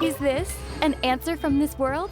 Is this an answer from this world?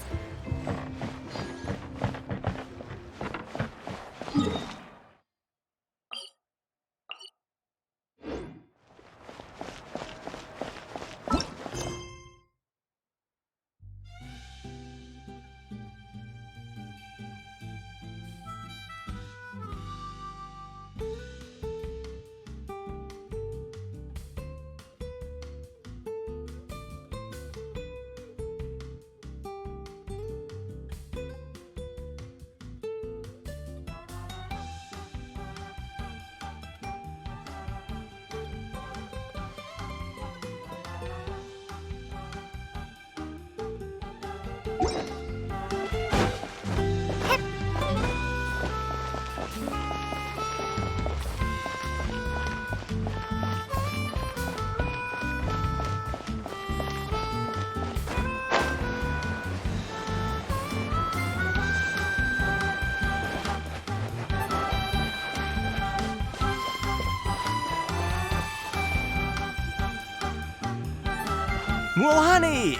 Mualani!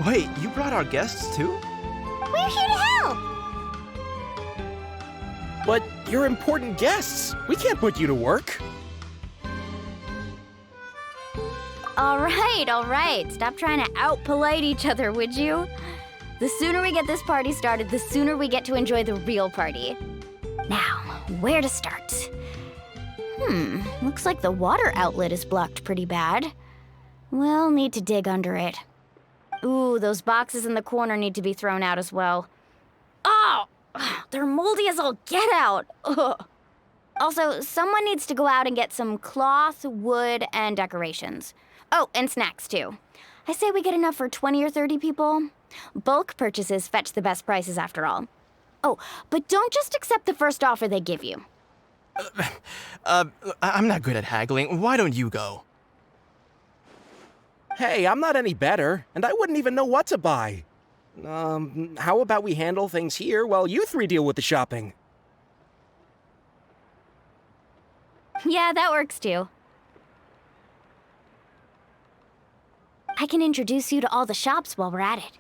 Wait, you brought our guests too? We're here to help! But you're important guests. We can't put you to work. All right. Stop trying to out-polite each other, would you? The sooner we get this party started, the sooner we get to enjoy the real party. Now, where to start? Looks like the water outlet is blocked pretty bad. We'll need to dig under it. Ooh, those boxes in the corner need to be thrown out as well. Oh! They're moldy as all get out! Ugh. Also, someone needs to go out and get some cloth, wood, and decorations. Oh, and snacks too. I say we get enough for 20 or 30 people. Bulk purchases fetch the best prices after all. Oh, but don't just accept the first offer they give you. I'm not good at haggling. Why don't you go? Hey, I'm not any better, and I wouldn't even know what to buy. How about we handle things here while you three deal with the shopping? Yeah, that works too. I can introduce you to all the shops while we're at it.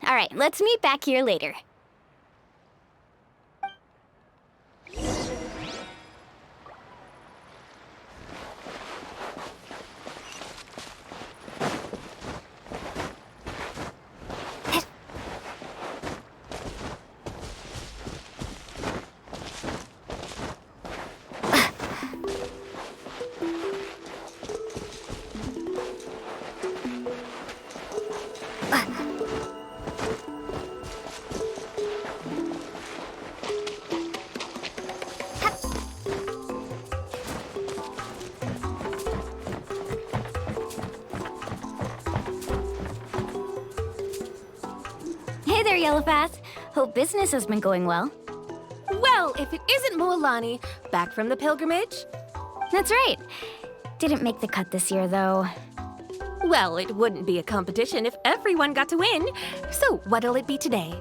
All right, let's meet back here later. Hey there, Yellowpath. Hope business has been going well. Well, if it isn't Mualani, back from the pilgrimage? That's right. Didn't make the cut this year, though. Well, it wouldn't be a competition if everyone got to win. So what'll it be today?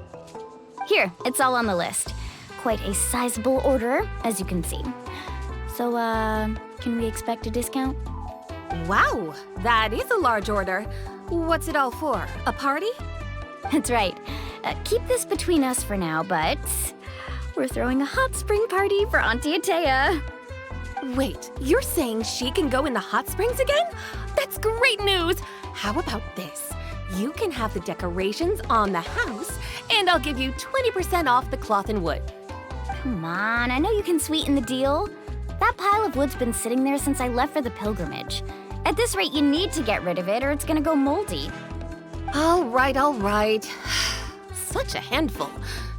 Here, it's all on the list. Quite a sizable order, as you can see. So, can we expect a discount? Wow, that is a large order. What's it all for? A party? That's right. Keep this between us for now, but we're throwing a hot spring party for Auntie Atea. Wait, you're saying she can go in the hot springs again? That's great news! How about this? You can have the decorations on the house, and I'll give you 20% off the cloth and wood. Come on, I know you can sweeten the deal. That pile of wood's been sitting there since I left for the pilgrimage. At this rate, you need to get rid of it or it's gonna go moldy. All right. Such a handful.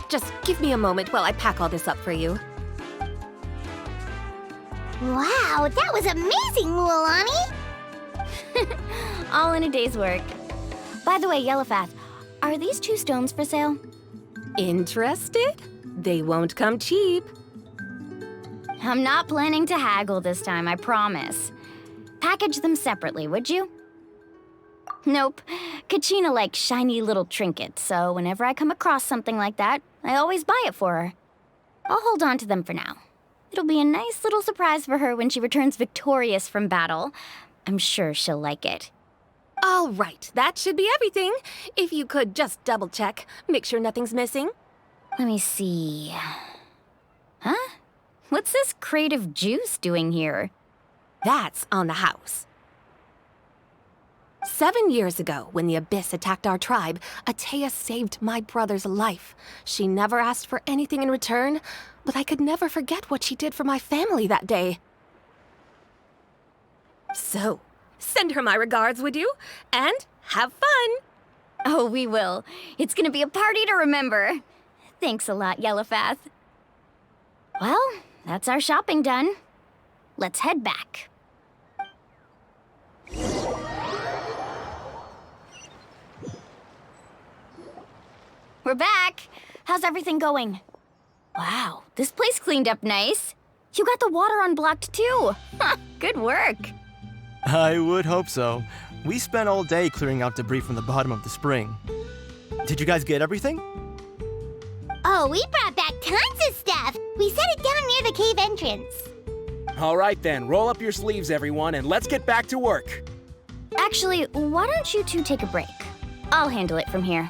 Just give me a moment while I pack all this up for you. Wow, that was amazing, Mualani! All in a day's work. By the way, Yellowpath, are these 2 stones for sale? Interested? They won't come cheap. I'm not planning to haggle this time, I promise. Package them separately, would you? Nope. Kachina likes shiny little trinkets, so whenever I come across something like that, I always buy it for her. I'll hold on to them for now. It'll be a nice little surprise for her when she returns victorious from battle. I'm sure she'll like it. All right, that should be everything. If you could just double check, make sure nothing's missing. Let me see. Huh? What's this crate of juice doing here? That's on the house. 7 years ago, when the Abyss attacked our tribe, Atea saved my brother's life. She never asked for anything in return, but I could never forget what she did for my family that day. So, send her my regards, would you? And have fun! Oh, we will. It's gonna be a party to remember. Thanks a lot, Yellowfath. Well, that's our shopping done. Let's head back. We're back. How's everything going? Wow, this place cleaned up nice. You got the water unblocked too. Good work. I would hope so. We spent all day clearing out debris from the bottom of the spring. Did you guys get everything? Oh, we brought back tons of stuff. We set it down near the cave entrance. All right then, roll up your sleeves, everyone, and let's get back to work. Actually, why don't you two take a break? I'll handle it from here.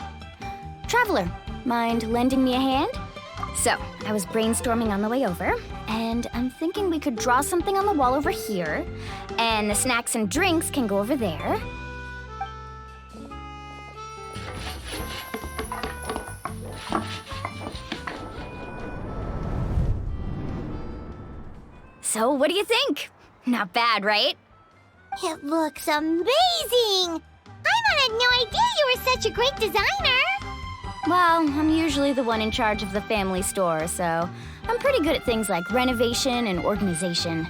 Traveler, mind lending me a hand? So, I was brainstorming on the way over, and I'm thinking we could draw something on the wall over here, and the snacks and drinks can go over there. So, what do you think? Not bad, right? It looks amazing! Paimon had no idea you were such a great designer! Well, I'm usually the one in charge of the family store, so I'm pretty good at things like renovation and organization.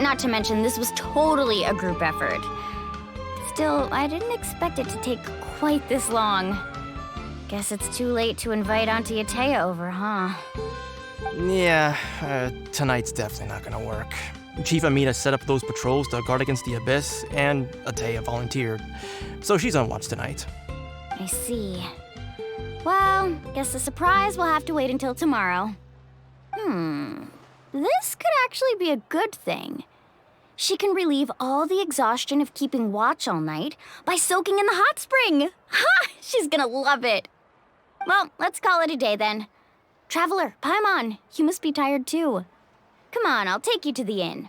Not to mention, this was totally a group effort. Still, I didn't expect it to take quite this long. Guess it's too late to invite Auntie Atea over, huh? Yeah, tonight's definitely not gonna work. Chief Amina set up those patrols to guard against the Abyss, and Atea volunteered. So she's on watch tonight. I see. Well, guess the surprise will have to wait until tomorrow. This could actually be a good thing. She can relieve all the exhaustion of keeping watch all night by soaking in the hot spring. Ha! She's gonna love it. Well, let's call it a day then. Traveler, Paimon, you must be tired too. Come on, I'll take you to the inn.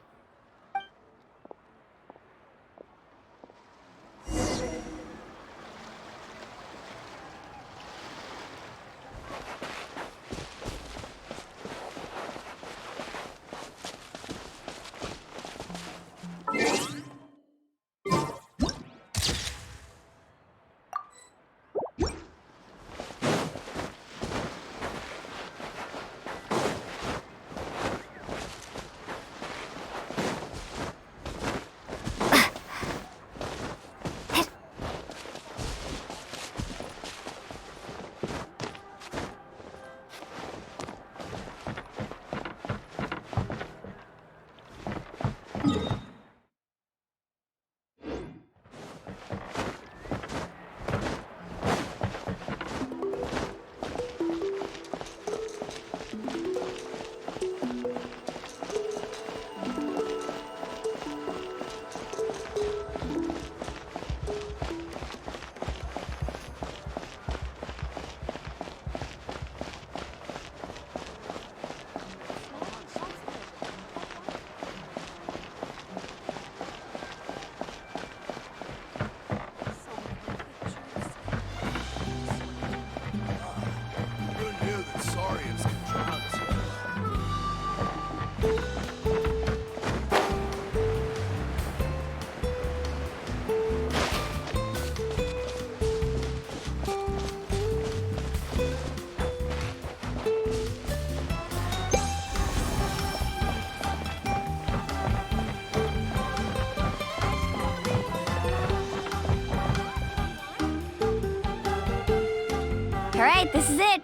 All right, this is it.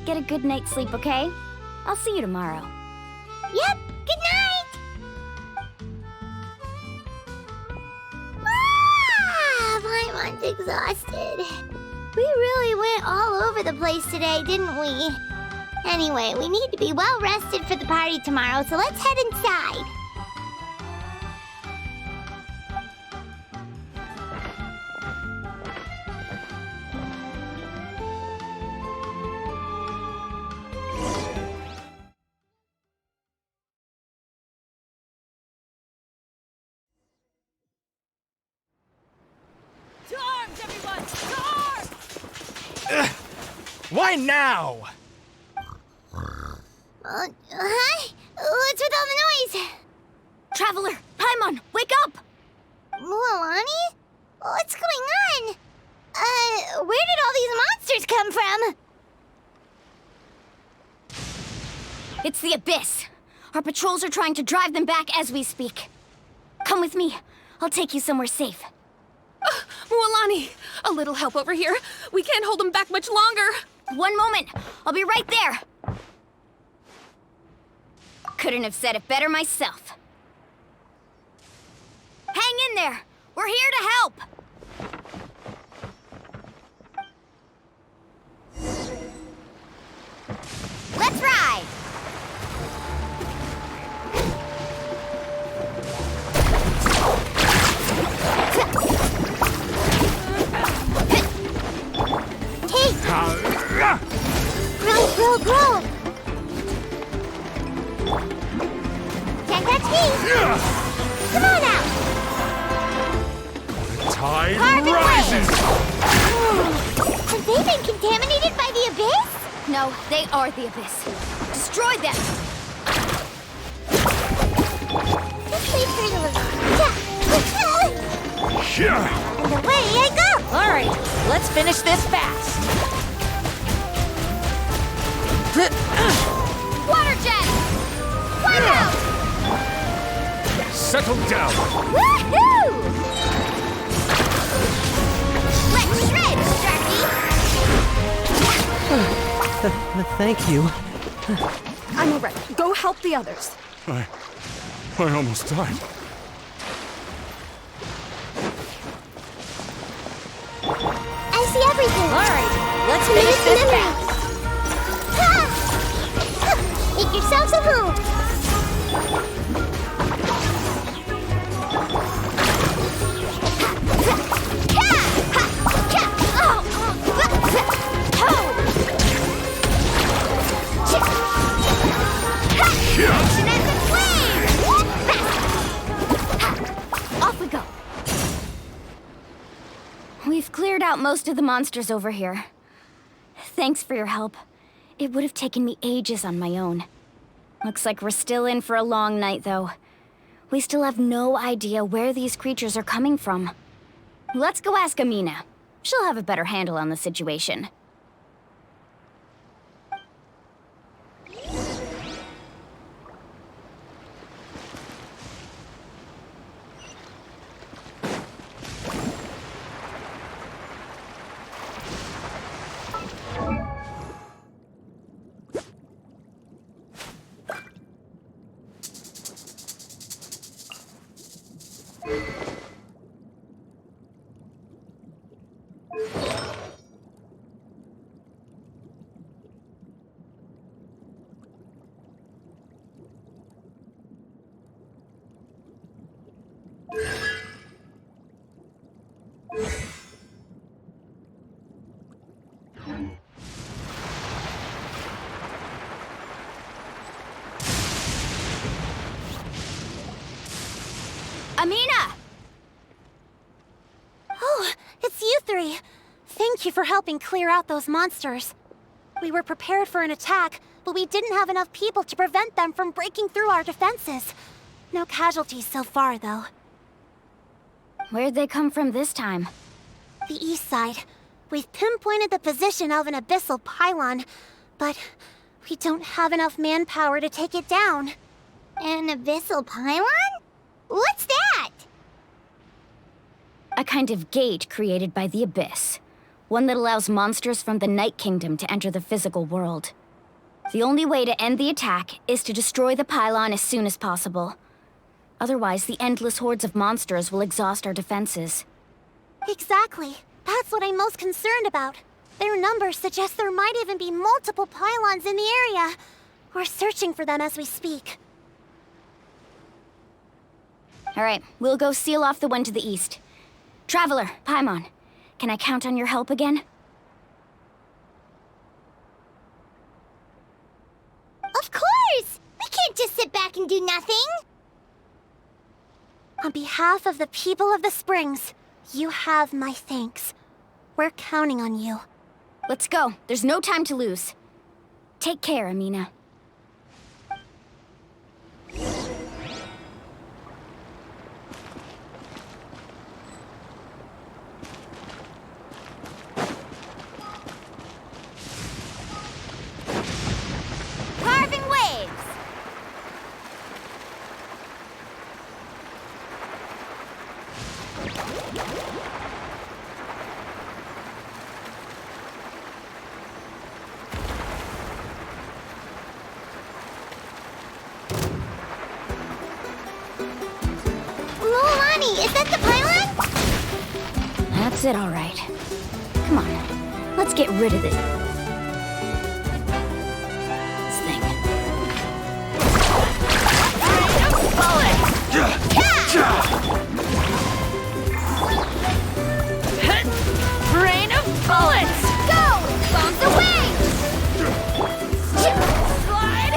Get a good night's sleep, okay? I'll see you tomorrow. Yep, good night! Paimon's exhausted. We really went all over the place today, didn't we? Anyway, we need to be well rested for the party tomorrow, so let's head inside. Why now? Huh? What's with all the noise? Traveler, Paimon, wake up! Mualani? What's going on? Where did all these monsters come from? It's the Abyss. Our patrols are trying to drive them back as we speak. Come with me. I'll take you somewhere safe. Mualani, a little help over here. We can't hold them back much longer. One moment. I'll be right there. Couldn't have said it better myself. Hang in there. We're here to help. Let's ride. Grow! Can't catch me! Come on out! The tide Carbon rises! Have they been contaminated by the Abyss? No, they are the Abyss. Destroy them! This leads through the lagoon. And away I go! All right, let's finish this fast. Water jet! Wipe out! Settle down! Woohoo! Let's shred, Sharky! Thank you. I'm all right. Go help the others. I almost died. I see everything! All right, let's finish this fast. Make yourselves a home! Off we go. We've cleared out most of the monsters over here. Thanks for your help. It would have taken me ages on my own. Looks like we're still in for a long night, though. We still have no idea where these creatures are coming from. Let's go ask Amina. She'll have a better handle on the situation. Amina! Oh, it's you three. Thank you for helping clear out those monsters. We were prepared for an attack, but we didn't have enough people to prevent them from breaking through our defenses. No casualties so far, though. Where'd they come from this time? The east side. We've pinpointed the position of an abyssal pylon, but we don't have enough manpower to take it down. An abyssal pylon? What's that? A kind of gate created by the Abyss. One that allows monsters from the Night Kingdom to enter the physical world. The only way to end the attack is to destroy the pylon as soon as possible. Otherwise, the endless hordes of monsters will exhaust our defenses. Exactly. That's what I'm most concerned about. Their numbers suggest there might even be multiple pylons in the area. We're searching for them as we speak. All right, we'll go seal off the one to the east. Traveler, Paimon, can I count on your help again? Of course! We can't just sit back and do nothing! On behalf of the people of the Springs, you have my thanks. We're counting on you. Let's go. There's no time to lose. Take care, Amina. Carving waves! Mualani, is that the Pylon? That's it, all right. Come on, let's get rid of this thing. Rain of bullets! Go! Bombs away! Slide!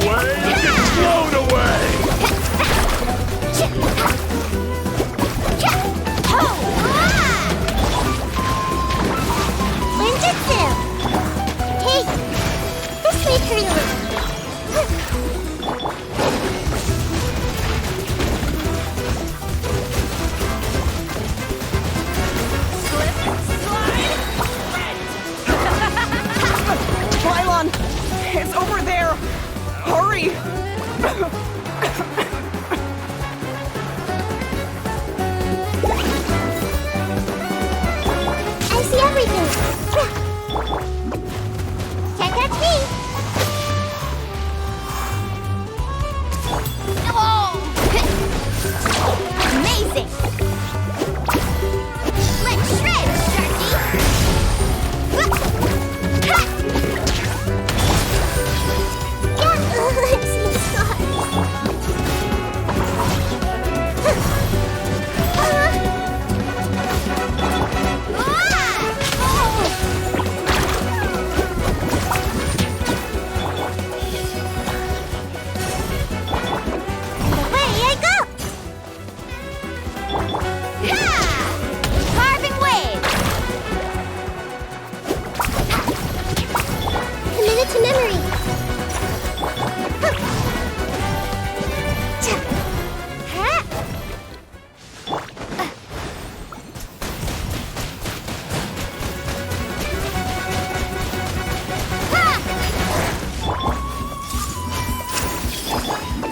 Away! Get blown away! Ninjutsu! Hey! This way, Krillin! Pylon! It's over there! Hurry! I see everything! Can't catch me! Amazing! Let's shred, Sharky! Carving waves! Committed to memory!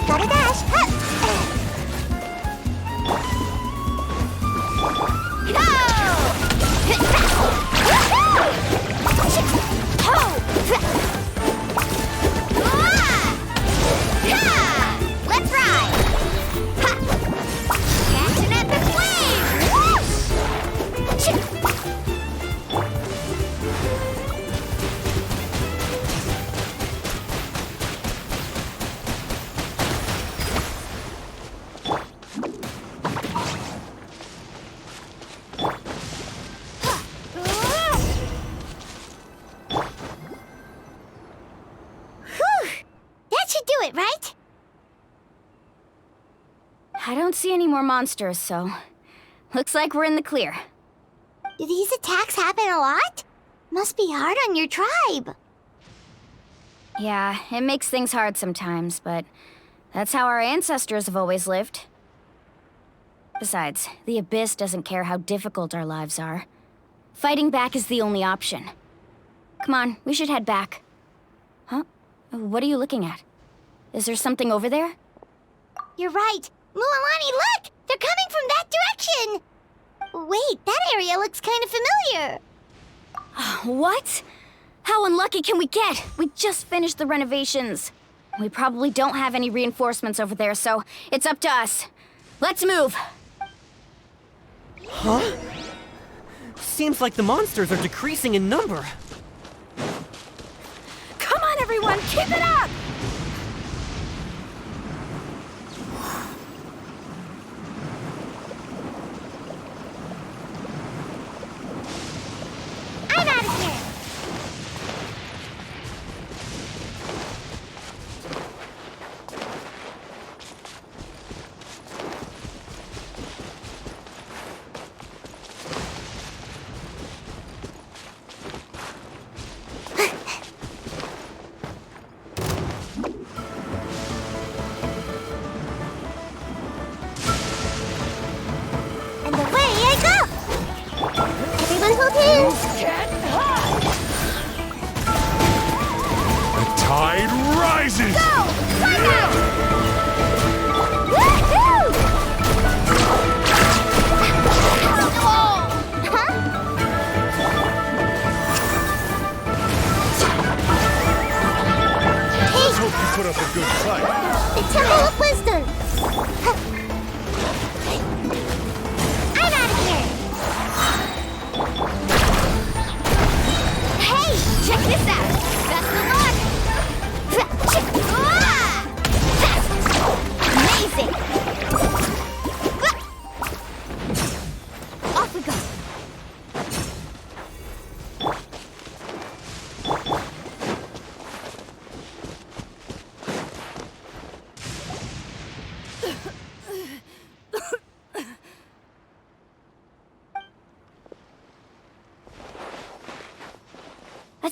Gotta dash! Let's ride! Catch an epic wave! That should do it, right? I don't see any more monsters, so looks like we're in the clear. Do these attacks happen a lot? Must be hard on your tribe. Yeah, it makes things hard sometimes, but that's how our ancestors have always lived. Besides, the Abyss doesn't care how difficult our lives are. Fighting back is the only option. Come on, we should head back. Huh? What are you looking at? Is there something over there? You're right. Mualani, look! They're coming from that direction! Wait, that area looks kind of familiar. What? How unlucky can we get? We just finished the renovations. We probably don't have any reinforcements over there, so it's up to us. Let's move. Huh? Seems like the monsters are decreasing in number. Come on, everyone, keep it up! I'm out of here!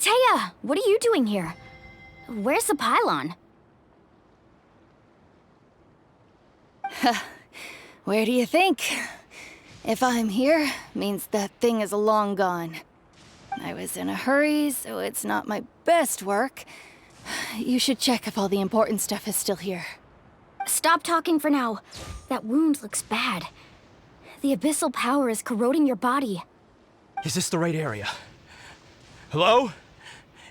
Atea, what are you doing here? Where's the pylon? Where do you think? If I'm here, means that thing is long gone. I was in a hurry, so it's not my best work. You should check if all the important stuff is still here. Stop talking for now. That wound looks bad. The abyssal power is corroding your body. Is this the right area? Hello?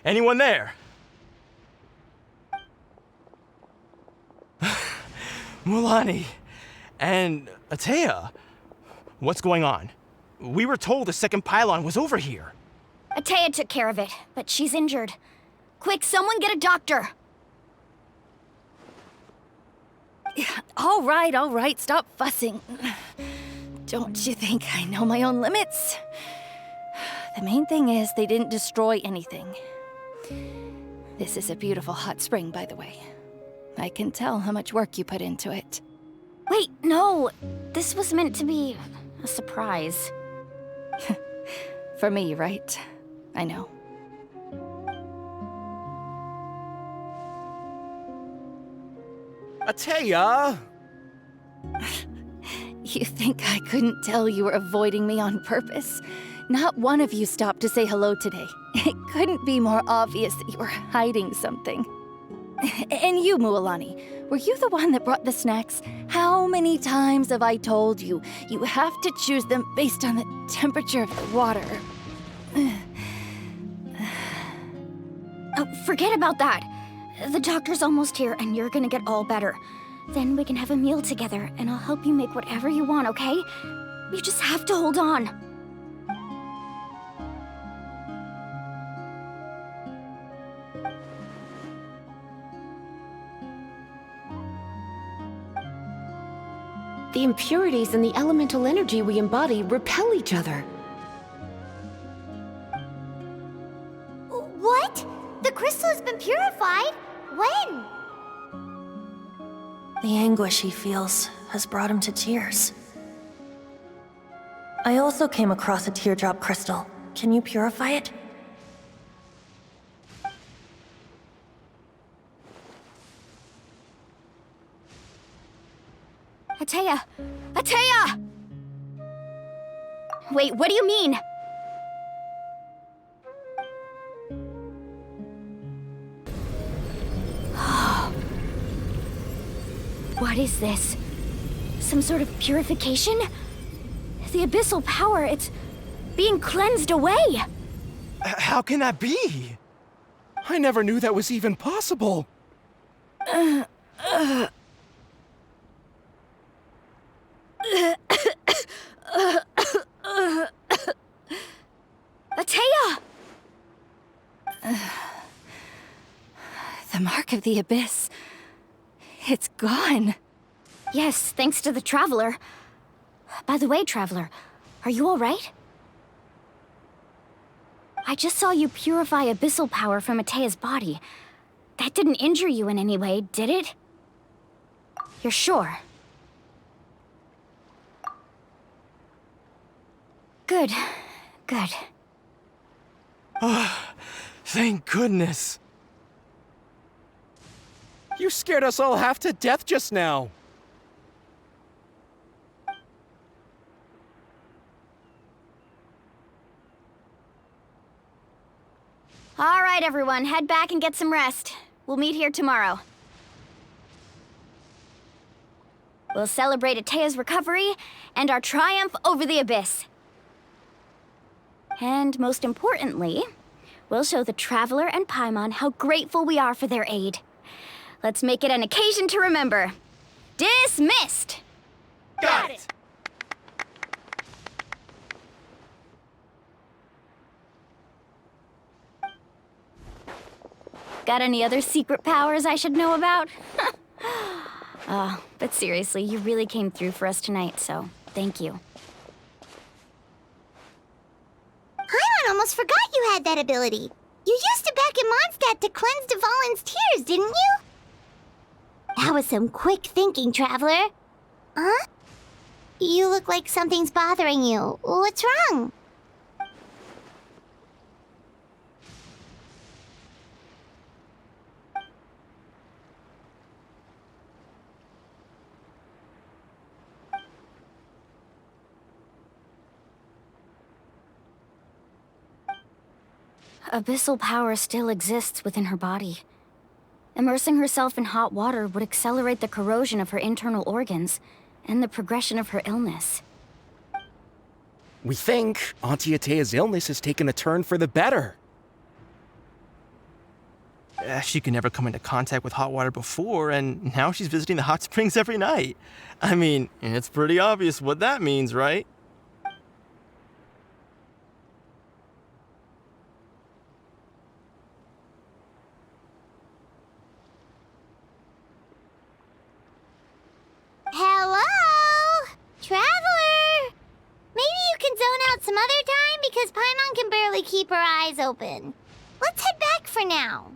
Anyone there? Mualani and Atea. What's going on? We were told the second pylon was over here. Atea took care of it, but she's injured. Quick, someone get a doctor! All right, stop fussing. Don't you think I know my own limits? The main thing is they didn't destroy anything. This is a beautiful hot spring, by the way. I can tell how much work you put into it. Wait, no! This was meant to be a surprise. For me, right? I know. Atea! You think I couldn't tell you were avoiding me on purpose? Not one of you stopped to say hello today. It couldn't be more obvious that you were hiding something. And you, Mualani, were you the one that brought the snacks? How many times have I told you, you have to choose them based on the temperature of the water? Oh, forget about that. The doctor's almost here, and you're gonna get all better. Then we can have a meal together, and I'll help you make whatever you want, okay? You just have to hold on. The impurities and the elemental energy we embody repel each other. What? The crystal has been purified? When? The anguish he feels has brought him to tears. I also came across a teardrop crystal. Can you purify it? Atea! Atea! Wait, what do you mean? What is this? Some sort of purification? The abyssal power, it's being cleansed away! How can that be? I never knew that was even possible. Atea! The mark of the abyss. It's gone. Yes, thanks to the Traveler. By the way, Traveler, are you alright? I just saw you purify abyssal power from Atea's body. That didn't injure you in any way, did it? You're sure? Good. Good. Thank goodness. You scared us all half to death just now. All right, everyone, head back and get some rest. We'll meet here tomorrow. We'll celebrate Atea's recovery and our triumph over the abyss. And most importantly, we'll show the Traveler and Paimon how grateful we are for their aid. Let's make it an occasion to remember. Dismissed! Got it! Got any other secret powers I should know about? But seriously, you really came through for us tonight, so thank you. Paimon almost forgot you had that ability. You used it back in Mondstadt to cleanse Dvalin's tears, didn't you? That was some quick thinking, Traveler. Huh? You look like something's bothering you. What's wrong? Abyssal power still exists within her body. Immersing herself in hot water would accelerate the corrosion of her internal organs and the progression of her illness. We think Auntie Atea's illness has taken a turn for the better. She could never come into contact with hot water before, and now she's visiting the hot springs every night. I mean, it's pretty obvious what that means, right? Hello? Traveler! Maybe you can zone out some other time because Paimon can barely keep her eyes open. Let's head back for now.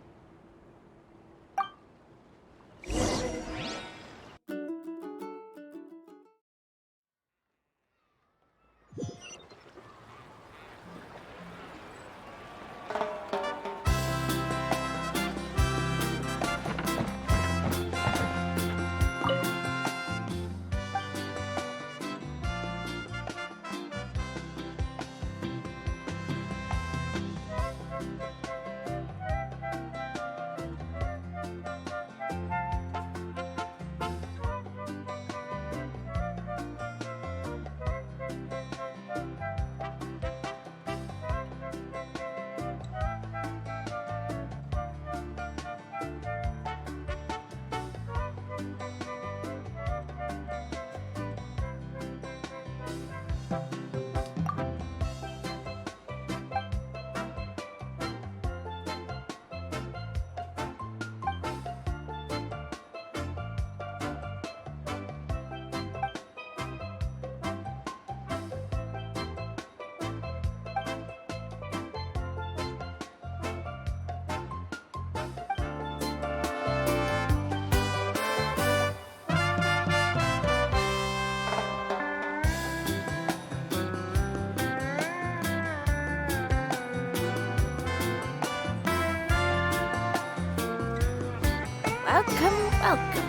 Welcome.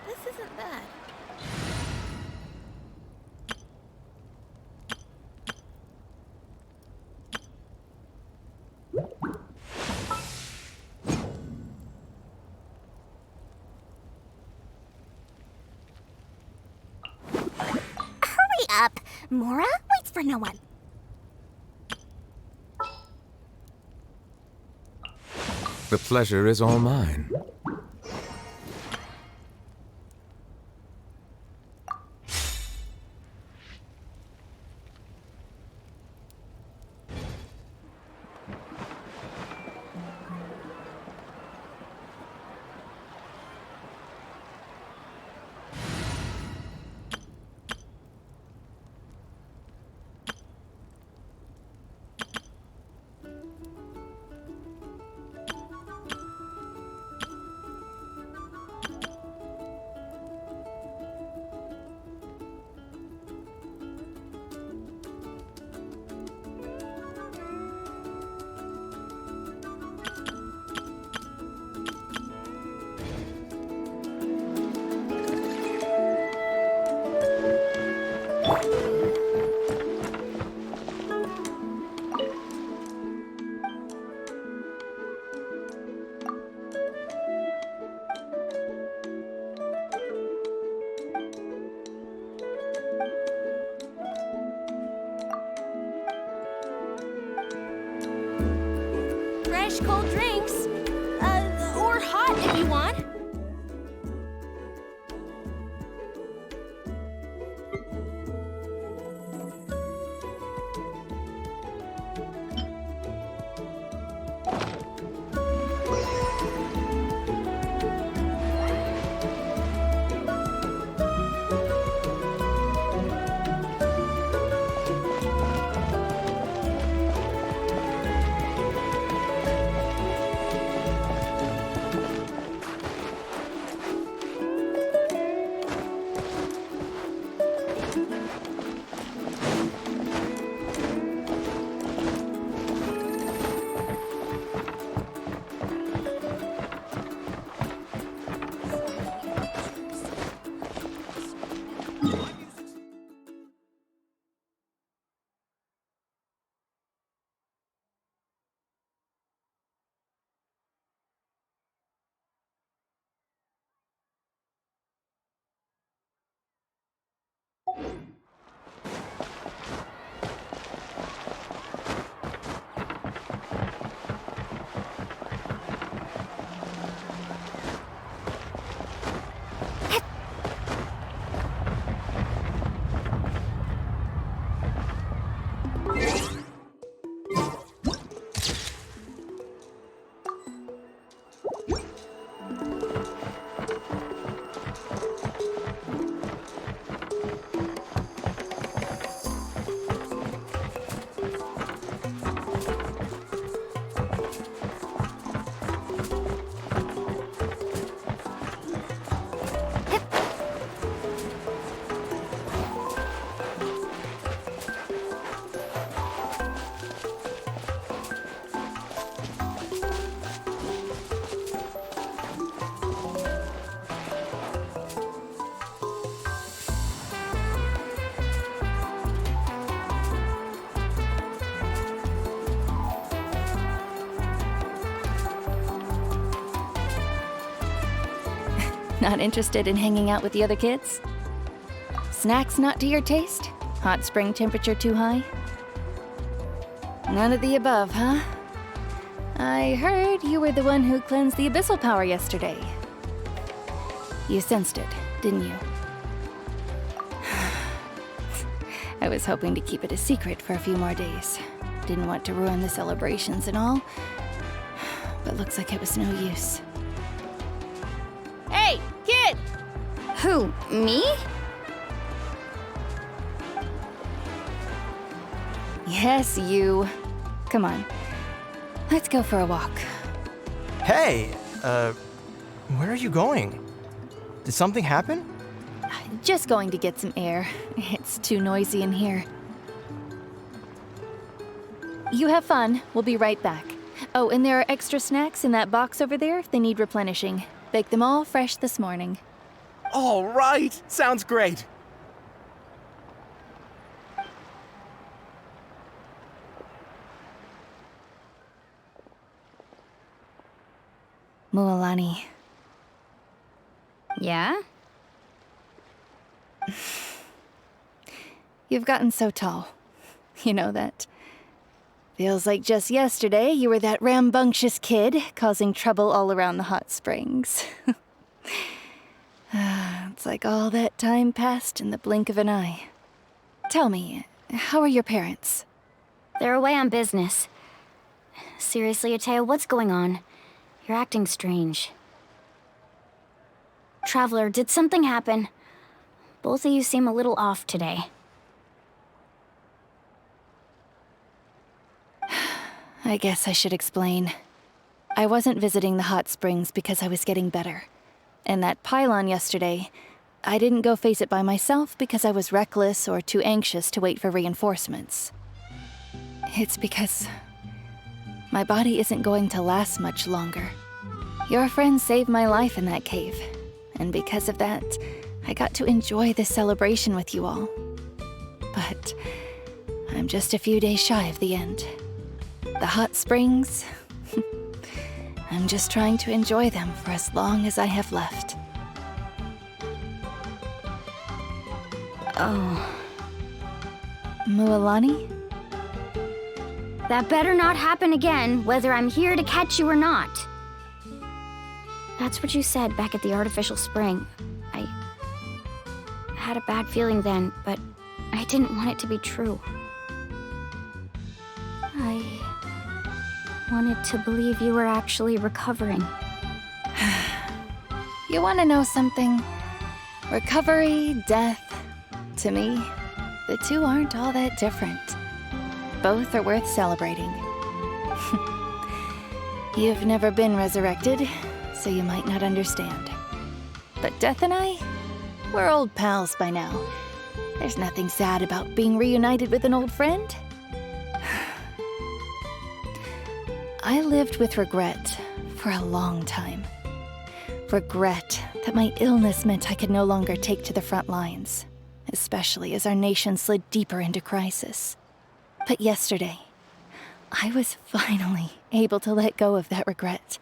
This isn't bad. Hurry up! Mora waits for no one. The pleasure is all mine. Fresh cold drinks. Or hot if you want. Not interested in hanging out with the other kids? Snacks not to your taste? Hot spring temperature too high? None of the above, huh? I heard you were the one who cleansed the abyssal power yesterday. You sensed it, didn't you? I was hoping to keep it a secret for a few more days. Didn't want to ruin the celebrations and all, but looks like it was no use. Hey, kid! Who, me? Yes, you. Come on. Let's go for a walk. Hey, where are you going? Did something happen? Just going to get some air. It's too noisy in here. You have fun. We'll be right back. Oh, and there are extra snacks in that box over there if they need replenishing. Baked them all fresh this morning. All right, sounds great. Mualani. Yeah? You've gotten so tall. You know that. Feels like just yesterday you were that rambunctious kid causing trouble all around the hot springs. It's like all that time passed in the blink of an eye. Tell me, how are your parents? They're away on business. Seriously, Atea, what's going on? You're acting strange. Traveler, did something happen? Both of you seem a little off today. I guess I should explain. I wasn't visiting the hot springs because I was getting better. And that pylon yesterday, I didn't go face it by myself because I was reckless or too anxious to wait for reinforcements. It's because my body isn't going to last much longer. Your friend saved my life in that cave, and because of that, I got to enjoy this celebration with you all. But I'm just a few days shy of the end. The hot springs, I'm just trying to enjoy them for as long as I have left. Oh. Mualani? That better not happen again, whether I'm here to catch you or not. That's what you said back at the artificial spring. I had a bad feeling then, but I didn't want it to be true. I wanted to believe you were actually recovering. You want to know something? Recovery, death, to me, the two aren't all that different. Both are worth celebrating. You've never been resurrected, so you might not understand. But Death and I, we're old pals by now. There's nothing sad about being reunited with an old friend. I lived with regret for a long time. Regret that my illness meant I could no longer take to the front lines, especially as our nation slid deeper into crisis. But yesterday, I was finally able to let go of that regret.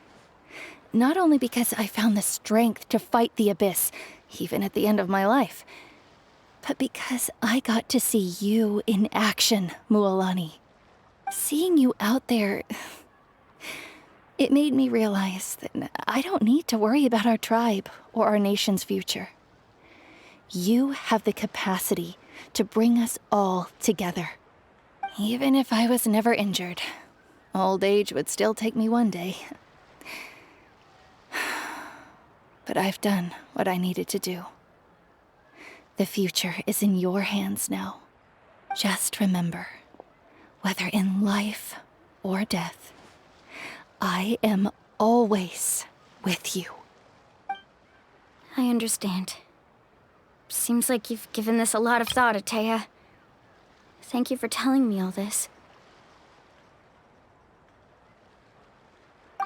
Not only because I found the strength to fight the abyss, even at the end of my life, but because I got to see you in action, Mualani. Seeing you out there, it made me realize that I don't need to worry about our tribe or our nation's future. You have the capacity to bring us all together. Even if I was never injured, old age would still take me one day. But I've done what I needed to do. The future is in your hands now. Just remember, whether in life or death, I am always with you. I understand. Seems like you've given this a lot of thought, Atea. Thank you for telling me all this.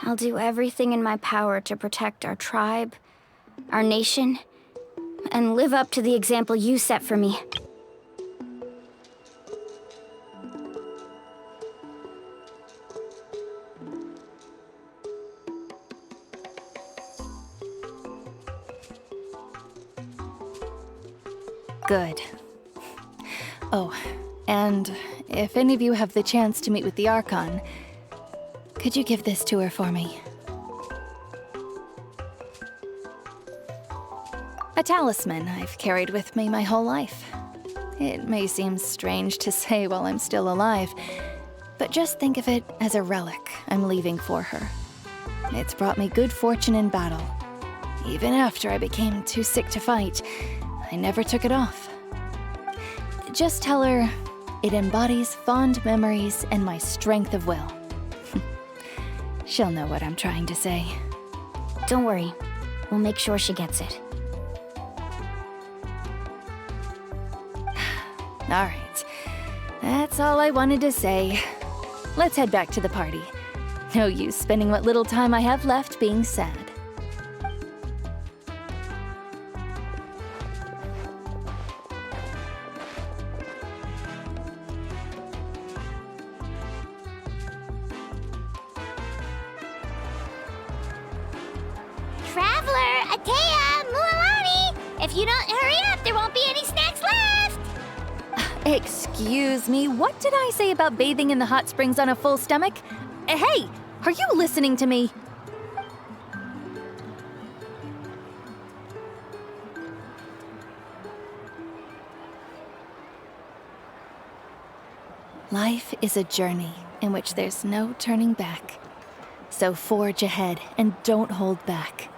I'll do everything in my power to protect our tribe, our nation, and live up to the example you set for me. Good. Oh, and if any of you have the chance to meet with the Archon, could you give this to her for me? A talisman I've carried with me my whole life. It may seem strange to say while I'm still alive, but just think of it as a relic I'm leaving for her. It's brought me good fortune in battle. Even after I became too sick to fight, I never took it off. Just tell her it embodies fond memories and my strength of will. She'll know what I'm trying to say. Don't worry. We'll make sure she gets it. Alright. That's all I wanted to say. Let's head back to the party. No use spending what little time I have left being sad. Traveler, Atea, Mualani! If you don't hurry up, there won't be any snacks left! Excuse me, what did I say about bathing in the hot springs on a full stomach? Hey, are you listening to me? Life is a journey in which there's no turning back. So forge ahead and don't hold back.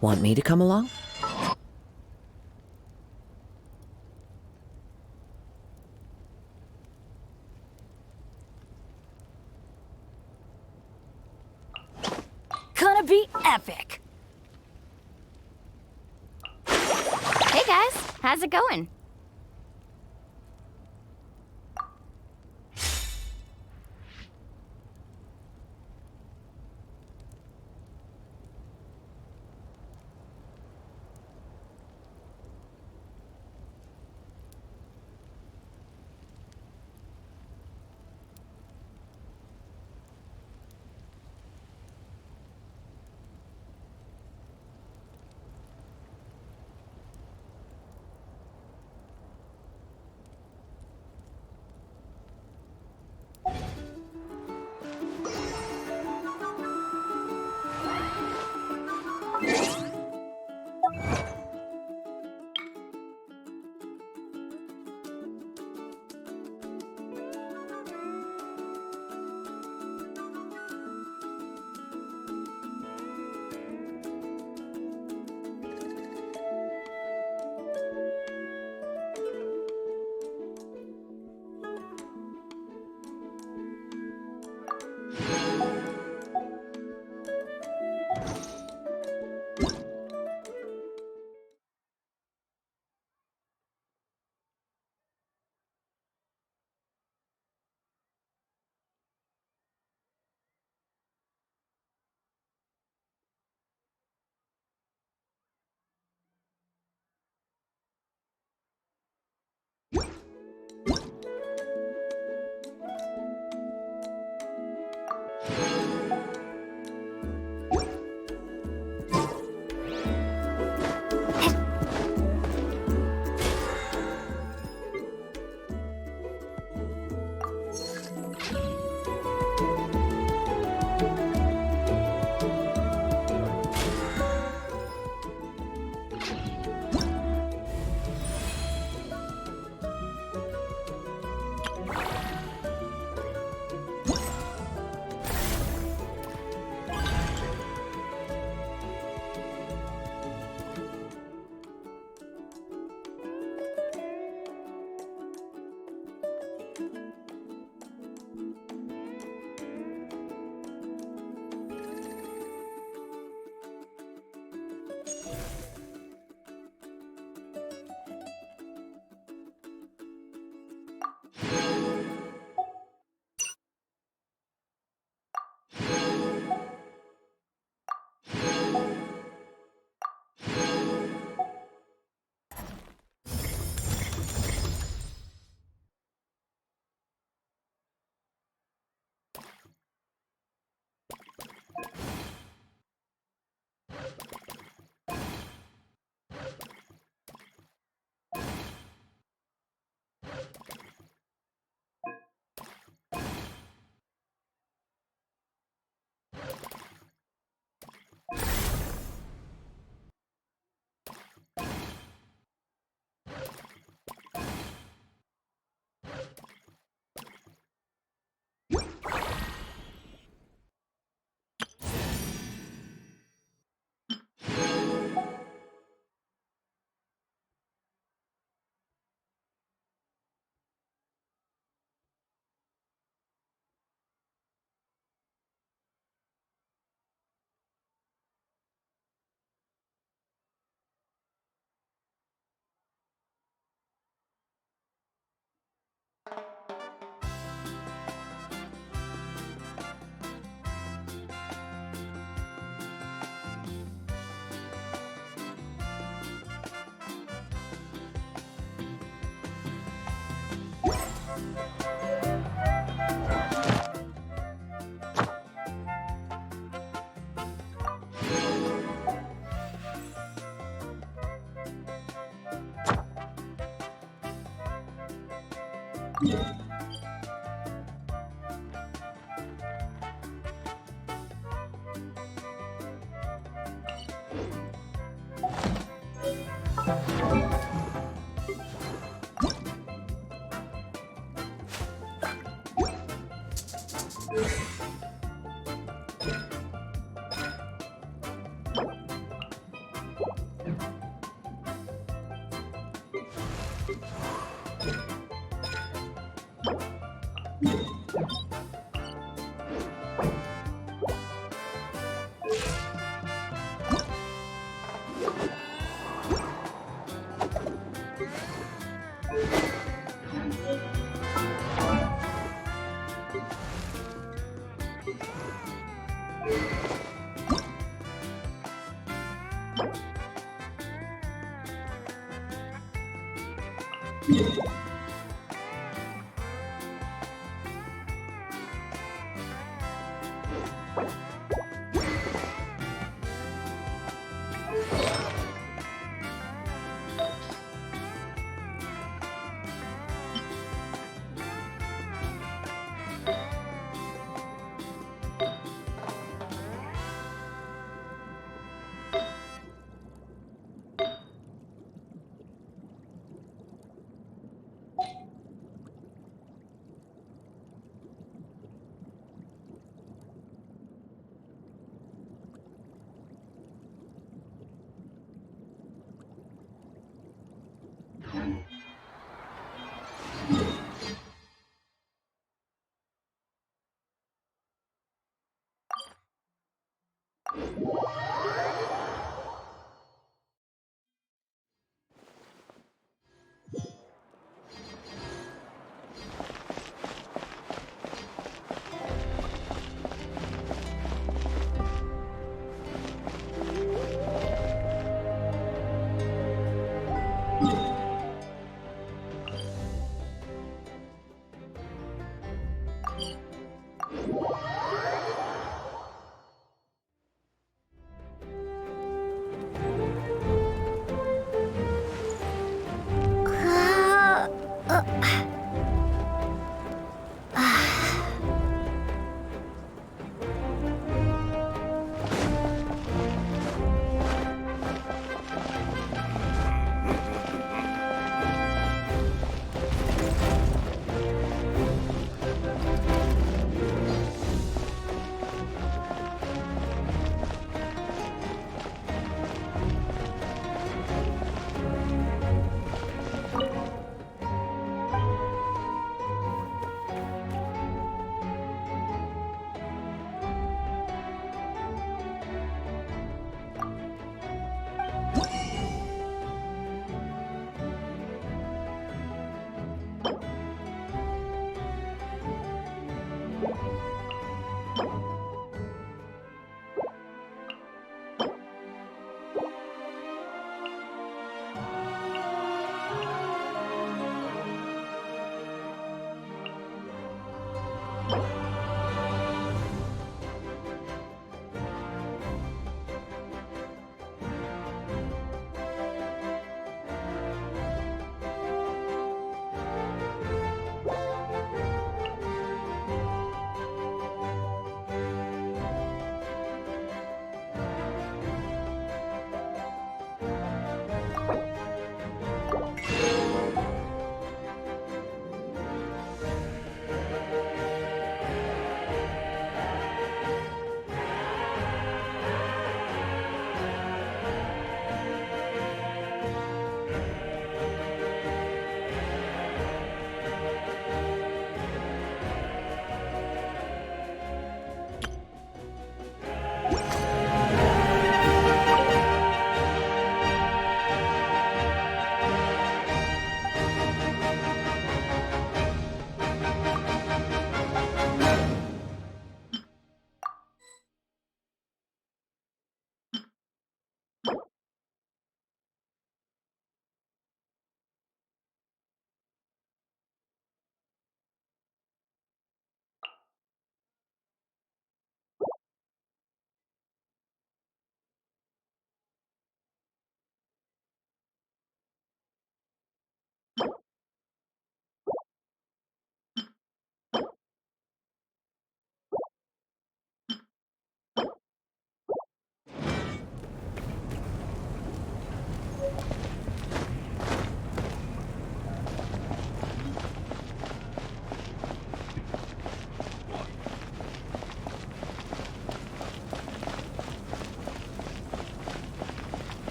Want me to come along? Gonna be epic! Hey guys, how's it going?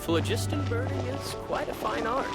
Phlogiston burning is quite a fine art.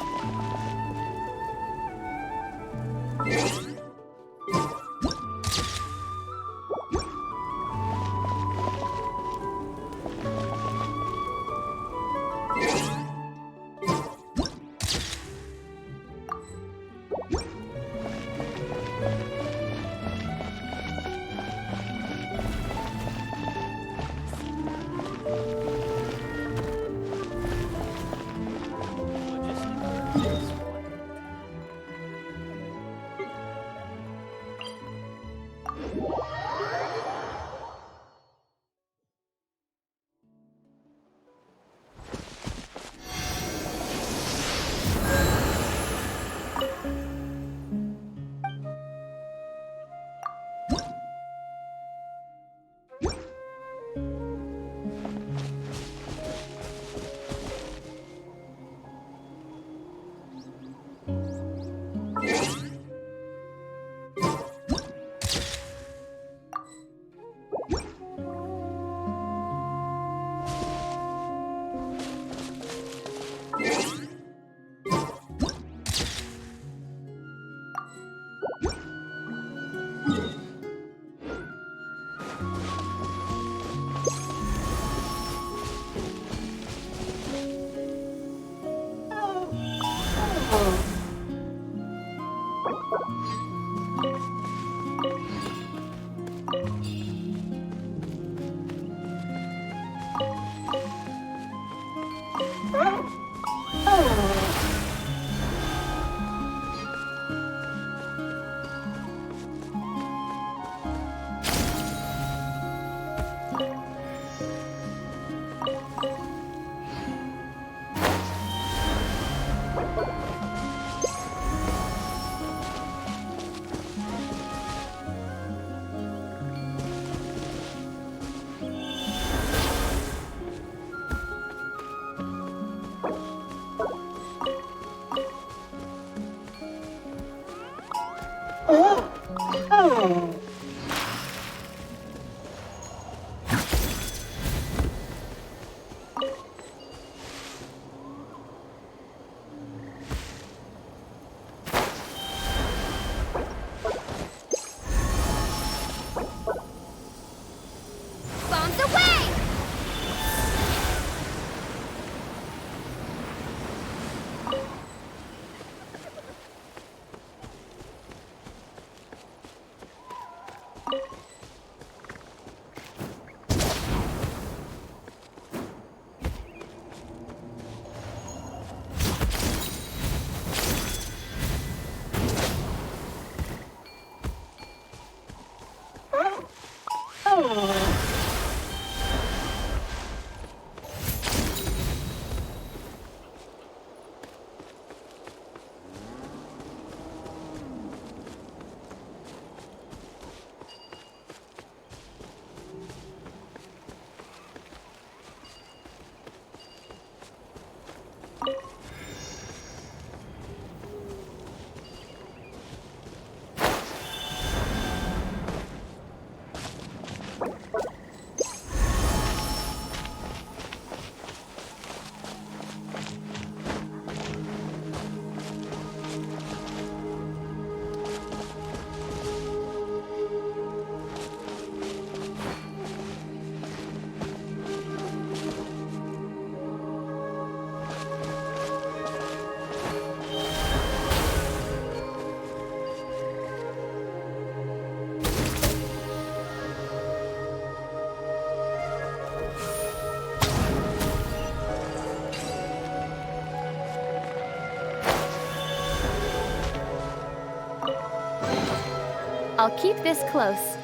I'll keep this close.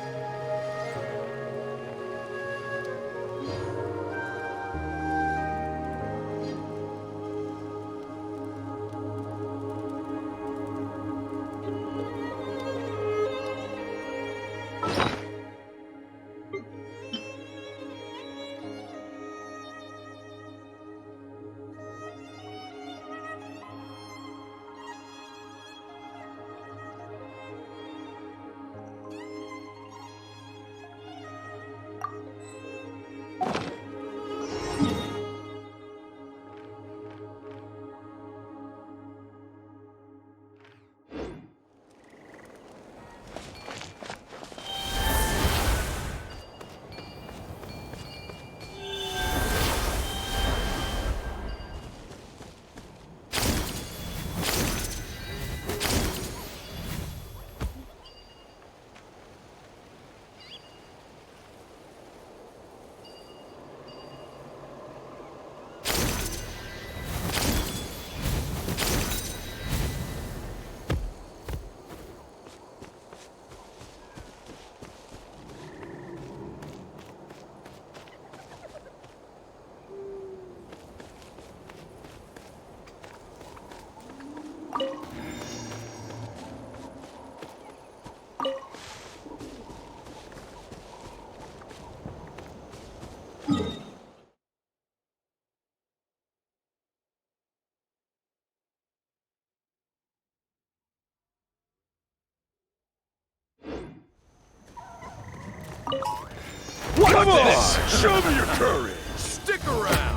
Come on! Show me your courage! Stick around!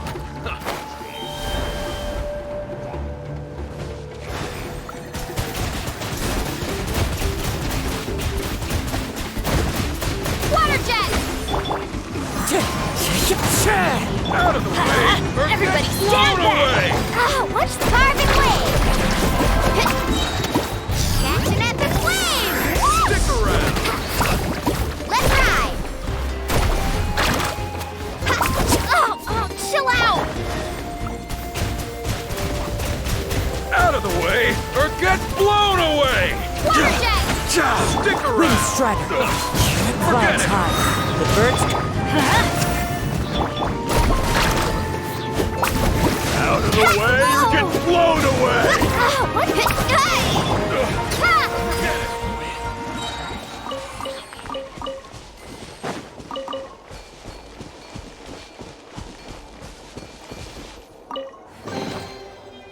Water jet! Out of the way! Or Everybody get stand blown back! away! Oh, watch the carbon wave! Catch an epic wave! Stick around! Let's ride! Oh, chill out! Out of the way! Or get blown away! Water jet! Stick around! Wind Strider. Forget Flies it! high. The birds. Out of the way or get blown away! Oh, what the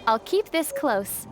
I'll keep this close.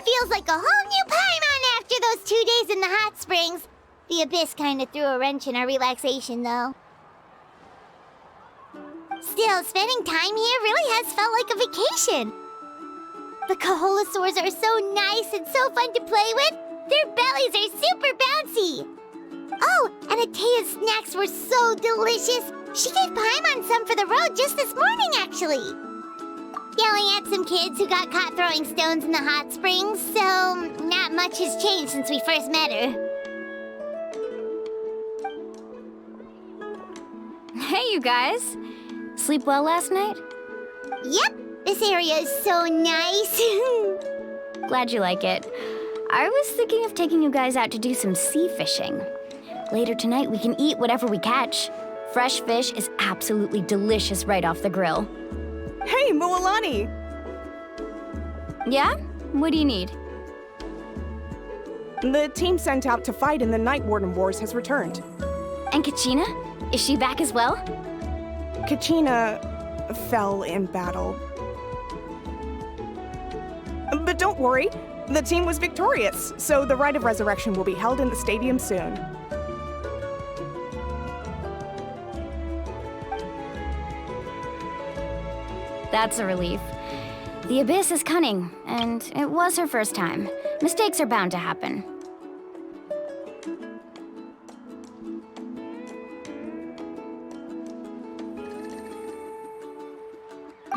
Feels like a whole new Paimon after those 2 days in the hot springs. The Abyss kind of threw a wrench in our relaxation, though. Still, spending time here really has felt like a vacation. The Kaholosaurs are so nice and so fun to play with. Their bellies are super bouncy. Oh, and Atea's snacks were so delicious. She gave Paimon some for the road just this morning, actually. Yelling at some kids who got caught throwing stones in the hot springs, so not much has changed since we first met her. Hey, you guys. Sleep well last night? Yep, this area is so nice. Glad you like it. I was thinking of taking you guys out to do some sea fishing. Later tonight, we can eat whatever we catch. Fresh fish is absolutely delicious right off the grill. Hey, Mualani! Yeah? What do you need? The team sent out to fight in the Night Warden Wars has returned. And Kachina? Is she back as well? Kachina fell in battle. But don't worry, the team was victorious, so the Rite of Resurrection will be held in the stadium soon. That's a relief. The Abyss is cunning, and it was her first time. Mistakes are bound to happen.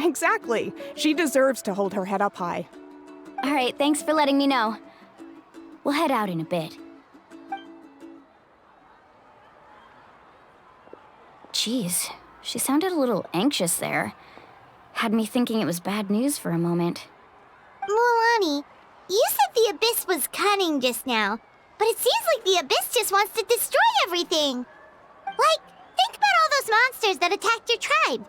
Exactly. She deserves to hold her head up high. All right, thanks for letting me know. We'll head out in a bit. Jeez, she sounded a little anxious there. Had me thinking it was bad news for a moment. Mualani, you said the Abyss was cunning just now, but it seems like the Abyss just wants to destroy everything. Like, think about all those monsters that attacked your tribe.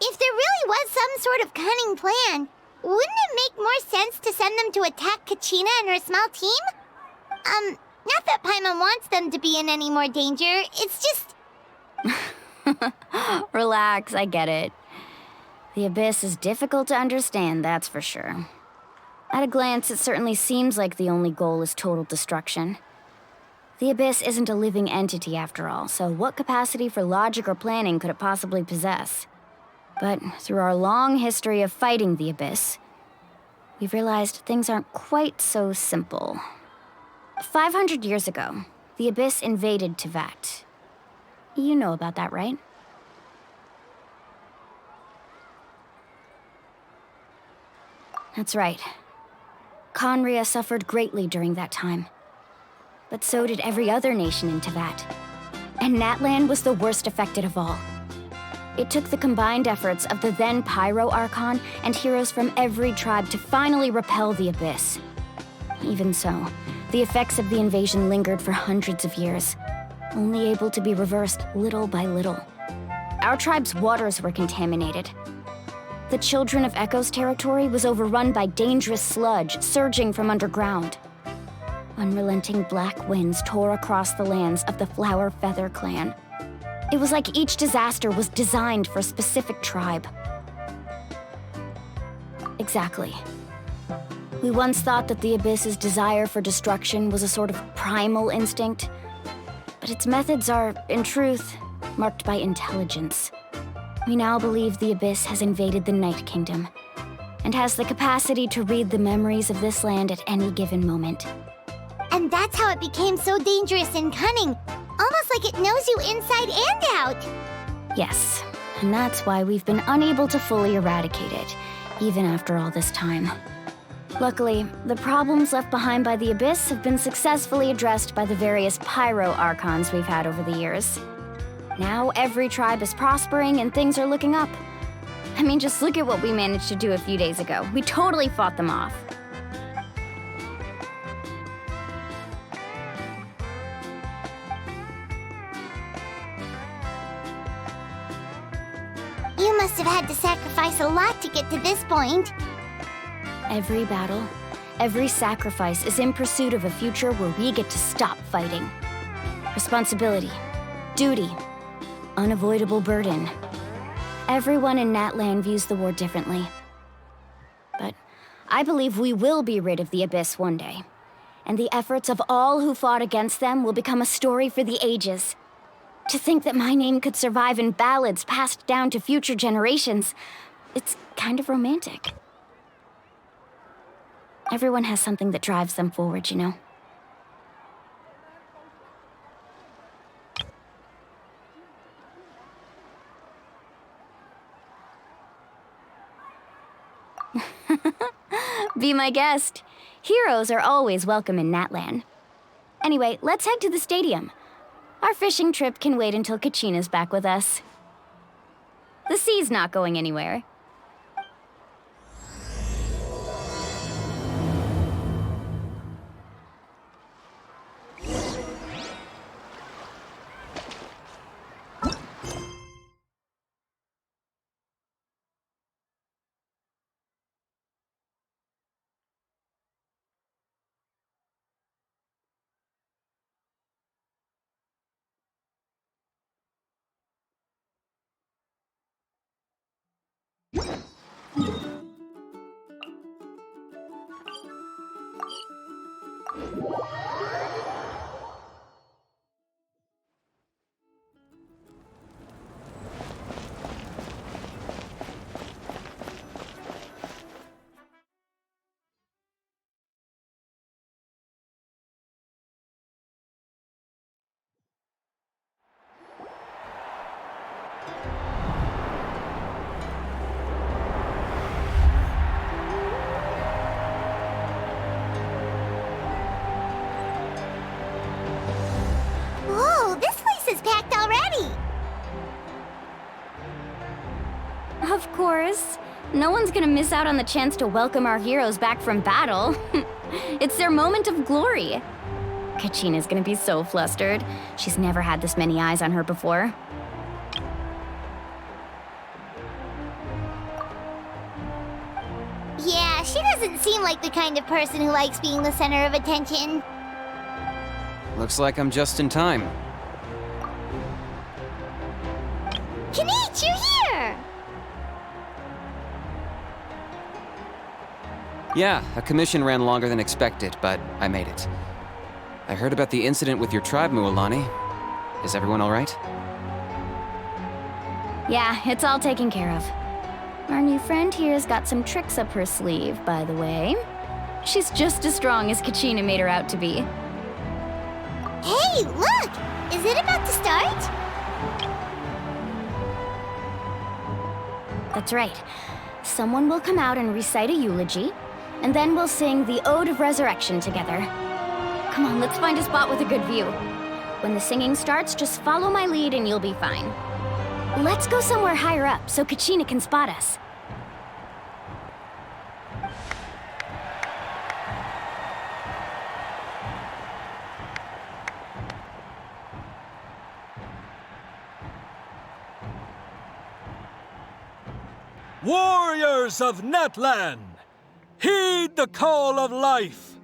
If there really was some sort of cunning plan, wouldn't it make more sense to send them to attack Kachina and her small team? Not that Paimon wants them to be in any more danger, it's just... Relax, I get it. The Abyss is difficult to understand, that's for sure. At a glance, it certainly seems like the only goal is total destruction. The Abyss isn't a living entity after all, so what capacity for logic or planning could it possibly possess? But through our long history of fighting the Abyss, we've realized things aren't quite so simple. 500 years ago, the Abyss invaded Tevat. You know about that, right? That's right. Conria suffered greatly during that time. But so did every other nation in Tevat. And Natlan was the worst affected of all. It took the combined efforts of the then Pyro Archon and heroes from every tribe to finally repel the Abyss. Even so, the effects of the invasion lingered for hundreds of years, only able to be reversed little by little. Our tribe's waters were contaminated. The Children of Echo's territory was overrun by dangerous sludge surging from underground. Unrelenting black winds tore across the lands of the Flower Feather clan. It was like each disaster was designed for a specific tribe. Exactly. We once thought that the Abyss's desire for destruction was a sort of primal instinct, but its methods are, in truth, marked by intelligence. We now believe the Abyss has invaded the Night Kingdom, and has the capacity to read the memories of this land at any given moment. And that's how it became so dangerous and cunning, almost like it knows you inside and out. Yes, and that's why we've been unable to fully eradicate it, even after all this time. Luckily, the problems left behind by the Abyss have been successfully addressed by the various Pyro Archons we've had over the years. Now every tribe is prospering and things are looking up. I mean, just look at what we managed to do a few days ago. We totally fought them off. You must have had to sacrifice a lot to get to this point. Every battle, every sacrifice is in pursuit of a future where we get to stop fighting. Responsibility, duty, unavoidable burden. Everyone in Natlan views the war differently. But I believe we will be rid of the Abyss one day. And the efforts of all who fought against them will become a story for the ages. To think that my name could survive in ballads passed down to future generations, it's kind of romantic. Everyone has something that drives them forward, you know? Be my guest. Heroes are always welcome in Natlan. Anyway, let's head to the stadium. Our fishing trip can wait until Kachina's back with us. The sea's not going anywhere. course. No one's gonna miss out on the chance to welcome our heroes back from battle. It's their moment of glory. Kachina's gonna be so flustered. She's never had this many eyes on her before. Yeah, she doesn't seem like the kind of person who likes being the center of attention. Looks like I'm just in time. Kinich, you're here! Yeah, a commission ran longer than expected, but I made it. I heard about the incident with your tribe, Mualani. Is everyone all right? Yeah, it's all taken care of. Our new friend here's got some tricks up her sleeve, by the way. She's just as strong as Kachina made her out to be. Hey, look! Is it about to start? That's right. Someone will come out and recite a eulogy, and then we'll sing the Ode of Resurrection together. Come on, let's find a spot with a good view. When the singing starts, just follow my lead and you'll be fine. Let's go somewhere higher up so Kachina can spot us. Warriors of Natlan, heed the call of life.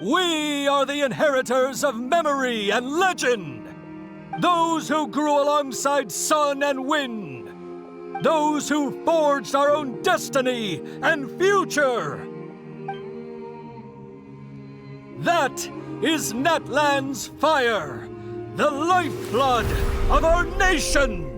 We are the inheritors of memory and legend. Those who grew alongside sun and wind. Those who forged our own destiny and future. That is Natlan's fire, the lifeblood of our nation.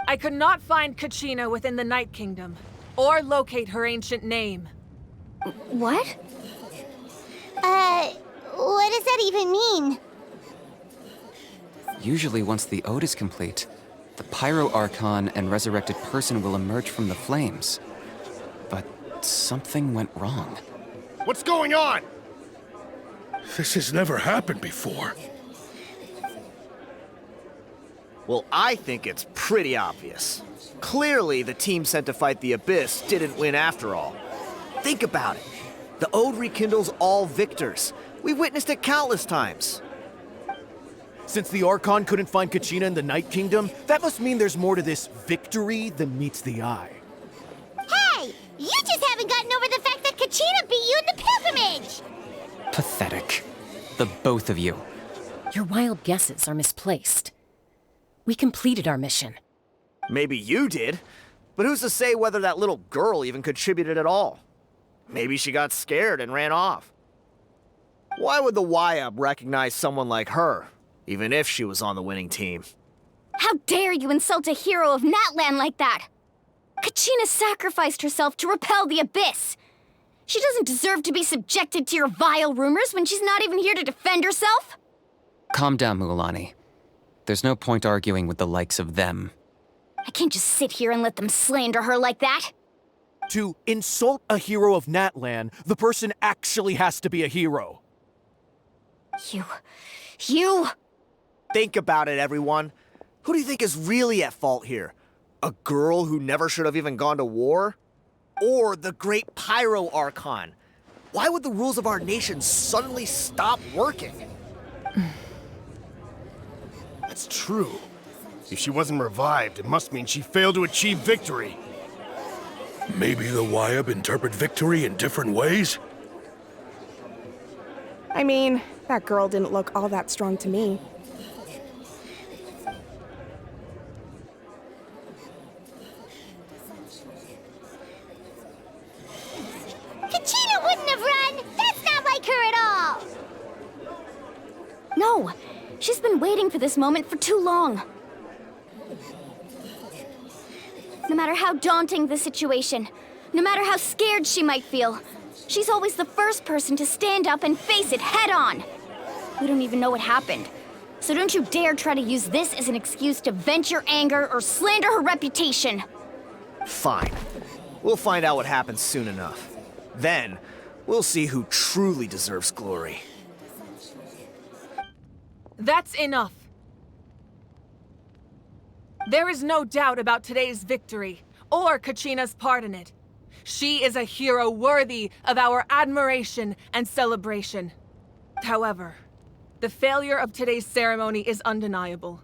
I could not find Kachina within the Night Kingdom, or locate her ancient name. What? What does that even mean? Usually once the Ode is complete, the Pyro-Archon and resurrected person will emerge from the flames. But something went wrong. What's going on? This has never happened before. Well, I think it's pretty obvious. Clearly, the team sent to fight the Abyss didn't win after all. Think about it. The Ode rekindles all victors. We've witnessed it countless times. Since the Archon couldn't find Kachina in the Night Kingdom, that must mean there's more to this victory than meets the eye. Hey! You just haven't gotten over the fact that Kachina beat you in the pilgrimage! Pathetic. The both of you. Your wild guesses are misplaced. We completed our mission. Maybe you did, but who's to say whether that little girl even contributed at all? Maybe she got scared and ran off. Why would the YUB recognize someone like her, even if she was on the winning team? How dare you insult a hero of Natlan like that? Kachina sacrificed herself to repel the Abyss. She doesn't deserve to be subjected to your vile rumors when she's not even here to defend herself. Calm down, Mualani. There's no point arguing with the likes of them. I can't just sit here and let them slander her like that. To insult a hero of Natlan, the person actually has to be a hero. You... Think about it, everyone. Who do you think is really at fault here? A girl who never should have even gone to war? Or the great Pyro Archon? Why would the rules of our nation suddenly stop working? That's true. If she wasn't revived, it must mean she failed to achieve victory. Maybe the Wyab interpret victory in different ways? I mean, that girl didn't look all that strong to me. Kachina wouldn't have run! That's not like her at all! No, she's been waiting for this moment for too long. No matter how daunting the situation, no matter how scared she might feel, she's always the first person to stand up and face it head on. We don't even know what happened, so don't you dare try to use this as an excuse to vent your anger or slander her reputation. Fine. We'll find out what happens soon enough. Then, we'll see who truly deserves glory. That's enough. There is no doubt about today's victory, or Kachina's part in it. She is a hero worthy of our admiration and celebration. However, the failure of today's ceremony is undeniable.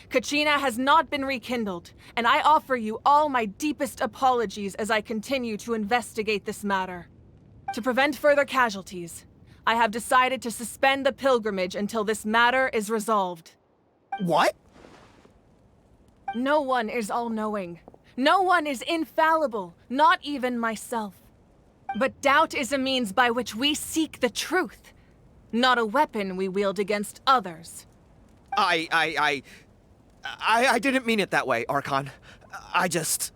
Kachina has not been rekindled, and I offer you all my deepest apologies as I continue to investigate this matter. To prevent further casualties, I have decided to suspend the pilgrimage until this matter is resolved. What? No one is all-knowing. No one is infallible, not even myself. But doubt is a means by which we seek the truth, not a weapon we wield against others. I didn't mean it that way, Archon. I just...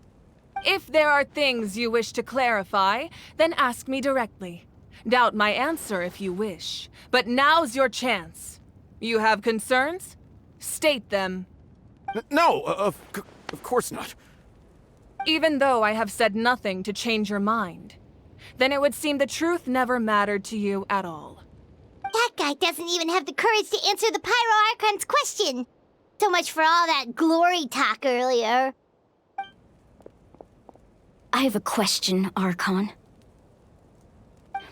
If there are things you wish to clarify, then ask me directly. Doubt my answer if you wish, but now's your chance. You have concerns? State them. No, of course not. Even though I have said nothing to change your mind, then it would seem the truth never mattered to you at all. That guy doesn't even have the courage to answer the Pyro Archon's question. So much for all that glory talk earlier. I have a question, Archon.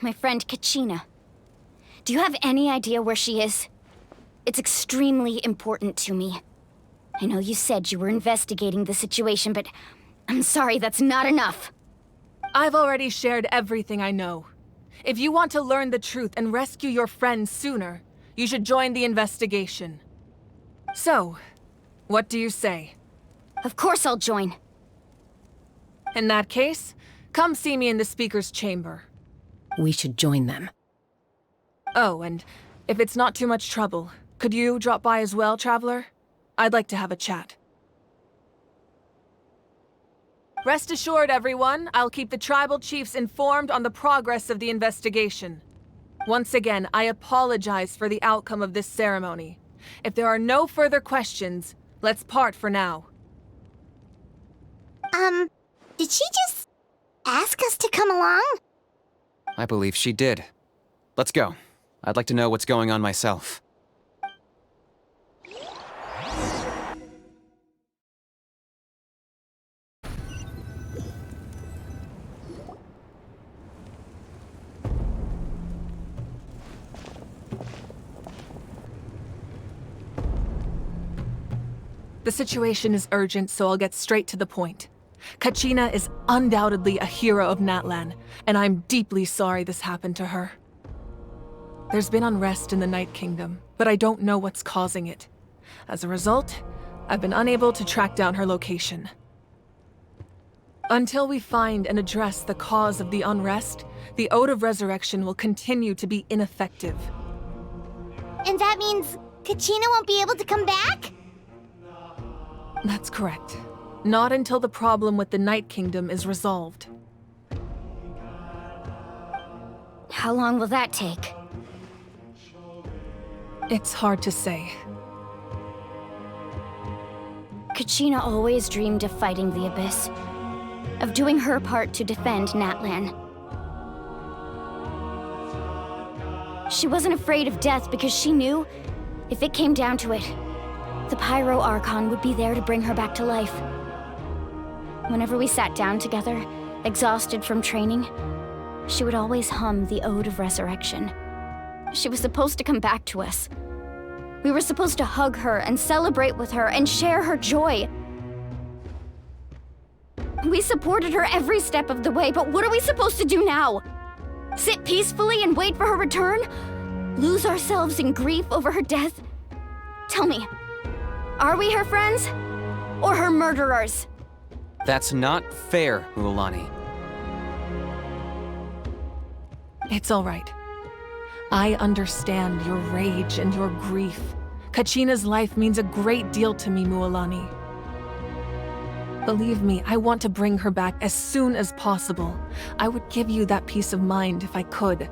My friend Kachina. Do you have any idea where she is? It's extremely important to me. I know you said you were investigating the situation, but I'm sorry, that's not enough. I've already shared everything I know. If you want to learn the truth and rescue your friend sooner, you should join the investigation. So, what do you say? Of course I'll join. In that case, come see me in the speaker's chamber. We should join them. Oh, and if it's not too much trouble, could you drop by as well, Traveler? I'd like to have a chat. Rest assured, everyone, I'll keep the tribal chiefs informed on the progress of the investigation. Once again, I apologize for the outcome of this ceremony. If there are no further questions, let's part for now. Did she just ask us to come along? I believe she did. Let's go. I'd like to know what's going on myself. The situation is urgent, so I'll get straight to the point. Kachina is undoubtedly a hero of Natlan, and I'm deeply sorry this happened to her. There's been unrest in the Night Kingdom, but I don't know what's causing it. As a result, I've been unable to track down her location. Until we find and address the cause of the unrest, the Ode of Resurrection will continue to be ineffective. And that means Kachina won't be able to come back? That's correct. Not until the problem with the Night Kingdom is resolved. How long will that take? It's hard to say. Kachina always dreamed of fighting the Abyss, of doing her part to defend Natlan. She wasn't afraid of death because she knew, if it came down to it, the Pyro Archon would be there to bring her back to life. Whenever we sat down together, exhausted from training, she would always hum the Ode of Resurrection. She was supposed to come back to us. We were supposed to hug her and celebrate with her and share her joy. We supported her every step of the way, but what are we supposed to do now? Sit peacefully and wait for her return? Lose ourselves in grief over her death? Tell me, are we her friends or her murderers? That's not fair, Mualani. It's all right. I understand your rage and your grief. Kachina's life means a great deal to me, Mualani. Believe me, I want to bring her back as soon as possible. I would give you that peace of mind if I could.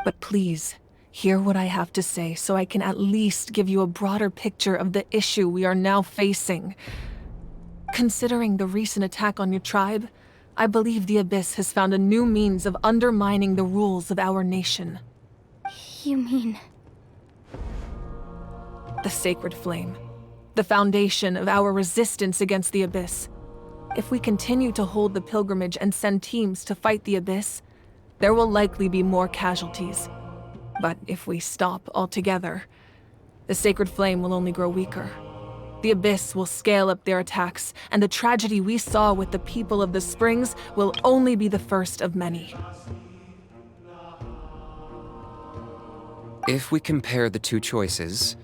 But please, hear what I have to say so I can at least give you a broader picture of the issue we are now facing. Considering the recent attack on your tribe, I believe the Abyss has found a new means of undermining the rules of our nation. You mean? The Sacred Flame. The foundation of our resistance against the Abyss. If we continue to hold the pilgrimage and send teams to fight the Abyss, there will likely be more casualties. But if we stop altogether, the Sacred Flame will only grow weaker. The Abyss will scale up their attacks, and the tragedy we saw with the people of the Springs will only be the first of many. If we compare the two choices,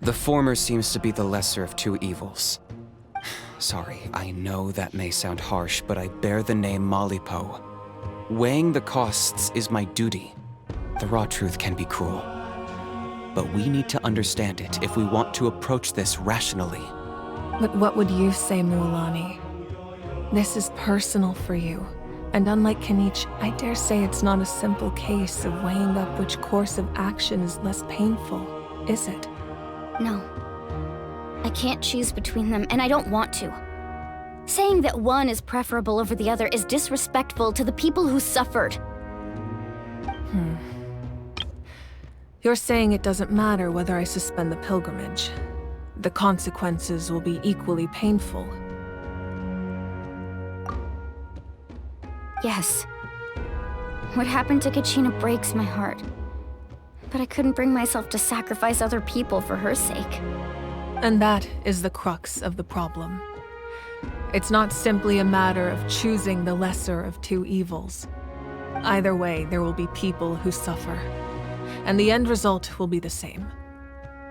the former seems to be the lesser of two evils. Sorry, I know that may sound harsh, but I bear the name Malipo. Weighing the costs is my duty. The raw truth can be cruel. But we need to understand it if we want to approach this rationally. But what would you say, Mualani? This is personal for you. And unlike Kinich, I dare say it's not a simple case of weighing up which course of action is less painful, is it? No. I can't choose between them, and I don't want to. Saying that one is preferable over the other is disrespectful to the people who suffered. You're saying it doesn't matter whether I suspend the pilgrimage. The consequences will be equally painful. Yes. What happened to Kachina breaks my heart. But I couldn't bring myself to sacrifice other people for her sake. And that is the crux of the problem. It's not simply a matter of choosing the lesser of two evils. Either way, there will be people who suffer. And the end result will be the same.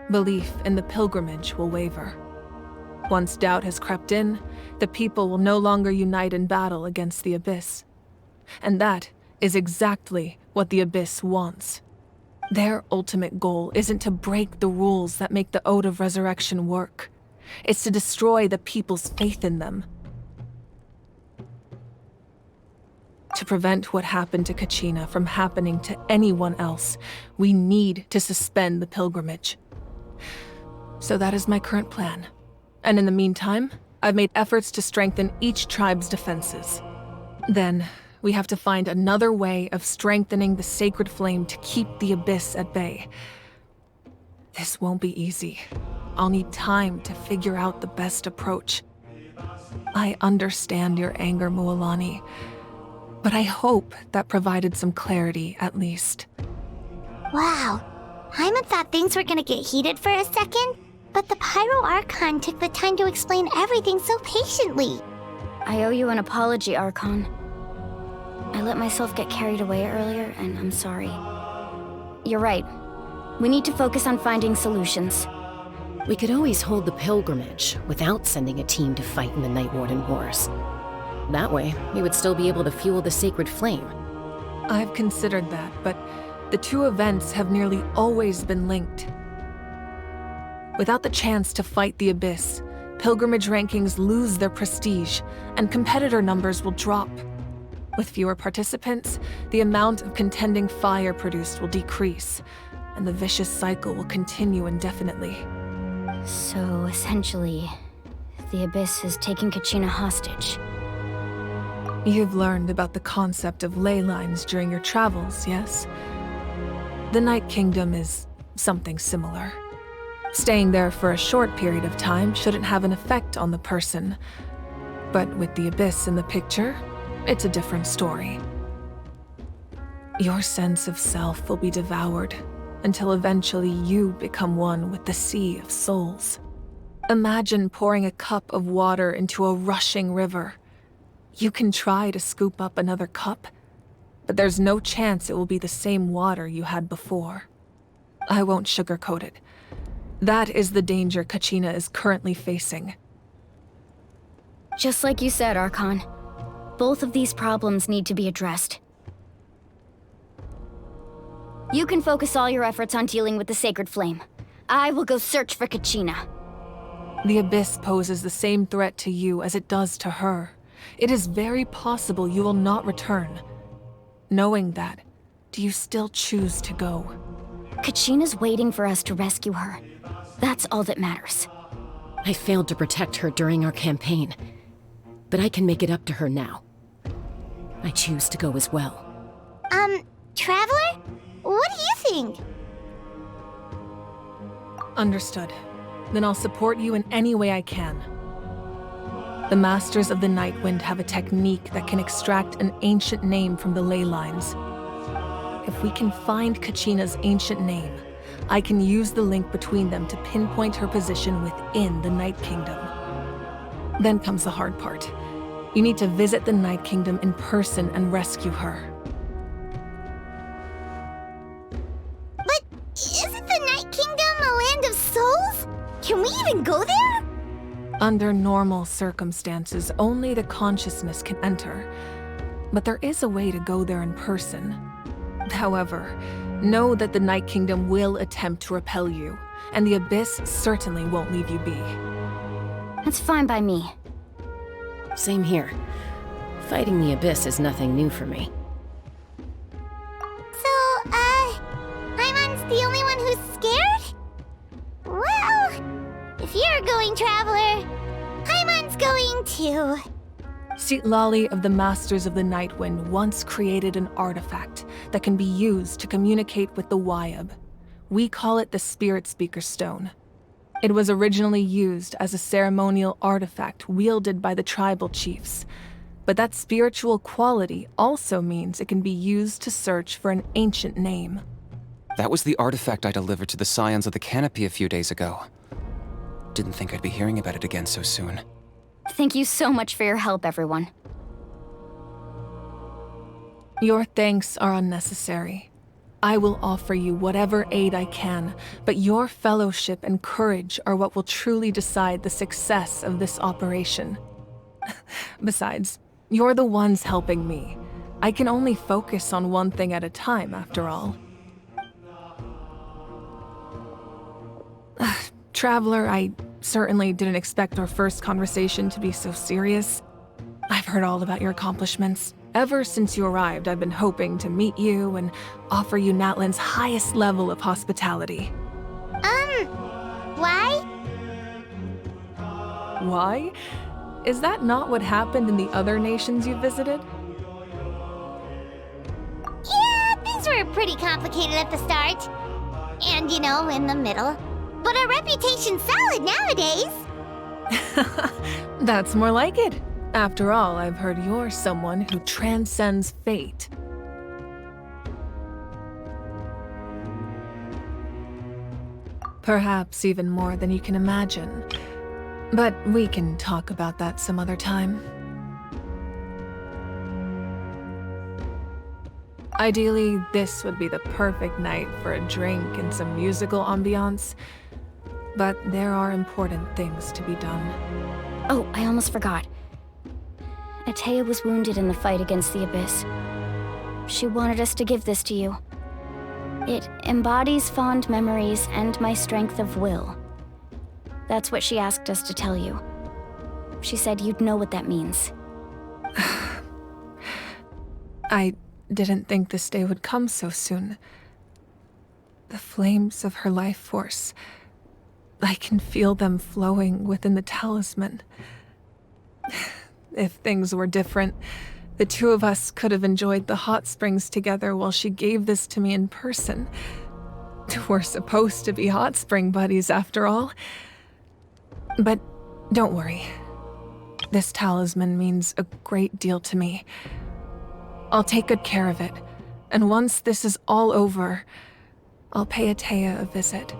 Belief in the pilgrimage will waver. Once doubt has crept in, the people will no longer unite in battle against the Abyss. And that is exactly what the Abyss wants. Their ultimate goal isn't to break the rules that make the Ode of Resurrection work. It's to destroy the people's faith in them. To prevent what happened to Kachina from happening to anyone else, we need to suspend the pilgrimage. So that is my current plan. And in the meantime, I've made efforts to strengthen each tribe's defenses. Then, we have to find another way of strengthening the Sacred Flame to keep the Abyss at bay. This won't be easy. I'll need time to figure out the best approach. I understand your anger, Mualani, but I hope that provided some clarity, at least. Wow. Paimon thought things were gonna get heated for a second, but the Pyro Archon took the time to explain everything so patiently. I owe you an apology, Archon. I let myself get carried away earlier, and I'm sorry. You're right. We need to focus on finding solutions. We could always hold the pilgrimage without sending a team to fight in the Night Warden Wars. That way, we would still be able to fuel the Sacred Flame. I've considered that, but the two events have nearly always been linked. Without the chance to fight the Abyss, pilgrimage rankings lose their prestige, and competitor numbers will drop. With fewer participants, the amount of contending fire produced will decrease. and the vicious cycle will continue indefinitely. So, essentially, the Abyss is taking Kachina hostage. You've learned about the concept of ley lines during your travels, yes? The Night Kingdom is something similar. Staying there for a short period of time shouldn't have an effect on the person. But with the Abyss in the picture, it's a different story. Your sense of self will be devoured until eventually you become one with the Sea of Souls. Imagine pouring a cup of water into a rushing river. You can try to scoop up another cup, but there's no chance it will be the same water you had before. I won't sugarcoat it. That is the danger Kachina is currently facing. Just like you said, Archon. Both of these problems need to be addressed. You can focus all your efforts on dealing with the Sacred Flame. I will go search for Kachina. The Abyss poses the same threat to you as it does to her. It is very possible you will not return. Knowing that, do you still choose to go? Kachina's waiting for us to rescue her. That's all that matters. I failed to protect her during our campaign, but I can make it up to her now. I choose to go as well. Traveler? What do you think? Understood. Then I'll support you in any way I can. The Masters of the Nightwind have a technique that can extract an ancient name from the ley lines. If we can find Kachina's ancient name, I can use the link between them to pinpoint her position within the Night Kingdom. Then comes the hard part. You need to visit the Night Kingdom in person and rescue her. But isn't the Night Kingdom a land of souls? Can we even go there? Under normal circumstances, only the consciousness can enter. But there is a way to go there in person. However, know that the Night Kingdom will attempt to repel you, and the Abyss certainly won't leave you be. That's fine by me. Same here. Fighting the Abyss is nothing new for me. So, Paimon's the only one who's scared? Well, if you're going, Traveler, Paimon's going too. Citlali of the Masters of the Nightwind once created an artifact that can be used to communicate with the Wyab. We call it the Spirit Speaker Stone. It was originally used as a ceremonial artifact wielded by the tribal chiefs, but that spiritual quality also means it can be used to search for an ancient name. That was the artifact I delivered to the Scions of the Canopy a few days ago. Didn't think I'd be hearing about it again so soon. Thank you so much for your help, everyone. Your thanks are unnecessary. I will offer you whatever aid I can, but your fellowship and courage are what will truly decide the success of this operation. Besides, you're the ones helping me. I can only focus on one thing at a time, after all. Traveler, I certainly didn't expect our first conversation to be so serious. I've heard all about your accomplishments. Ever since you arrived, I've been hoping to meet you and offer you Natlan's highest level of hospitality. Why? Why? Is that not what happened in the other nations you visited? Yeah, things were pretty complicated at the start. And, in the middle. But our reputation's solid nowadays. That's more like it. After all, I've heard you're someone who transcends fate. Perhaps even more than you can imagine. But we can talk about that some other time. Ideally, this would be the perfect night for a drink and some musical ambiance. But there are important things to be done. Oh, I almost forgot. Atea was wounded in the fight against the Abyss. She wanted us to give this to you. It embodies fond memories and my strength of will. That's what she asked us to tell you. She said you'd know what that means. I didn't think this day would come so soon. The flames of her life force. I can feel them flowing within the talisman. If things were different, the two of us could have enjoyed the hot springs together while she gave this to me in person. We're supposed to be hot spring buddies after all. But don't worry. This talisman means a great deal to me. I'll take good care of it, and once this is all over, I'll pay Atea a visit.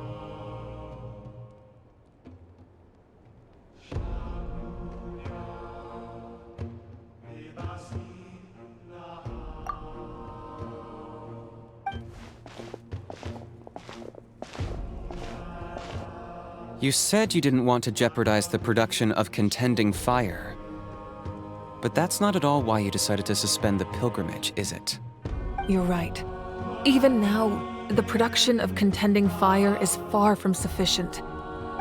You said you didn't want to jeopardize the production of contending fire. But that's not at all why you decided to suspend the pilgrimage, is it? You're right. Even now, the production of contending fire is far from sufficient.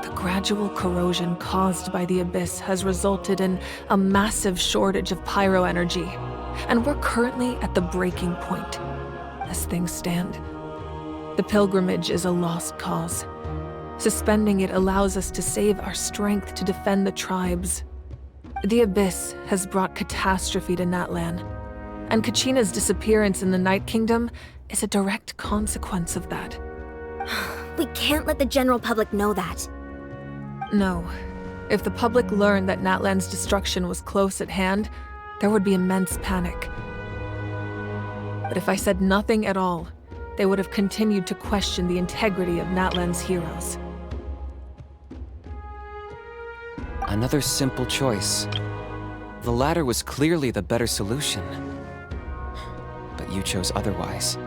The gradual corrosion caused by the abyss has resulted in a massive shortage of pyro energy, and we're currently at the breaking point. As things stand, the pilgrimage is a lost cause. Suspending it allows us to save our strength to defend the tribes. The abyss has brought catastrophe to Natlan, and Kachina's disappearance in the Night Kingdom is a direct consequence of that. We can't let the general public know that. No. If the public learned that Natlan's destruction was close at hand, there would be immense panic. But if I said nothing at all, they would have continued to question the integrity of Natlan's heroes. Another simple choice. The latter was clearly the better solution. But you chose otherwise.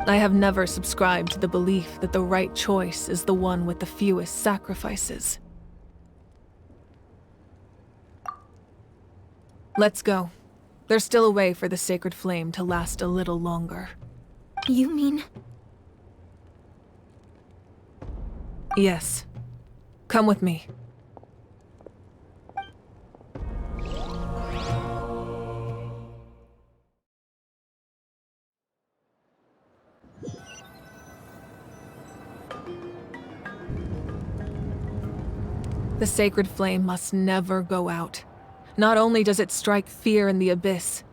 I have never subscribed to the belief that the right choice is the one with the fewest sacrifices. Let's go. There's still a way for the sacred flame to last a little longer. You mean? Yes. Come with me. The sacred flame must never go out. Not only does it strike fear in the abyss,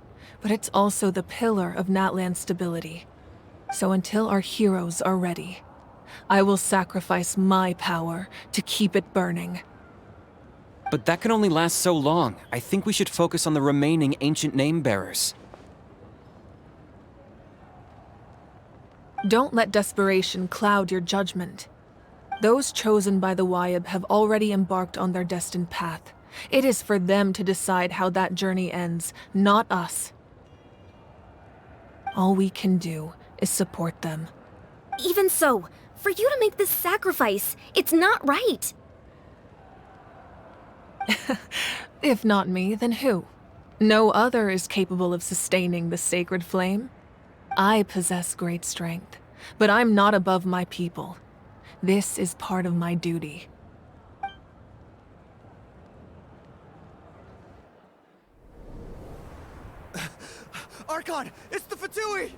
but it's also the pillar of Natlan's stability. So until our heroes are ready, I will sacrifice my power to keep it burning. But that can only last so long. I think we should focus on the remaining ancient name-bearers. Don't let desperation cloud your judgment. Those chosen by the Wayab have already embarked on their destined path. It is for them to decide how that journey ends, not us. All we can do is support them. Even so, for you to make this sacrifice, it's not right. If not me, then who? No other is capable of sustaining the sacred flame. I possess great strength, but I'm not above my people. This is part of my duty. Archon! It's the Fatui!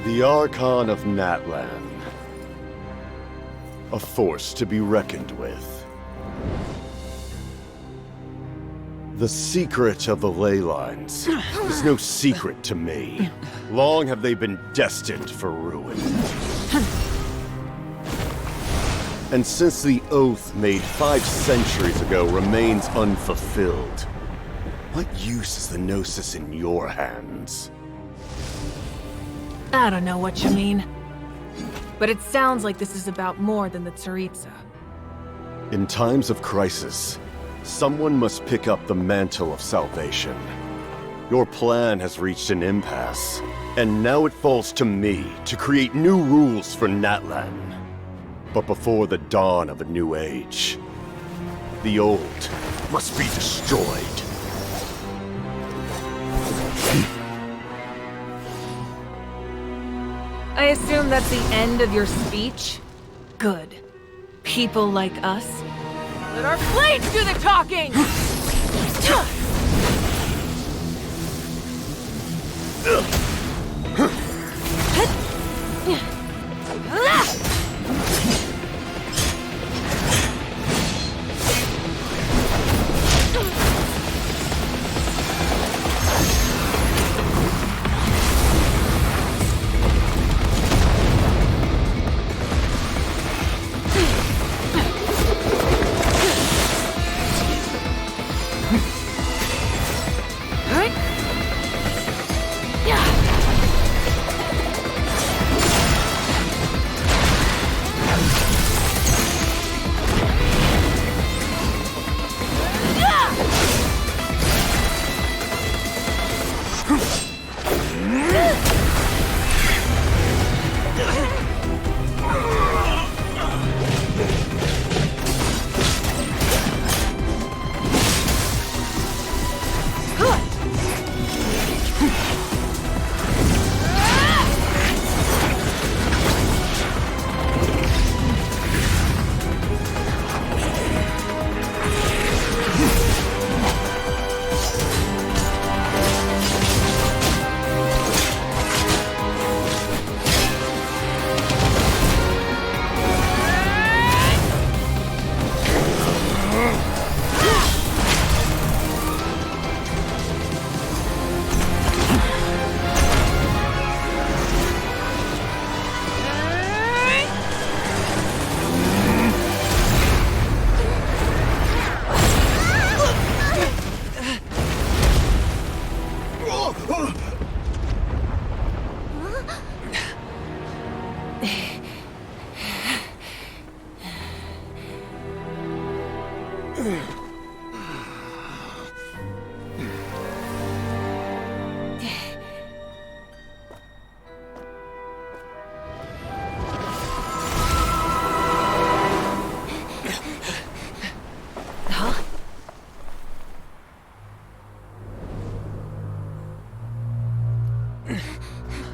The Archon of Natlan. A force to be reckoned with. The secret of the ley lines is no secret to me. Long have they been destined for ruin. And since the oath made 5 centuries ago remains unfulfilled, what use is the Gnosis in your hands? I don't know what you mean. But it sounds like this is about more than the Tsaritsa. In times of crisis, someone must pick up the mantle of salvation. Your plan has reached an impasse, and now it falls to me to create new rules for Natlan. But before the dawn of a new age, the old must be destroyed. I assume that's the end of your speech? Good. People like us? Let our blades do the talking!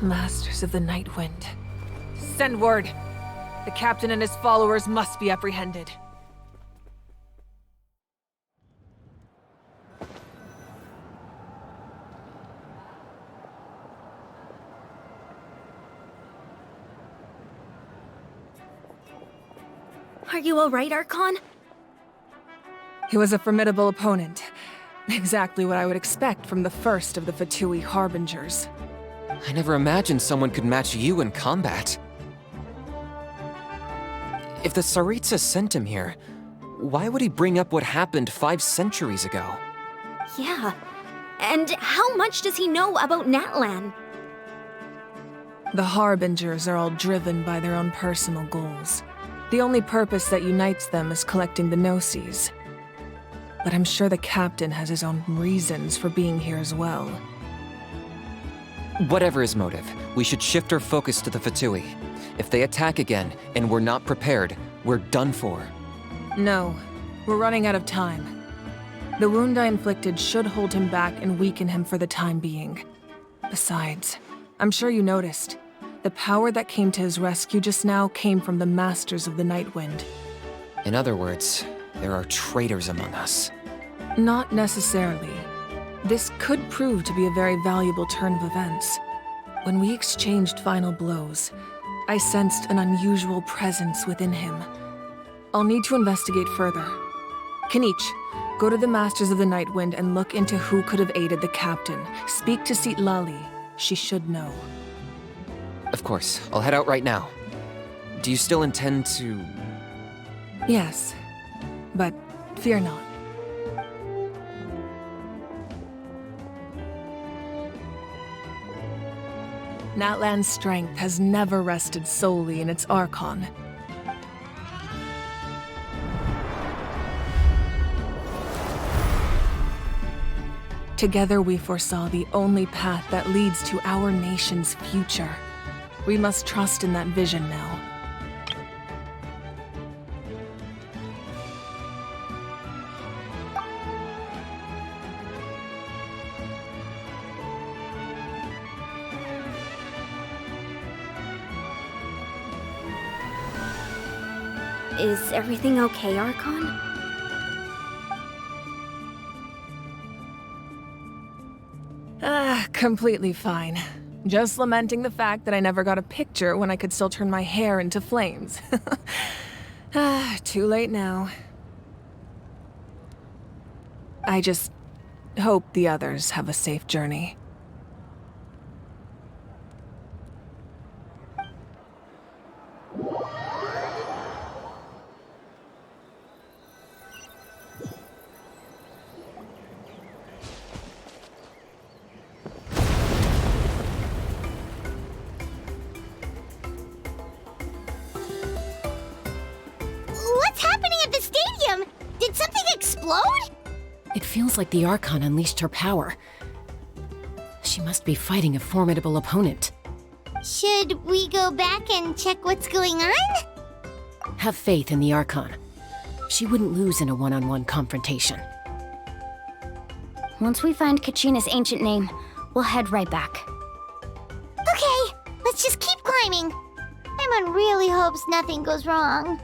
Masters of the Night Wind. Send word. The captain and his followers must be apprehended. Are you all right, Archon? He was a formidable opponent. Exactly what I would expect from the first of the Fatui Harbingers. I never imagined someone could match you in combat. If the Tsaritsa sent him here, why would he bring up what happened 5 centuries ago? Yeah. And how much does he know about Natlan? The Harbingers are all driven by their own personal goals. The only purpose that unites them is collecting the Gnosis. But I'm sure the captain has his own reasons for being here as well. Whatever his motive, we should shift our focus to the Fatui. If they attack again, and we're not prepared, we're done for. No, we're running out of time. The wound I inflicted should hold him back and weaken him for the time being. Besides, I'm sure you noticed, the power that came to his rescue just now came from the Masters of the Night Wind. In other words, there are traitors among us. Not necessarily. This could prove to be a very valuable turn of events. When we exchanged final blows, I sensed an unusual presence within him. I'll need to investigate further. Kinich, go to the Masters of the Night Wind and look into who could have aided the captain. Speak to Sitlali. She should know. Of course, I'll head out right now. Do you still intend to... Yes, but fear not. Natlan's strength has never rested solely in its Archon. Together we foresaw the only path that leads to our nation's future. We must trust in that vision now. Is everything okay, Archon? Completely fine. Just lamenting the fact that I never got a picture when I could still turn my hair into flames. Too late now. I just hope the others have a safe journey. What's happening at the stadium? Did something explode? It feels like the Archon unleashed her power. She must be fighting a formidable opponent. Should we go back and check what's going on? Have faith in the Archon. She wouldn't lose in a one-on-one confrontation. Once we find Kachina's ancient name, we'll head right back. Okay, let's just keep climbing. Paimon really hopes nothing goes wrong.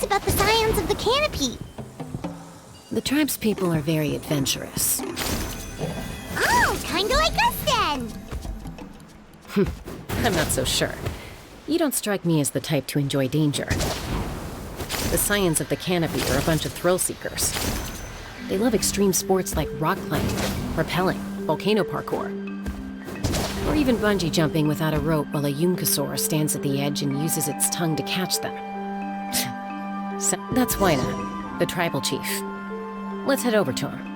About the Scions of the Canopy. The tribe's people are very adventurous. Oh, kinda like us then. I'm not so sure. You don't strike me as the type to enjoy danger. The Scions of the Canopy are a bunch of thrill seekers. They love extreme sports like rock climbing, rappelling, volcano parkour, or even bungee jumping without a rope while a Yunkasaur stands at the edge and uses its tongue to catch them. So that's Waina, the tribal chief. Let's head over to him.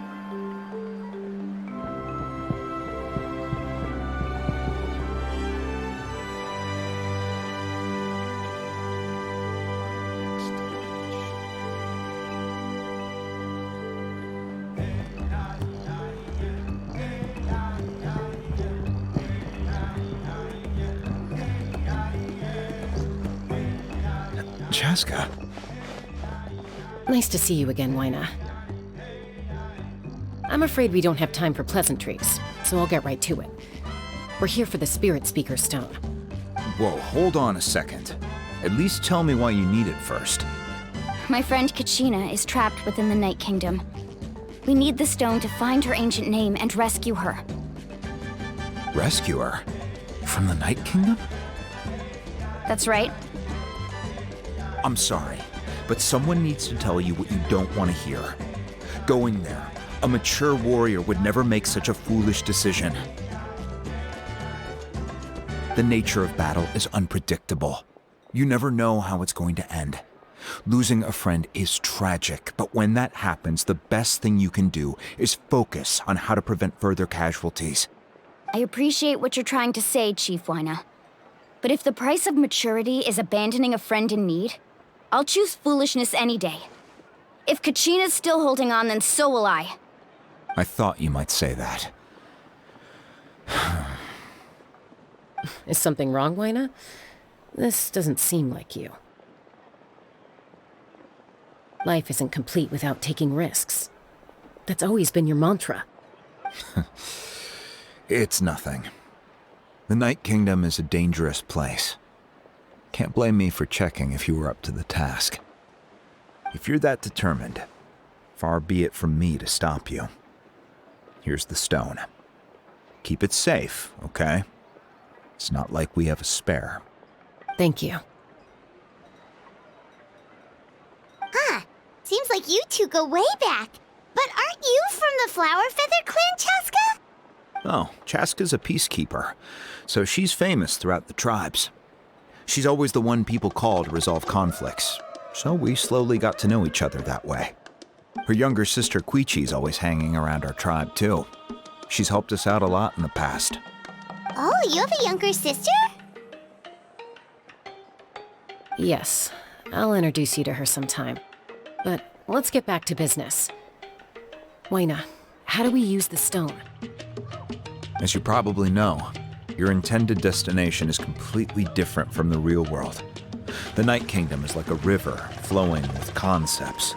Chasca. Nice to see you again, Waina. I'm afraid we don't have time for pleasantries, so I'll get right to it. We're here for the Spirit Speaker Stone. Whoa, hold on a second. At least tell me why you need it first. My friend Kachina is trapped within the Night Kingdom. We need the stone to find her ancient name and rescue her. Rescue her? From the Night Kingdom? That's right. I'm sorry, But someone needs to tell you what you don't want to hear. Going there, a mature warrior would never make such a foolish decision. The nature of battle is unpredictable. You never know how it's going to end. Losing a friend is tragic, but when that happens, the best thing you can do is focus on how to prevent further casualties. I appreciate what you're trying to say, Chief Amina. But if the price of maturity is abandoning a friend in need, I'll choose foolishness any day. If Kachina's still holding on, then so will I. I thought you might say that. Is something wrong, Waina? This doesn't seem like you. Life isn't complete without taking risks. That's always been your mantra. It's nothing. The Night Kingdom is a dangerous place. Can't blame me for checking if you were up to the task. If you're that determined, far be it from me to stop you. Here's the stone. Keep it safe, okay? It's not like we have a spare. Thank you. Huh. Seems like you two go way back. But aren't you from the Flower Feather Clan, Chasca? Oh, Chasca's a peacekeeper, so she's famous throughout the tribes. She's always the one people call to resolve conflicts, so we slowly got to know each other that way. Her younger sister Chuychu's always hanging around our tribe, too. She's helped us out a lot in the past. Oh, you have a younger sister? Yes, I'll introduce you to her sometime. But let's get back to business. Waina, how do we use the stone? As you probably know, your intended destination is completely different from the real world. The Night Kingdom is like a river flowing with concepts,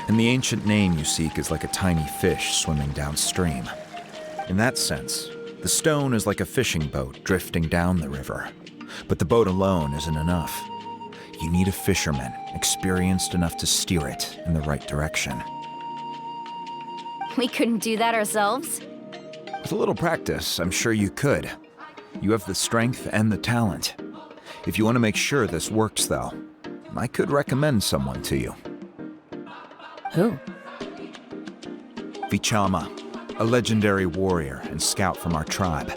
and the ancient name you seek is like a tiny fish swimming downstream. In that sense, the stone is like a fishing boat drifting down the river, but the boat alone isn't enough. You need a fisherman experienced enough to steer it in the right direction. We couldn't do that ourselves? With a little practice, I'm sure you could. You have the strength and the talent. If you want to make sure this works, though, I could recommend someone to you. Who? Vichama, a legendary warrior and scout from our tribe.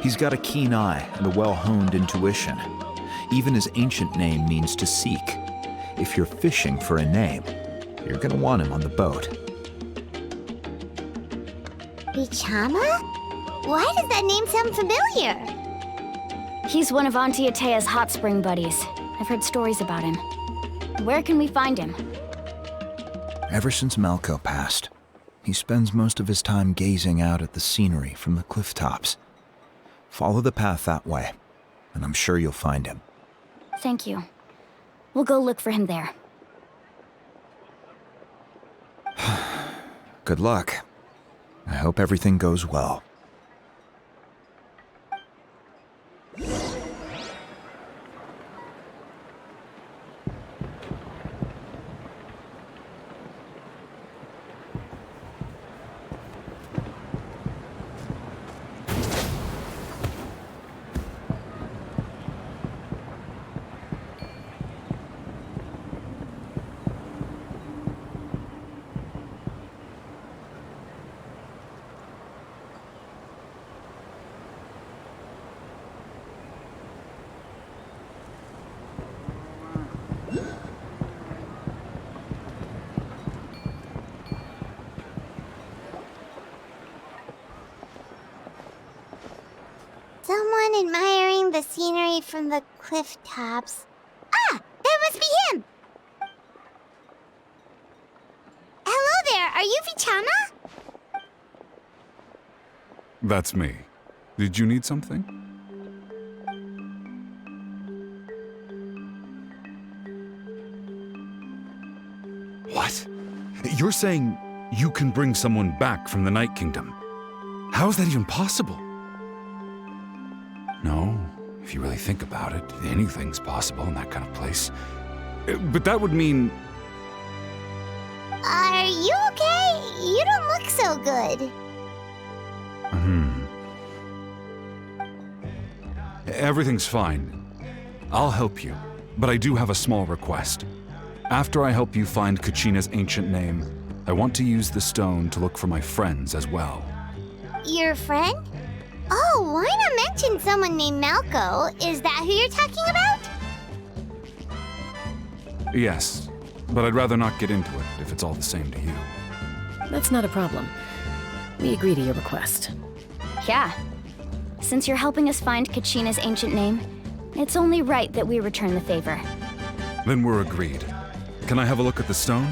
He's got a keen eye and a well-honed intuition. Even his ancient name means to seek. If you're fishing for a name, you're gonna want him on the boat. Vichama? Why does that name sound familiar? He's one of Auntie Atea's hot spring buddies. I've heard stories about him. Where can we find him? Ever since Malco passed, he spends most of his time gazing out at the scenery from the cliff tops. Follow the path that way, and I'm sure you'll find him. Thank you. We'll go look for him there. Good luck. I hope everything goes well. Someone admiring the scenery from the cliff tops. Ah! That must be him! Hello there, are you Vichama? That's me. Did you need something? What? You're saying you can bring someone back from the Night Kingdom? How is that even possible? No, if you really think about it, anything's possible in that kind of place. But that would mean... Are you okay? You don't look so good. Everything's fine. I'll help you. but I do have a small request. After I help you find Kachina's ancient name, I want to use the stone to look for my friends as well. Your friend? Oh, why not mention someone named Malco? Is that who you're talking about? Yes, but I'd rather not get into it if it's all the same to you. That's not a problem. We agree to your request. Yeah. Since you're helping us find Kachina's ancient name, it's only right that we return the favor. Then we're agreed. Can I have a look at the stone?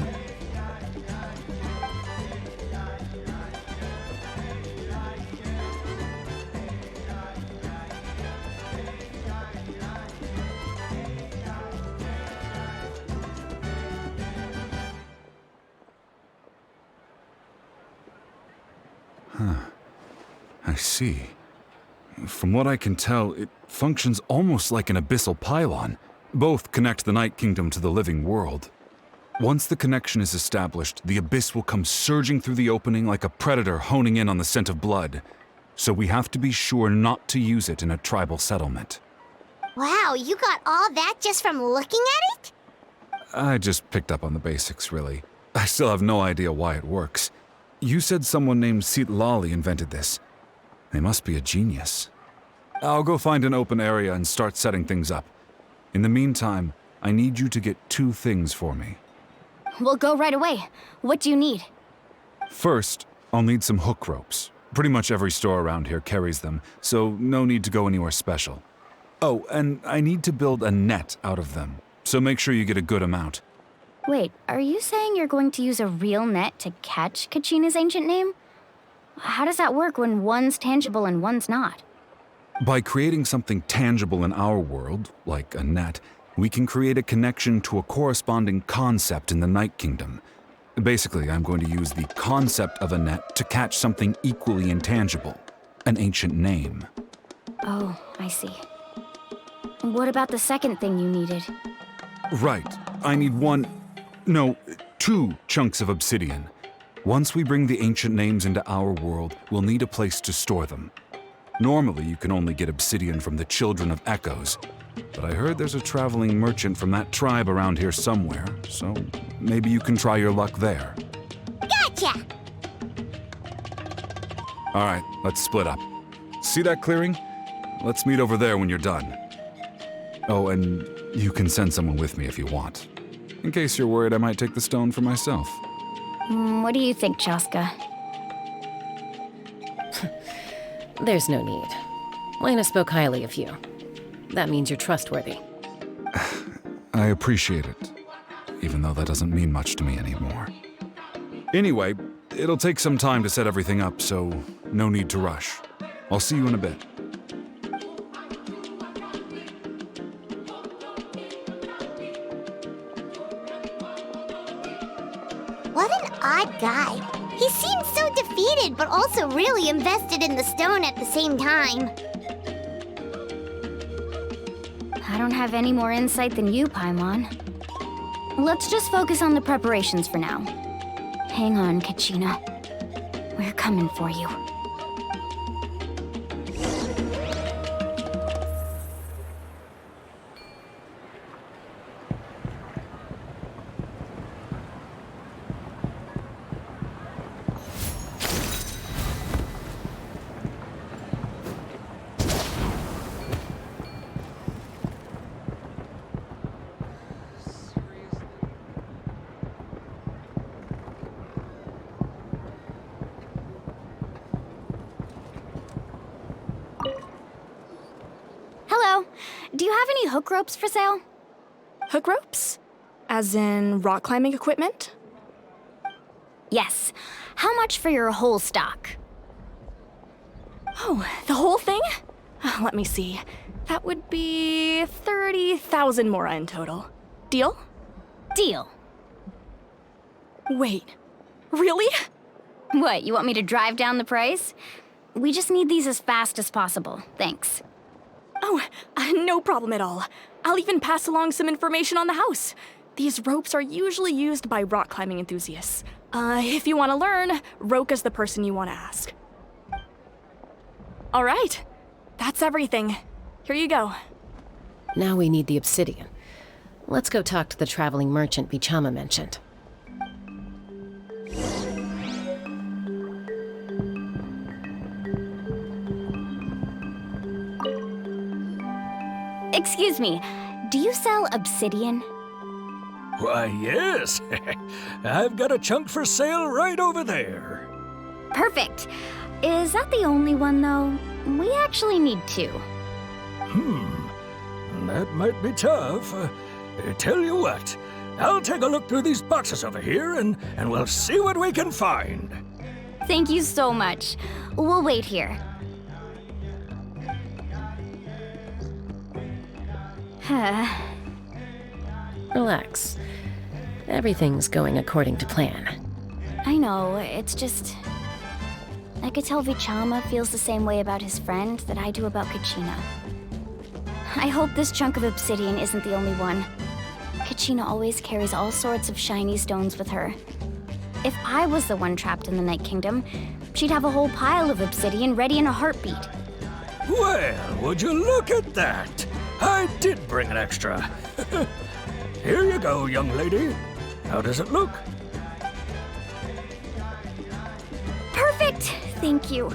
I see. From what I can tell, it functions almost like an abyssal pylon. Both connect the Night Kingdom to the living world. Once the connection is established, the abyss will come surging through the opening like a predator honing in on the scent of blood. So we have to be sure not to use it in a tribal settlement. Wow, you got all that just from looking at it? I just picked up on the basics, really. I still have no idea why it works. You said someone named Sitlali invented this. They must be a genius. I'll go find an open area and start setting things up. In the meantime, I need you to get 2 things for me. We'll go right away. What do you need? First, I'll need some hook ropes. Pretty much every store around here carries them, so no need to go anywhere special. Oh, and I need to build a net out of them, so make sure you get a good amount. Wait, are you saying you're going to use a real net to catch Kachina's ancient name? How does that work when one's tangible and one's not? By creating something tangible in our world, like a net, we can create a connection to a corresponding concept in the Night Kingdom. Basically, I'm going to use the concept of a net to catch something equally intangible, an ancient name. Oh, I see. What about the second thing you needed? Right. I need 2 chunks of obsidian. Once we bring the ancient names into our world, we'll need a place to store them. Normally, you can only get obsidian from the Children of Echoes, but I heard there's a traveling merchant from that tribe around here somewhere, so maybe you can try your luck there. Gotcha! All right, let's split up. See that clearing? Let's meet over there when you're done. Oh, and you can send someone with me if you want. In case you're worried I might take the stone for myself. What do you think, Chasca? There's no need. Lena spoke highly of you. That means you're trustworthy. I appreciate it, even though that doesn't mean much to me anymore. Anyway, it'll take some time to set everything up, so no need to rush. I'll see you in a bit. What an odd guy. He seems so defeated, but also really invested in the stone at the same time. I don't have any more insight than you, Paimon. Let's just focus on the preparations for now. Hang on, Kachina. We're coming for you. Do you have any hook ropes for sale? Hook ropes? As in rock climbing equipment? Yes. How much for your whole stock? Oh, the whole thing? Let me see. That would be 30,000 mora in total. Deal? Deal. Wait, really? What, you want me to drive down the price? We just need these as fast as possible. Thanks. Oh, no problem at all. I'll even pass along some information on the house. These ropes are usually used by rock climbing enthusiasts. If you want to learn, Roka's the person you want to ask. All right, that's everything. Here you go. Now we need the obsidian. Let's go talk to the traveling merchant Vichama mentioned. Excuse me, do you sell obsidian? Why, yes. I've got a chunk for sale right over there. Perfect. Is that the only one, though? We actually need two. That might be tough. Tell you what, I'll take a look through these boxes over here and we'll see what we can find. Thank you so much. We'll wait here. Relax. Everything's going according to plan. I know, it's just... I could tell Vichama feels the same way about his friend that I do about Kachina. I hope this chunk of obsidian isn't the only one. Kachina always carries all sorts of shiny stones with her. If I was the one trapped in the Night Kingdom, she'd have a whole pile of obsidian ready in a heartbeat. Well, would you look at that? I did bring an extra. Here you go, young lady. How does it look? Perfect! Thank you.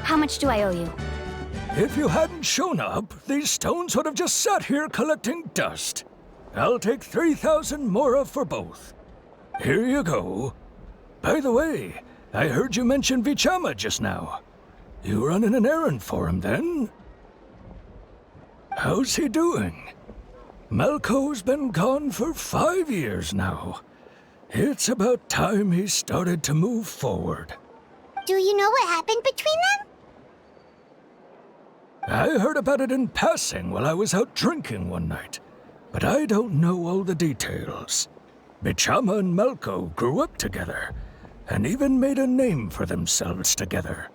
How much do I owe you? If you hadn't shown up, these stones would have just sat here collecting dust. I'll take 3,000 mora for both. Here you go. By the way, I heard you mention Vichama just now. You running an errand for him, then? How's he doing? Malco's been gone for 5 years now. It's about time he started to move forward. Do you know what happened between them? I heard about it in passing while I was out drinking one night, but I don't know all the details. Vichama and Malco grew up together, and even made a name for themselves together.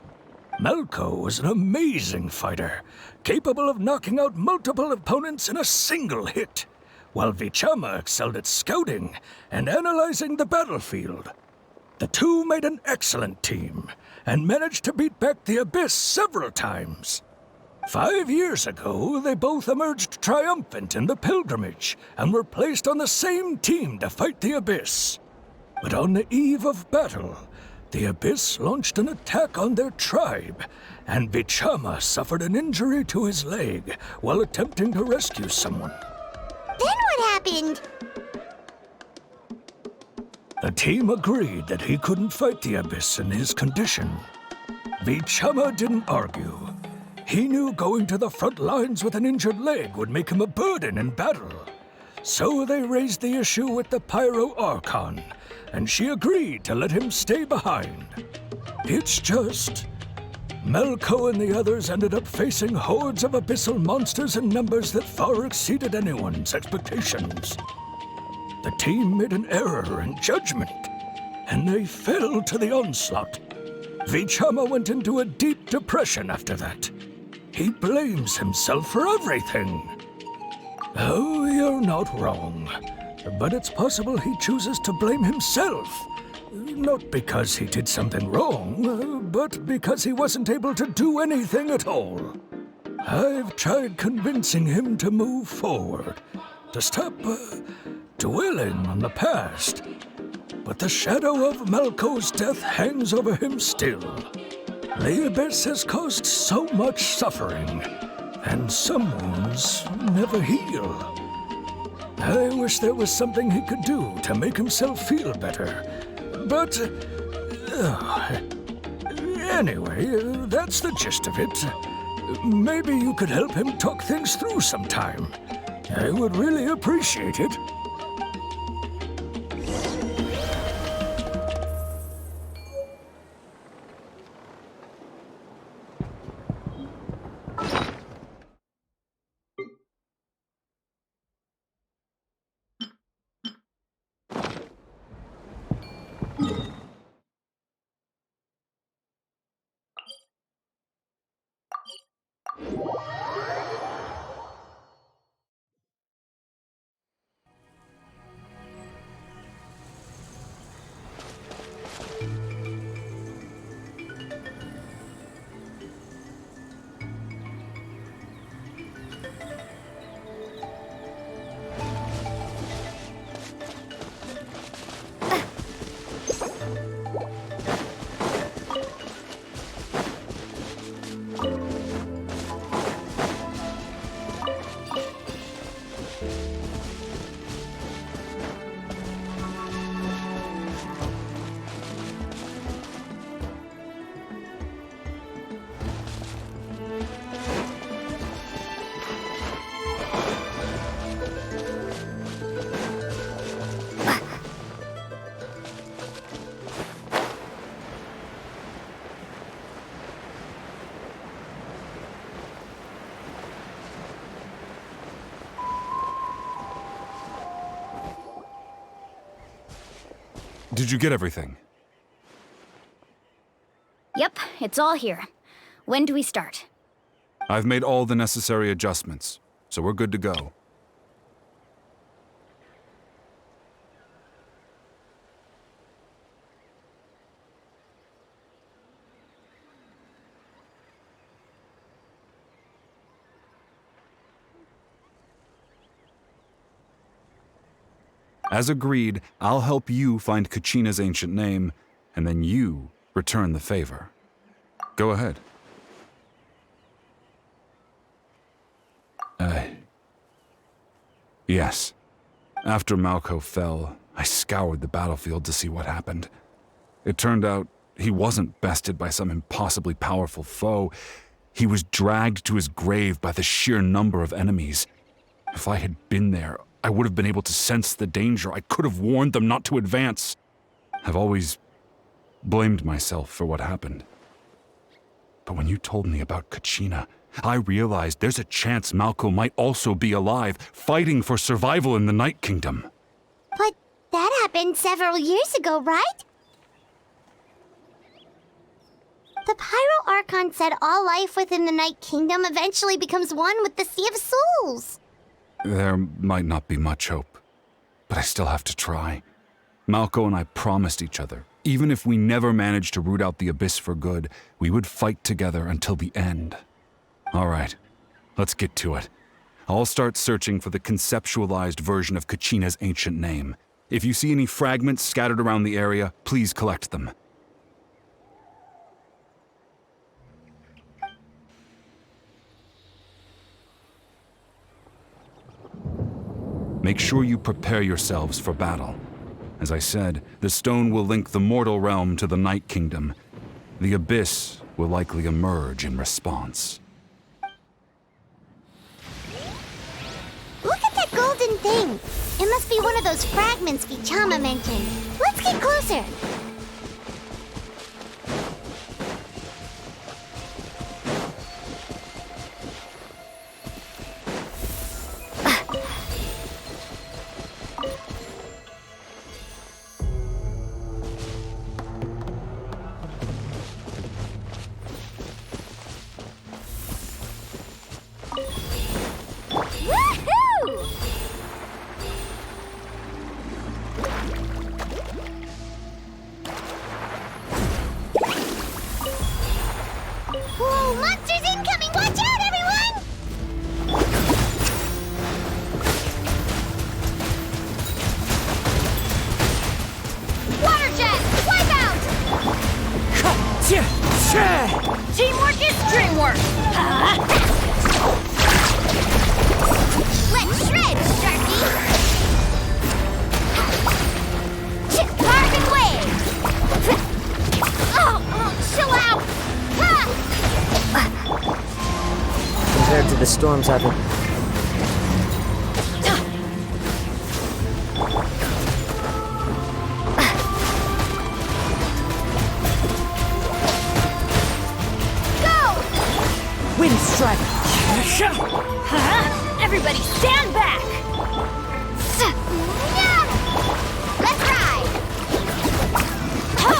Malco was an amazing fighter, capable of knocking out multiple opponents in a single hit, while Vichama excelled at scouting and analyzing the battlefield. The two made an excellent team, and managed to beat back the Abyss several times. 5 years ago, they both emerged triumphant in the pilgrimage, and were placed on the same team to fight the Abyss. But on the eve of battle, the Abyss launched an attack on their tribe, and Vichama suffered an injury to his leg while attempting to rescue someone. Then what happened? The team agreed that he couldn't fight the Abyss in his condition. Vichama didn't argue. He knew going to the front lines with an injured leg would make him a burden in battle. So they raised the issue with the Pyro Archon, and she agreed to let him stay behind. It's just... Malco and the others ended up facing hordes of abyssal monsters in numbers that far exceeded anyone's expectations. The team made an error in judgment, and they fell to the onslaught. Vichama went into a deep depression after that. He blames himself for everything. Oh, you're not wrong. But it's possible he chooses to blame himself. Not because he did something wrong, but because he wasn't able to do anything at all. I've tried convincing him to move forward, to stop dwelling on the past. But the shadow of Malco's death hangs over him still. The Abyss has caused so much suffering, and some wounds never heal. I wish there was something he could do to make himself feel better. But... anyway, that's the gist of it. Maybe you could help him talk things through sometime. I would really appreciate it. Did you get everything? Yep, it's all here. When do we start? I've made all the necessary adjustments, so we're good to go. As agreed, I'll help you find Kachina's ancient name, and then you return the favor. Go ahead. Yes. After Marokau fell, I scoured the battlefield to see what happened. It turned out he wasn't bested by some impossibly powerful foe. He was dragged to his grave by the sheer number of enemies. If I had been there, I would have been able to sense the danger. I could have warned them not to advance. I've always blamed myself for what happened. But when you told me about Kachina, I realized there's a chance Marokau might also be alive, fighting for survival in the Night Kingdom. But that happened several years ago, right? The Pyro Archon said all life within the Night Kingdom eventually becomes one with the Sea of Souls. There might not be much hope, but I still have to try. Marokau and I promised each other, even if we never managed to root out the Abyss for good, we would fight together until the end. All right, let's get to it. I'll start searching for the conceptualized version of Kachina's ancient name. If you see any fragments scattered around the area, please collect them. Make sure you prepare yourselves for battle. As I said, the stone will link the mortal realm to the Night Kingdom. The Abyss will likely emerge in response. Look at that golden thing! It must be one of those fragments Vichama mentioned. Let's get closer! Whoa, monsters incoming! Watch out, everyone! Water jet! Wipe out! Teamwork is dreamwork! Let's shred, Sharky! Carbon wave! Oh, chill out! Compared to the storms I've been... Wind strike! Everybody stand back! Let's ride! Ho!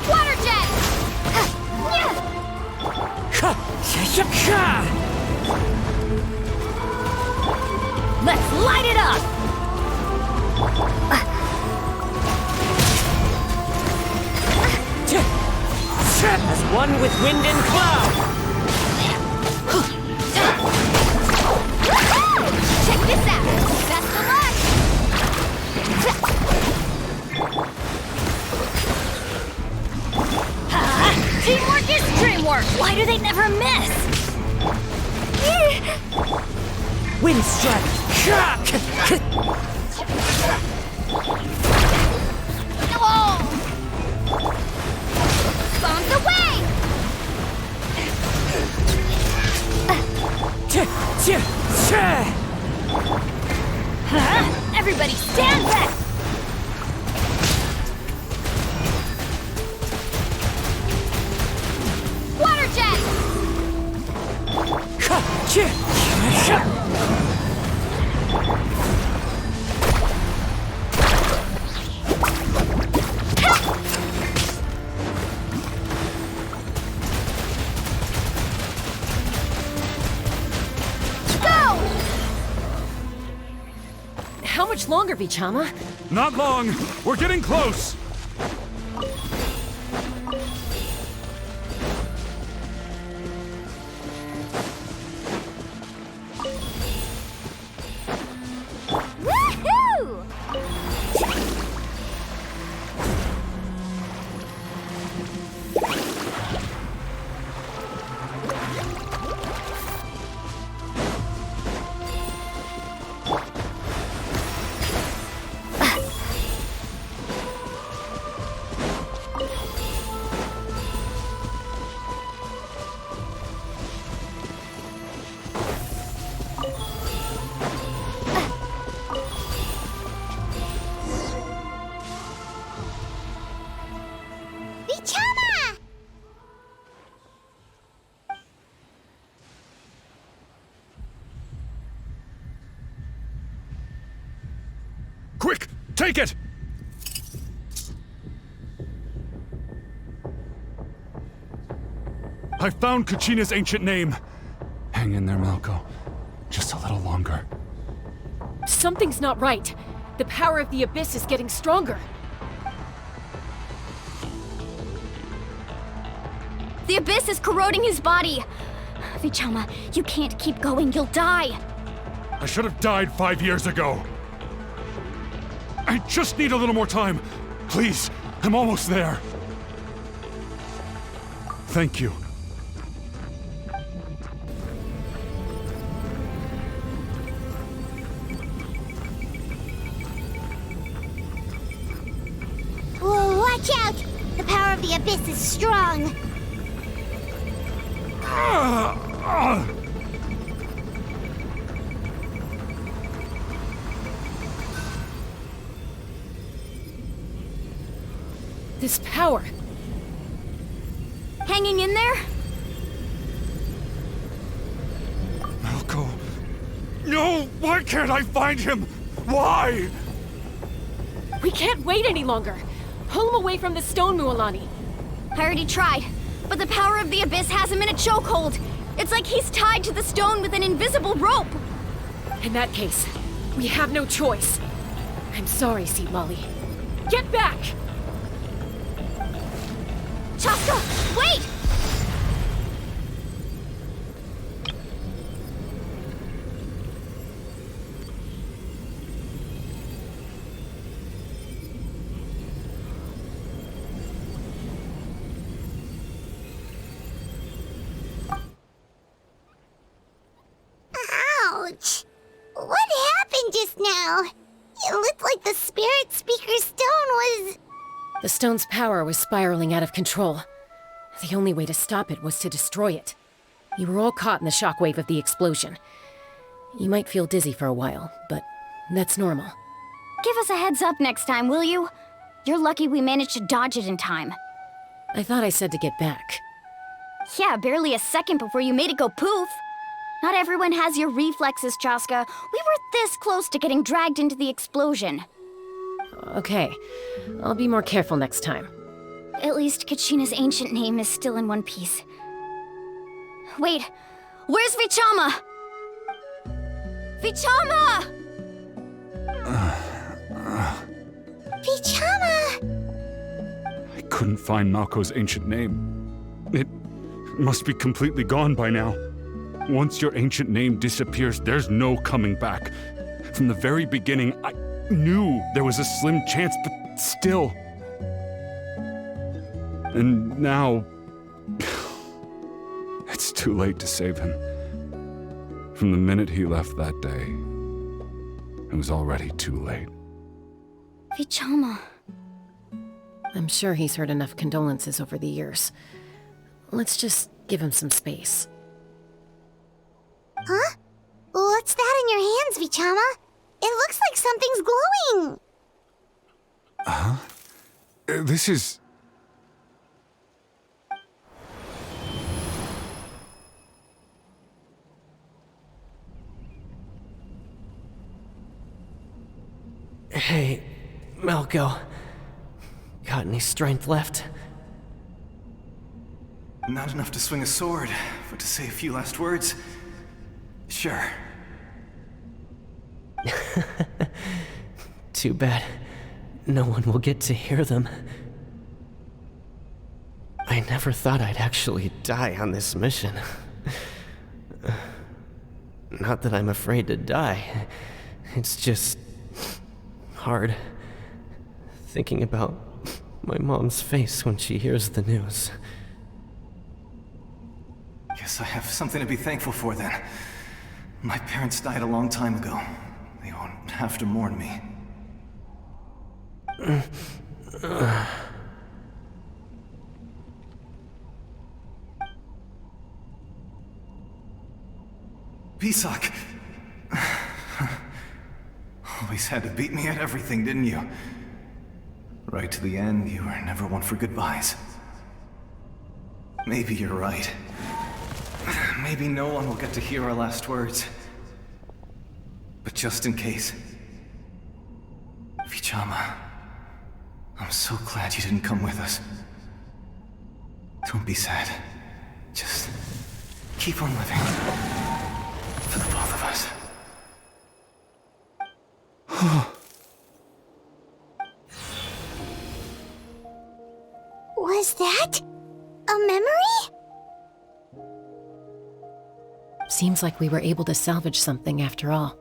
Water jet! Let's light it up! As one with wind and cloud! Check this out! Best of luck! Teamwork is dreamwork! Why do they never miss? Wind strike! Whoa! Bombs away! Everybody stand back! Water jet! How much longer, Vichama? Not long! We're getting close! Woohoo! Quick! Take it! I found Kachina's ancient name. Hang in there, Malco. Just a little longer. Something's not right. The power of the Abyss is getting stronger. The Abyss is corroding his body. Vichama, you can't keep going. You'll die. I should have died 5 years ago. I just need a little more time. Please, I'm almost there. Thank you. Whoa, watch out! The power of the Abyss is strong. This power. Hanging in there? Malco. No! Why can't I find him? Why? We can't wait any longer. Pull him away from the stone, Mualani. I already tried, but the power of the Abyss has him in a chokehold. It's like he's tied to the stone with an invisible rope. In that case, we have no choice. I'm sorry, Seat Lolly. Get back! Chasca, wait! Ouch! What happened just now? It looked like the Spirit Speaker's stone was... The stone's power was spiraling out of control. The only way to stop it was to destroy it. You were all caught in the shockwave of the explosion. You might feel dizzy for a while, but that's normal. Give us a heads up next time, will you? You're lucky we managed to dodge it in time. I thought I said to get back. Yeah, barely a second before you made it go poof. Not everyone has your reflexes, Chasca. We were this close to getting dragged into the explosion. Okay, I'll be more careful next time. At least Kachina's ancient name is still in one piece. Wait, where's Vichama? Vichama! Vichama! I couldn't find Malco's ancient name. It must be completely gone by now. Once your ancient name disappears, there's no coming back. From the very beginning, I knew there was a slim chance, but still. And now... it's too late to save him. From the minute he left that day, it was already too late. Vichama. I'm sure he's heard enough condolences over the years. Let's just give him some space. Huh? What's that in your hands, Vichama? It looks like something's glowing! Huh? This is... Hey, Malco. Got any strength left? Not enough to swing a sword, but to say a few last words? Sure. Too bad no one will get to hear them. I never thought I'd actually die on this mission. Not that I'm afraid to die. It's just hard thinking about my mom's face when she hears the news. Guess I have something to be thankful for then. My parents died a long time ago. They won't have to mourn me. Pisak! Always had to beat me at everything, didn't you? Right to the end, you were never one for goodbyes. Maybe you're right. Maybe no one will get to hear our last words. But just in case... Vichama, I'm so glad you didn't come with us. Don't be sad. Just keep on living. For the both of us. Was that a memory? Seems like we were able to salvage something after all.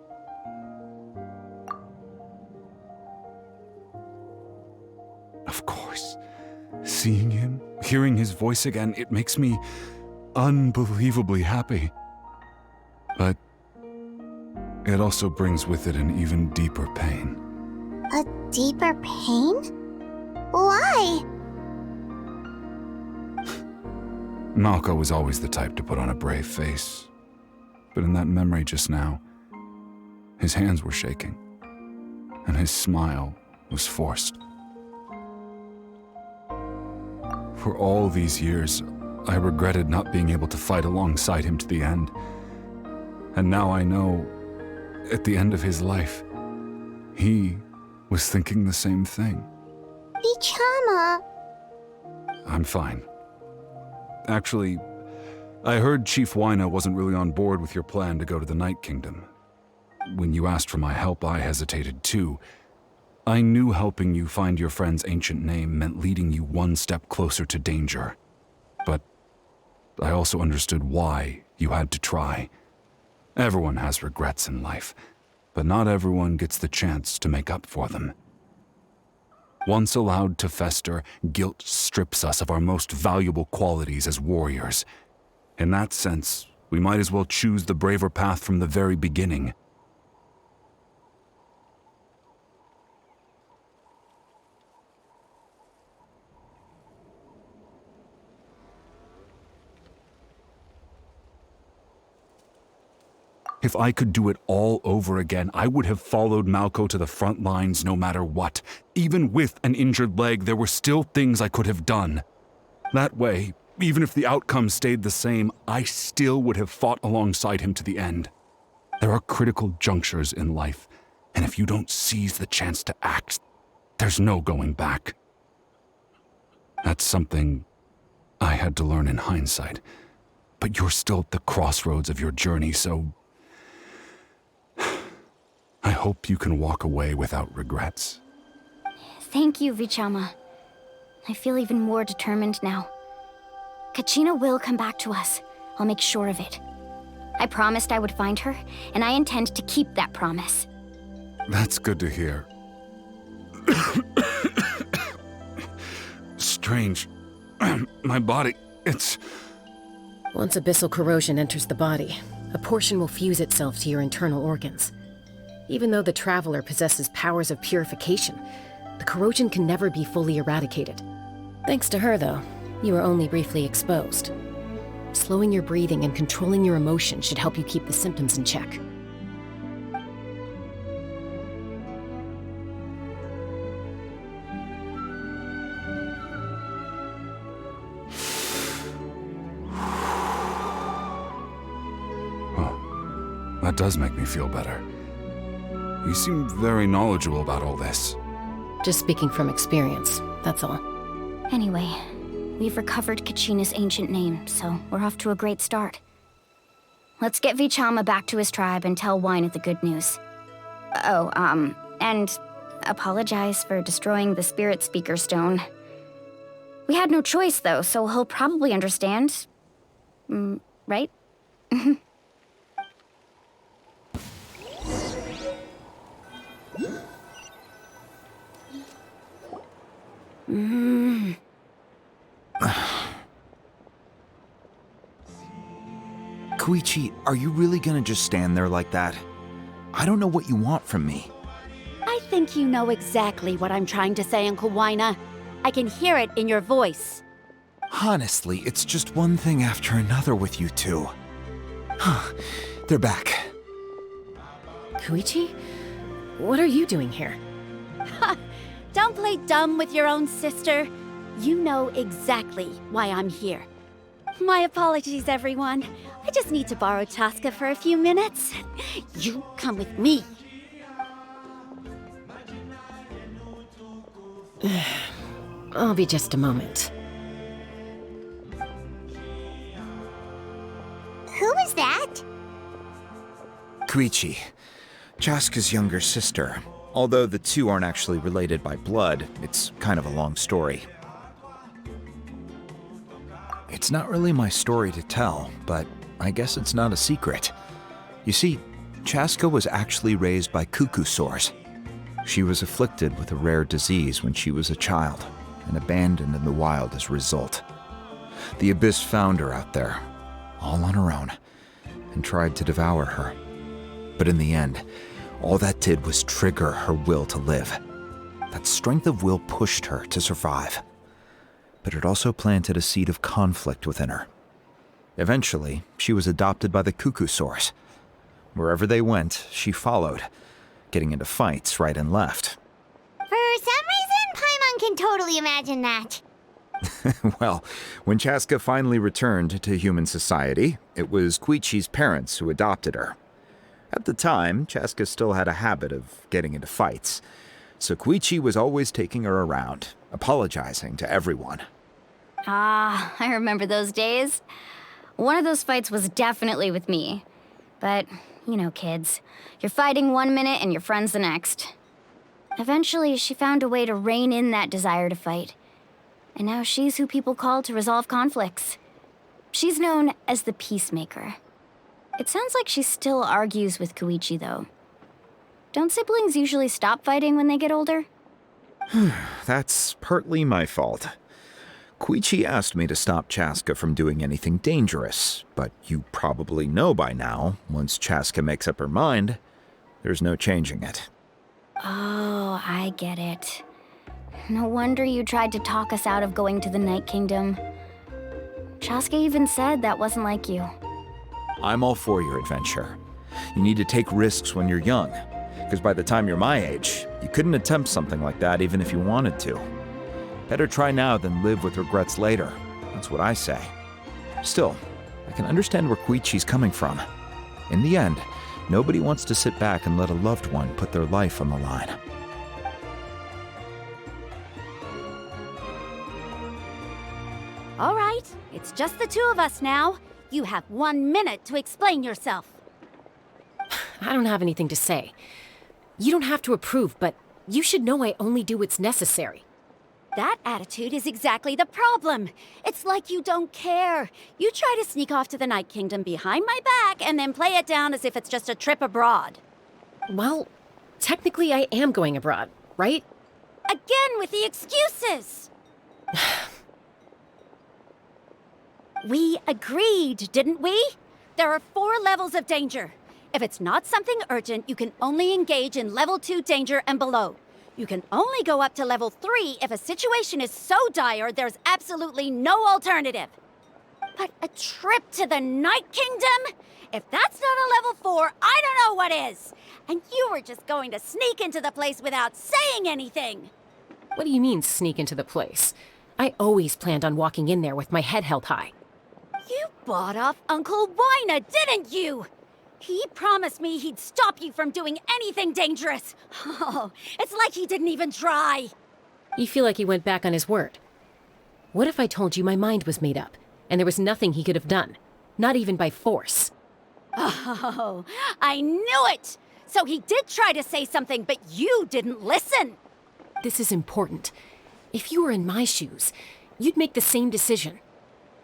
Of course. Seeing him, hearing his voice again, it makes me unbelievably happy. But it also brings with it an even deeper pain. A deeper pain? Why? Malco was always the type to put on a brave face. But in that memory just now, his hands were shaking, and his smile was forced. For all these years, I regretted not being able to fight alongside him to the end. And now I know, at the end of his life, he was thinking the same thing. Vichama! I'm fine. Actually, I heard Chief Wyna wasn't really on board with your plan to go to the Night Kingdom. When you asked for my help, I hesitated too. I knew helping you find your friend's ancient name meant leading you one step closer to danger. But I also understood why you had to try. Everyone has regrets in life, but not everyone gets the chance to make up for them. Once allowed to fester, guilt strips us of our most valuable qualities as warriors. In that sense, we might as well choose the braver path from the very beginning. If I could do it all over again, I would have followed Malco to the front lines no matter what. Even with an injured leg, there were still things I could have done. That way, even if the outcome stayed the same, I still would have fought alongside him to the end. There are critical junctures in life, and if you don't seize the chance to act, there's no going back. That's something I had to learn in hindsight. But you're still at the crossroads of your journey, so I hope you can walk away without regrets. Thank you, Vichama. I feel even more determined now. Kachina will come back to us. I'll make sure of it. I promised I would find her, and I intend to keep that promise. That's good to hear. Strange. My body, it's... Once abyssal corrosion enters the body, a portion will fuse itself to your internal organs. Even though the Traveler possesses powers of purification, the corrosion can never be fully eradicated. Thanks to her, though, you are only briefly exposed. Slowing your breathing and controlling your emotions should help you keep the symptoms in check. That does make me feel better. You seem very knowledgeable about all this. Just speaking from experience, that's all. Anyway, we've recovered Kachina's ancient name, so we're off to a great start. Let's get Vichama back to his tribe and tell Wyna the good news. Oh, and apologize for destroying the Spirit Speaker Stone. We had no choice, though, so he'll probably understand. Right? Koichi, are you really gonna just stand there like that? I don't know what you want from me. I think you know exactly what I'm trying to say, Uncle Waina. I can hear it in your voice. Honestly, it's just one thing after another with you two. They're back. Koichi? What are you doing here? Don't play dumb with your own sister. You know exactly why I'm here. My apologies, everyone. I just need to borrow Chasca for a few minutes. You come with me. I'll be just a moment. Who is that? Koichi, Chasca's younger sister. Although the two aren't actually related by blood, it's kind of a long story. It's not really my story to tell, but I guess it's not a secret. You see, Chasca was actually raised by cuckoo sores. She was afflicted with a rare disease when she was a child, and abandoned in the wild as a result. The Abyss found her out there, all on her own, and tried to devour her. But in the end, all that did was trigger her will to live. That strength of will pushed her to survive. But it also planted a seed of conflict within her. Eventually, she was adopted by the cuckoo sores. Wherever they went, she followed, getting into fights right and left. For some reason, Paimon can totally imagine that. Well, when Chasca finally returned to human society, it was Koichi's parents who adopted her. At the time, Chasca still had a habit of getting into fights, so Koichi was always taking her around, apologizing to everyone. Ah, I remember those days. One of those fights was definitely with me. But, you know, kids. You're fighting one minute and your friend's the next. Eventually, she found a way to rein in that desire to fight. And now she's who people call to resolve conflicts. She's known as the Peacemaker. It sounds like she still argues with Koichi, though. Don't siblings usually stop fighting when they get older? That's partly my fault. Koichi asked me to stop Chasca from doing anything dangerous, but you probably know by now, once Chasca makes up her mind, there's no changing it. Oh, I get it. No wonder you tried to talk us out of going to the Night Kingdom. Chasca even said that wasn't like you. I'm all for your adventure. You need to take risks when you're young, because by the time you're my age, you couldn't attempt something like that even if you wanted to. Better try now than live with regrets later. That's what I say. Still, I can understand where Koichi's coming from. In the end, nobody wants to sit back and let a loved one put their life on the line. All right, it's just the two of us now. You have 1 minute to explain yourself. I don't have anything to say. You don't have to approve, but you should know I only do what's necessary. That attitude is exactly the problem. It's like you don't care. You try to sneak off to the Night Kingdom behind my back and then play it down as if it's just a trip abroad. Well, technically I am going abroad, right? Again with the excuses! We agreed, didn't we? There are 4 levels of danger. If it's not something urgent, you can only engage in level 2 danger and below. You can only go up to level 3 if a situation is so dire there's absolutely no alternative. But a trip to the Night Kingdom? If that's not a level 4, I don't know what is. And you were just going to sneak into the place without saying anything. What do you mean, sneak into the place? I always planned on walking in there with my head held high. You bought off Uncle Waina, didn't you? He promised me he'd stop you from doing anything dangerous. Oh, it's like he didn't even try. You feel like he went back on his word. What if I told you my mind was made up, and there was nothing he could have done? Not even by force. Oh, I knew it! So he did try to say something, but you didn't listen. This is important. If you were in my shoes, you'd make the same decision.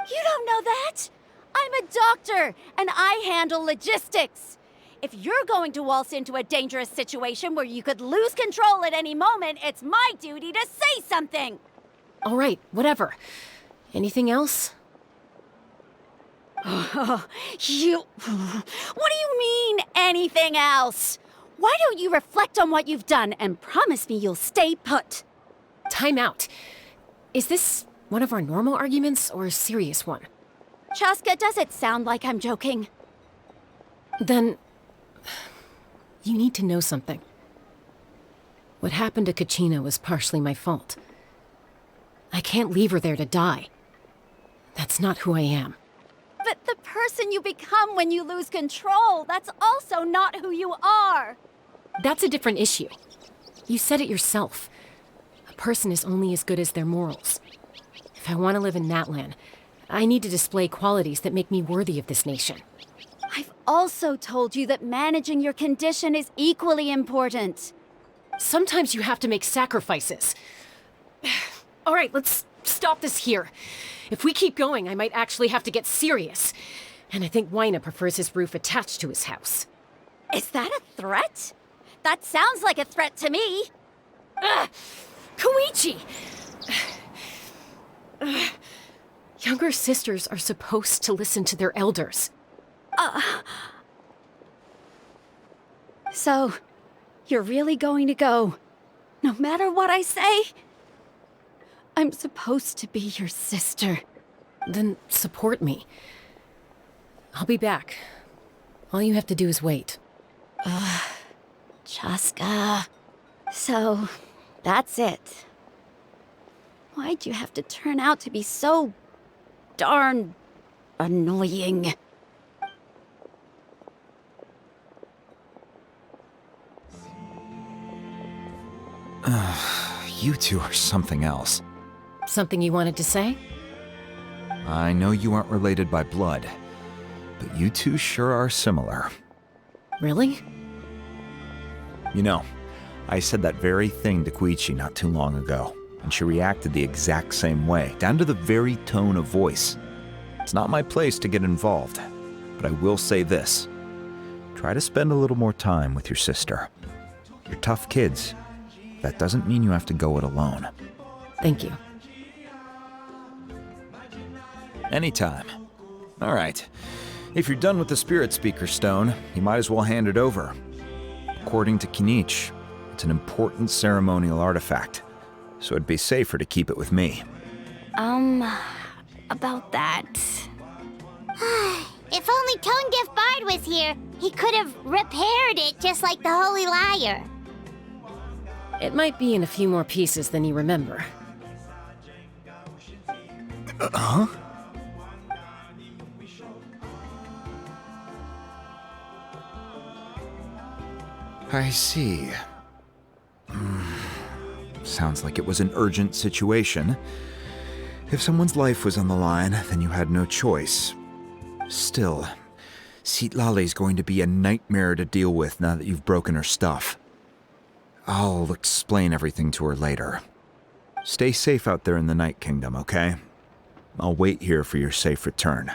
You don't know that? I'm a doctor, and I handle logistics. If you're going to waltz into a dangerous situation where you could lose control at any moment, it's my duty to say something. All right, whatever. Anything else? What do you mean, anything else? Why don't you reflect on what you've done and promise me you'll stay put? Time out. Is this one of our normal arguments or a serious one? Chasca, does it sound like I'm joking? Then, you need to know something. What happened to Kachina was partially my fault. I can't leave her there to die. That's not who I am. But the person you become when you lose control, that's also not who you are. That's a different issue. You said it yourself. A person is only as good as their morals. If I want to live in Natlan, I need to display qualities that make me worthy of this nation. I've also told you that managing your condition is equally important. Sometimes you have to make sacrifices. All right, let's stop this here. If we keep going, I might actually have to get serious. And I think Wyna prefers his roof attached to his house. Is that a threat? That sounds like a threat to me. Koichi! Younger sisters are supposed to listen to their elders. So, you're really going to go, no matter what I say? I'm supposed to be your sister. Then support me. I'll be back. All you have to do is wait. Chasca. So, that's it. Why'd you have to turn out to be so darn annoying? You two are something else. Something you wanted to say? I know you aren't related by blood, but you two sure are similar. Really? You know, I said that very thing to Chuychu not too long ago, and she reacted the exact same way, down to the very tone of voice. It's not my place to get involved, but I will say this. Try to spend a little more time with your sister. You're tough kids. That doesn't mean you have to go it alone. Thank you. Anytime. All right. If you're done with the Spirit Speaker Stone, you might as well hand it over. According to Kinich, it's an important ceremonial artifact, so it'd be safer to keep it with me. About that. If only Tonegif Bard was here, he could have repaired it just like the Holy Liar. It might be in a few more pieces than you remember. Huh? I see. Sounds like it was an urgent situation. If someone's life was on the line, then you had no choice. Still, Citlali's going to be a nightmare to deal with now that you've broken her stuff. I'll explain everything to her later. Stay safe out there in the Night Kingdom, okay? I'll wait here for your safe return.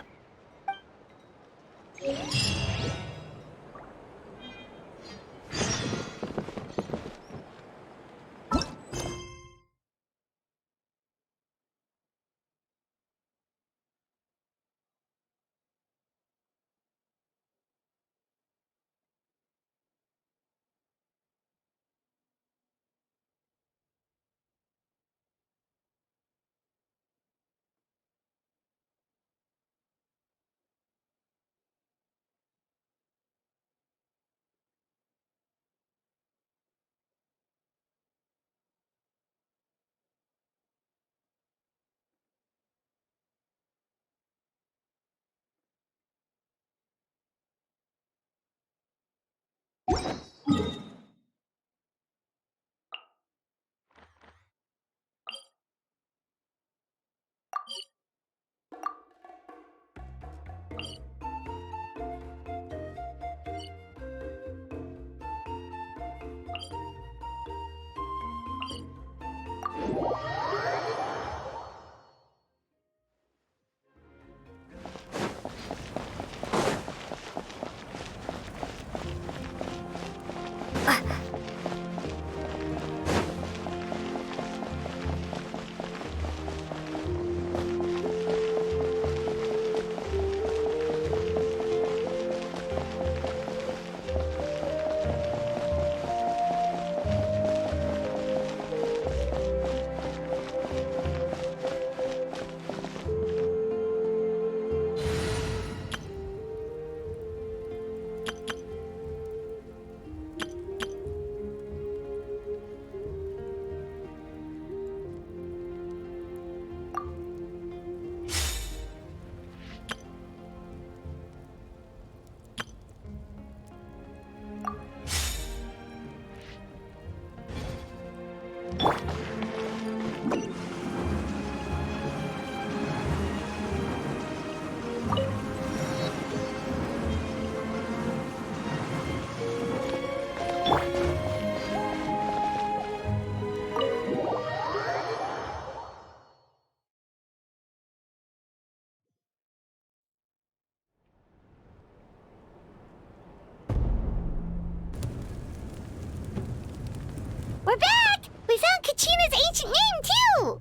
We're back! We found Kachina's ancient name, too!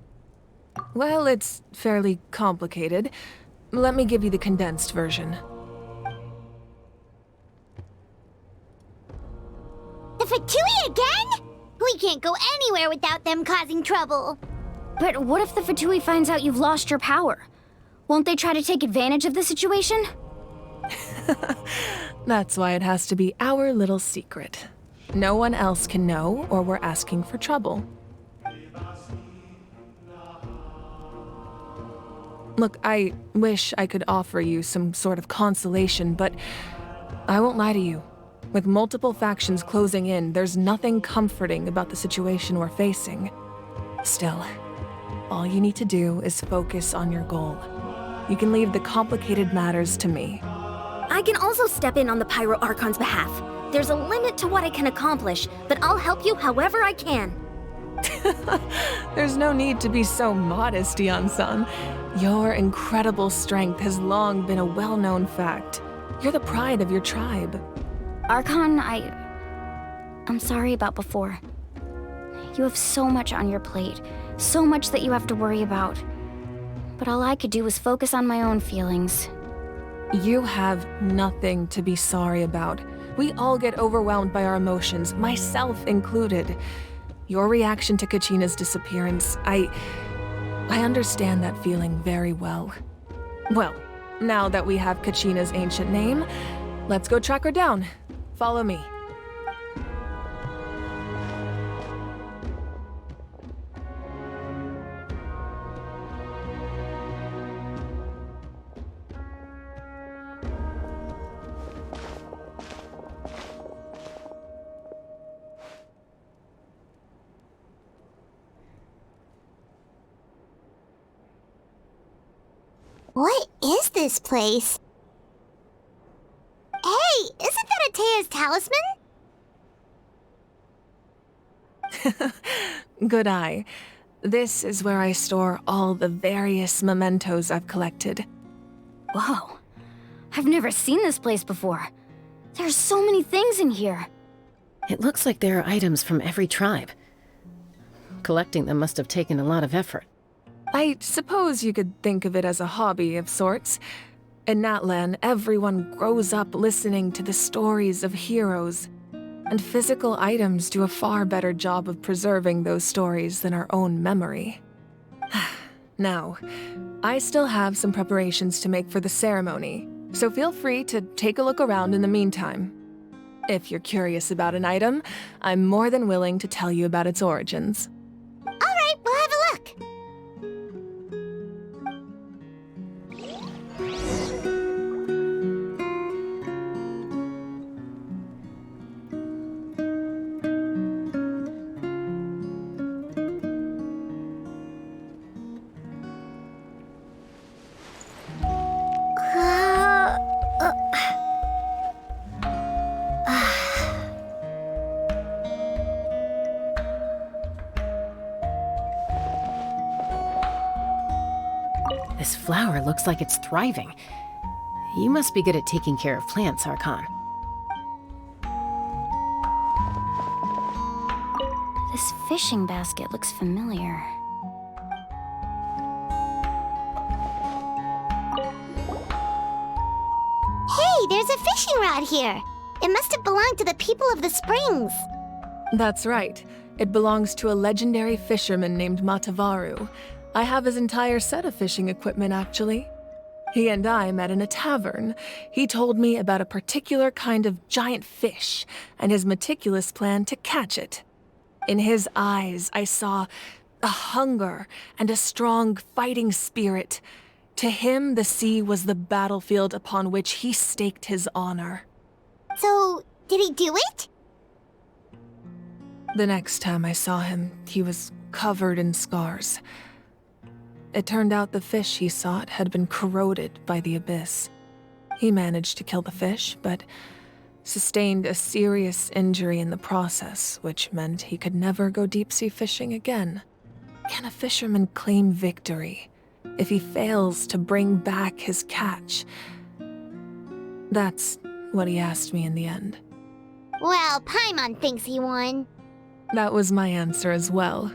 Well, it's fairly complicated. Let me give you the condensed version. The Fatui again? We can't go anywhere without them causing trouble. But what if the Fatui finds out you've lost your power? Won't they try to take advantage of the situation? That's why it has to be our little secret. No one else can know, or we're asking for trouble. Look, I wish I could offer you some sort of consolation, but I won't lie to you. With multiple factions closing in, there's nothing comforting about the situation we're facing. Still, all you need to do is focus on your goal. You can leave the complicated matters to me. I can also step in on the Pyro Archon's behalf. There's a limit to what I can accomplish, but I'll help you however I can. There's no need to be so modest, Iansan. Your incredible strength has long been a well-known fact. You're the pride of your tribe. Archon, I'm sorry about before. You have so much on your plate, so much that you have to worry about. But all I could do was focus on my own feelings. You have nothing to be sorry about. We all get overwhelmed by our emotions, myself included. Your reaction to Kachina's disappearance, I understand that feeling very well. Well, now that we have Kachina's ancient name, let's go track her down. Follow me. What is this place? Hey, isn't that Atea's talisman? Good eye. This is where I store all the various mementos I've collected. Whoa. I've never seen this place before. There's so many things in here. It looks like there are items from every tribe. Collecting them must have taken a lot of effort. I suppose you could think of it as a hobby of sorts. In Natlan, everyone grows up listening to the stories of heroes, and physical items do a far better job of preserving those stories than our own memory. Now, I still have some preparations to make for the ceremony, so feel free to take a look around in the meantime. If you're curious about an item, I'm more than willing to tell you about its origins. All right, we'll have a look. This flower looks like it's thriving. You must be good at taking care of plants, Archon. This fishing basket looks familiar. Hey, there's a fishing rod here. It must have belonged to the people of the springs. That's right. It belongs to a legendary fisherman named Matavaru. I have his entire set of fishing equipment, actually. He and I met in a tavern. He told me about a particular kind of giant fish and his meticulous plan to catch it. In his eyes, I saw a hunger and a strong fighting spirit. To him, the sea was the battlefield upon which he staked his honor. So, did he do it? The next time I saw him, he was covered in scars. It turned out the fish he sought had been corroded by the abyss. He managed to kill the fish, but sustained a serious injury in the process, which meant he could never go deep-sea fishing again. Can a fisherman claim victory if he fails to bring back his catch? That's what he asked me in the end. Well, Paimon thinks he won. That was my answer as well.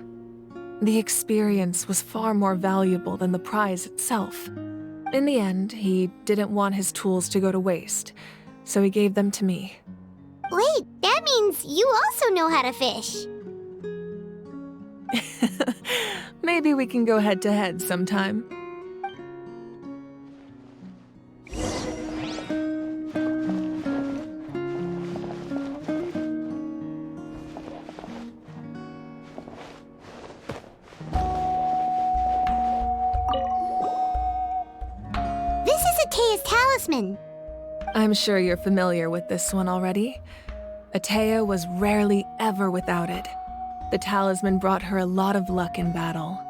The experience was far more valuable than the prize itself. In the end, he didn't want his tools to go to waste, so he gave them to me. Wait, that means you also know how to fish. Maybe we can go head-to-head sometime. This is Atea's talisman. I'm sure you're familiar with this one already. Atea was rarely ever without it. The talisman brought her a lot of luck in battle.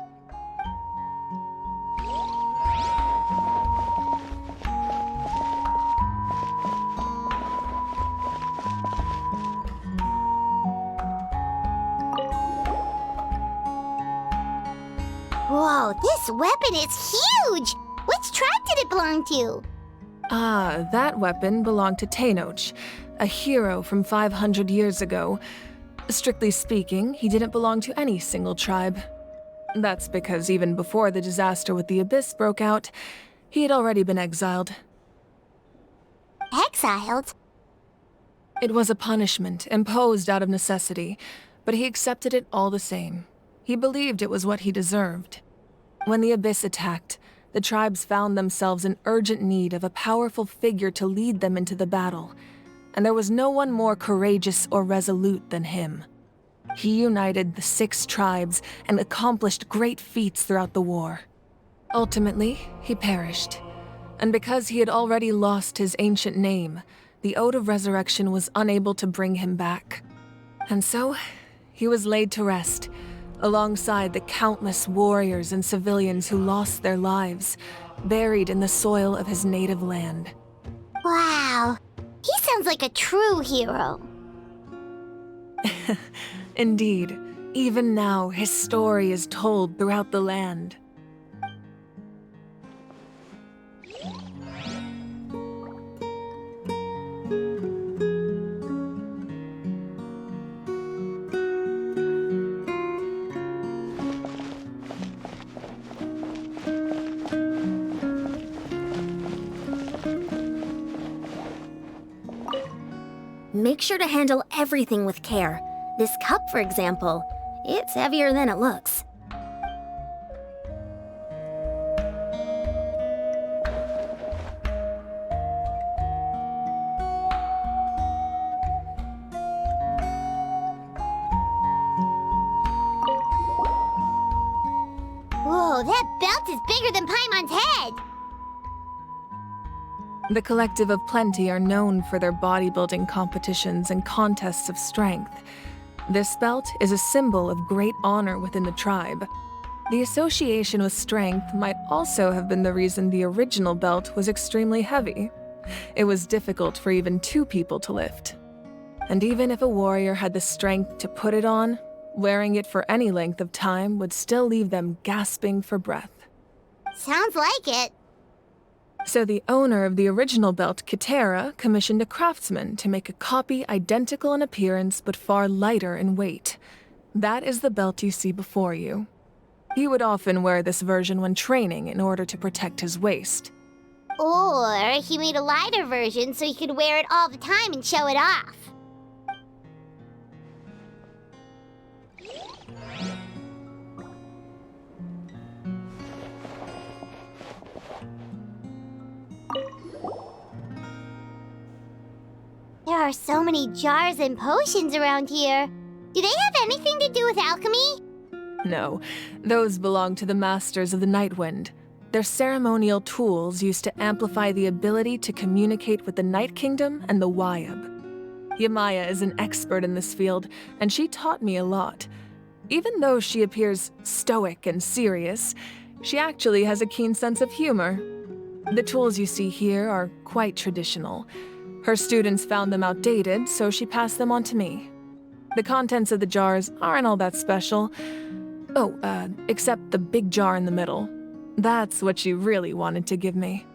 Whoa, this weapon is huge! Which tribe did it belong to? Ah, that weapon belonged to Tenoch, a hero from 500 years ago. Strictly speaking, he didn't belong to any single tribe. That's because even before the disaster with the Abyss broke out, he had already been exiled. Exiled? It was a punishment imposed out of necessity, but he accepted it all the same. He believed it was what he deserved. When the Abyss attacked, the tribes found themselves in urgent need of a powerful figure to lead them into the battle, and there was no one more courageous or resolute than him. He united the 6 tribes and accomplished great feats throughout the war. Ultimately, he perished, and because he had already lost his ancient name, the Ode of Resurrection was unable to bring him back. And so, he was laid to rest, alongside the countless warriors and civilians who lost their lives, buried in the soil of his native land. Wow, he sounds like a true hero. Indeed, even now his story is told throughout the land. Make sure to handle everything with care. This cup, for example, it's heavier than it looks. Whoa, that belt is bigger than Paimon's head! The Collective of Plenty are known for their bodybuilding competitions and contests of strength. This belt is a symbol of great honor within the tribe. The association with strength might also have been the reason the original belt was extremely heavy. It was difficult for even 2 people to lift. And even if a warrior had the strength to put it on, wearing it for any length of time would still leave them gasping for breath. Sounds like it. So the owner of the original belt, Kitera, commissioned a craftsman to make a copy identical in appearance but far lighter in weight. That is the belt you see before you. He would often wear this version when training in order to protect his waist. Or he made a lighter version so he could wear it all the time and show it off. There are so many jars and potions around here. Do they have anything to do with alchemy? No, those belong to the Masters of the Nightwind. They're ceremonial tools used to amplify the ability to communicate with the Night Kingdom and the Wyab. Yamaya is an expert in this field, and she taught me a lot. Even though she appears stoic and serious, she actually has a keen sense of humor. The tools you see here are quite traditional. Her students found them outdated, so she passed them on to me. The contents of the jars aren't all that special. Oh, except the big jar in the middle. That's what she really wanted to give me.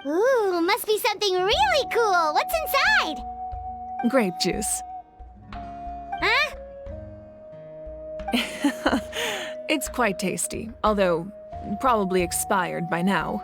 Ooh, must be something really cool. What's inside? Grape juice. Huh? It's quite tasty, although probably expired by now.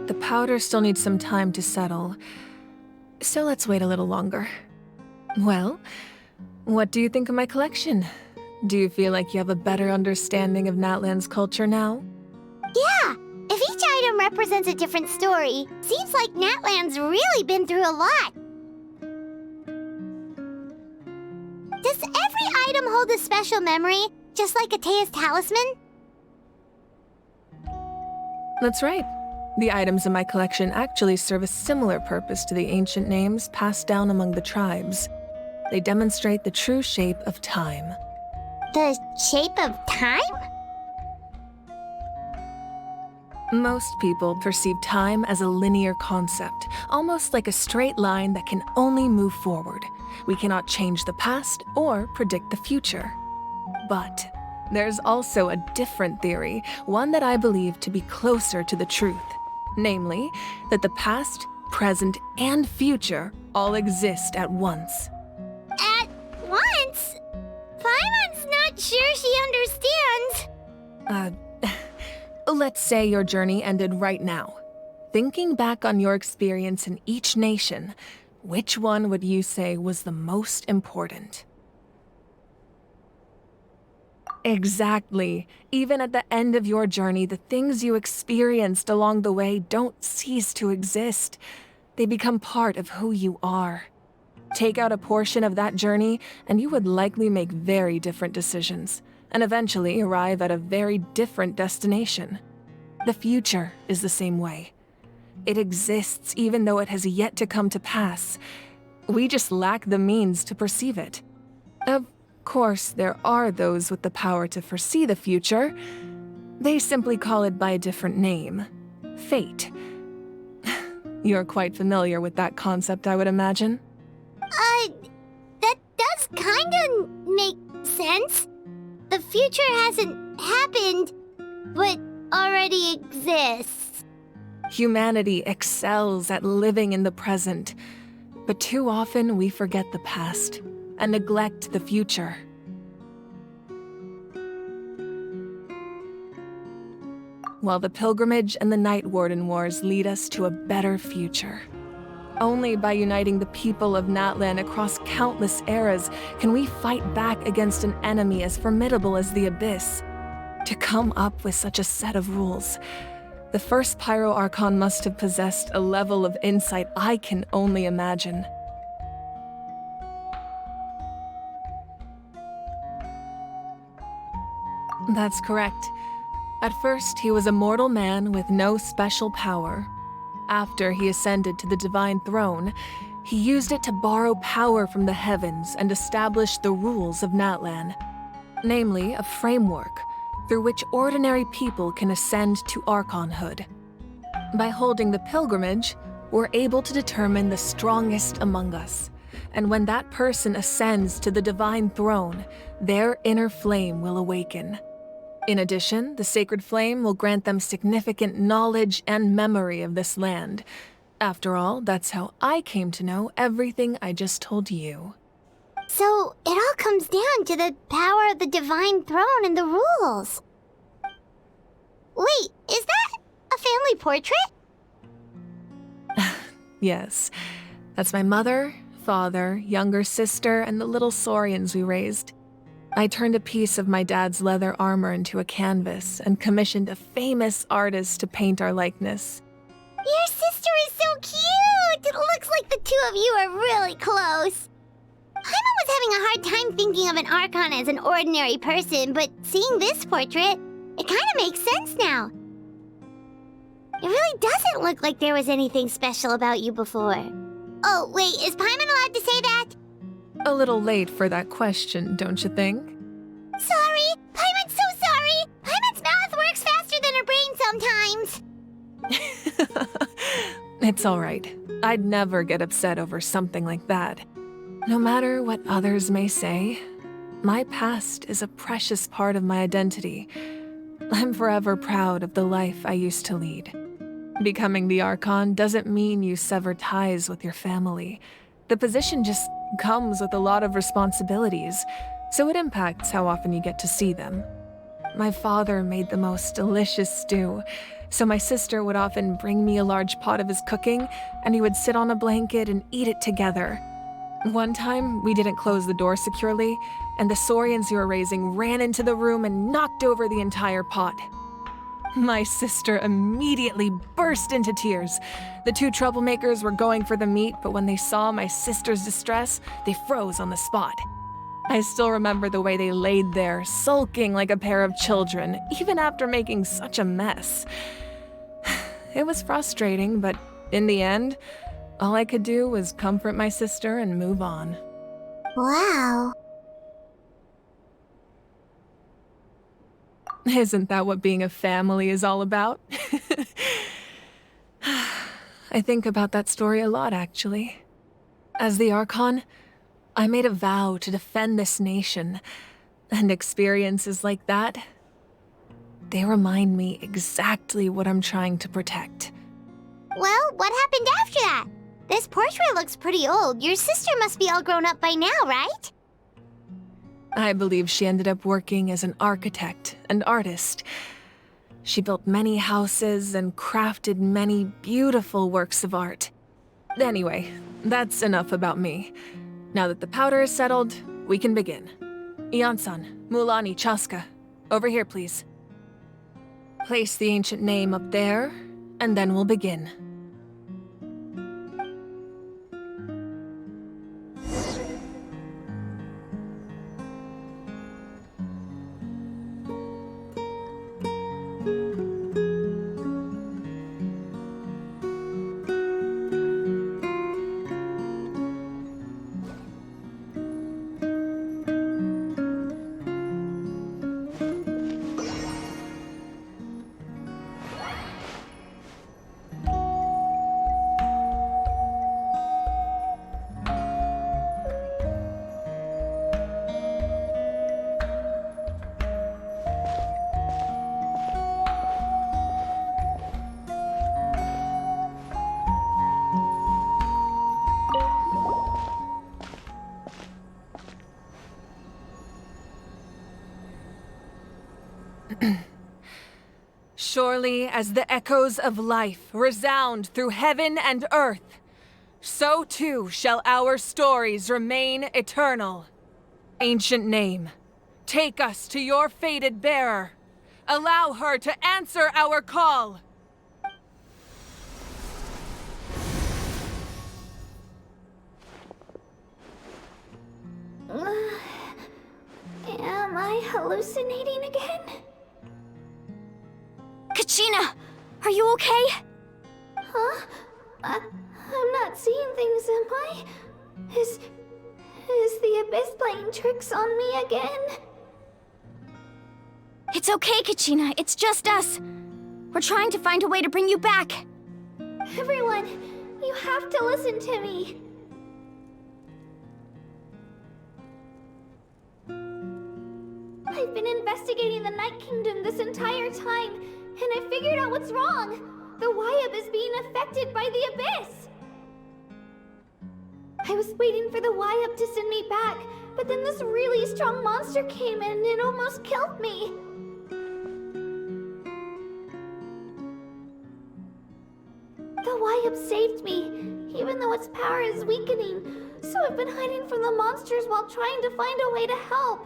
The powder still needs some time to settle, so let's wait a little longer. Well, what do you think of my collection? Do you feel like you have a better understanding of Natlan's culture now? Yeah! If each item represents a different story, seems like Natlan's really been through a lot. Does every item hold a special memory, just like Atea's talisman? That's right. The items in my collection actually serve a similar purpose to the ancient names passed down among the tribes. They demonstrate the true shape of time. The shape of time? Most people perceive time as a linear concept, almost like a straight line that can only move forward. We cannot change the past or predict the future. But there's also a different theory, one that I believe to be closer to the truth. Namely, that the past, present, and future all exist at once. At once? Paimon's not sure she understands. Let's say your journey ended right now. Thinking back on your experience in each nation, which one would you say was the most important? Exactly. Even at the end of your journey, the things you experienced along the way don't cease to exist. They become part of who you are. Take out a portion of that journey, and you would likely make very different decisions, and eventually arrive at a very different destination. The future is the same way. It exists even though it has yet to come to pass. We just lack the means to perceive it. Of course, there are those with the power to foresee the future. They simply call it by a different name. Fate. You're quite familiar with that concept, I would imagine. That does kinda make sense. The future hasn't happened, but already exists. Humanity excels at living in the present, but too often we forget the past and neglect the future. While the pilgrimage and the Night Warden Wars lead us to a better future. Only by uniting the people of Natlan across countless eras can we fight back against an enemy as formidable as the Abyss. To come up with such a set of rules, the first Pyro Archon must have possessed a level of insight I can only imagine. That's correct. At first, he was a mortal man with no special power. After he ascended to the divine throne, he used it to borrow power from the heavens and establish the rules of Natlan, namely a framework through which ordinary people can ascend to Archonhood. By holding the pilgrimage, we're able to determine the strongest among us, and when that person ascends to the divine throne, their inner flame will awaken. In addition, the sacred flame will grant them significant knowledge and memory of this land. After all, that's how I came to know everything I just told you. So, it all comes down to the power of the divine throne and the rules. Wait, is that a family portrait? Yes, that's my mother, father, younger sister, and the little Saurians we raised. I turned a piece of my dad's leather armor into a canvas and commissioned a famous artist to paint our likeness. Your sister is so cute! It looks like the two of you are really close. Paimon was having a hard time thinking of an Archon as an ordinary person, but seeing this portrait, it kind of makes sense now. It really doesn't look like there was anything special about you before. Oh, wait, is Paimon allowed to say that? A little late for that question, don't you think? Sorry! Paimon's so sorry! Paimon's mouth works faster than her brain sometimes. It's all right. I'd never get upset over something like that. No matter what others may say, my past is a precious part of my identity. I'm forever proud of the life I used to lead. Becoming the Archon doesn't mean you sever ties with your family. The position just comes with a lot of responsibilities, so it impacts how often you get to see them. My father made the most delicious stew, so my sister would often bring me a large pot of his cooking, and we would sit on a blanket and eat it together. One time, we didn't close the door securely, and the Saurians we were raising ran into the room and knocked over the entire pot. My sister immediately burst into tears. The two troublemakers were going for the meat, but when they saw my sister's distress, they froze on the spot. I still remember the way they laid there, sulking like a pair of children, even after making such a mess. It was frustrating, but in the end, all I could do was comfort my sister and move on. Wow. Isn't that what being a family is all about? I think about that story a lot, actually. As the Archon, I made a vow to defend this nation, and experiences like that, they remind me exactly what I'm trying to protect. Well, what happened after that? This portrait looks pretty old. Your sister must be all grown up by now, right? I believe she ended up working as an architect and artist. She built many houses and crafted many beautiful works of art. Anyway, that's enough about me. Now that the powder is settled, we can begin. Iansan, Mualani, Chasca, over here, please. Place the ancient name up there, and then we'll begin. Surely as the echoes of life resound through heaven and earth, so too shall our stories remain eternal. Ancient name, take us to your fated bearer. Allow her to answer our call. Am I hallucinating again? Kachina! Are you okay? Huh? I'm not seeing things, am I? Is the Abyss playing tricks on me again? It's okay, Kachina. It's just us. We're trying to find a way to bring you back. Everyone, you have to listen to me. I've been investigating the Night Kingdom this entire time, and I figured out what's wrong. The Wyab is being affected by the Abyss. I was waiting for the Wyab to send me back, but then this really strong monster came in and it almost killed me. The Wyab saved me, even though its power is weakening, so I've been hiding from the monsters while trying to find a way to help.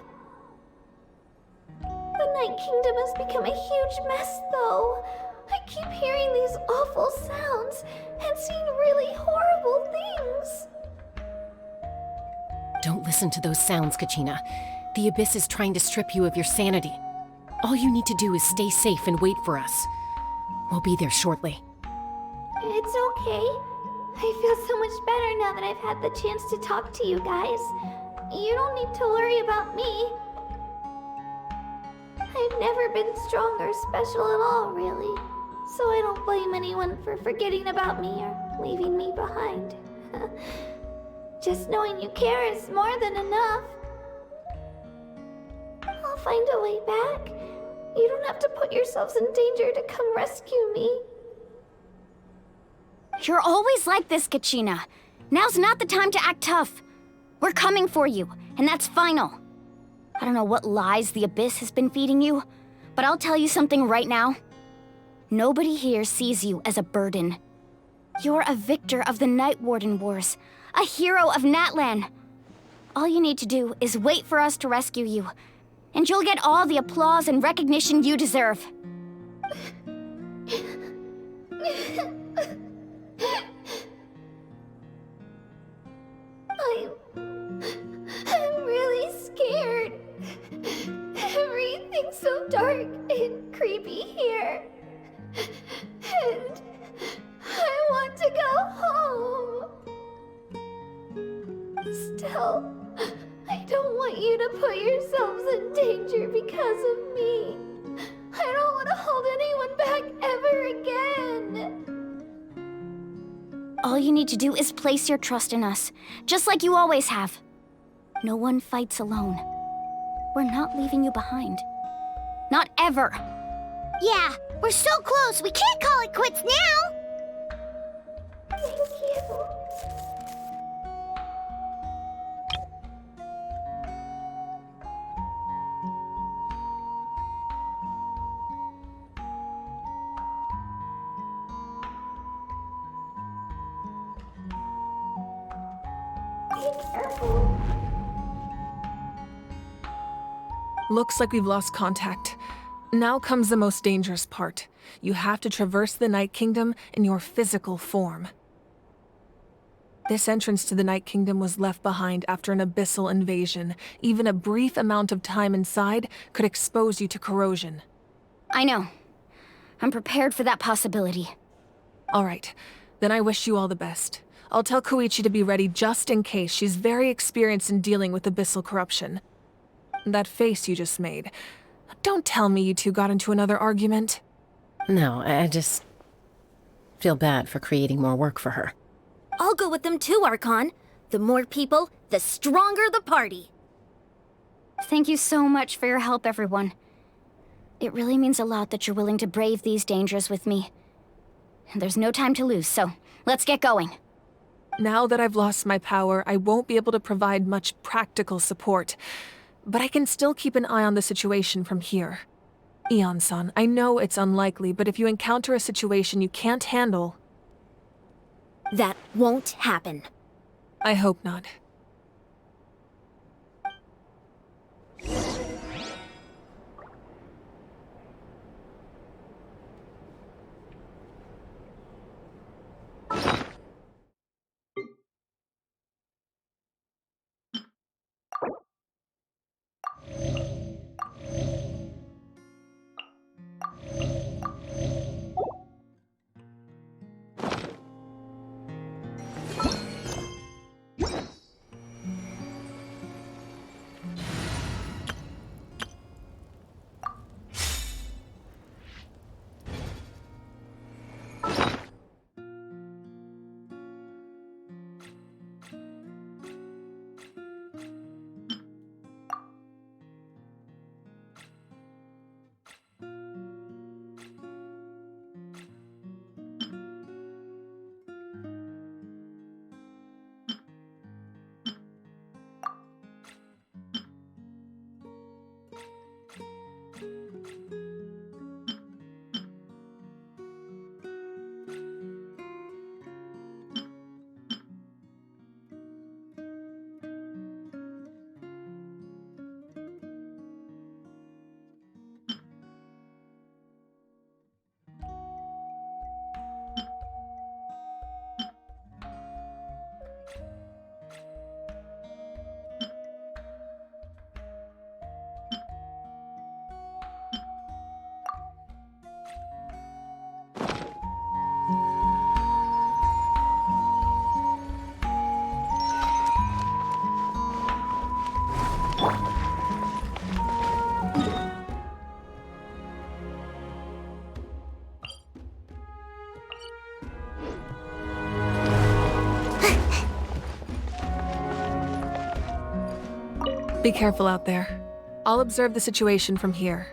The Night Kingdom has become a huge mess, though. I keep hearing these awful sounds and seeing really horrible things. Don't listen to those sounds, Kachina. The Abyss is trying to strip you of your sanity. All you need to do is stay safe and wait for us. We'll be there shortly. It's okay. I feel so much better now that I've had the chance to talk to you guys. You don't need to worry about me. I've never been strong or special at all, really. So I don't blame anyone for forgetting about me or leaving me behind. Just knowing you care is more than enough. I'll find a way back. You don't have to put yourselves in danger to come rescue me. You're always like this, Kachina. Now's not the time to act tough. We're coming for you, and that's final. I don't know what lies the Abyss has been feeding you, but I'll tell you something right now. Nobody here sees you as a burden. You're a victor of the Night Warden Wars, a hero of Natlan. All you need to do is wait for us to rescue you, and you'll get all the applause and recognition you deserve. I'm really scared. Everything's so dark and creepy here. And I want to go home. Still, I don't want you to put yourselves in danger because of me. I don't want to hold anyone back ever again. All you need to do is place your trust in us, just like you always have. No one fights alone. We're not leaving you behind. Not ever. Yeah, we're so close. We can't call it quits now. Thank you. Looks like we've lost contact. Now comes the most dangerous part. You have to traverse the Night Kingdom in your physical form. This entrance to the Night Kingdom was left behind after an abyssal invasion. Even a brief amount of time inside could expose you to corrosion. I know. I'm prepared for that possibility. All right, then I wish you all the best. I'll tell Koichi to be ready just in case. She's very experienced in dealing with abyssal corruption. That face you just made. Don't tell me you two got into another argument. No, I just feel bad for creating more work for her. I'll go with them too, Archon. The more people, the stronger the party. Thank you so much for your help, everyone. It really means a lot that you're willing to brave these dangers with me. There's no time to lose, so let's get going. Now that I've lost my power, I won't be able to provide much practical support. But I can still keep an eye on the situation from here. Iansan, I know it's unlikely, but if you encounter a situation you can't handle... That won't happen. I hope not. Be careful out there. I'll observe the situation from here.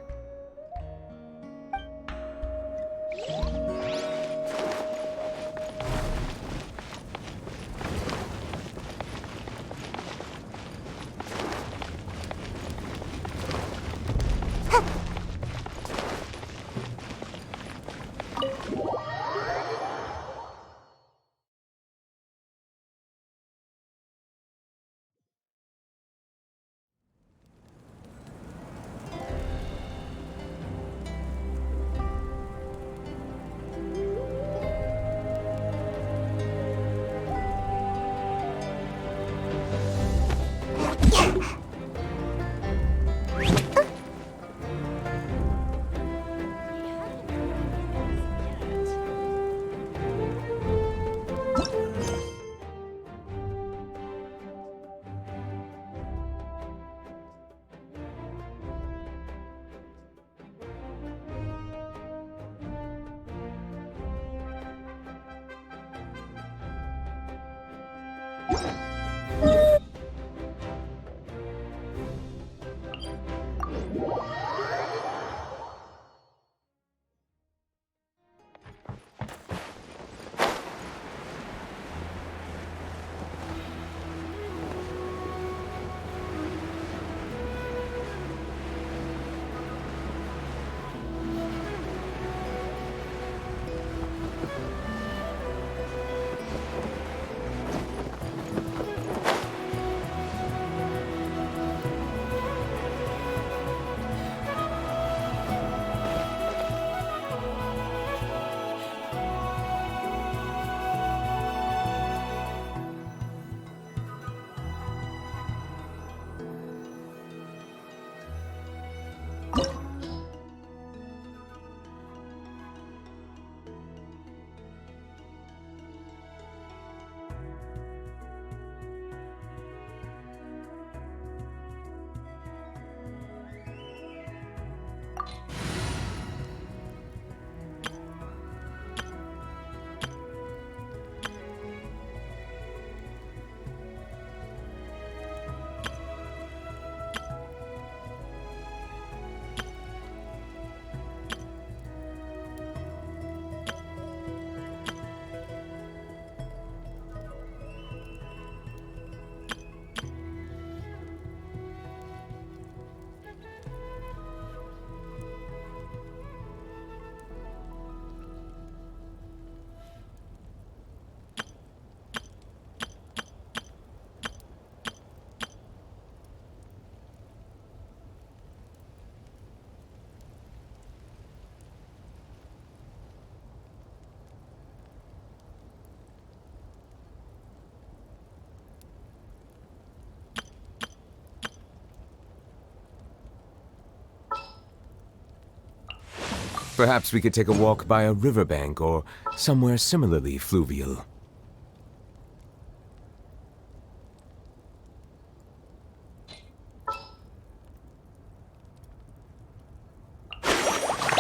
Perhaps we could take a walk by a riverbank or somewhere similarly fluvial.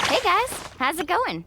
Hey guys, how's it going?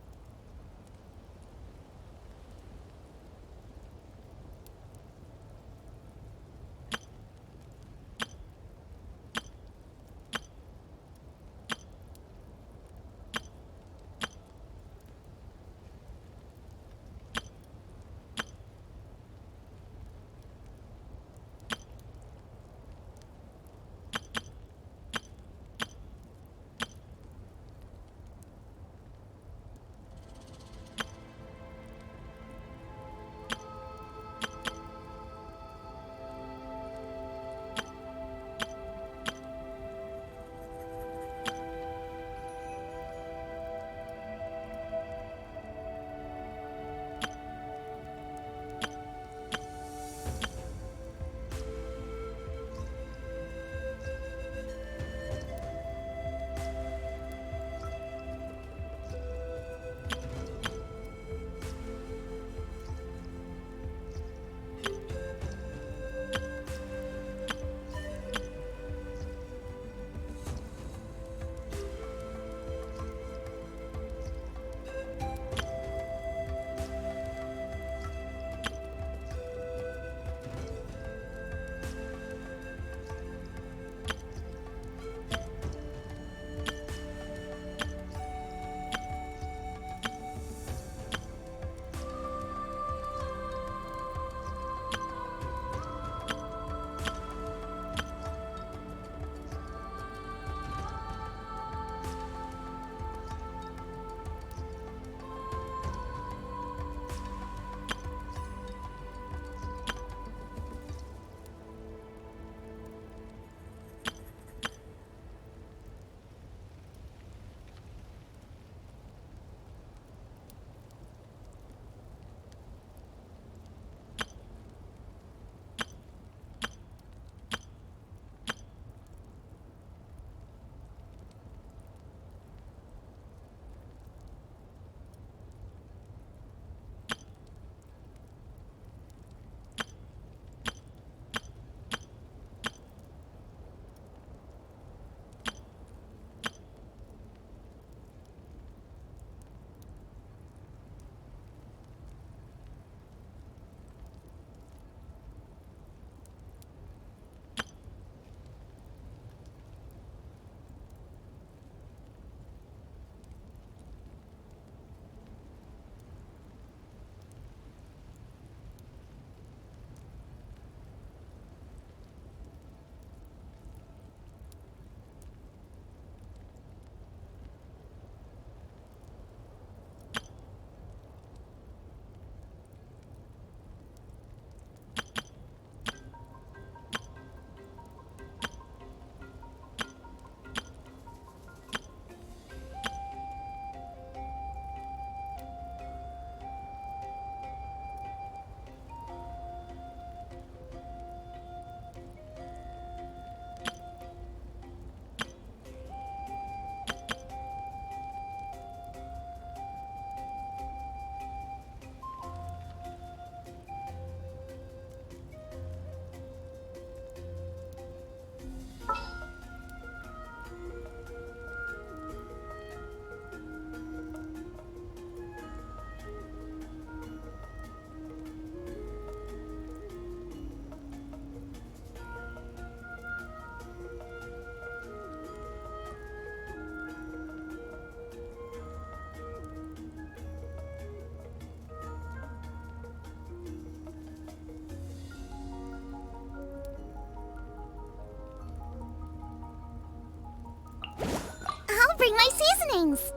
my seasonings.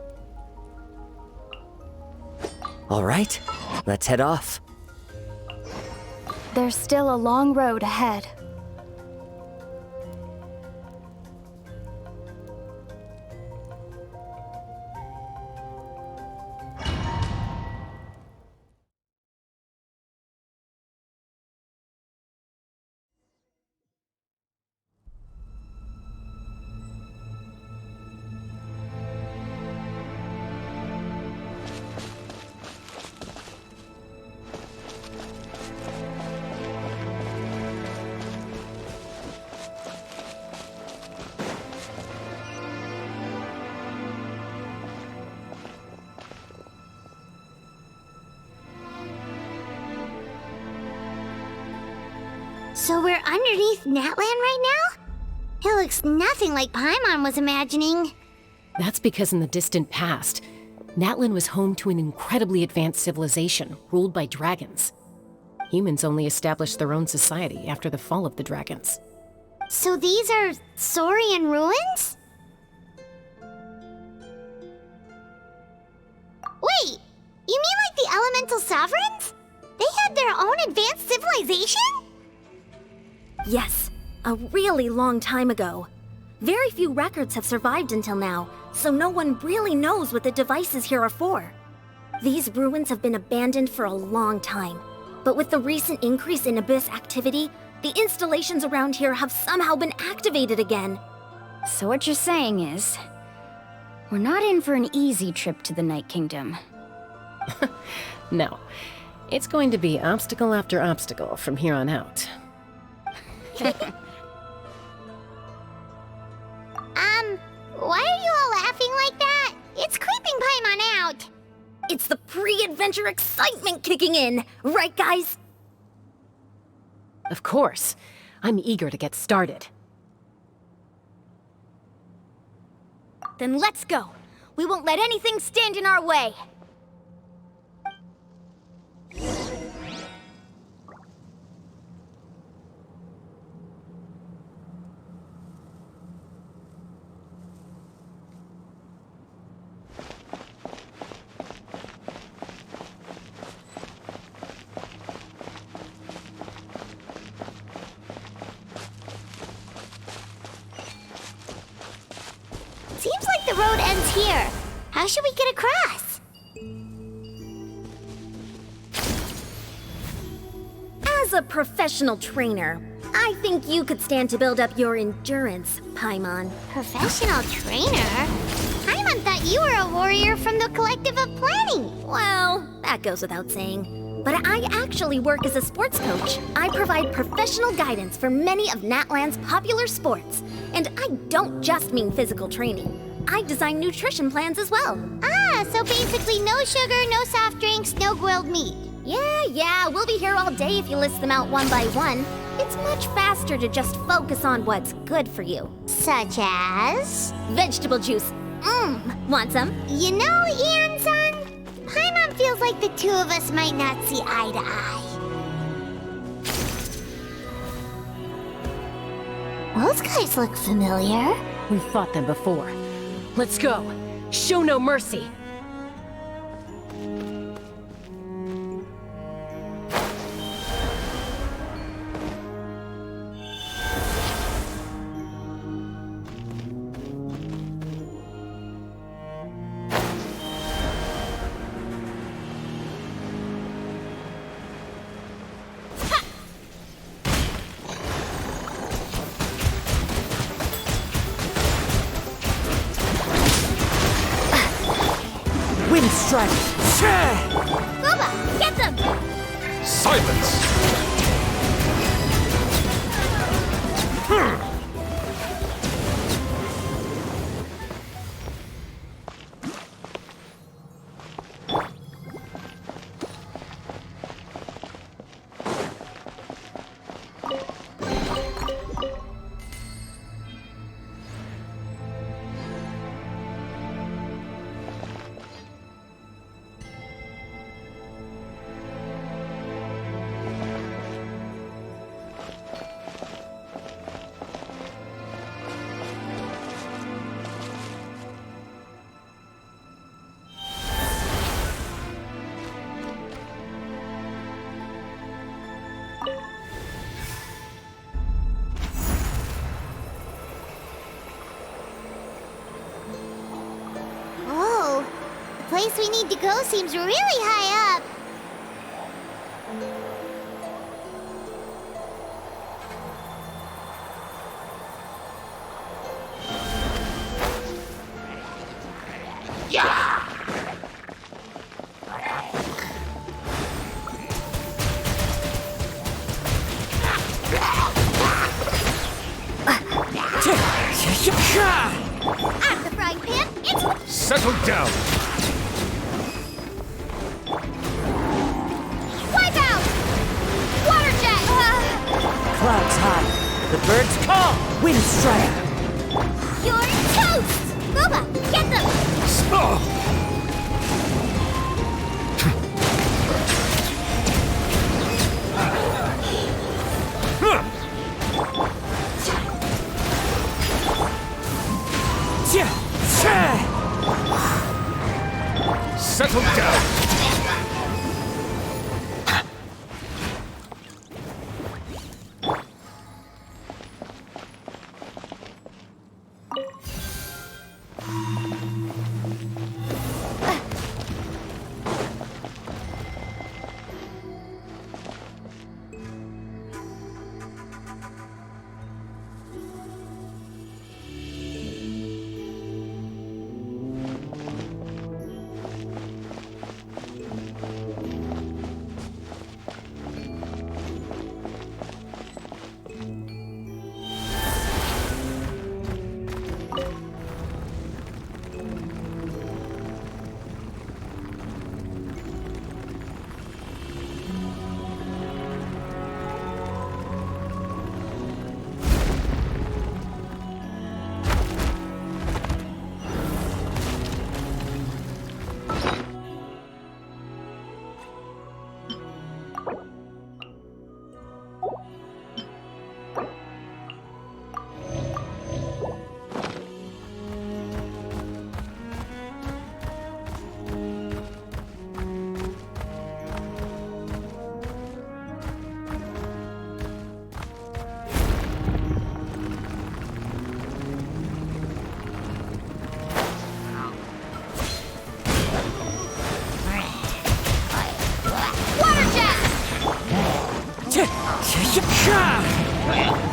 All right, let's head off. There's still a long road ahead. So we're underneath Natlan right now? It looks nothing like Paimon was imagining. That's because in the distant past, Natlan was home to an incredibly advanced civilization ruled by dragons. Humans only established their own society after the fall of the dragons. So these are Saurian ruins? Wait, you mean like the elemental sovereigns? They had their own advanced civilization? Yes, a really long time ago. Very few records have survived until now, so no one really knows what the devices here are for. These ruins have been abandoned for a long time, but with the recent increase in Abyss activity, the installations around here have somehow been activated again. So what you're saying is, we're not in for an easy trip to the Night Kingdom. No, it's going to be obstacle after obstacle from here on out. Why are you all laughing like that? It's creeping Paimon out. It's the pre-adventure excitement kicking in, right guys? Of course. I'm eager to get started. Then let's go. We won't let anything stand in our way. Seems like the road ends here. How should we get across? As a professional trainer, I think you could stand to build up your endurance, Paimon. Professional trainer? Paimon thought you were a warrior from the Collective of Planning. Well, that goes without saying. But I actually work as a sports coach. I provide professional guidance for many of Natlan's popular sports. And I don't just mean physical training. I design nutrition plans as well. Ah, so basically no sugar, no soft drinks, no grilled meat. Yeah, we'll be here all day if you list them out one by one. It's much faster to just focus on what's good for you. Such as? Vegetable juice. Want some? You know, Iansan, Paimon feels like the two of us might not see eye to eye. Those guys look familiar. We've fought them before. Let's go. Show no mercy. Wind strike! Guba, get them! Silence! place we need to go seems really high up. Yeah! At the frying pan, it's... Settle down! Wipe out! Water jet! Clouds high. The birds call. Wind strike. You're toast! Boba, get them! Settle down!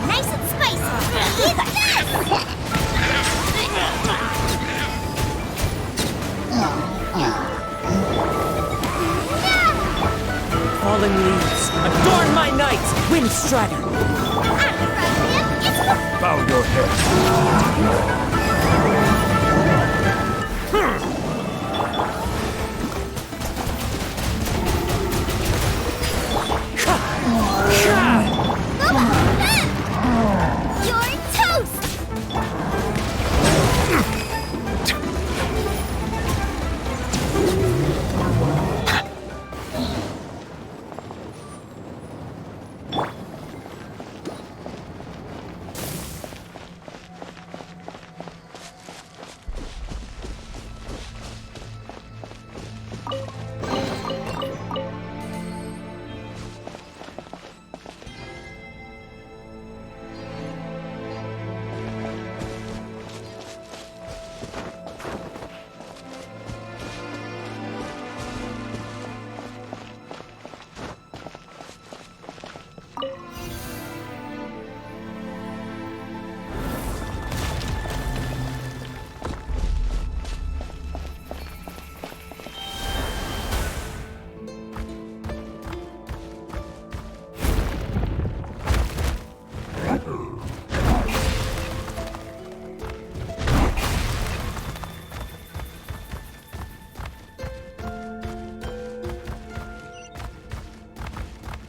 Nice and spicy! Eat this! Falling leaves. Adorn my night. Wind strider. Bow your head. You're toast!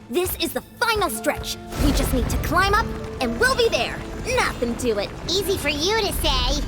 This is the final stretch. We just need to climb up, and we'll be there. Nothing to it. Easy for you to say.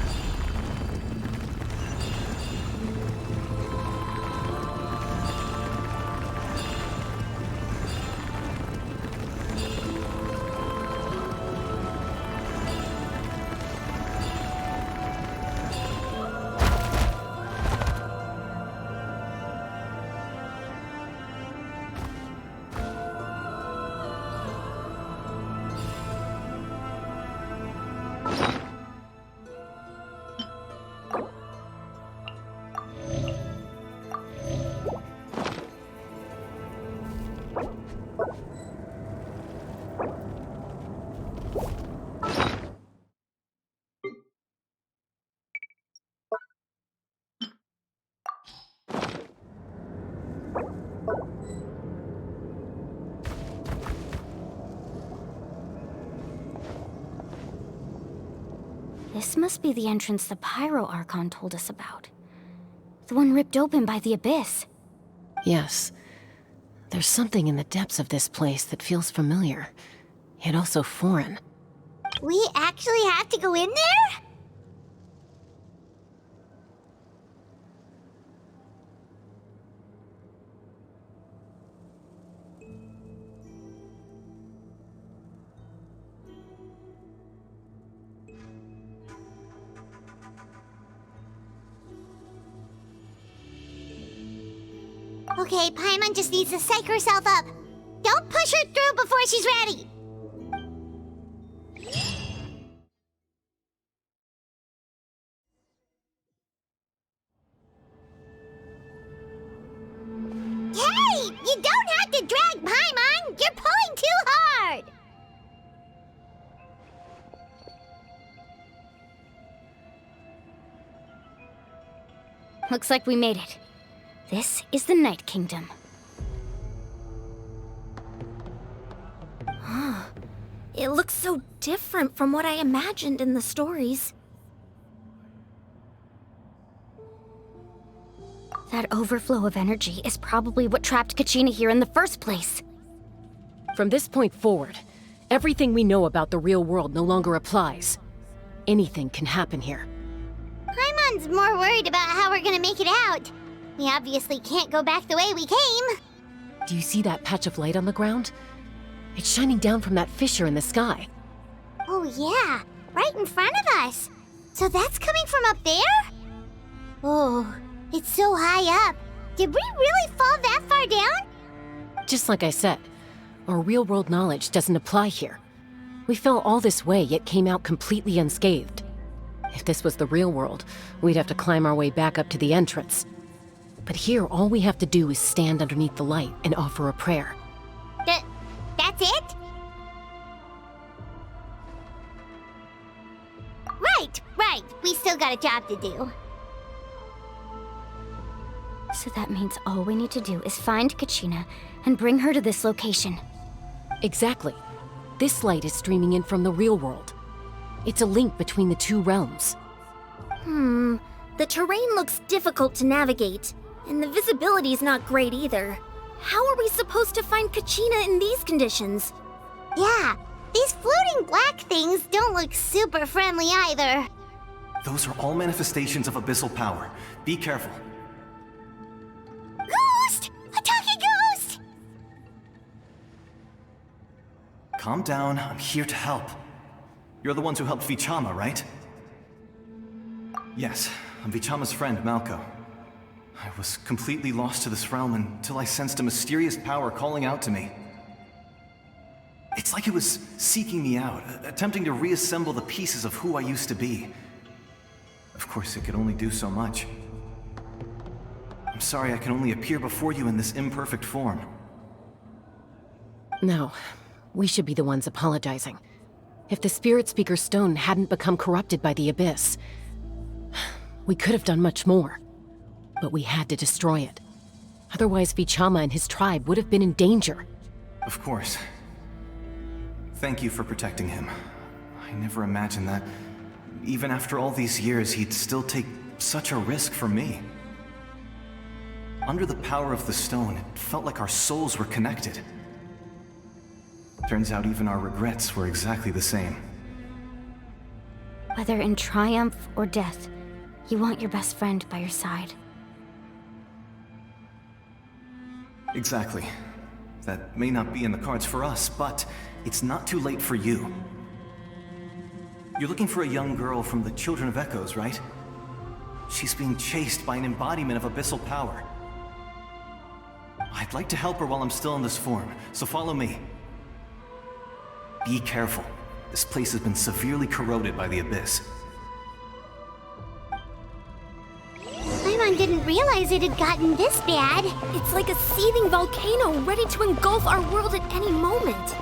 This must be the entrance the Pyro Archon told us about. The one ripped open by the Abyss. Yes. There's something in the depths of this place that feels familiar, yet also foreign. We actually have to go in there? Okay, Paimon just needs to psych herself up. Don't push her through before she's ready. Hey! You don't have to drag Paimon! You're pulling too hard! Looks like we made it. This is the Night Kingdom. It looks so different from what I imagined in the stories. That overflow of energy is probably what trapped Kachina here in the first place. From this point forward, everything we know about the real world no longer applies. Anything can happen here. Paimon's more worried about how we're gonna make it out. We obviously can't go back the way we came. Do you see that patch of light on the ground? It's shining down from that fissure in the sky. Oh yeah, right in front of us. So that's coming from up there? Oh, it's so high up. Did we really fall that far down? Just like I said, our real-world knowledge doesn't apply here. We fell all this way, yet came out completely unscathed. If this was the real world, we'd have to climb our way back up to the entrance. But here, all we have to do is stand underneath the light and offer a prayer. That's it? Right. We still got a job to do. So that means all we need to do is find Kachina and bring her to this location. Exactly. This light is streaming in from the real world. It's a link between the two realms. The terrain looks difficult to navigate, and the visibility's not great either. How are we supposed to find Kachina in these conditions? Yeah, these floating black things don't look super friendly either. Those are all manifestations of abyssal power. Be careful. Ghost! A talking ghost! Calm down, I'm here to help. You're the ones who helped Vichama, right? Yes, I'm Vichama's friend, Malco. I was completely lost to this realm until I sensed a mysterious power calling out to me. It's like it was seeking me out, attempting to reassemble the pieces of who I used to be. Of course, it could only do so much. I'm sorry I can only appear before you in this imperfect form. No, we should be the ones apologizing. If the Spirit Speaker Stone hadn't become corrupted by the Abyss, we could have done much more. But we had to destroy it. Otherwise, Vichama and his tribe would have been in danger. Of course. Thank you for protecting him. I never imagined that, even after all these years, he'd still take such a risk for me. Under the power of the stone, it felt like our souls were connected. Turns out even our regrets were exactly the same. Whether in triumph or death, you want your best friend by your side. Exactly. That may not be in the cards for us, but it's not too late for you. You're looking for a young girl from the Children of Echoes, right? She's being chased by an embodiment of abyssal power. I'd like to help her while I'm still in this form, so follow me. Be careful. This place has been severely corroded by the Abyss. Paimon didn't realize it had gotten this bad. It's like a seething volcano ready to engulf our world at any moment.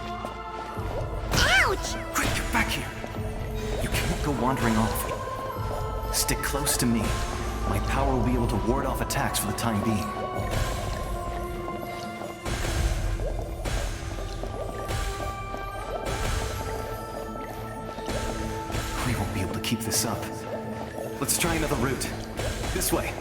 Ouch! Quick, get back here! wandering off. Stick close to me. My power will be able to ward off attacks for the time being. We won't be able to keep this up. Let's try another route. This way.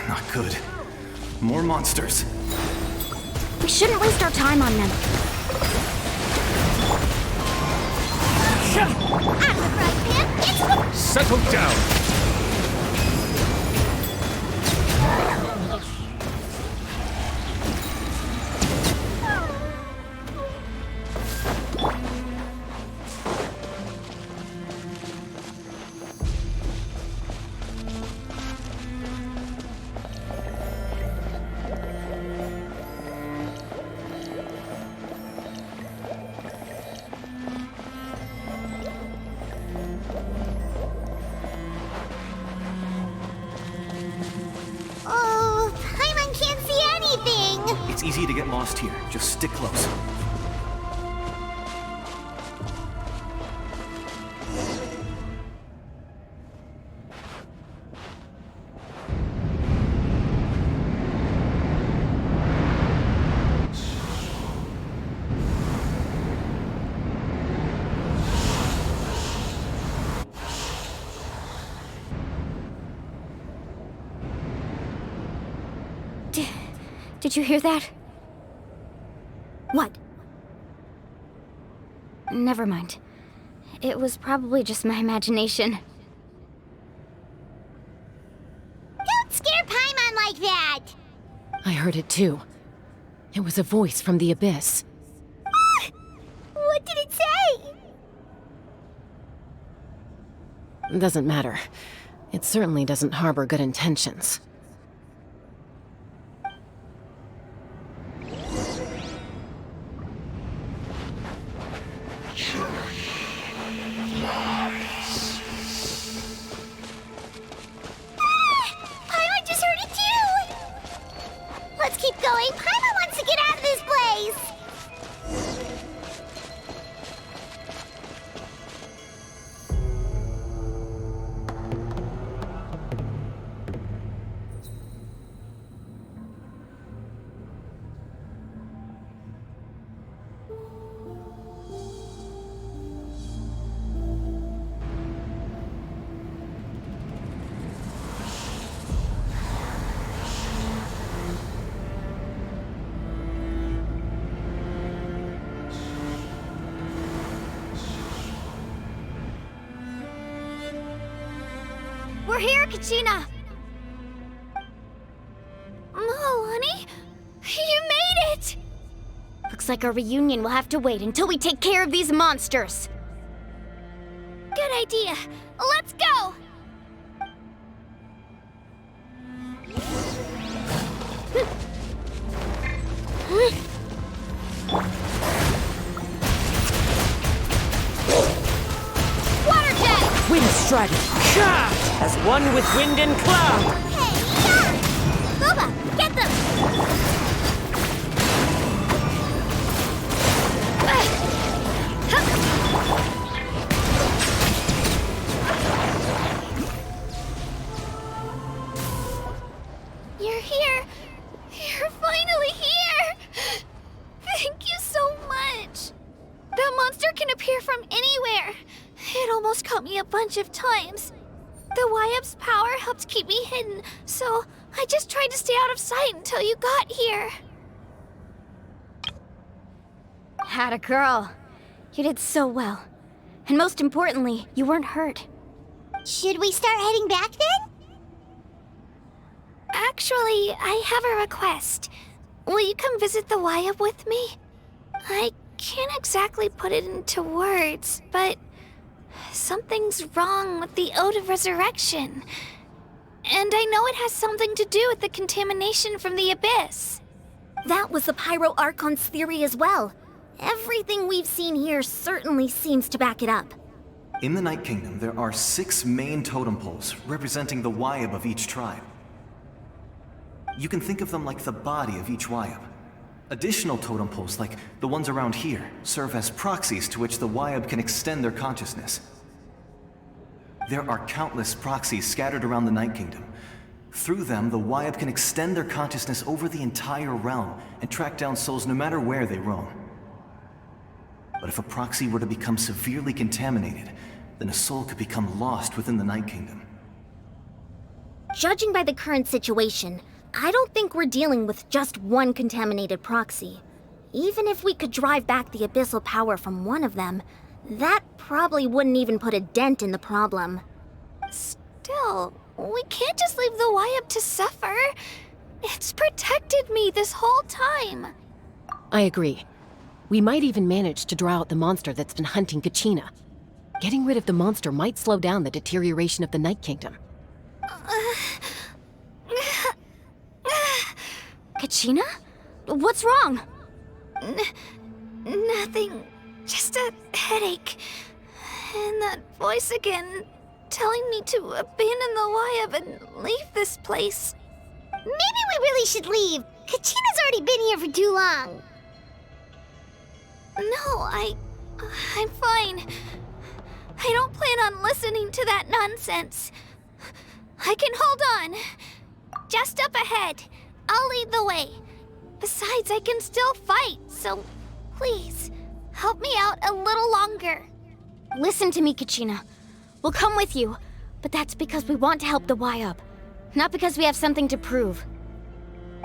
Not good. More monsters. We shouldn't waste our time on them. Settle down! Oh, Paimon can't see anything! It's easy to get lost here. Just stick close. Did you hear that? What? Never mind. It was probably just my imagination. Don't scare Paimon like that! I heard it too. It was a voice from the abyss. What did it say? Doesn't matter. It certainly doesn't harbor good intentions. Paimon just heard it too! Let's keep going. Paimon wants to get out of this place! We're here, Kachina! Mualani? You made it! Looks like our reunion will have to wait until we take care of these monsters. Good idea. Let's go! Water jet! Wind strike! As one with wind and cloud! Boba, get them! You're here! You're finally here! Thank you so much! That monster can appear from anywhere! It almost caught me a bunch of times. The Wyap's power helped keep me hidden, so I just tried to stay out of sight until you got here. Atta girl. You did so well. And most importantly, you weren't hurt. Should we start heading back then? Actually, I have a request. Will you come visit the Wyap with me? I can't exactly put it into words, but something's wrong with the Ode of Resurrection. And I know it has something to do with the contamination from the Abyss. That was the Pyro Archon's theory as well. Everything we've seen here certainly seems to back it up. In the Night Kingdom, there are 6 main totem poles representing the Wyab of each tribe. You can think of them like the body of each Wyab. Additional totem poles, like the ones around here, serve as proxies to which the Wyab can extend their consciousness. There are countless proxies scattered around the Night Kingdom. Through them, the Wyab can extend their consciousness over the entire realm and track down souls no matter where they roam. But if a proxy were to become severely contaminated, then a soul could become lost within the Night Kingdom. Judging by the current situation, I don't think we're dealing with just one contaminated proxy. Even if we could drive back the abyssal power from one of them, that probably wouldn't even put a dent in the problem. Still, we can't just leave the Wyab to suffer. It's protected me this whole time. I agree. We might even manage to draw out the monster that's been hunting Kachina. Getting rid of the monster might slow down the deterioration of the Night Kingdom. Kachina? What's wrong? Nothing. Just a headache. And that voice again, telling me to abandon the Wyab and leave this place. Maybe we really should leave. Kachina's already been here for too long. No, I'm fine. I don't plan on listening to that nonsense. I can hold on. Just up ahead. I'll lead the way. Besides, I can still fight, so please, help me out a little longer. Listen to me, Kachina. We'll come with you, but that's because we want to help the Wyab, not because we have something to prove.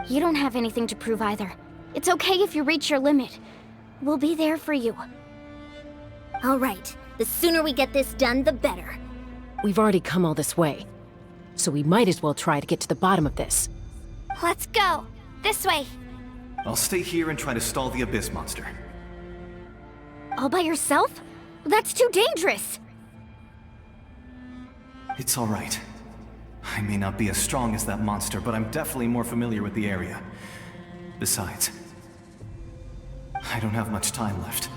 You don't have anything to prove either. It's okay if you reach your limit. We'll be there for you. All right. The sooner we get this done, the better. We've already come all this way, so we might as well try to get to the bottom of this. Let's go. This way. I'll stay here and try to stall the Abyss monster. All by yourself? That's too dangerous. It's all right. I may not be as strong as that monster, but I'm definitely more familiar with the area. Besides, I don't have much time left.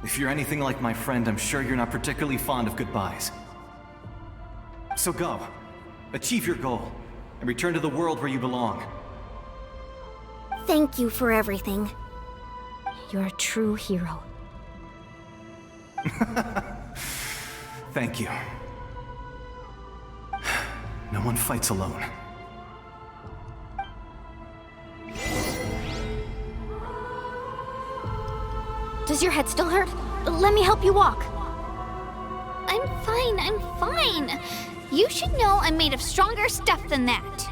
If you're anything like my friend, I'm sure you're not particularly fond of goodbyes. So go. Achieve your goal, and return to the world where you belong. Thank you for everything. You're a true hero. Thank you. No one fights alone. Does your head still hurt? Let me help you walk. I'm fine. You should know I'm made of stronger stuff than that.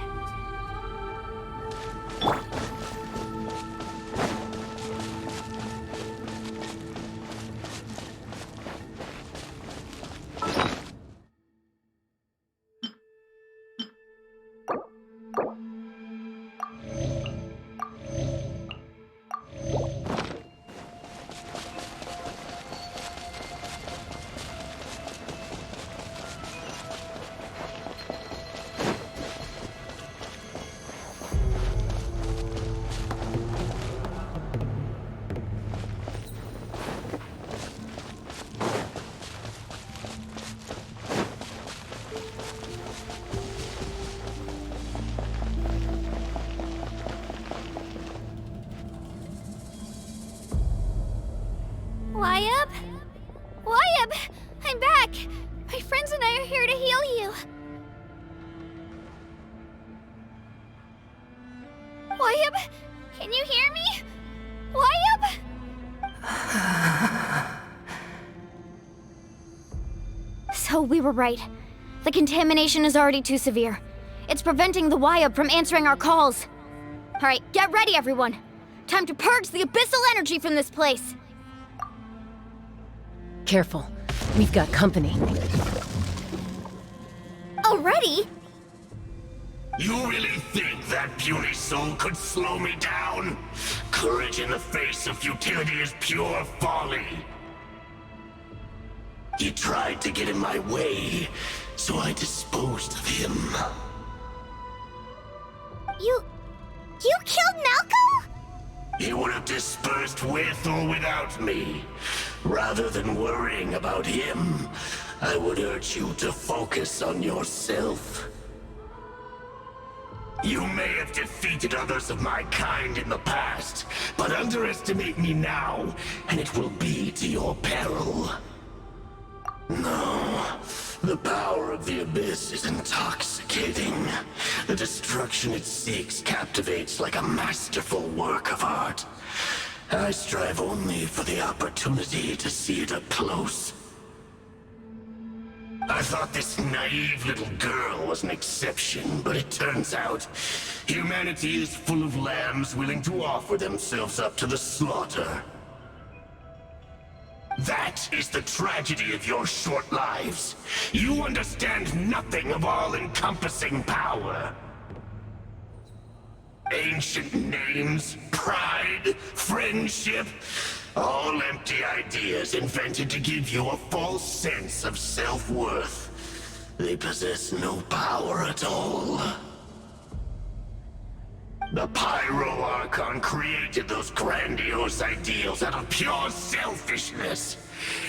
Wyab! I'm back! My friends and I are here to heal you. Wyab, can you hear me? Wyab? So we were right. The contamination is already too severe. It's preventing the Wyab from answering our calls. All right, get ready, everyone. Time to purge the abyssal energy from this place. Careful. We've got company. Already? You really think that puny soul could slow me down? Courage in the face of futility is pure folly. He tried to get in my way, so I disposed of him. You killed Malco? He would have dispersed with or without me. Rather than worrying about him, I would urge you to focus on yourself. You may have defeated others of my kind in the past, but underestimate me now, and it will be to your peril. No, the power of the Abyss is intoxicating. The destruction it seeks captivates like a masterful work of art. I strive only for the opportunity to see it up close. I thought this naive little girl was an exception, but it turns out humanity is full of lambs willing to offer themselves up to the slaughter. That is the tragedy of your short lives. You understand nothing of all-encompassing power. Ancient names, pride, friendship, all empty ideas invented to give you a false sense of self-worth. They possess no power at all. The Pyro-Archon created those grandiose ideals out of pure selfishness.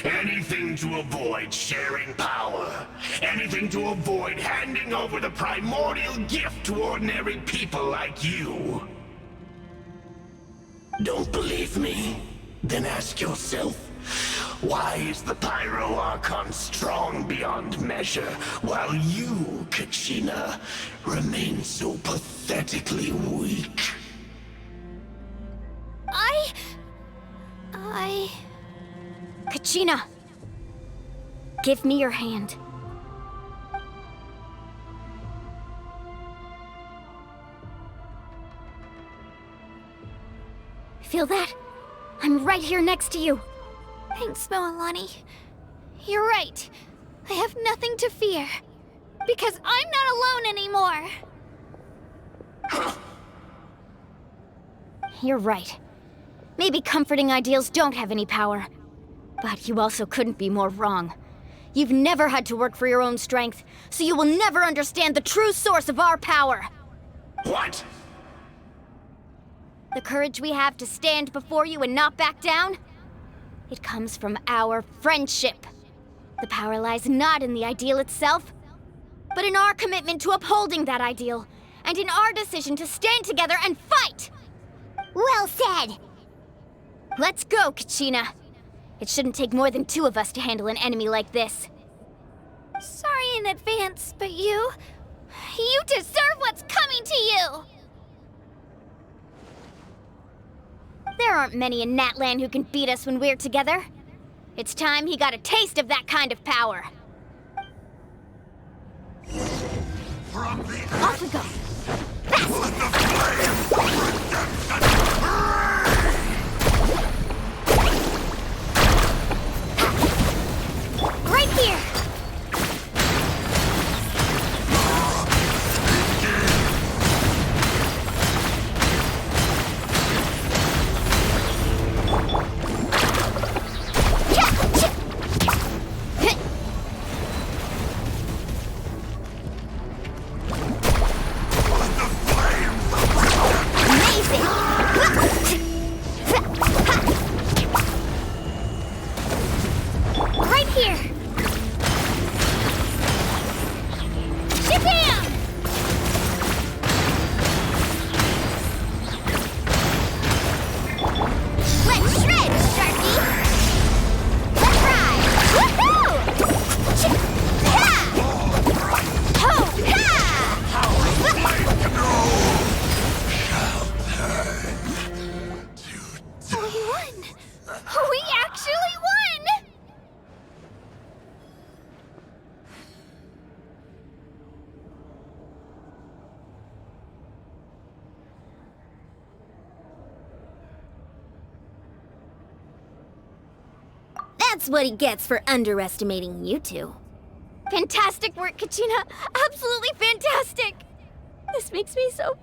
Anything to avoid sharing power. Anything to avoid handing over the primordial gift to ordinary people like you. Don't believe me? Then ask yourself, why is the Pyro-Archon strong beyond measure, while you, Kachina, remain so pathetically weak? Kachina! Give me your hand. Feel that? I'm right here next to you. Thanks, Mualani. You're right. I have nothing to fear. Because I'm not alone anymore. You're right. Maybe comforting ideals don't have any power. But you also couldn't be more wrong. You've never had to work for your own strength, so you will never understand the true source of our power. What? The courage we have to stand before you and not back down? It comes from our friendship. The power lies not in the ideal itself, but in our commitment to upholding that ideal, and in our decision to stand together and fight! Well said! Let's go, Kachina. It shouldn't take more than 2 of us to handle an enemy like this. Sorry in advance, but you deserve what's coming to you! There aren't many in Natlan who can beat us when we're together. It's time he got a taste of that kind of power. Off we go. Right here! That's what he gets for underestimating you two. Fantastic work, Kachina! Absolutely fantastic! This makes me so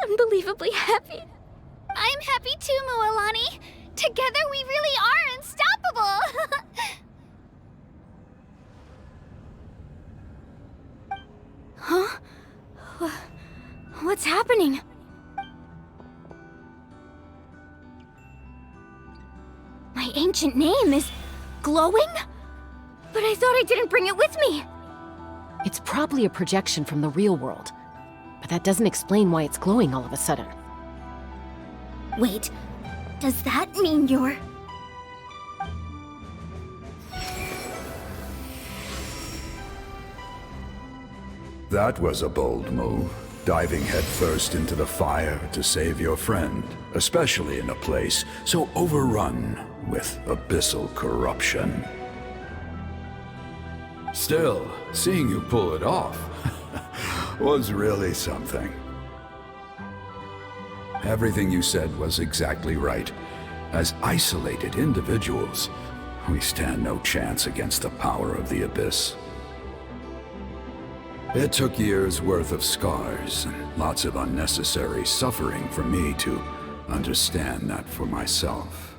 unbelievably happy. I'm happy too, Mualani. Together we really are unstoppable. Huh? What's happening? My ancient name is glowing? But I thought I didn't bring it with me. It's probably a projection from the real world, but that doesn't explain why it's glowing all of a sudden. Wait, does that mean you're... That was a bold move, diving headfirst into the fire to save your friend, especially in a place so overrun with abyssal corruption. Still, seeing you pull it off was really something. Everything you said was exactly right. As isolated individuals, we stand no chance against the power of the Abyss. It took years' worth of scars and lots of unnecessary suffering for me to understand that for myself.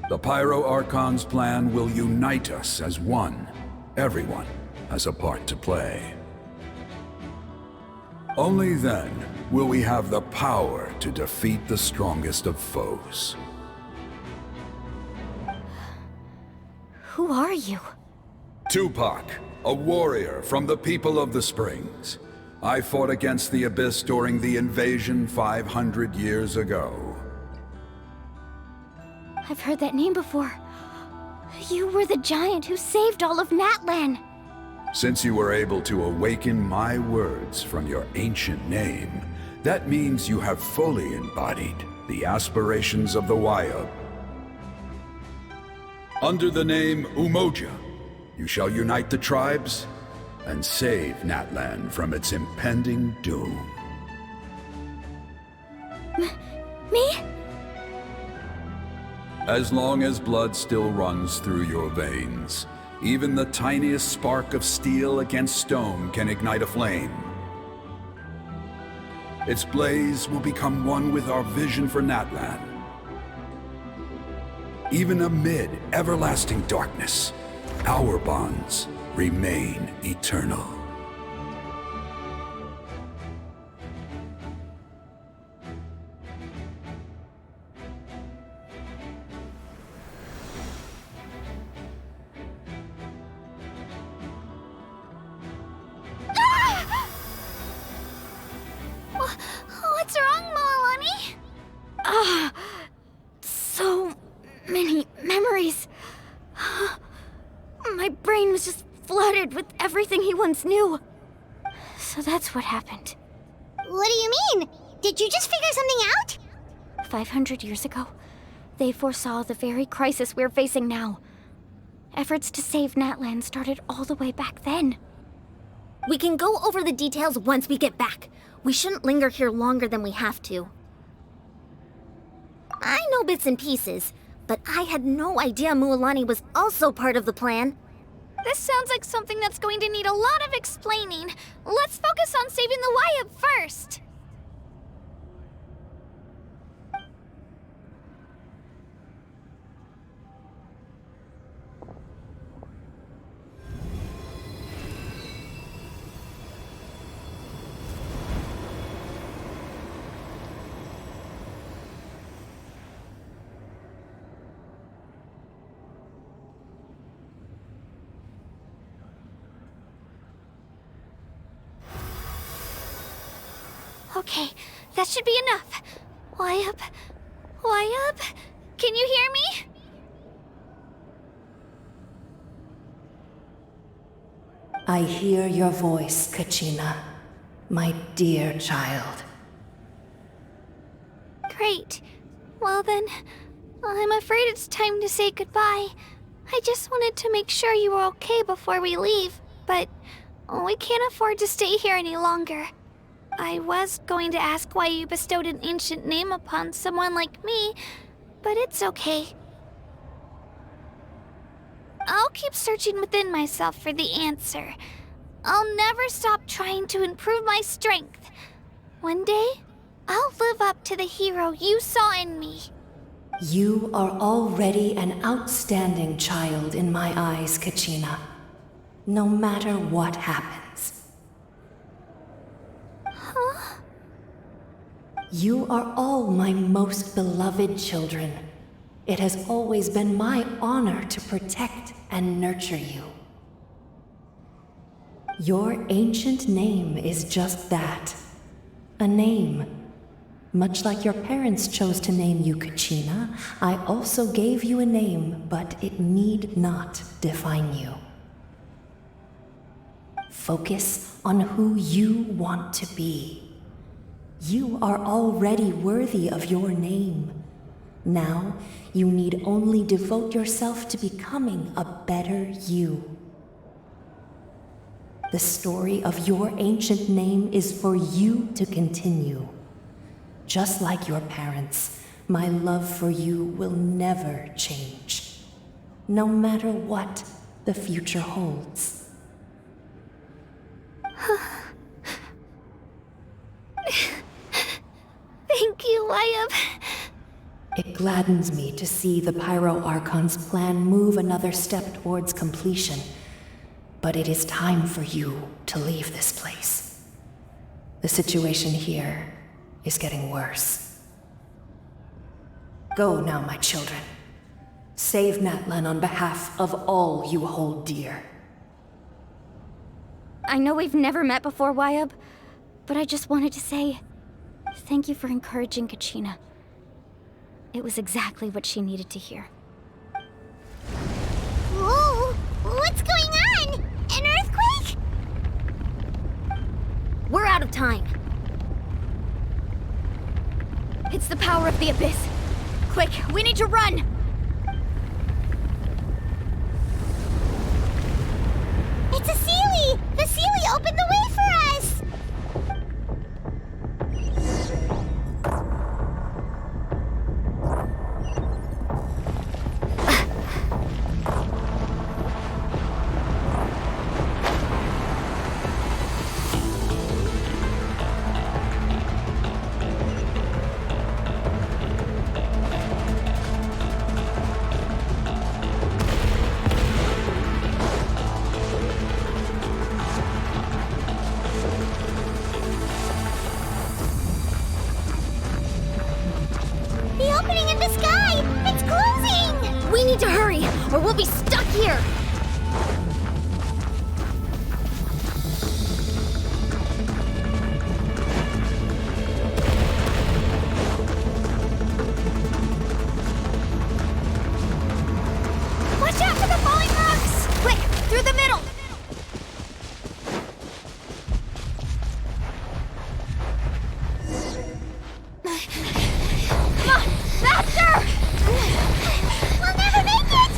The Pyro Archon's plan will unite us as one. Everyone has a part to play. Only then will we have the power to defeat the strongest of foes. Who are you? Tupac, a warrior from the people of the Springs. I fought against the Abyss during the invasion 500 years ago. I've heard that name before. You were the giant who saved all of Natlan. Since you were able to awaken my words from your ancient name, that means you have fully embodied the aspirations of the Wayub. Under the name Umoja, you shall unite the tribes and save Natlan from its impending doom. Me? As long as blood still runs through your veins, even the tiniest spark of steel against stone can ignite a flame. Its blaze will become one with our vision for Natlan. Even amid everlasting darkness, our bonds remain eternal. What's wrong, Mualani? So many memories. My brain was just flooded with everything he once knew. So that's what happened. What do you mean? Did you just figure something out? 500 years ago, they foresaw the very crisis we're facing now. Efforts to save Natlan started all the way back then. We can go over the details once we get back. We shouldn't linger here longer than we have to. I know bits and pieces, but I had no idea Mualani was also part of the plan. This sounds like something that's going to need a lot of explaining. Let's focus on saving the Wayub first. Okay, that should be enough. Wayub? Wayub? Can you hear me? I hear your voice, Kachina, my dear child. Great. Well then, I'm afraid it's time to say goodbye. I just wanted to make sure you were okay before we leave, but we can't afford to stay here any longer. I was going to ask why you bestowed an ancient name upon someone like me, but it's okay. I'll keep searching within myself for the answer. I'll never stop trying to improve my strength. One day, I'll live up to the hero you saw in me. You are already an outstanding child in my eyes, Kachina. No matter what happens. Huh? You are all my most beloved children. It has always been my honor to protect and nurture you. Your ancient name is just that. A name. Much like your parents chose to name you Kachina, I also gave you a name, but it need not define you. Focus on who you want to be. You are already worthy of your name. Now, you need only devote yourself to becoming a better you. The story of your ancient name is for you to continue. Just like your parents, my love for you will never change, no matter what the future holds. Thank you, Wayab. It gladdens me to see the Pyro Archon's plan move another step towards completion, but it is time for you to leave this place. The situation here is getting worse. Go now, my children. Save Natlan on behalf of all you hold dear. I know we've never met before, Wayab, but I just wanted to say thank you for encouraging Kachina. It was exactly what she needed to hear. Whoa! What's going on? An earthquake? We're out of time. It's the power of the Abyss. Quick, we need to run! It's a Seelie! The Seelie opened the way for us! To hurry, or we'll be stuck here! Watch out for the falling rocks! Quick, through the middle! Come on, faster! We'll never make it!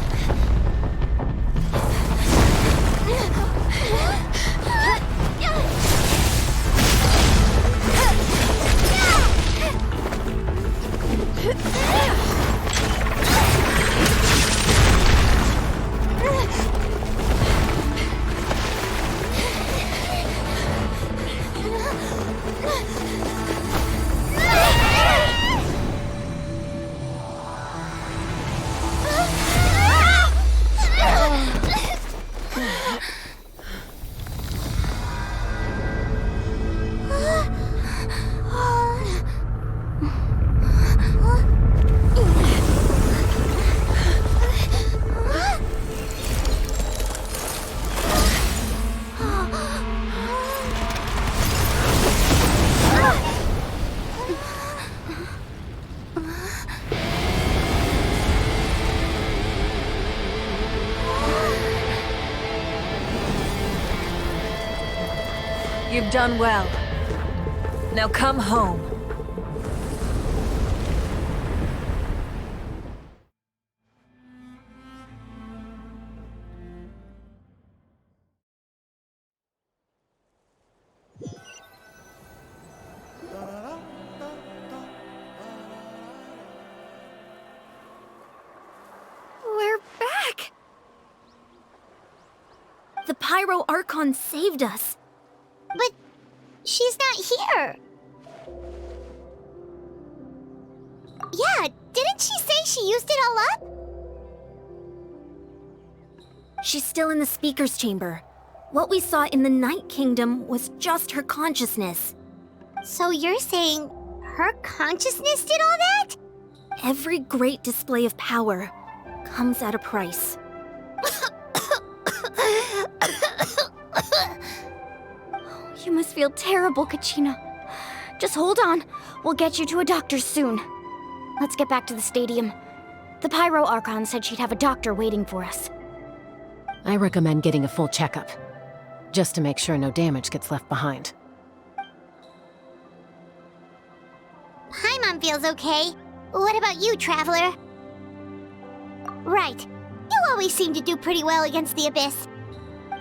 You've done well. Now come home. The Pyro Archon saved us. But she's not here. Yeah, didn't she say she used it all up? She's still in the speaker's chamber. What we saw in the Night Kingdom was just her consciousness. So you're saying her consciousness did all that? Every great display of power comes at a price. You must feel terrible, Kachina. Just hold on. We'll get you to a doctor soon. Let's get back to the stadium. The Pyro Archon said she'd have a doctor waiting for us. I recommend getting a full checkup, just to make sure no damage gets left behind. Paimon feels okay. What about you, Traveler? Right. You always seem to do pretty well against the Abyss.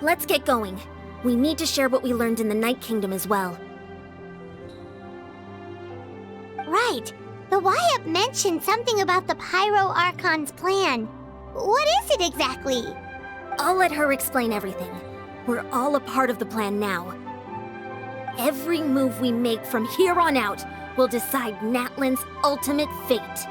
Let's get going. We need to share what we learned in the Night Kingdom as well. Right. The YUP mentioned something about the Pyro Archon's plan. What is it exactly? I'll let her explain everything. We're all a part of the plan now. Every move we make from here on out will decide Natlan's ultimate fate.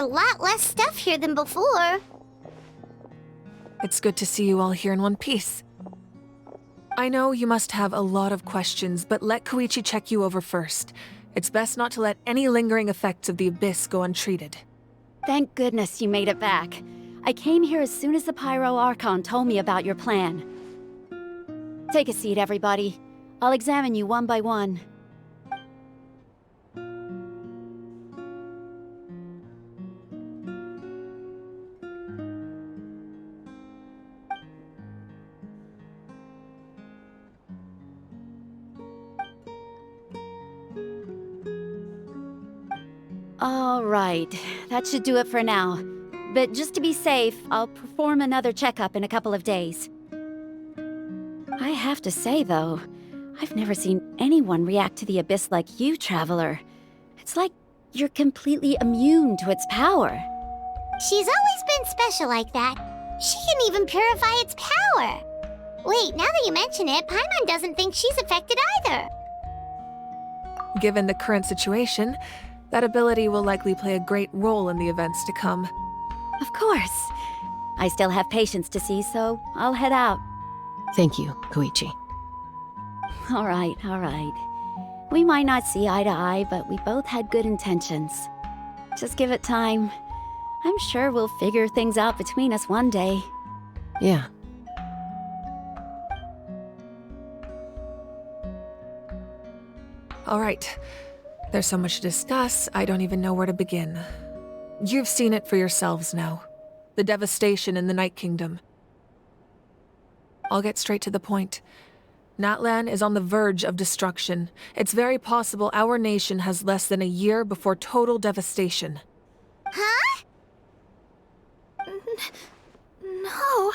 a lot less stuff here than before. It's good to see you all here in one piece. I know you must have a lot of questions, but let Koichi check you over first. It's best not to let any lingering effects of the Abyss go untreated. Thank goodness you made it back. I came here as soon as the Pyro Archon told me about your plan. Take a seat, everybody. I'll examine you one by one. All right, that should do it for now. But just to be safe, I'll perform another checkup in a couple of days. I have to say, though, I've never seen anyone react to the Abyss like you, Traveler. It's like you're completely immune to its power. She's always been special like that. She can even purify its power. Wait, now that you mention it, Paimon doesn't think she's affected either. Given the current situation, that ability will likely play a great role in the events to come. Of course. I still have patients to see, so I'll head out. Thank you, Koichi. All right. We might not see eye to eye, but we both had good intentions. Just give it time. I'm sure we'll figure things out between us one day. Yeah. All right. There's so much to discuss, I don't even know where to begin. You've seen it for yourselves now. The devastation in the Night Kingdom. I'll get straight to the point. Natlan is on the verge of destruction. It's very possible our nation has less than a year before total devastation. Huh? No.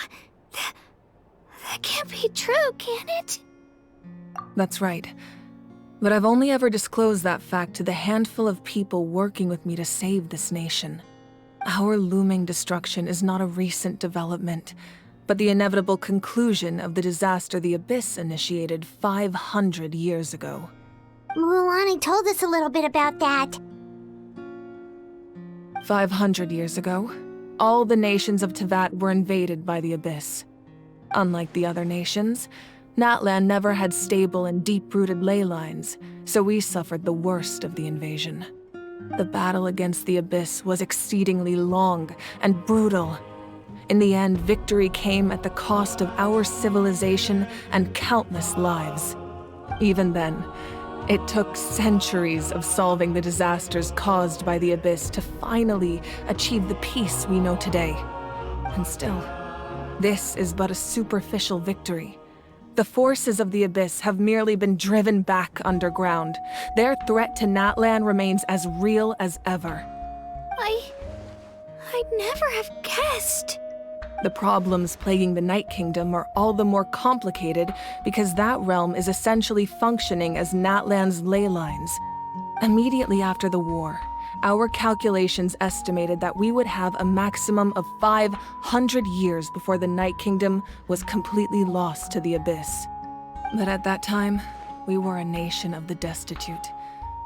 That can't be true, can it? That's right. But I've only ever disclosed that fact to the handful of people working with me to save this nation. Our looming destruction is not a recent development, but the inevitable conclusion of the disaster the Abyss initiated 500 years ago. Mualani told us a little bit about that. 500 years ago, all the nations of Teyvat were invaded by the Abyss. Unlike the other nations, Natlan never had stable and deep-rooted ley lines, so we suffered the worst of the invasion. The battle against the Abyss was exceedingly long and brutal. In the end, victory came at the cost of our civilization and countless lives. Even then, it took centuries of solving the disasters caused by the Abyss to finally achieve the peace we know today. And still, this is but a superficial victory. The forces of the Abyss have merely been driven back underground. Their threat to Natlan remains as real as ever. I'd never have guessed. The problems plaguing the Night Kingdom are all the more complicated because that realm is essentially functioning as Natlan's ley lines. Immediately after the war, our calculations estimated that we would have a maximum of 500 years before the Night Kingdom was completely lost to the Abyss. But at that time, we were a nation of the destitute.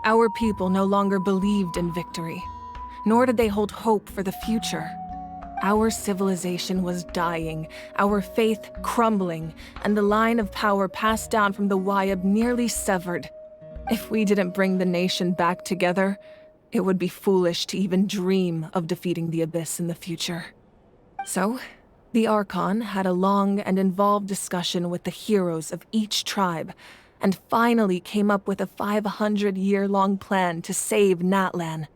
Our people no longer believed in victory, nor did they hold hope for the future. Our civilization was dying, our faith crumbling, and the line of power passed down from the Wayab nearly severed. If we didn't bring the nation back together, it would be foolish to even dream of defeating the Abyss in the future. So, the Archon had a long and involved discussion with the heroes of each tribe, and finally came up with a 500-year-long plan to save Natlan.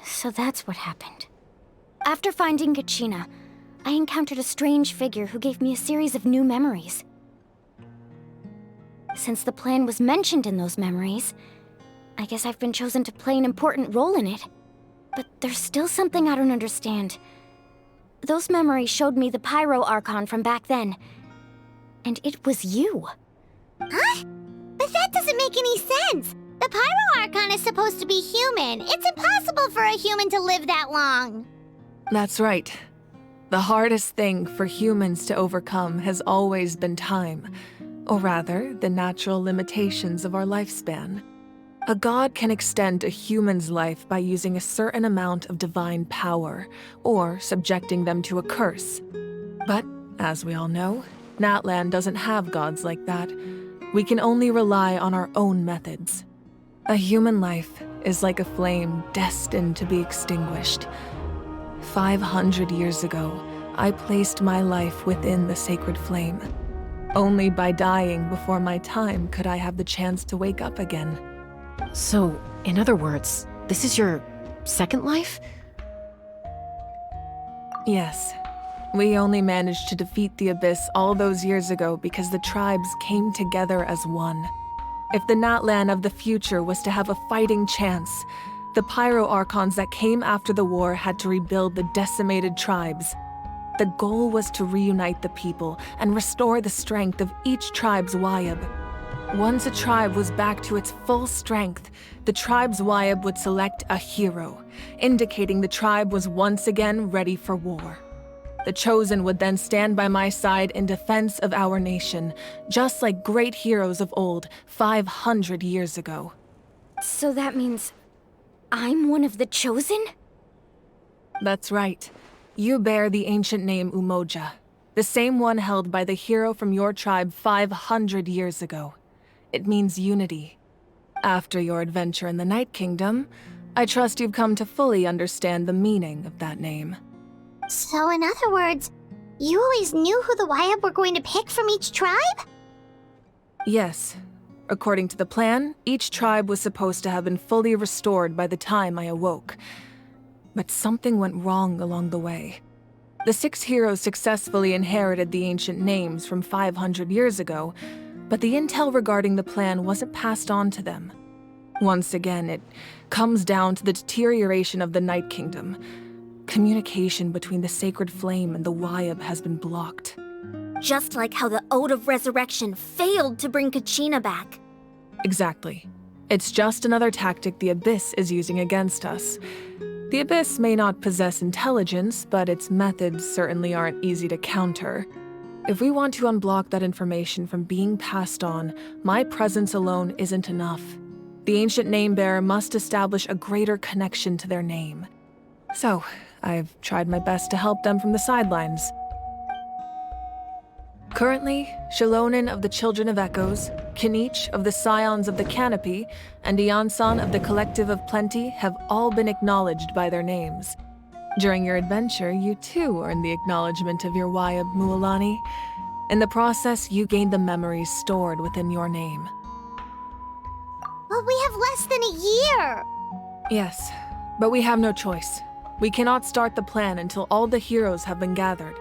So that's what happened. After finding Kachina, I encountered a strange figure who gave me a series of new memories. Since the plan was mentioned in those memories, I guess I've been chosen to play an important role in it. But there's still something I don't understand. Those memories showed me the Pyro Archon from back then. And it was you. Huh? But that doesn't make any sense. The Pyro Archon is supposed to be human. It's impossible for a human to live that long. That's right. The hardest thing for humans to overcome has always been time. Or rather, the natural limitations of our lifespan. A god can extend a human's life by using a certain amount of divine power, or subjecting them to a curse. But, as we all know, Natlan doesn't have gods like that. We can only rely on our own methods. A human life is like a flame destined to be extinguished. 500 years ago, I placed my life within the sacred flame. Only by dying before my time could I have the chance to wake up again. So, in other words, this is your second life? Yes. We only managed to defeat the Abyss all those years ago because the tribes came together as one. If the Natlan of the future was to have a fighting chance, the Pyro-Archons that came after the war had to rebuild the decimated tribes. The goal was to reunite the people and restore the strength of each tribe's Wayab. Once a tribe was back to its full strength, the tribe's Wayab would select a hero, indicating the tribe was once again ready for war. The Chosen would then stand by my side in defense of our nation, just like great heroes of old 500 years ago. So that means I'm one of the Chosen? That's right. You bear the ancient name Umoja, the same one held by the hero from your tribe 500 years ago. It means unity. After your adventure in the Night Kingdom, I trust you've come to fully understand the meaning of that name. So in other words, you always knew who the Wayab were going to pick from each tribe? Yes. According to the plan, each tribe was supposed to have been fully restored by the time I awoke. But something went wrong along the way. The 6 heroes successfully inherited the ancient names from 500 years ago, but the intel regarding the plan wasn't passed on to them. Once again, it comes down to the deterioration of the Night Kingdom. Communication between the Sacred Flame and the Wayab has been blocked. Just like how the Ode of Resurrection failed to bring Kachina back. Exactly. It's just another tactic the Abyss is using against us. The Abyss may not possess intelligence, but its methods certainly aren't easy to counter. If we want to unblock that information from being passed on, my presence alone isn't enough. The ancient name-bearer must establish a greater connection to their name. So, I've tried my best to help them from the sidelines. Currently, Xialonin of the Children of Echoes, Kinich of the Scions of the Canopy, and Iansan of the Collective of Plenty have all been acknowledged by their names. During your adventure, you too earned the acknowledgement of your Wayab, Mualani. In the process, you gained the memories stored within your name. But we have less than a year! Yes, but we have no choice. We cannot start the plan until all the heroes have been gathered.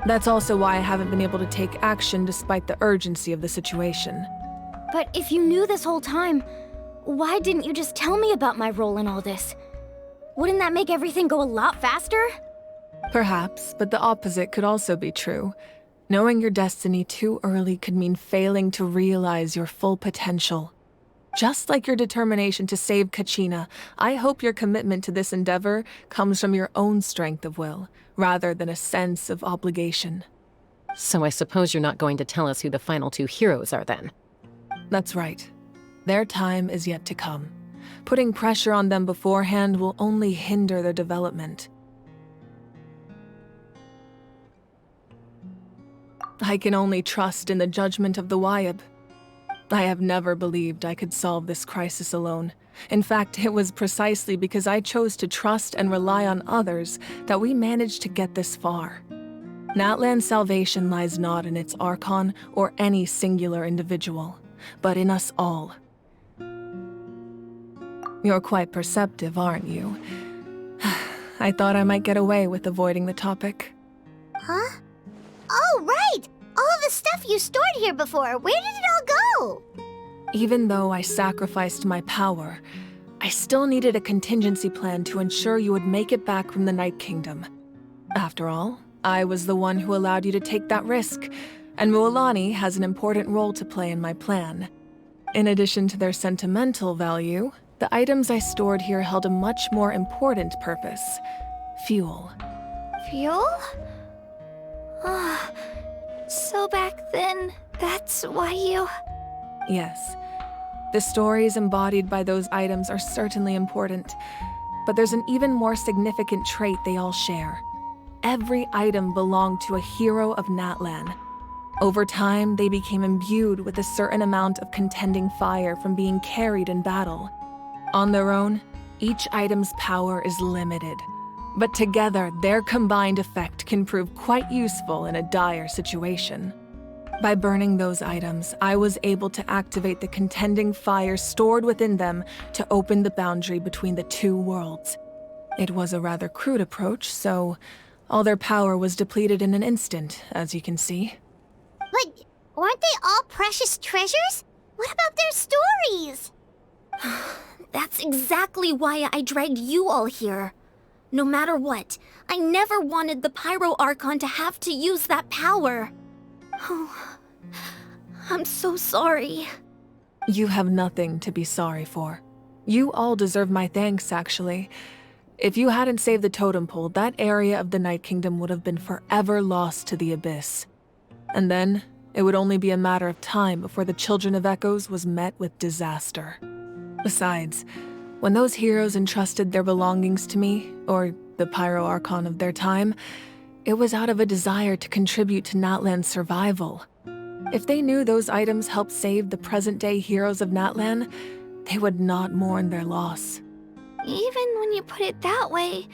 That's also why I haven't been able to take action despite the urgency of the situation. But if you knew this whole time, why didn't you just tell me about my role in all this? Wouldn't that make everything go a lot faster? Perhaps, but the opposite could also be true. Knowing your destiny too early could mean failing to realize your full potential. Just like your determination to save Kachina, I hope your commitment to this endeavor comes from your own strength of will, rather than a sense of obligation. So I suppose you're not going to tell us who the final 2 heroes are then? That's right. Their time is yet to come. Putting pressure on them beforehand will only hinder their development. I can only trust in the judgment of the Wayab. I have never believed I could solve this crisis alone. In fact, it was precisely because I chose to trust and rely on others that we managed to get this far. Natlan's salvation lies not in its Archon or any singular individual, but in us all. You're quite perceptive, aren't you? I thought I might get away with avoiding the topic. Huh? Oh, right! All of the stuff you stored here before, where did it all go? Even though I sacrificed my power, I still needed a contingency plan to ensure you would make it back from the Night Kingdom. After all, I was the one who allowed you to take that risk, and Mualani has an important role to play in my plan. In addition to their sentimental value, the items I stored here held a much more important purpose: fuel. Fuel? So back then, that's why you... Yes. The stories embodied by those items are certainly important, but there's an even more significant trait they all share. Every item belonged to a hero of Natlan. Over time, they became imbued with a certain amount of contending fire from being carried in battle. On their own, each item's power is limited, but together, their combined effect can prove quite useful in a dire situation. By burning those items, I was able to activate the contending fire stored within them to open the boundary between the two worlds. It was a rather crude approach, so all their power was depleted in an instant, as you can see. But aren't they all precious treasures? What about their stories? That's exactly why I dragged you all here. No matter what, I never wanted the Pyro Archon to have to use that power. Oh, I'm so sorry. You have nothing to be sorry for. You all deserve my thanks, actually. If you hadn't saved the totem pole, that area of the Night Kingdom would have been forever lost to the Abyss. And then, it would only be a matter of time before the Children of Echoes was met with disaster. Besides, when those heroes entrusted their belongings to me, or the Pyro Archon of their time, it was out of a desire to contribute to Natlan's survival. If they knew those items helped save the present-day heroes of Natlan, they would not mourn their loss. Even when you put it that way,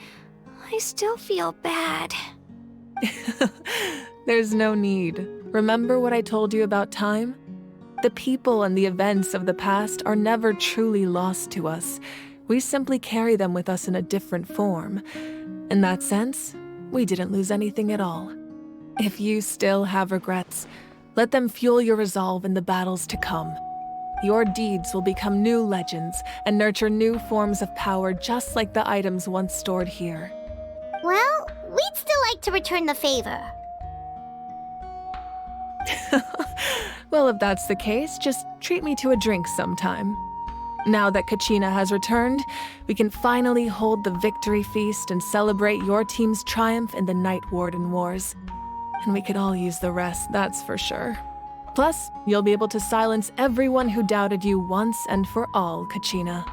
I still feel bad. There's no need. Remember what I told you about time? The people and the events of the past are never truly lost to us. We simply carry them with us in a different form. In that sense, we didn't lose anything at all. If you still have regrets, let them fuel your resolve in the battles to come. Your deeds will become new legends and nurture new forms of power just like the items once stored here. Well, we'd still like to return the favor. Well, if that's the case, just treat me to a drink sometime. Now that Kachina has returned, we can finally hold the victory feast and celebrate your team's triumph in the Night Warden Wars. And we could all use the rest, that's for sure. Plus, you'll be able to silence everyone who doubted you once and for all, Kachina.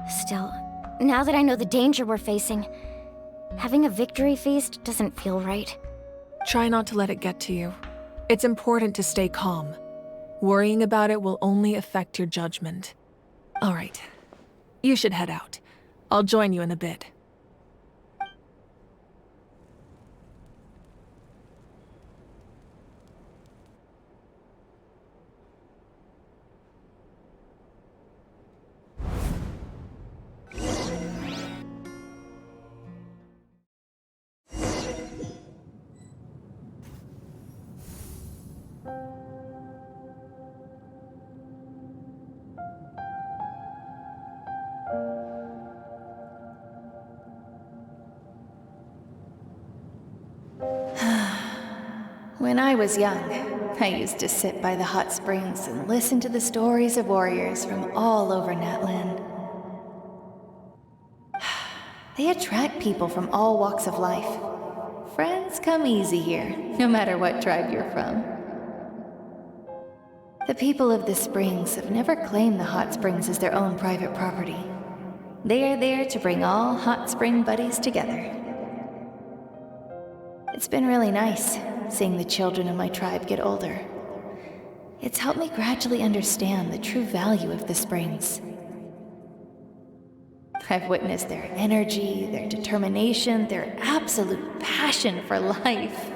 Still, now that I know the danger we're facing, having a victory feast doesn't feel right. Try not to let it get to you. It's important to stay calm. Worrying about it will only affect your judgment. All right, you should head out. I'll join you in a bit. When I was young, I used to sit by the hot springs and listen to the stories of warriors from all over Natlan. They attract people from all walks of life. Friends come easy here, no matter what tribe you're from. The people of the springs have never claimed the hot springs as their own private property. They are there to bring all hot spring buddies together. It's been really nice, seeing the children of my tribe get older. It's helped me gradually understand the true value of the springs. I've witnessed their energy, their determination, their absolute passion for life.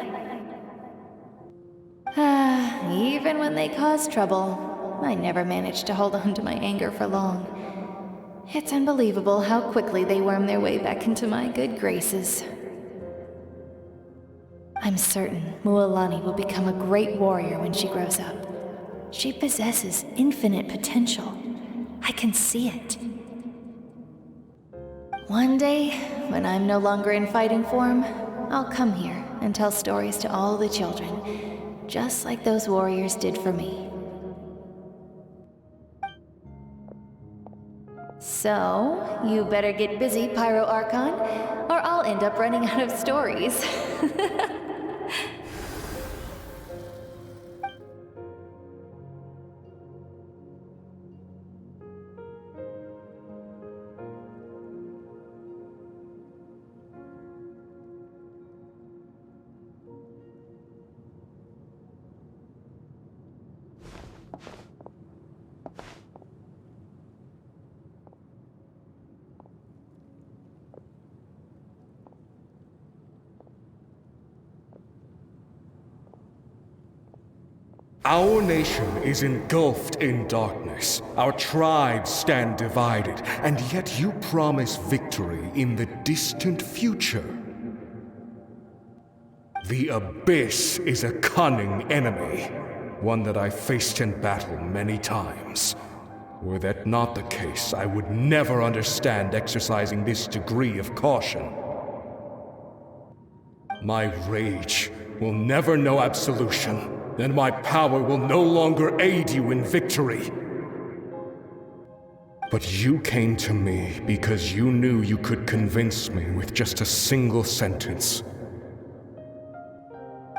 Even when they cause trouble, I never managed to hold on to my anger for long. It's unbelievable how quickly they worm their way back into my good graces. I'm certain Mualani will become a great warrior when she grows up. She possesses infinite potential. I can see it. One day, when I'm no longer in fighting form, I'll come here and tell stories to all the children, just like those warriors did for me. So, you better get busy, Pyro Archon, or I'll end up running out of stories. Our nation is engulfed in darkness. Our tribes stand divided, and yet you promise victory in the distant future. The Abyss is a cunning enemy, one that I faced in battle many times. Were that not the case, I would never understand exercising this degree of caution. My rage will never know absolution, and my power will no longer aid you in victory. But you came to me because you knew you could convince me with just a single sentence.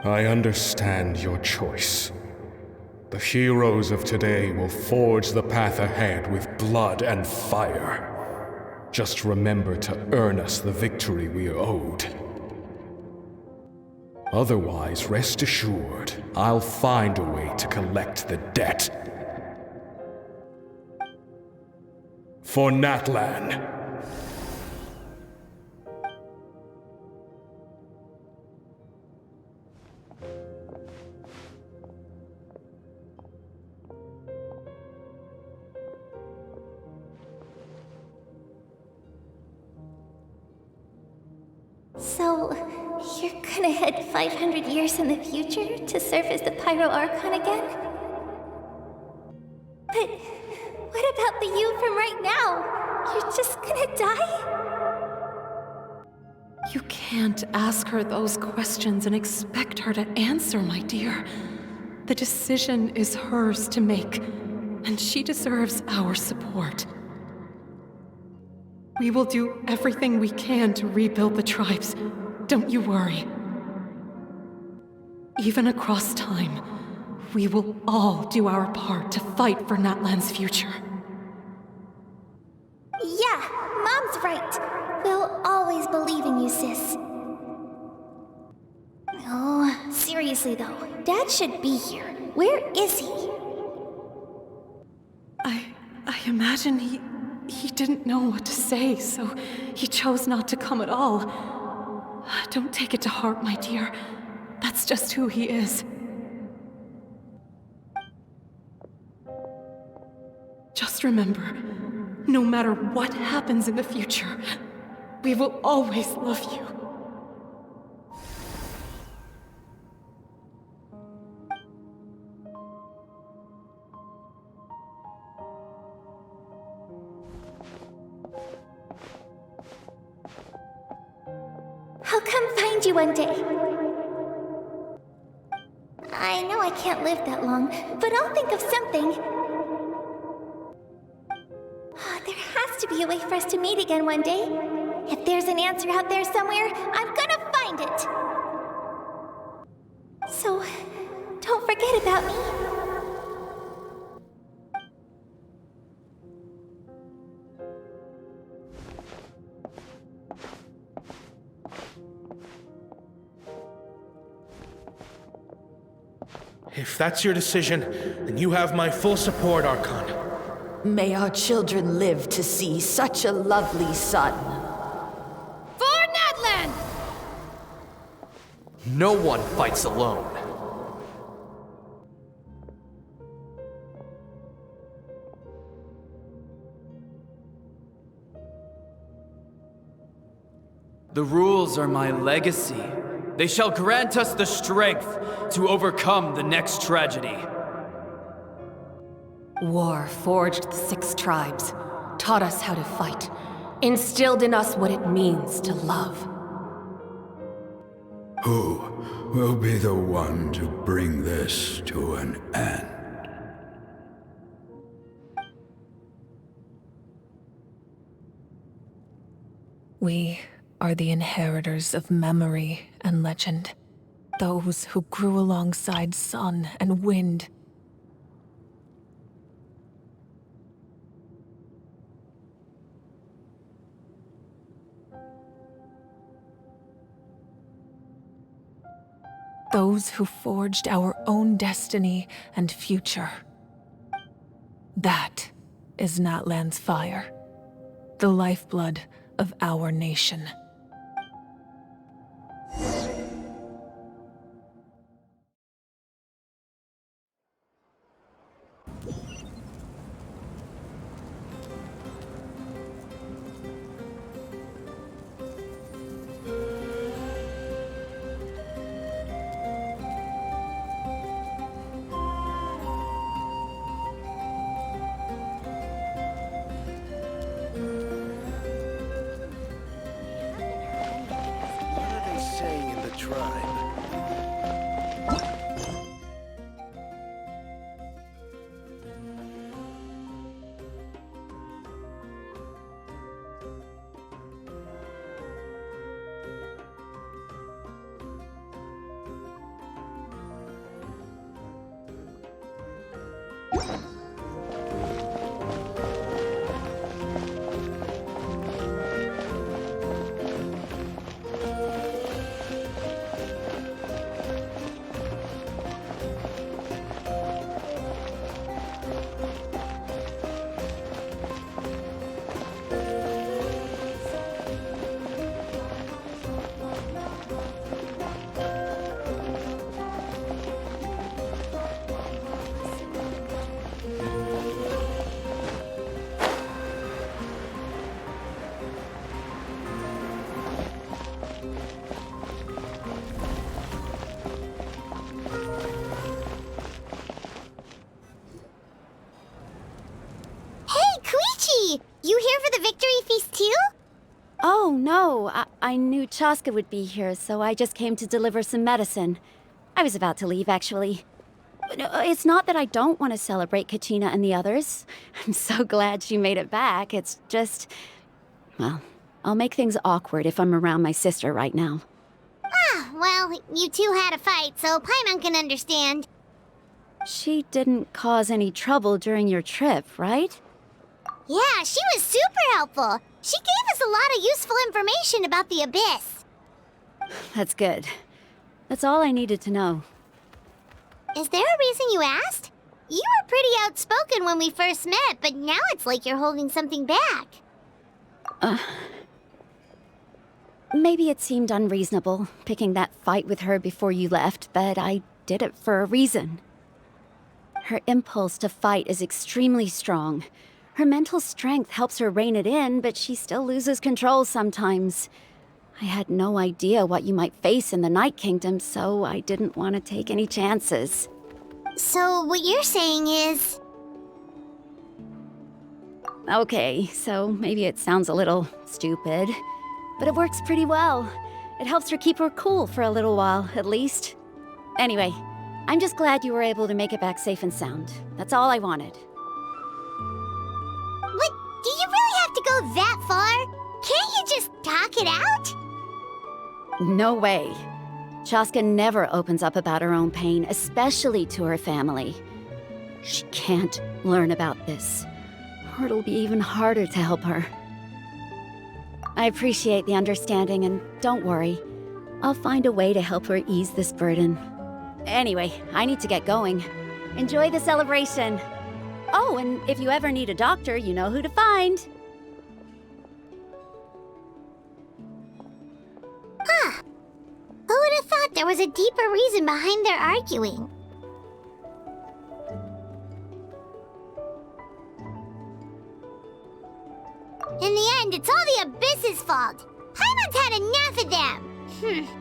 I understand your choice. The heroes of today will forge the path ahead with blood and fire. Just remember to earn us the victory we are owed. Otherwise, rest assured, I'll find a way to collect the debt. For Natlan. So, you're gonna head 500 years in the future to serve as the Pyro Archon again? But what about the you from right now? You're just gonna die? You can't ask her those questions and expect her to answer, my dear. The decision is hers to make, and she deserves our support. We will do everything we can to rebuild the tribes. Don't you worry. Even across time, we will all do our part to fight for Natlan's future. Yeah, Mom's right. We'll always believe in you, sis. Oh, seriously though, Dad should be here. Where is he? I imagine he didn't know what to say, so he chose not to come at all. Don't take it to heart, my dear. That's just who he is. Just remember, no matter what happens in the future, we will always love you. I'll come find you one day. I know I can't live that long, but I'll think of something. There has to be a way for us to meet again one day. If there's an answer out there somewhere, I'm gonna find it. So, don't forget about me. If that's your decision, then you have my full support, Archon. May our children live to see such a lovely son. For Natlan! No one fights alone. The rules are my legacy. They shall grant us the strength to overcome the next tragedy. War forged the 6 tribes, taught us how to fight, instilled in us what it means to love. Who will be the one to bring this to an end? We are the inheritors of memory and legend. Those who grew alongside sun and wind. Those who forged our own destiny and future. That is Natlan's fire, the lifeblood of our nation. tribe. You here for the victory feast too? Oh, no. I knew Chasca would be here, so I just came to deliver some medicine. I was about to leave, actually. It's not that I don't want to celebrate Kachina and the others. I'm so glad she made it back. It's just... well, I'll make things awkward if I'm around my sister right now. Ah, well, you two had a fight, so Paimon can understand. She didn't cause any trouble during your trip, right? Yeah, she was super helpful. She gave us a lot of useful information about the Abyss. That's good. That's all I needed to know. Is there a reason you asked? You were pretty outspoken when we first met, but now it's like you're holding something back. Maybe it seemed unreasonable, picking that fight with her before you left, but I did it for a reason. Her impulse to fight is extremely strong. Her mental strength helps her rein it in, but she still loses control sometimes. I had no idea what you might face in the Night Kingdom, so I didn't want to take any chances. So what you're saying is... Okay, so maybe it sounds a little stupid, but it works pretty well. It helps her keep her cool for a little while, at least. Anyway, I'm just glad you were able to make it back safe and sound. That's all I wanted. What? Do you really have to go that far? Can't you just talk it out? No way. Chasca never opens up about her own pain, especially to her family. She can't learn about this, or it'll be even harder to help her. I appreciate the understanding, and don't worry. I'll find a way to help her ease this burden. Anyway, I need to get going. Enjoy the celebration. Oh, and if you ever need a doctor, you know who to find. Huh. Who would have thought there was a deeper reason behind their arguing? In the end, it's all the Abyss's fault. Paimon's had enough of them.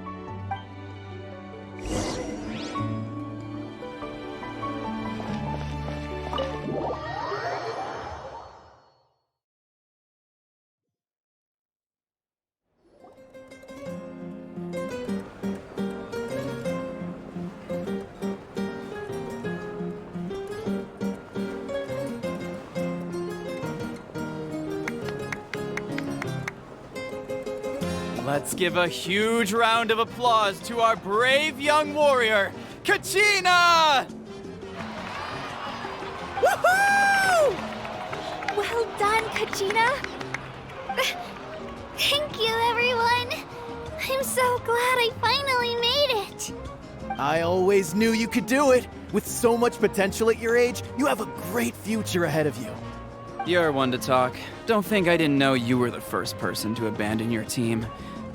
Let's give a huge round of applause to our brave young warrior, Kachina! Woohoo! Well done, Kachina! Thank you, everyone. I'm so glad I finally made it. I always knew you could do it. With so much potential at your age, you have a great future ahead of you. You're one to talk. Don't think I didn't know you were the first person to abandon your team.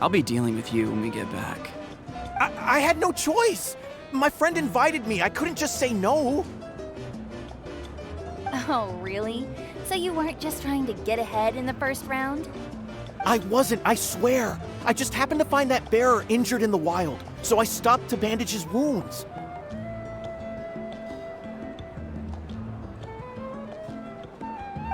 I'll be dealing with you when we get back. I had no choice. My friend invited me. I couldn't just say no. Oh, really? So you weren't just trying to get ahead in the first round? I wasn't, I swear. I just happened to find that bearer injured in the wild, so I stopped to bandage his wounds.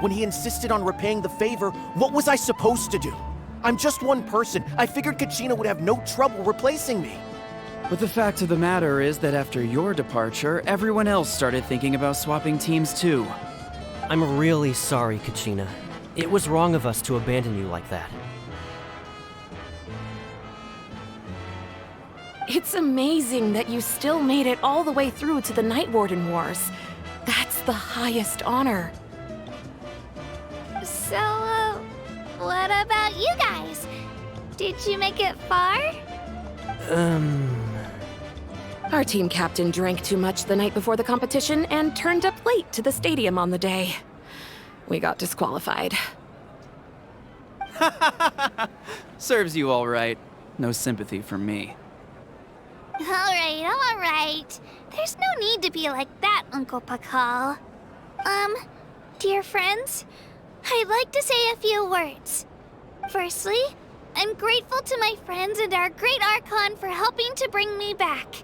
When he insisted on repaying the favor, what was I supposed to do? I'm just one person. I figured Kachina would have no trouble replacing me. But the fact of the matter is that after your departure, everyone else started thinking about swapping teams too. I'm really sorry, Kachina. It was wrong of us to abandon you like that. It's amazing that you still made it all the way through to the Night Warden Wars. That's the highest honor. So, what about you guys? Did you make it far? Our team captain drank too much the night before the competition and turned up late to the stadium on the day. We got disqualified. Serves you all right. No sympathy from me. Alright. There's no need to be like that, Uncle Pakal. Dear friends, I'd like to say a few words. Firstly, I'm grateful to my friends and our great Archon for helping to bring me back.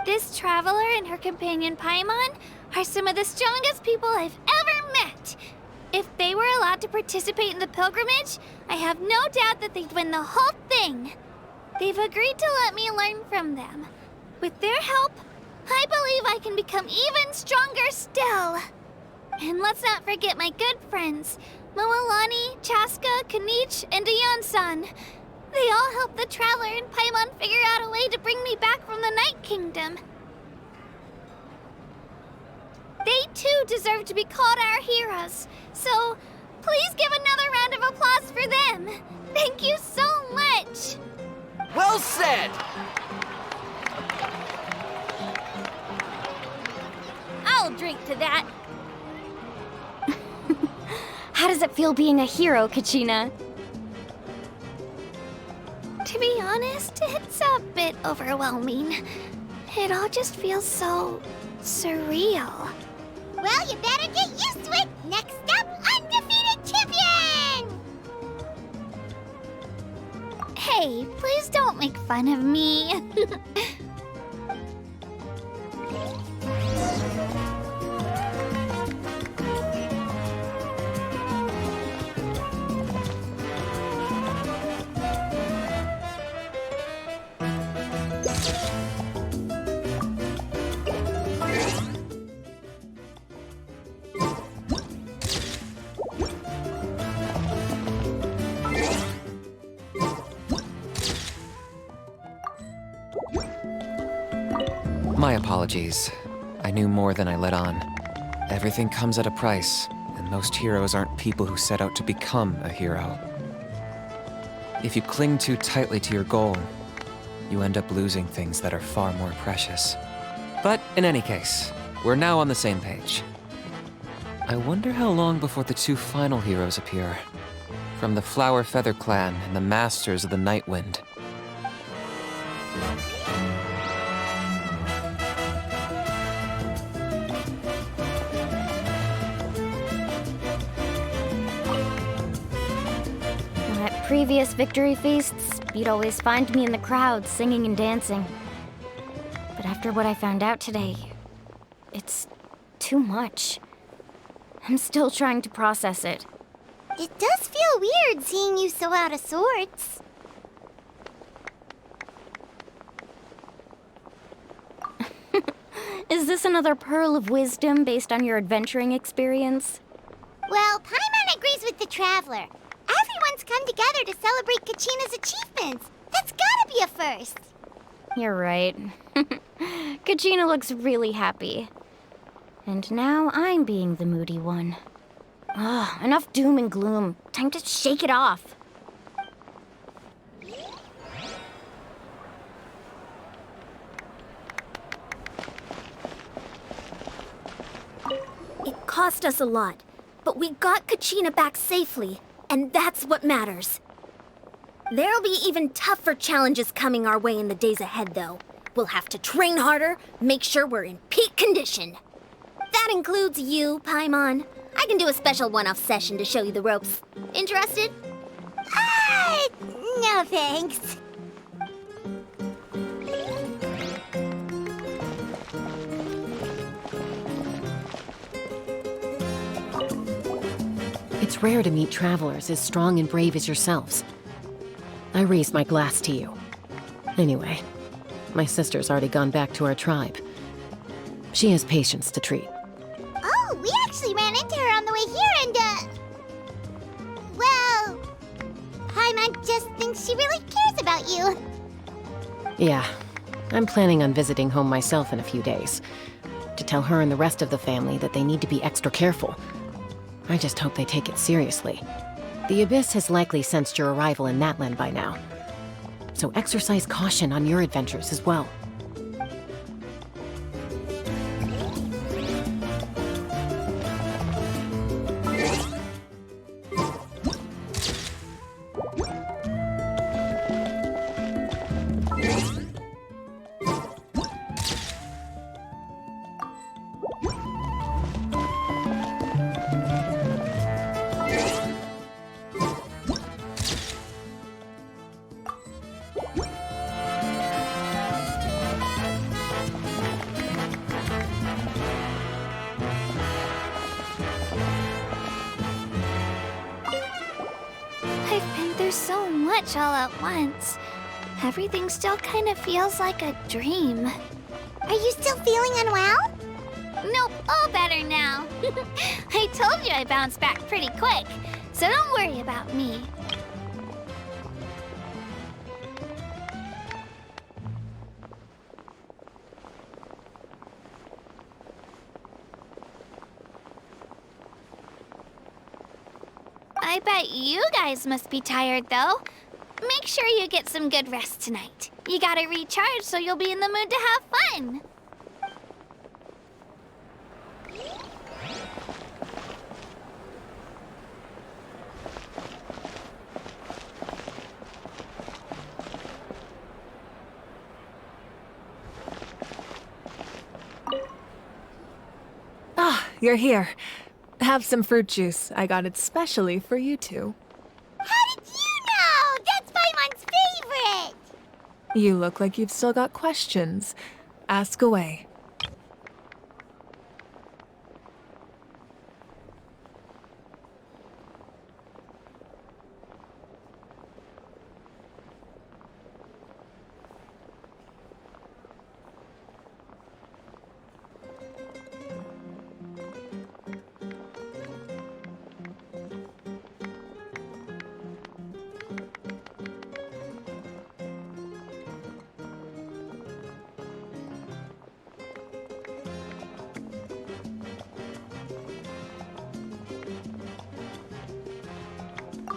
This traveler and her companion Paimon are some of the strongest people I've ever met. If they were allowed to participate in the pilgrimage, I have no doubt that they'd win the whole thing. They've agreed to let me learn from them. With their help, I believe I can become even stronger still. And let's not forget my good friends, Mualani, Chasca, Kinich, and Iansan. They all helped the Traveler and Paimon figure out a way to bring me back from the Night Kingdom. They too deserve to be called our heroes, so please give another round of applause for them. Thank you so much. Well said! I'll drink to that. How does it feel being a hero, Kachina? To be honest, it's a bit overwhelming. It all just feels so surreal. Well, you better get used to it. Next up, undefeated champion! Hey, please don't make fun of me. My apologies. I knew more than I let on. Everything comes at a price, and most heroes aren't people who set out to become a hero. If you cling too tightly to your goal, you end up losing things that are far more precious. But in any case, we're now on the same page. I wonder how long before the two final heroes appear. From the Flower Feather Clan and the Masters of the Night Wind. At previous victory feasts, you'd always find me in the crowd singing and dancing. But after what I found out today, it's too much. I'm still trying to process it. It does feel weird seeing you so out of sorts. Is this another pearl of wisdom based on your adventuring experience? Well, Paimon agrees with the Traveler. Everyone's come together to celebrate Kachina's achievements. That's gotta be a first. You're right. Kachina looks really happy. And now I'm being the moody one. Ugh, enough doom and gloom. Time to shake it off. It cost us a lot, but we got Kachina back safely, and that's what matters. There'll be even tougher challenges coming our way in the days ahead, though. We'll have to train harder, make sure we're in peak condition. That includes you, Paimon. I can do a special one-off session to show you the ropes. Interested? No thanks. It's rare to meet travelers as strong and brave as yourselves. I raise my glass to you. Anyway, My sister's already gone back to our tribe. She has patients to treat. Oh, we actually ran into her on the way here and, well, Paimon just thinks she really cares about you. Yeah, I'm planning on visiting home myself in a few days. To tell her and the rest of the family that they need to be extra careful. I just hope they take it seriously. The Abyss has likely sensed your arrival in Natlan by now. So exercise caution on your adventures as well. So much all at once. Everything still kind of feels like a dream. Are you still feeling unwell? Nope, all better now. I told you I bounced back pretty quick, so don't worry about me. I bet you guys must be tired, though. Make sure you get some good rest tonight. You gotta recharge so you'll be in the mood to have fun. Ah, you're here. Have some fruit juice. I got it specially for you two. How did you know? That's Paimon's favorite! You look like you've still got questions. Ask away.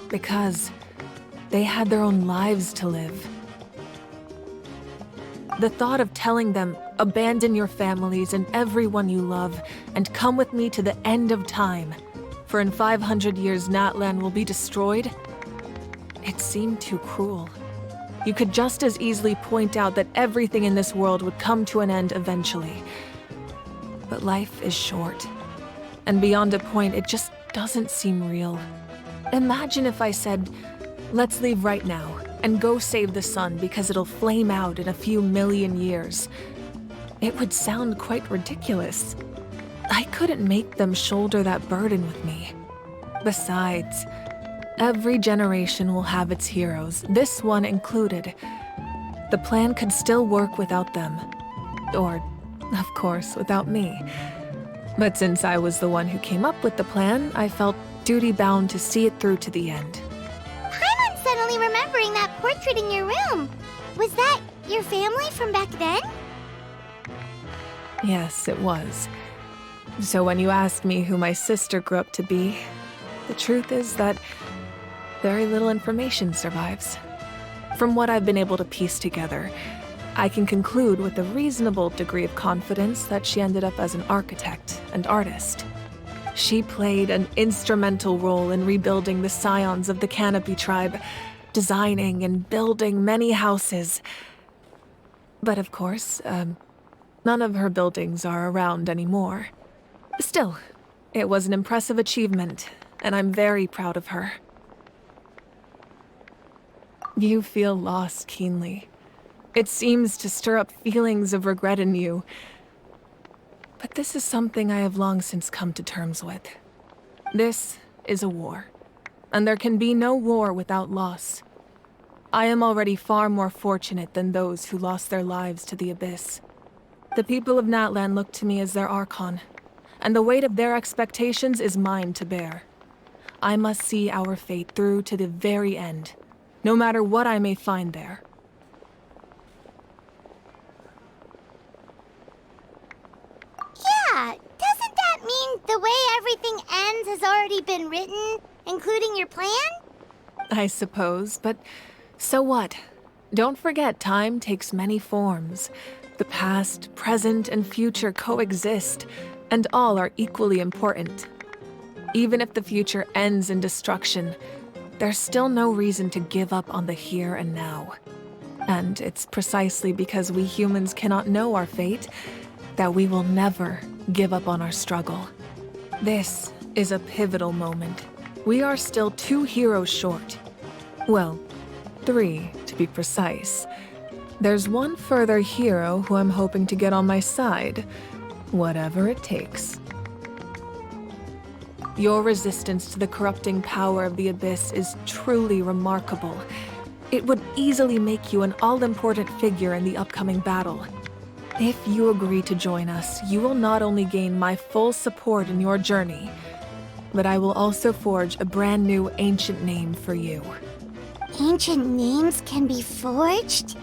Because they had their own lives to live. The thought of telling them, abandon your families and everyone you love, and come with me to the end of time, for in 500 years Natlan will be destroyed, it seemed too cruel. You could just as easily point out that everything in this world would come to an end eventually. But life is short, and beyond a point, it just doesn't seem real. Imagine if I said, let's leave right now and go save the sun because it'll flame out in a few million years. It would sound quite ridiculous. I couldn't make them shoulder that burden with me. Besides, every generation will have its heroes, this one included. The plan could still work without them. Or, of course, without me. But since I was the one who came up with the plan, I felt duty-bound to see it through to the end. Paimon's suddenly remembering that portrait in your room. Was that your family from back then? Yes, it was. So when you asked me who my sister grew up to be, the truth is that very little information survives. From what I've been able to piece together, I can conclude with a reasonable degree of confidence that she ended up as an architect and artist. She played an instrumental role in rebuilding the Scions of the Canopy tribe, designing and building many houses. But of course, none of her buildings are around anymore. Still, it was an impressive achievement, and I'm very proud of her. You feel lost keenly. It seems to stir up feelings of regret in you. But this is something I have long since come to terms with. This is a war, and there can be no war without loss. I am already far more fortunate than those who lost their lives to the Abyss. The people of Natlan look to me as their Archon, and the weight of their expectations is mine to bear. I must see our fate through to the very end, no matter what I may find there. Yeah, doesn't that mean the way everything ends has already been written, including your plan? I suppose, but so what? Don't forget, time takes many forms. The past, present, and future coexist, and all are equally important. Even if the future ends in destruction, there's still no reason to give up on the here and now. And it's precisely because we humans cannot know our fate that we will never give up on our struggle. This is a pivotal moment. We are still 2 heroes short. Well, 3 to be precise. There's one further hero who I'm hoping to get on my side, whatever it takes. Your resistance to the corrupting power of the Abyss is truly remarkable. It would easily make you an all-important figure in the upcoming battle. If you agree to join us, you will not only gain my full support in your journey, but I will also forge a brand new ancient name for you. Ancient names can be forged?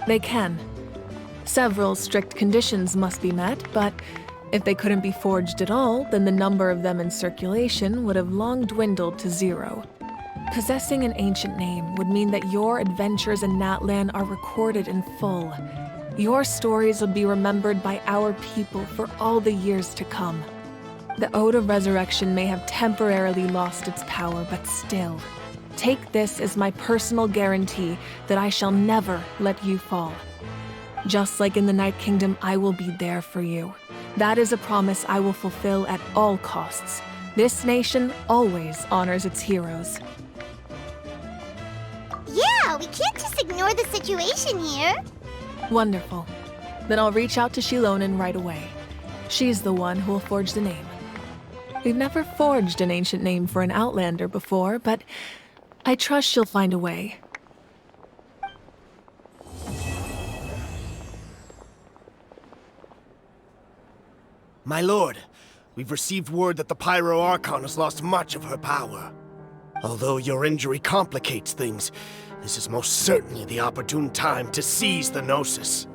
They can. Several strict conditions must be met, but if they couldn't be forged at all, then the number of them in circulation would have long dwindled to 0. Possessing an ancient name would mean that your adventures in Natlan are recorded in full. Your stories will be remembered by our people for all the years to come. The Ode of Resurrection may have temporarily lost its power, but still, take this as my personal guarantee that I shall never let you fall. Just like in the Night Kingdom, I will be there for you. That is a promise I will fulfill at all costs. This nation always honors its heroes. Yeah, we can't just ignore the situation here. Wonderful. Then I'll reach out to Xilonen right away. She's the one who will forge the name. We've never forged an ancient name for an Outlander before, but I trust she'll find a way. My lord, we've received word that the Pyro Archon has lost much of her power. Although your injury complicates things, this is most certainly the opportune time to seize the Gnosis.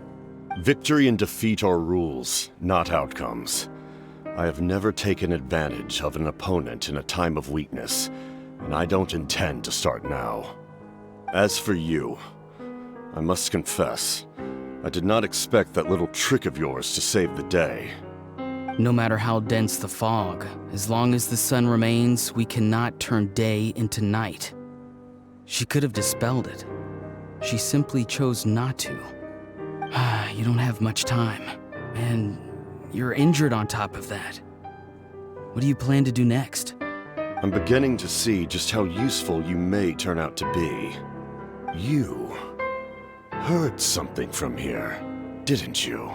Victory and defeat are rules, not outcomes. I have never taken advantage of an opponent in a time of weakness, and I don't intend to start now. As for you, I must confess, I did not expect that little trick of yours to save the day. No matter how dense the fog, as long as the sun remains, we cannot turn day into night. She could have dispelled it. She simply chose not to. You don't have much time, and you're injured on top of that. What do you plan to do next? I'm beginning to see just how useful you may turn out to be. You heard something from here, didn't you?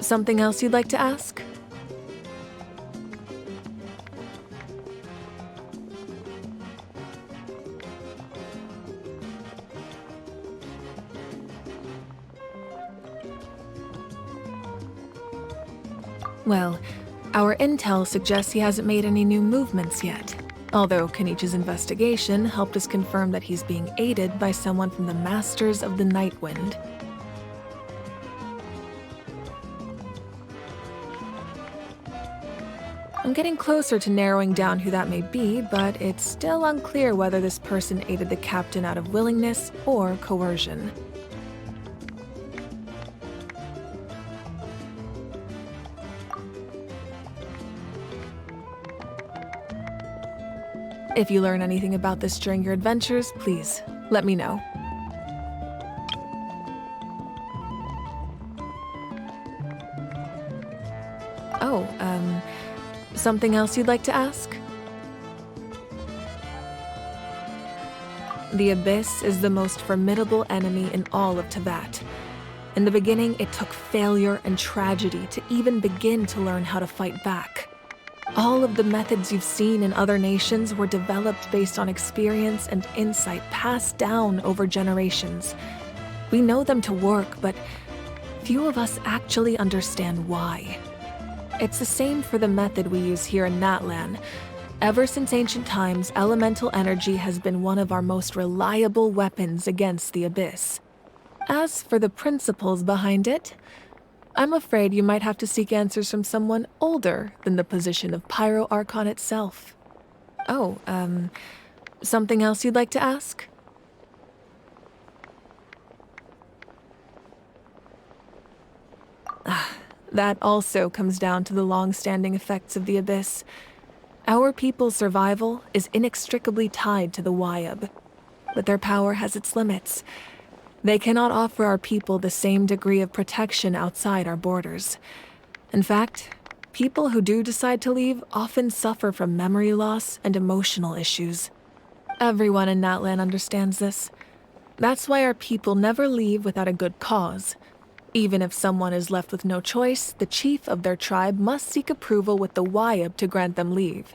Something else you'd like to ask? Well, our intel suggests he hasn't made any new movements yet. Although Kinich's investigation helped us confirm that he's being aided by someone from the Masters of the Nightwind. I'm getting closer to narrowing down who that may be, but it's still unclear whether this person aided the captain out of willingness or coercion. If you learn anything about this during your adventures, please let me know. Oh, something else you'd like to ask? The Abyss is the most formidable enemy in all of Teyvat. In the beginning, it took failure and tragedy to even begin to learn how to fight back. All of the methods you've seen in other nations were developed based on experience and insight passed down over generations. We know them to work, but few of us actually understand why. It's the same for the method we use here in Natlan. Ever since ancient times, elemental energy has been one of our most reliable weapons against the Abyss. As for the principles behind it, I'm afraid you might have to seek answers from someone older than the position of Pyro Archon itself. Oh, something else you'd like to ask? That also comes down to the long-standing effects of the Abyss. Our people's survival is inextricably tied to the Wyab, but their power has its limits. They cannot offer our people the same degree of protection outside our borders. In fact, people who do decide to leave often suffer from memory loss and emotional issues. Everyone in Natlan understands this. That's why our people never leave without a good cause. Even if someone is left with no choice, the chief of their tribe must seek approval with the Wyab to grant them leave.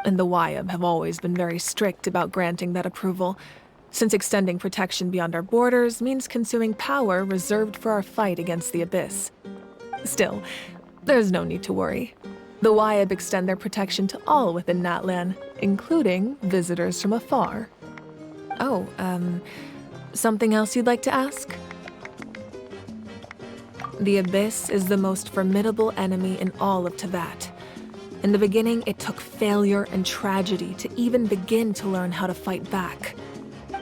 And the Wyab have always been very strict about granting that approval, since extending protection beyond our borders means consuming power reserved for our fight against the Abyss. Still, there's no need to worry. The Wyab extend their protection to all within Natlan, including visitors from afar. Oh, something else you'd like to ask? The Abyss is the most formidable enemy in all of Teyvat. In the beginning, it took failure and tragedy to even begin to learn how to fight back.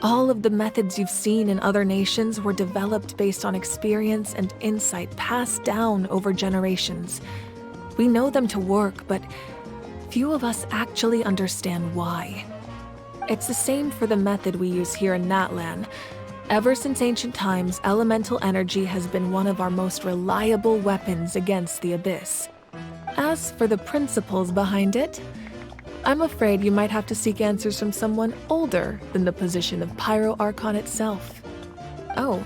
All of the methods you've seen in other nations were developed based on experience and insight passed down over generations. We know them to work, but few of us actually understand why. It's the same for the method we use here in Natlan. Ever since ancient times, elemental energy has been one of our most reliable weapons against the Abyss. As for the principles behind it, I'm afraid you might have to seek answers from someone older than the position of Pyro Archon itself. Oh,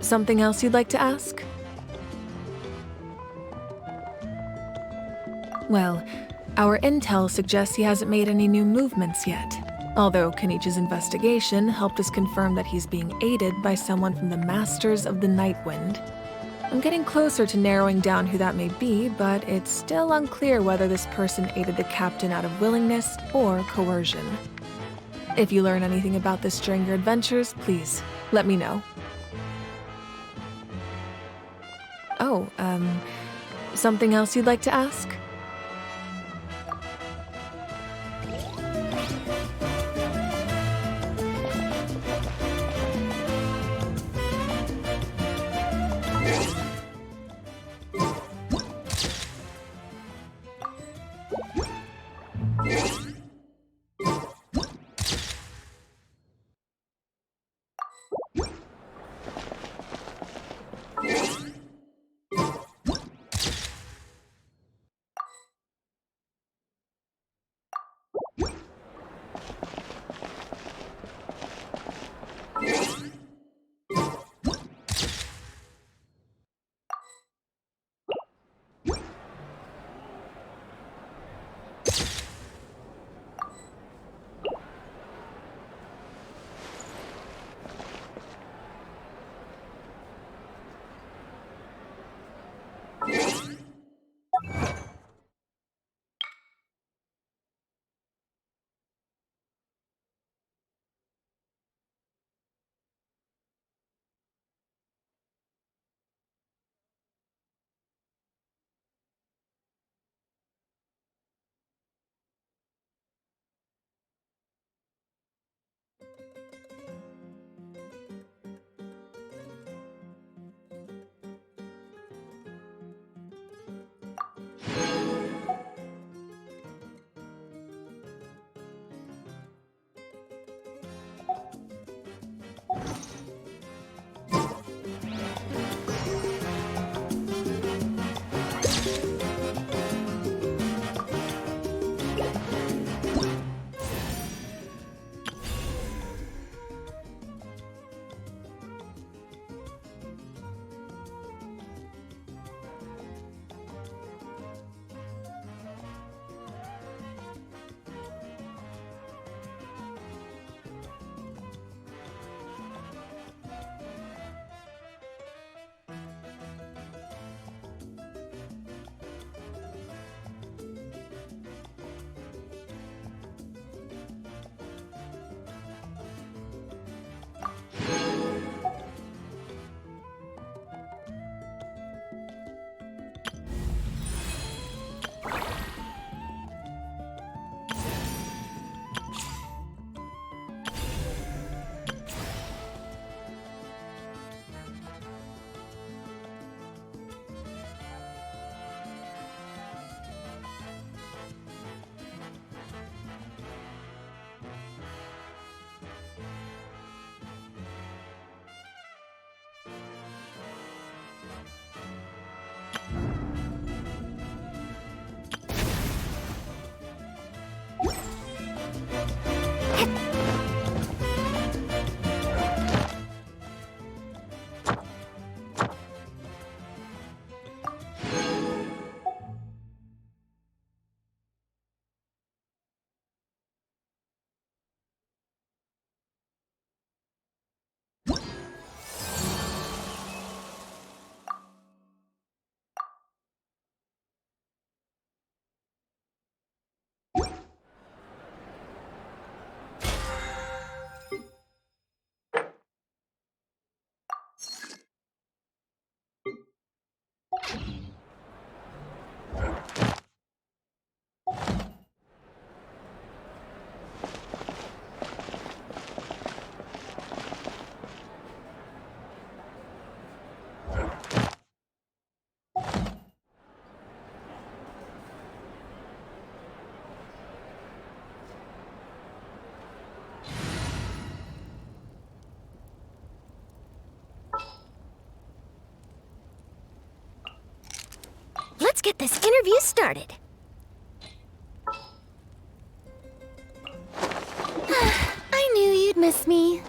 something else you'd like to ask? Well, our intel suggests he hasn't made any new movements yet. Although Kinich's investigation helped us confirm that he's being aided by someone from the Masters of the Nightwind. I'm getting closer to narrowing down who that may be, but it's still unclear whether this person aided the captain out of willingness or coercion. If you learn anything about this during your adventures, please let me know. Oh, something else you'd like to ask? get this interview started. I knew you'd miss me.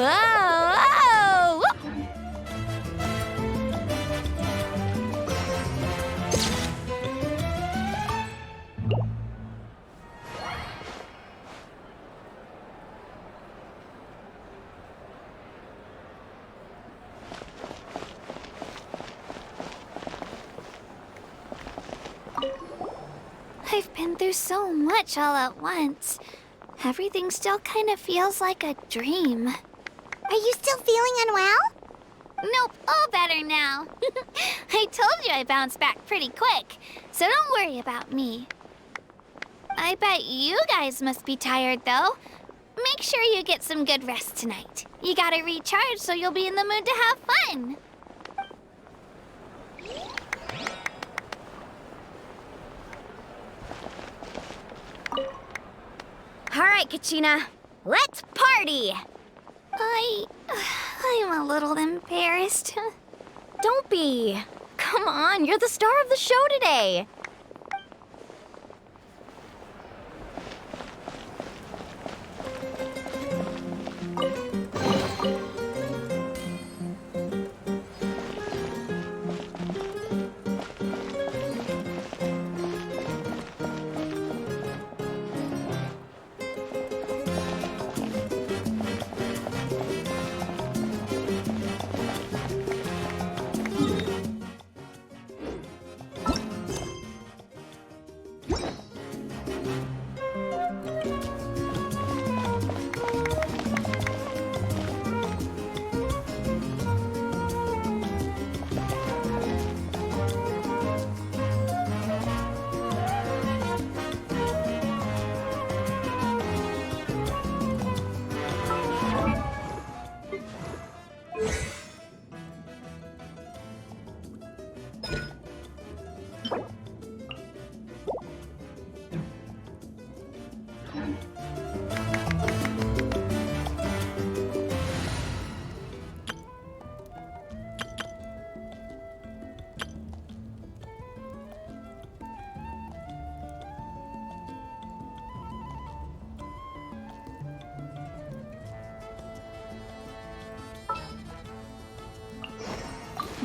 Whoa! I've been through so much all at once. Everything still kind of feels like a dream. Are you still feeling unwell? Nope, all better now. I told you I bounced back pretty quick, so don't worry about me. I bet you guys must be tired, though. Make sure you get some good rest tonight. You gotta recharge so you'll be in the mood to have fun. All right, Kachina, let's party! I'm a little embarrassed. Don't be. Come on, you're the star of the show today.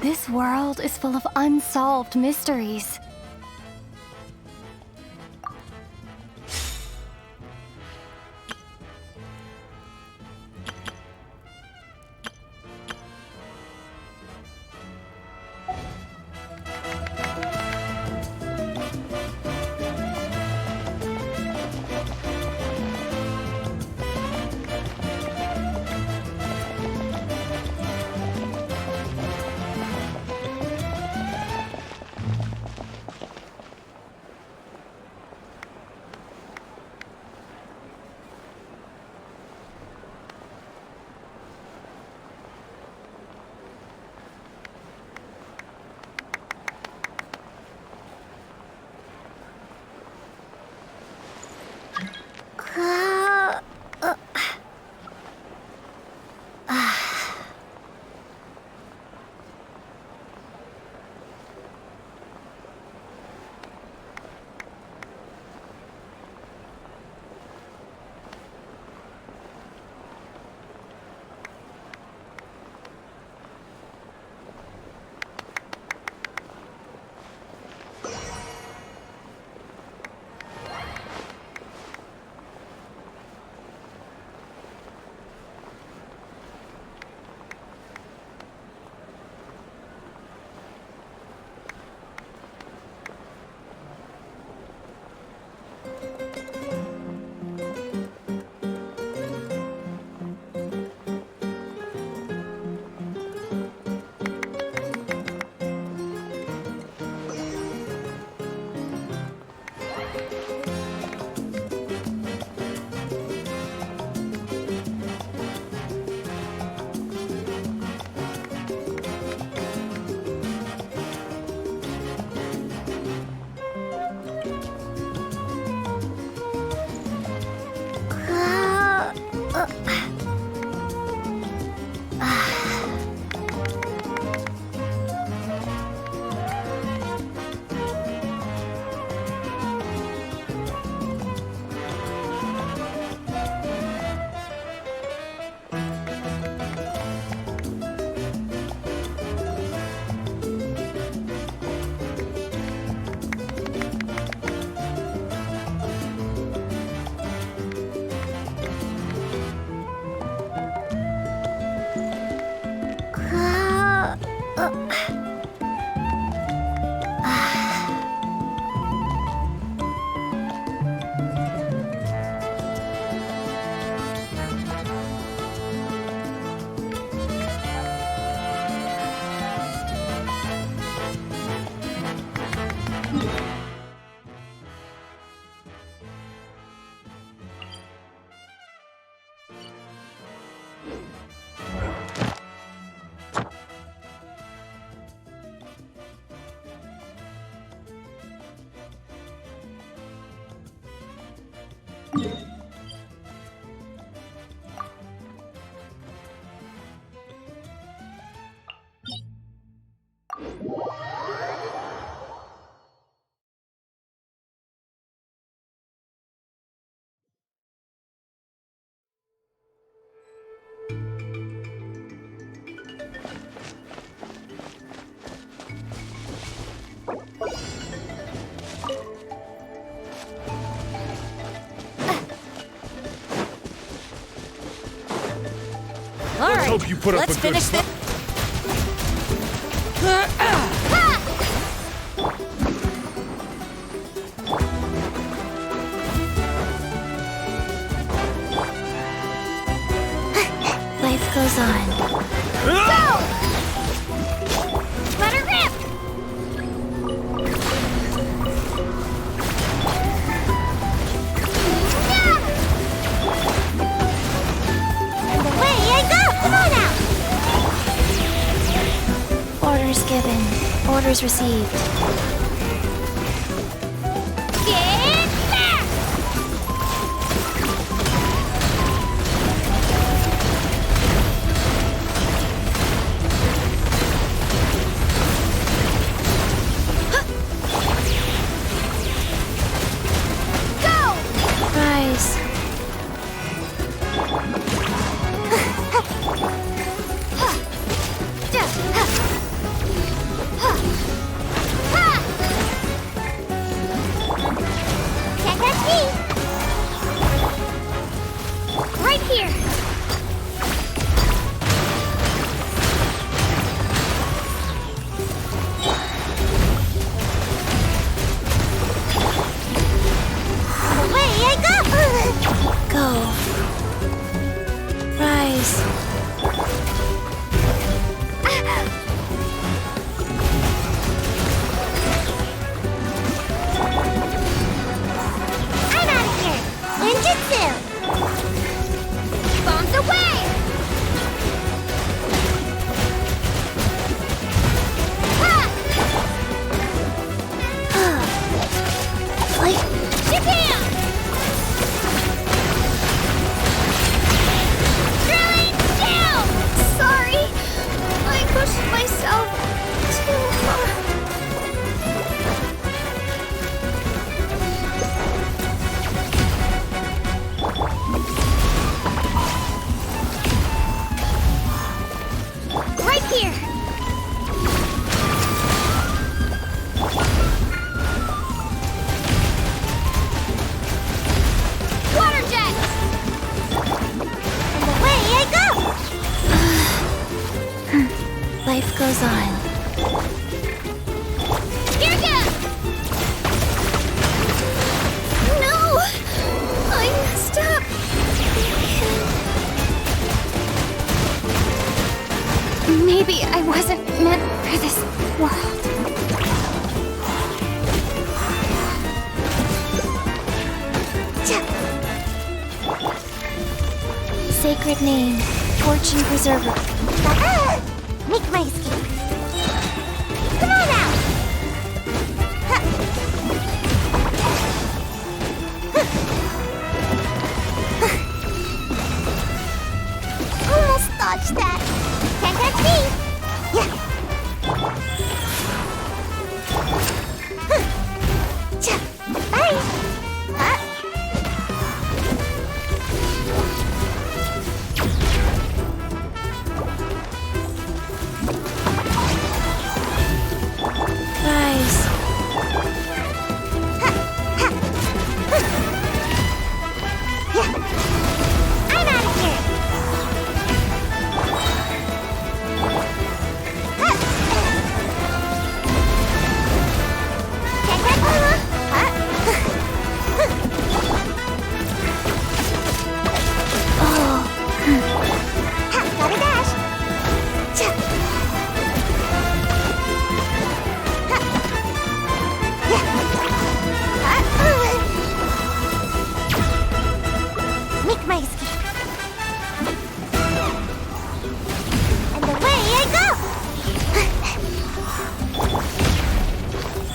This world is full of unsolved mysteries. Let's hope you put up a good finish fight. Life goes on. Go! Let her rip! And away I go! Come on now! Orders given. Orders received. Get back! Rise. Right here. Away I go! Go. Rise. I'm out of here! Ninjutsu! Bombs away! Flight. Japan! Drilling down! Sorry. I pushed myself too far. Right here! Water jet! And away I go! Life goes on. Here goes! No! I messed up. Maybe I wasn't meant for this world. Sacred name, Torch and Preserver. Make my escape. Come on now! Almost dodged that. Can't catch me! Yeah. Bye!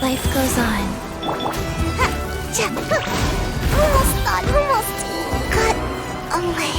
Life goes on. Almost done, almost. Cut away.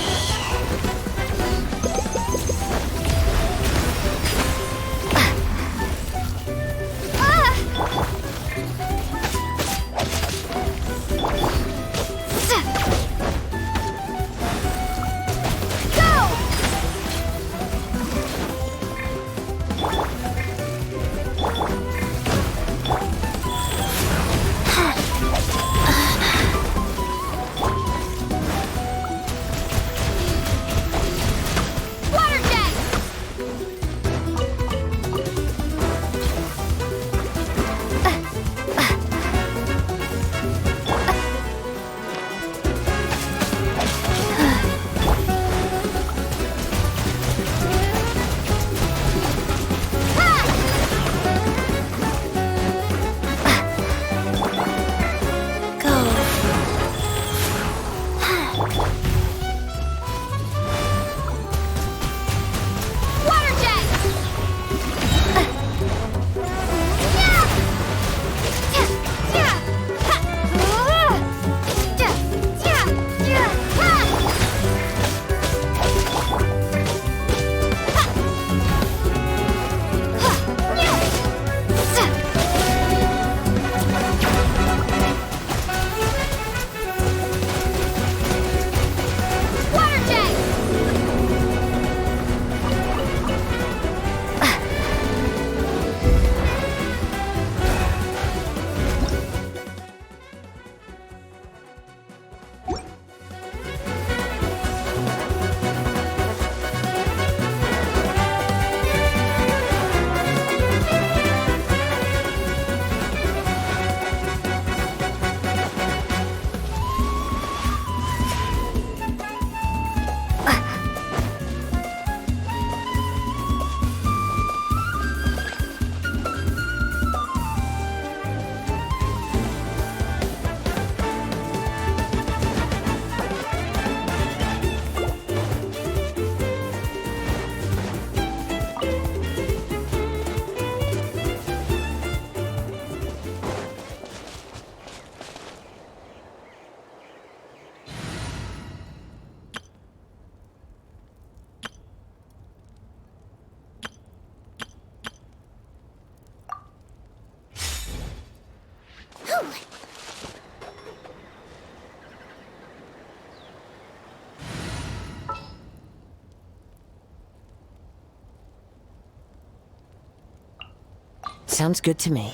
Sounds good to me.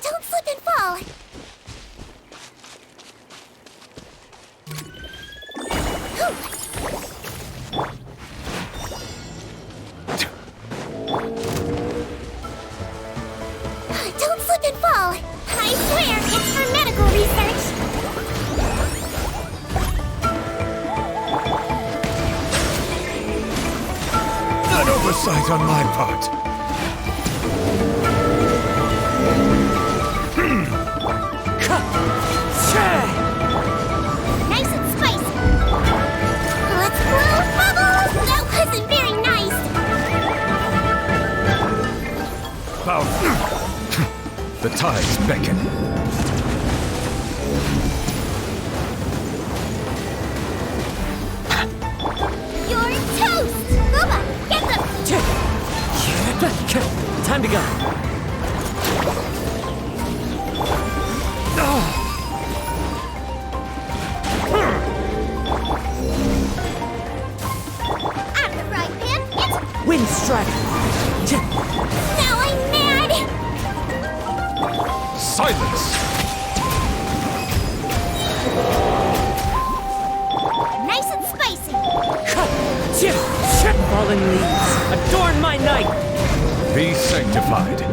Don't slip and fall. Don't slip and fall. I swear, it's for medical research. An oversight on my part. Nice and spicy. Let's blow bubbles. That wasn't very nice. The tides beckon. You're toast. Booba, get them. Time to go. Out of the frying pan. It's Wind strike. now I'm mad. Silence! Nice and spicy. Fallen leaves, adorn my night. Be sanctified.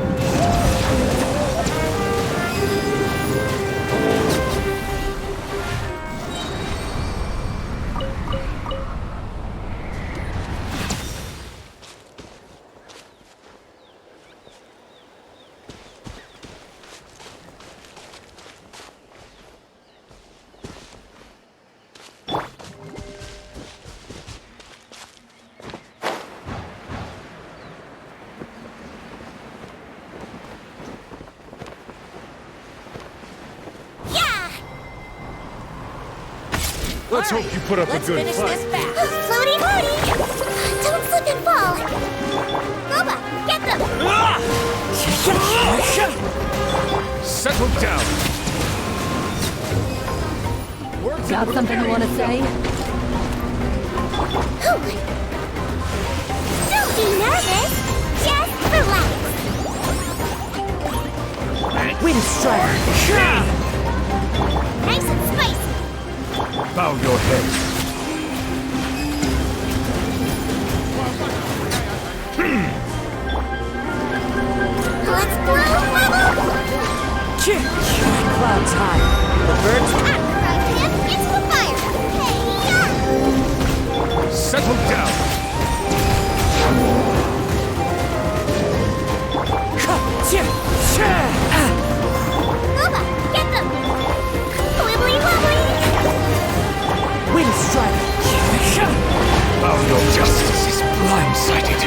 Let's hope you put up a good fight. Floaty Marty! Don't slip and fall! Boba, get them! Settle down. Got something you want to say? Don't be nervous! Just relax! Wind strike! Nice and spicy! Bow your head. Let's blow bubble! Clouds high. The birds. It's the fire! Hey-ya! Settle down. Boba, get them! Wibbly wobbly! Wind strike! Bow your justice is blindsided.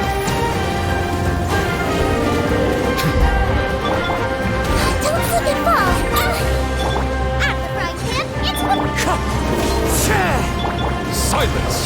Don't slip and fall! At the frying pan, it's the... Silence!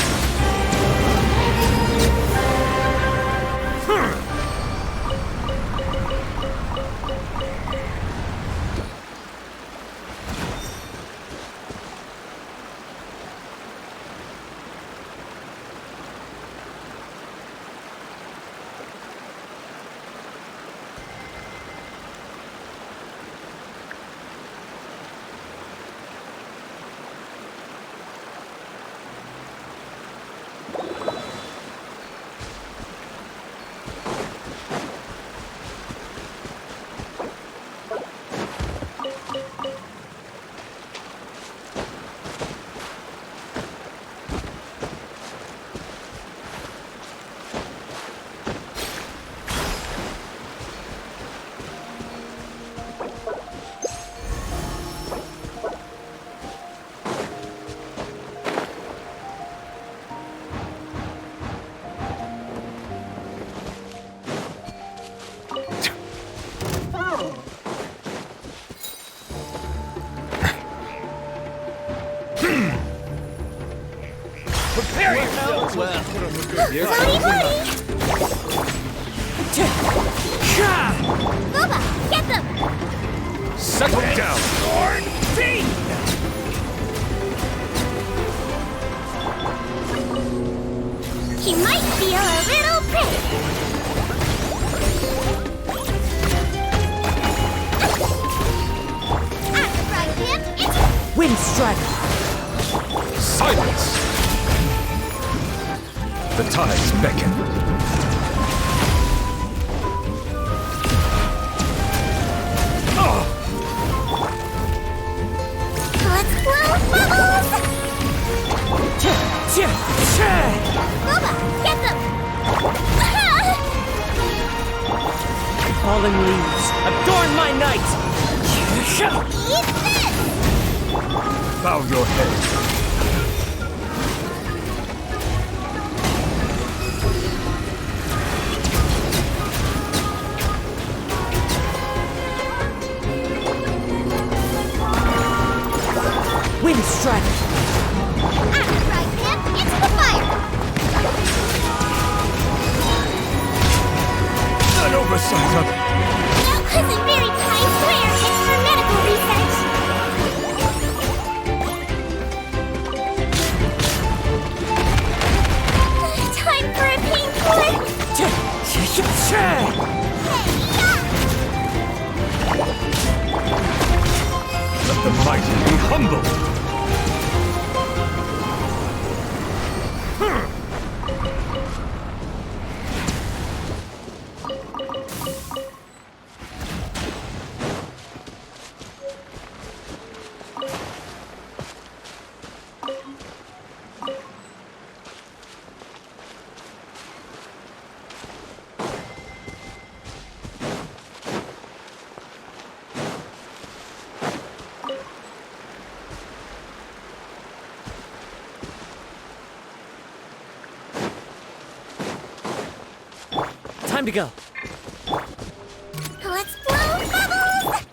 Prepare yourself! Floaty Marty! Boba, get them! Settle down! Sword Fiend! He might feel a little prick. At the frying pan, it's... Wind strike! Silence! The tides beckon. Let's blow bubbles! Boba, get them! Falling leaves, adorn my night! Eat this! Bow your head. Wind strike! At the frying pan, it's the fire! An oversight of... That wasn't very kind, swear! It's for medical research! Time for a painkiller! Let the mighty be humble. Time to go. Let's blow bubbles!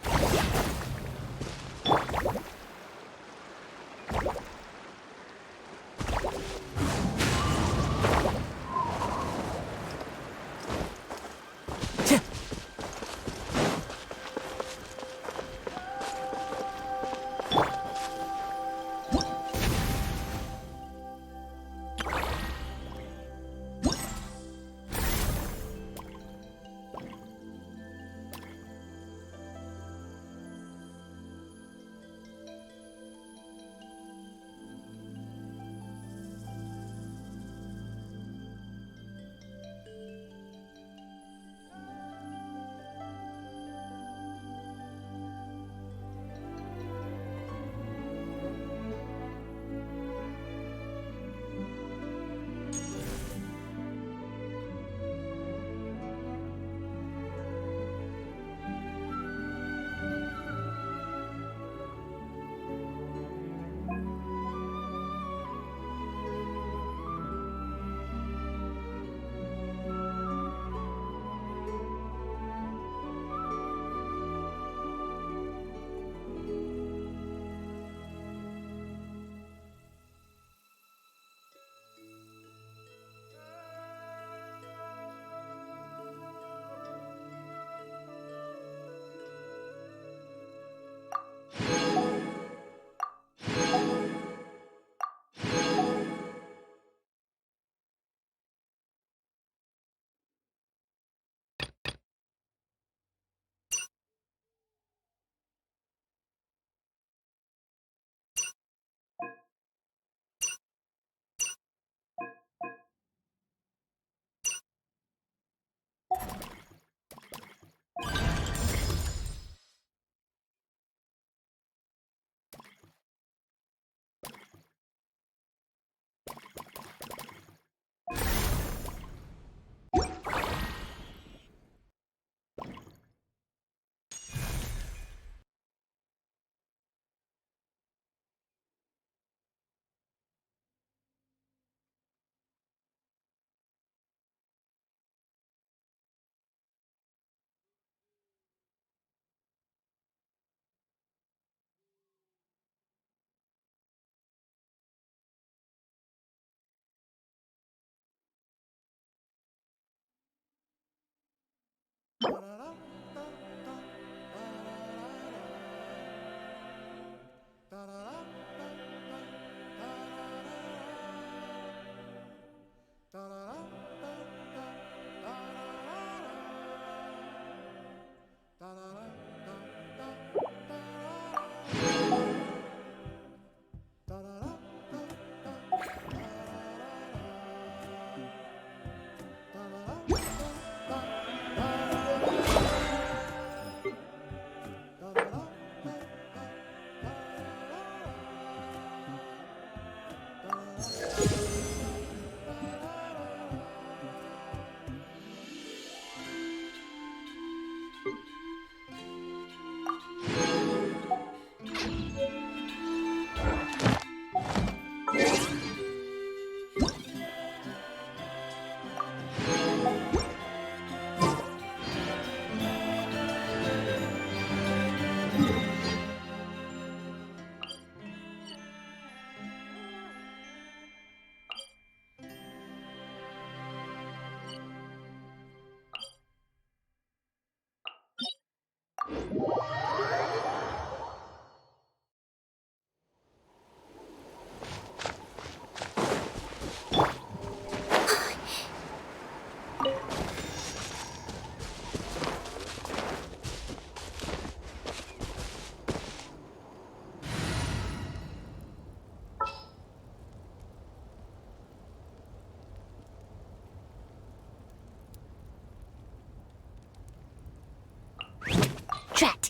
Drat!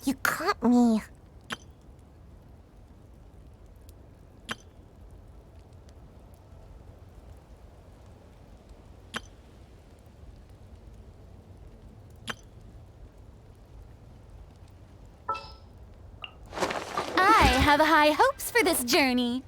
You caught me. I have high hopes for this journey.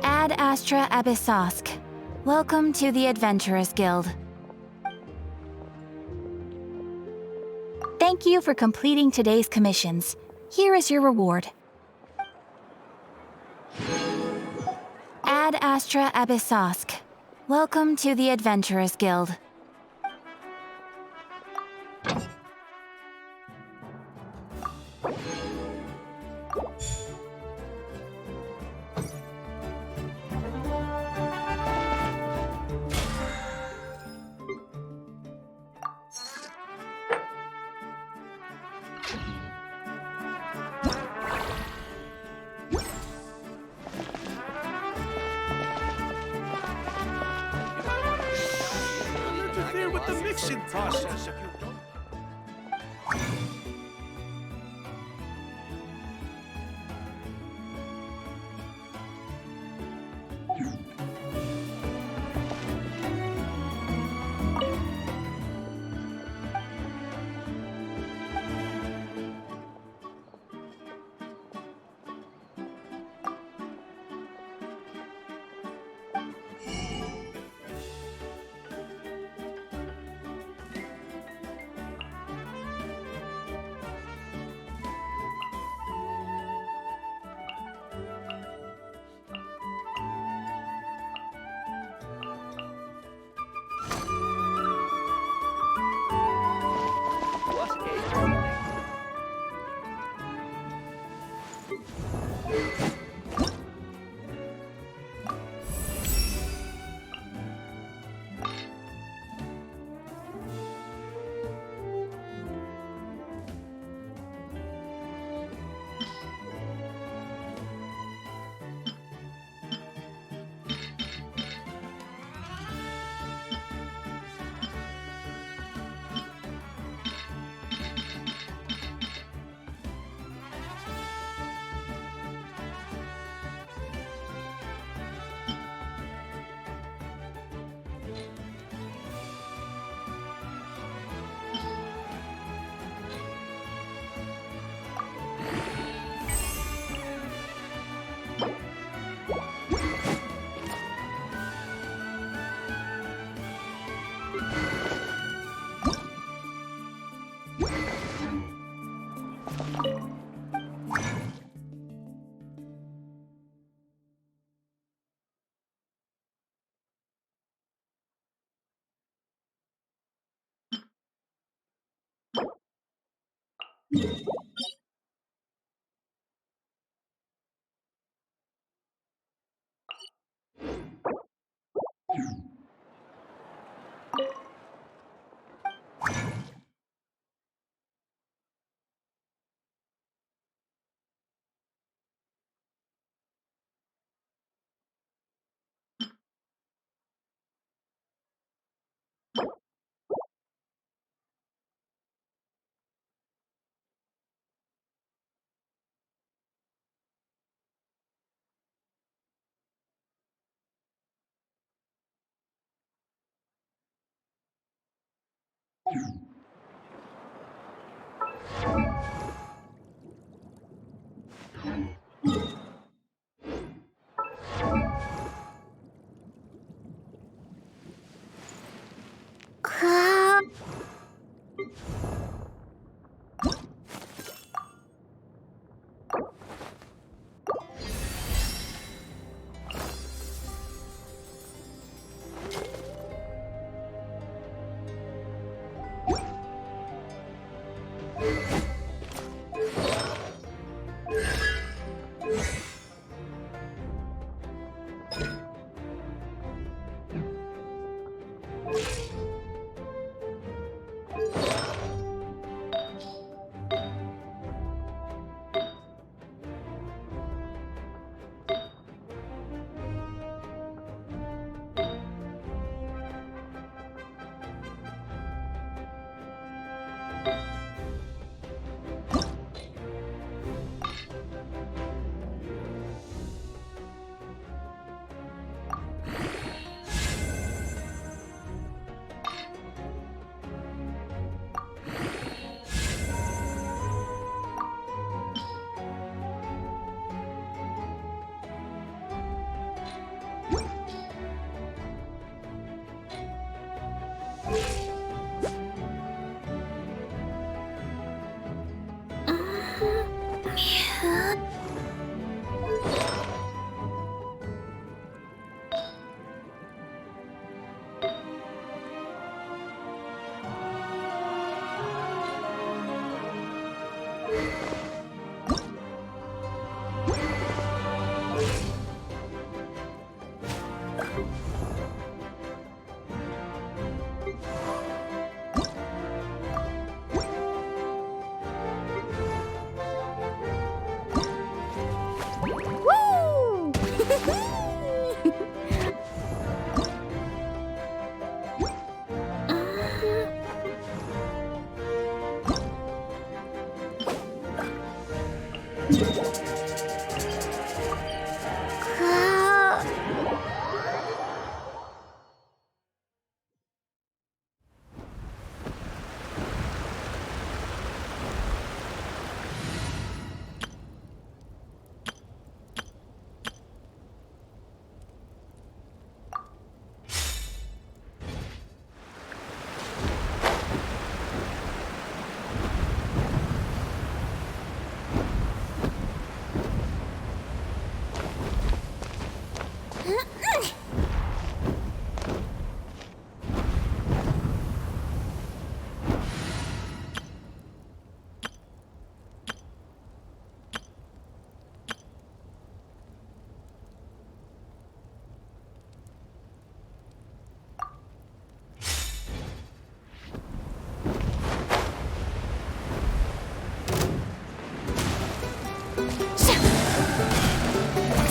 Ad Astra Abyssosk. Welcome to the Adventurers Guild. Thank you for completing today's commissions. Here is your reward. Ad Astra Abyssosk. Welcome to the Adventurers Guild. With the mixing process if you don't.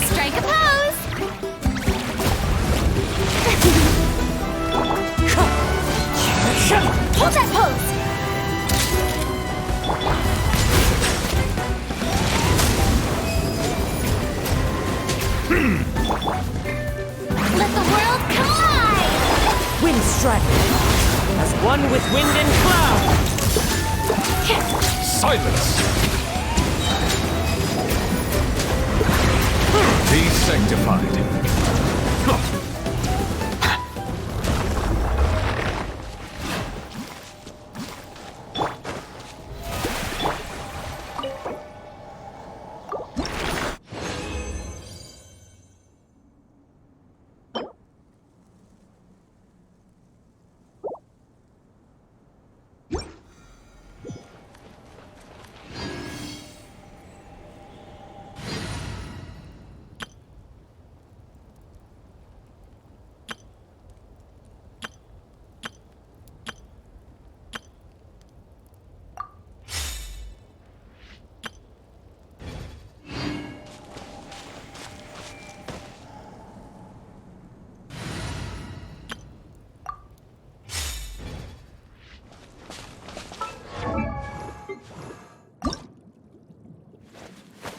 Strike a pose! Hold that pose! Let the world collide! Wind strike! As one with wind and cloud! Silence! Be sanctified.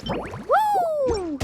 Woo!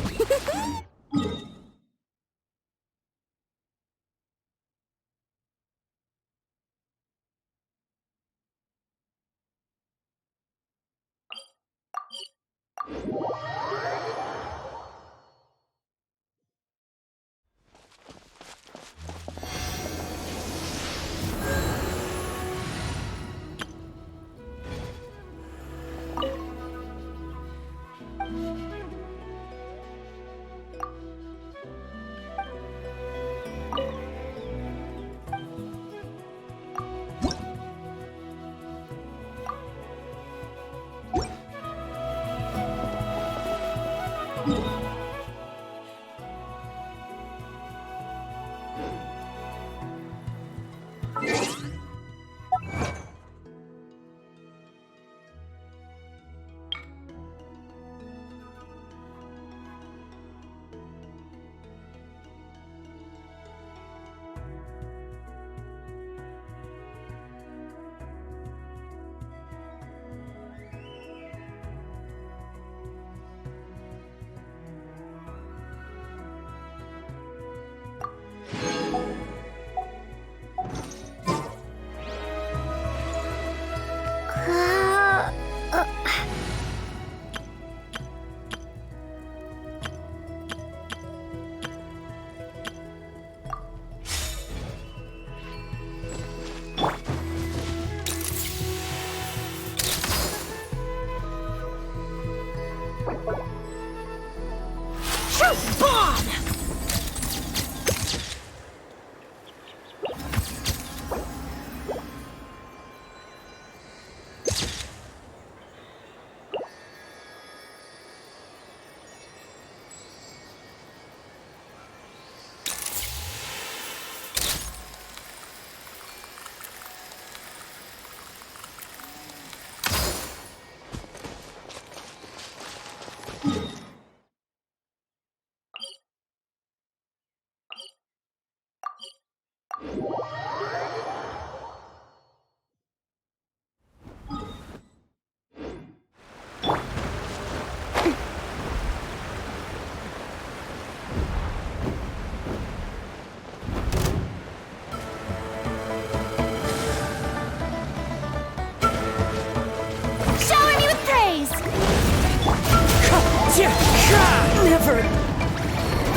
Never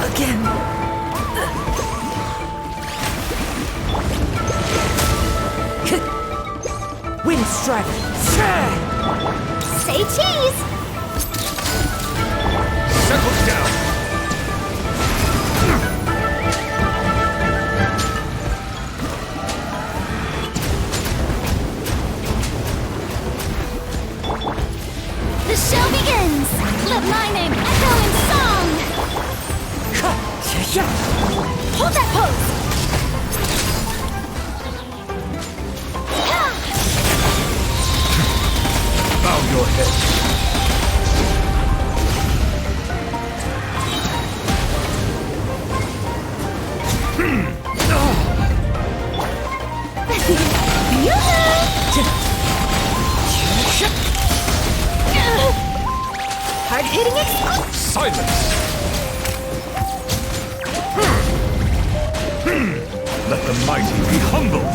again. Wind strike. Say cheese. Settle down. The show begins! Let my name echo in song! Hold that pose! Bow your head. Hard-hitting explode! Silence! Let the mighty be humbled!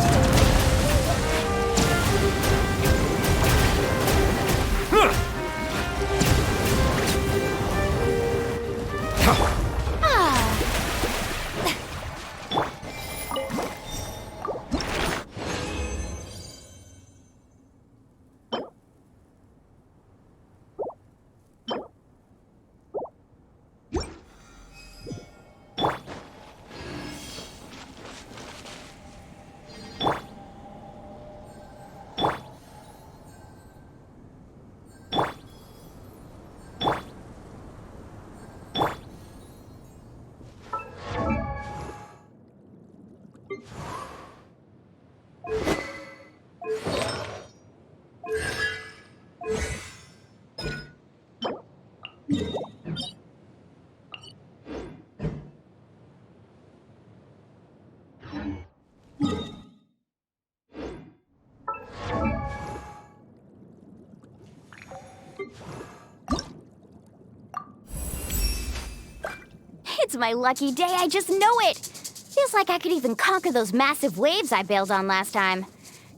It's my lucky day, I just know it! Feels like I could even conquer those massive waves I bailed on last time.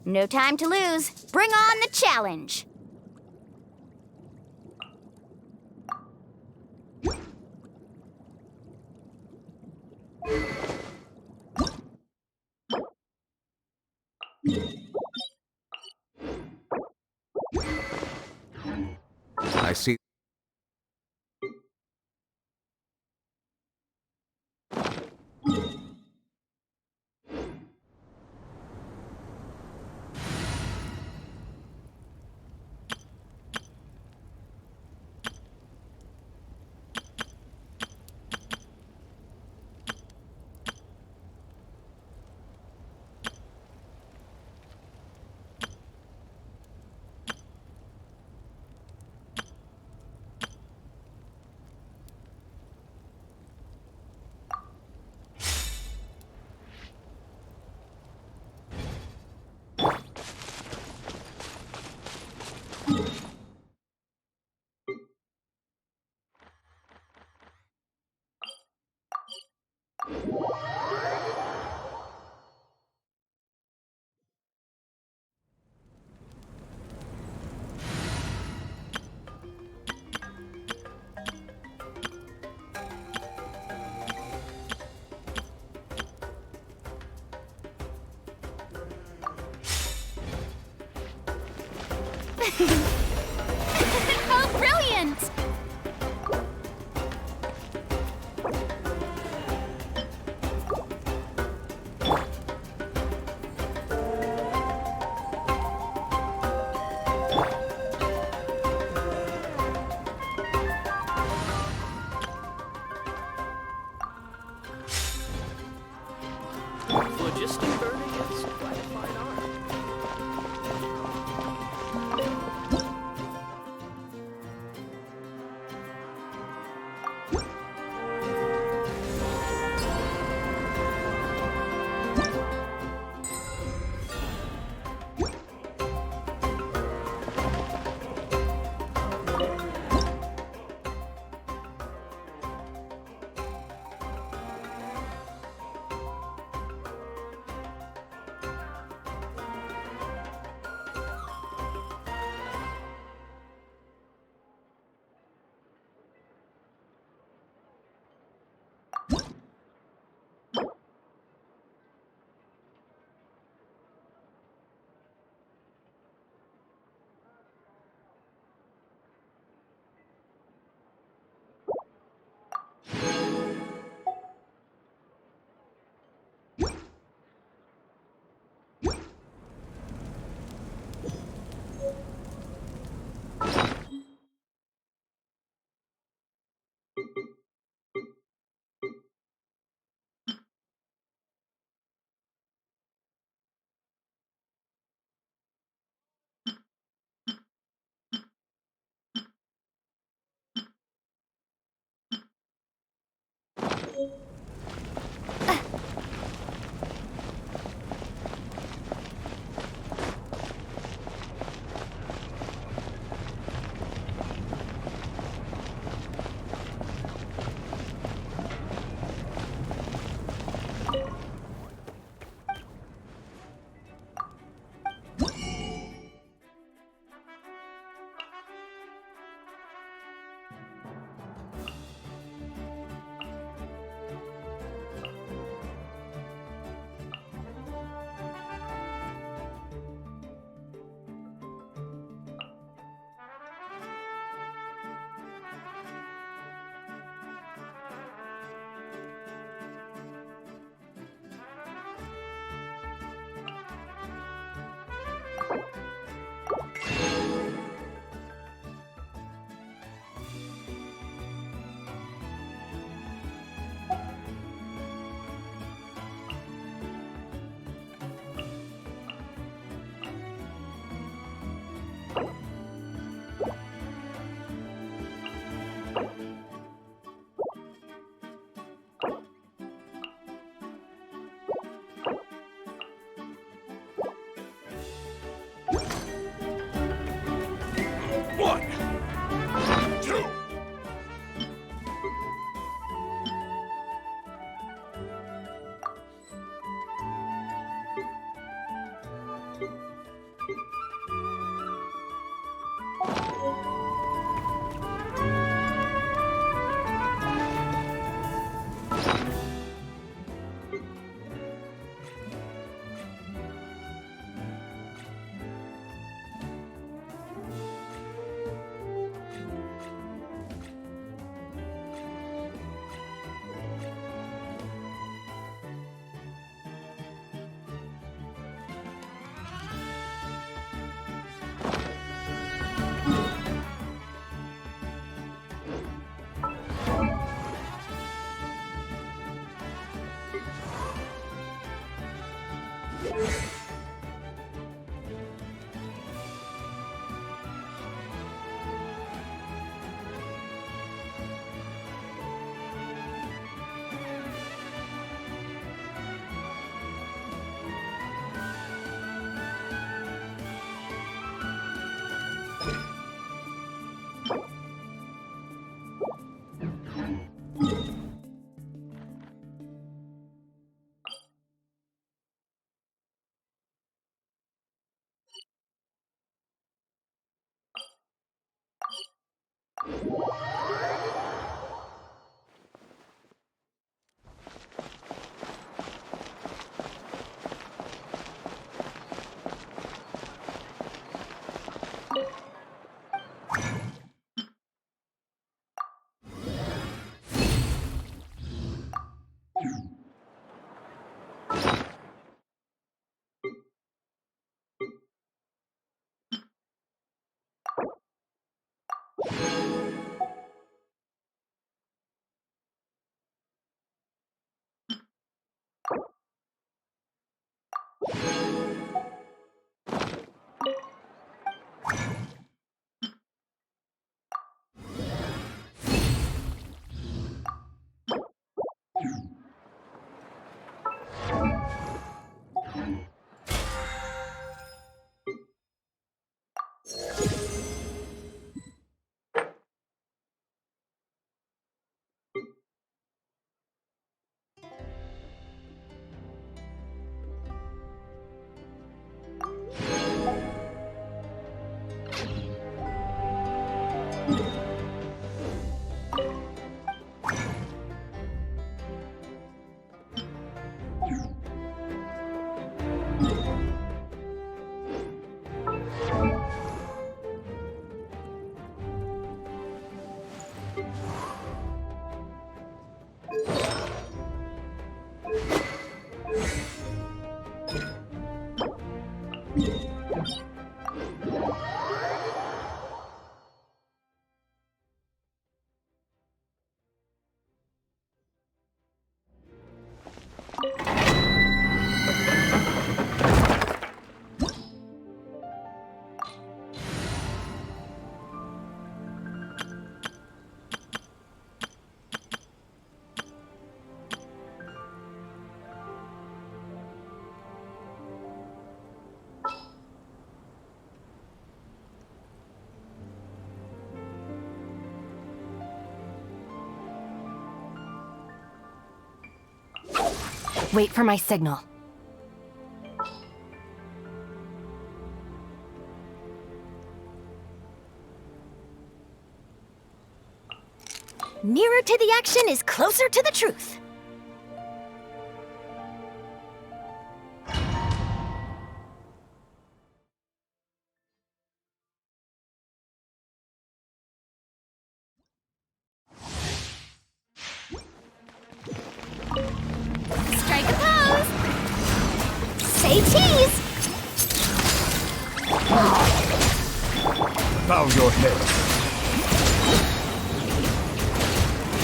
No time to lose. Bring on the challenge! I see. Oh, brilliant! Phlogiston burning is quite a fine art. Wait for my signal. Nearer to the action is closer to the truth. Strike a pose! Say cheese! Bow your head.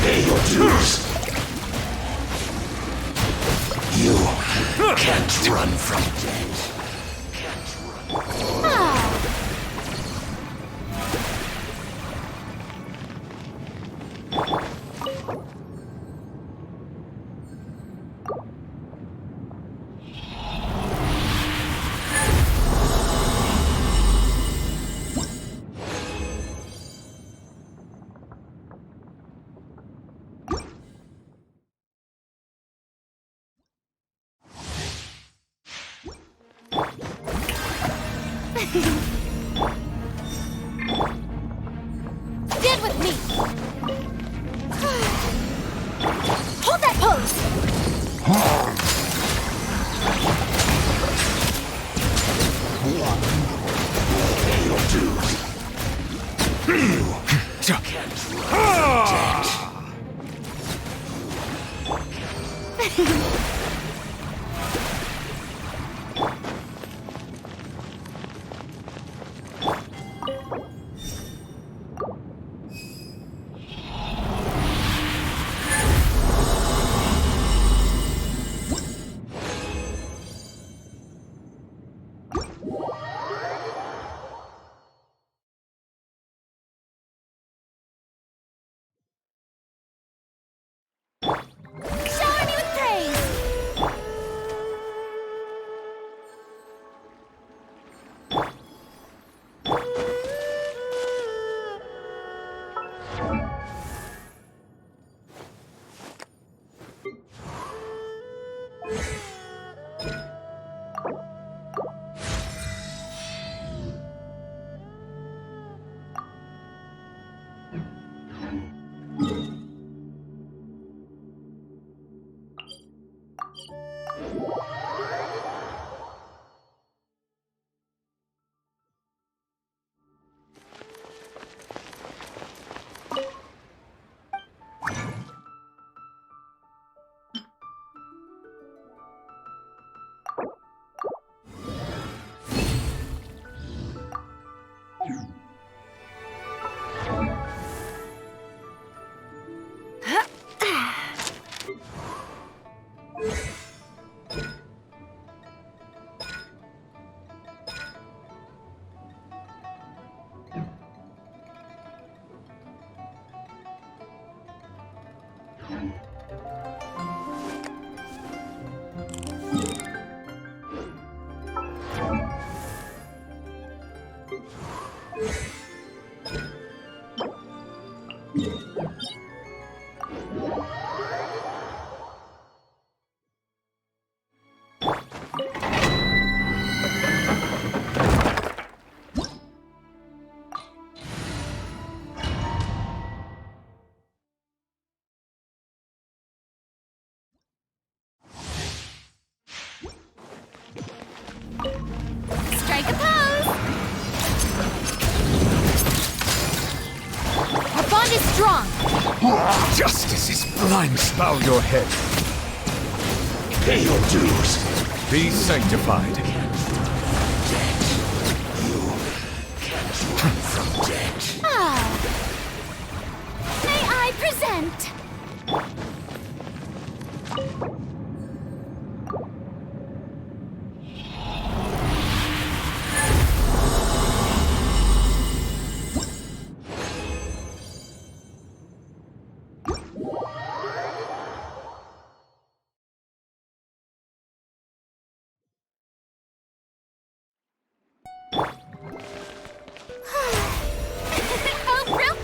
Pay your dues. You can't run from death. Stand with me! Hold that pose! Pay your dues. You can't run from death. Shower me with praise! Strike a pose! Our bond is strong! Justice is blind. Bow your head. Pay your dues. Be sanctified. Ah. May I present? Oh, bro!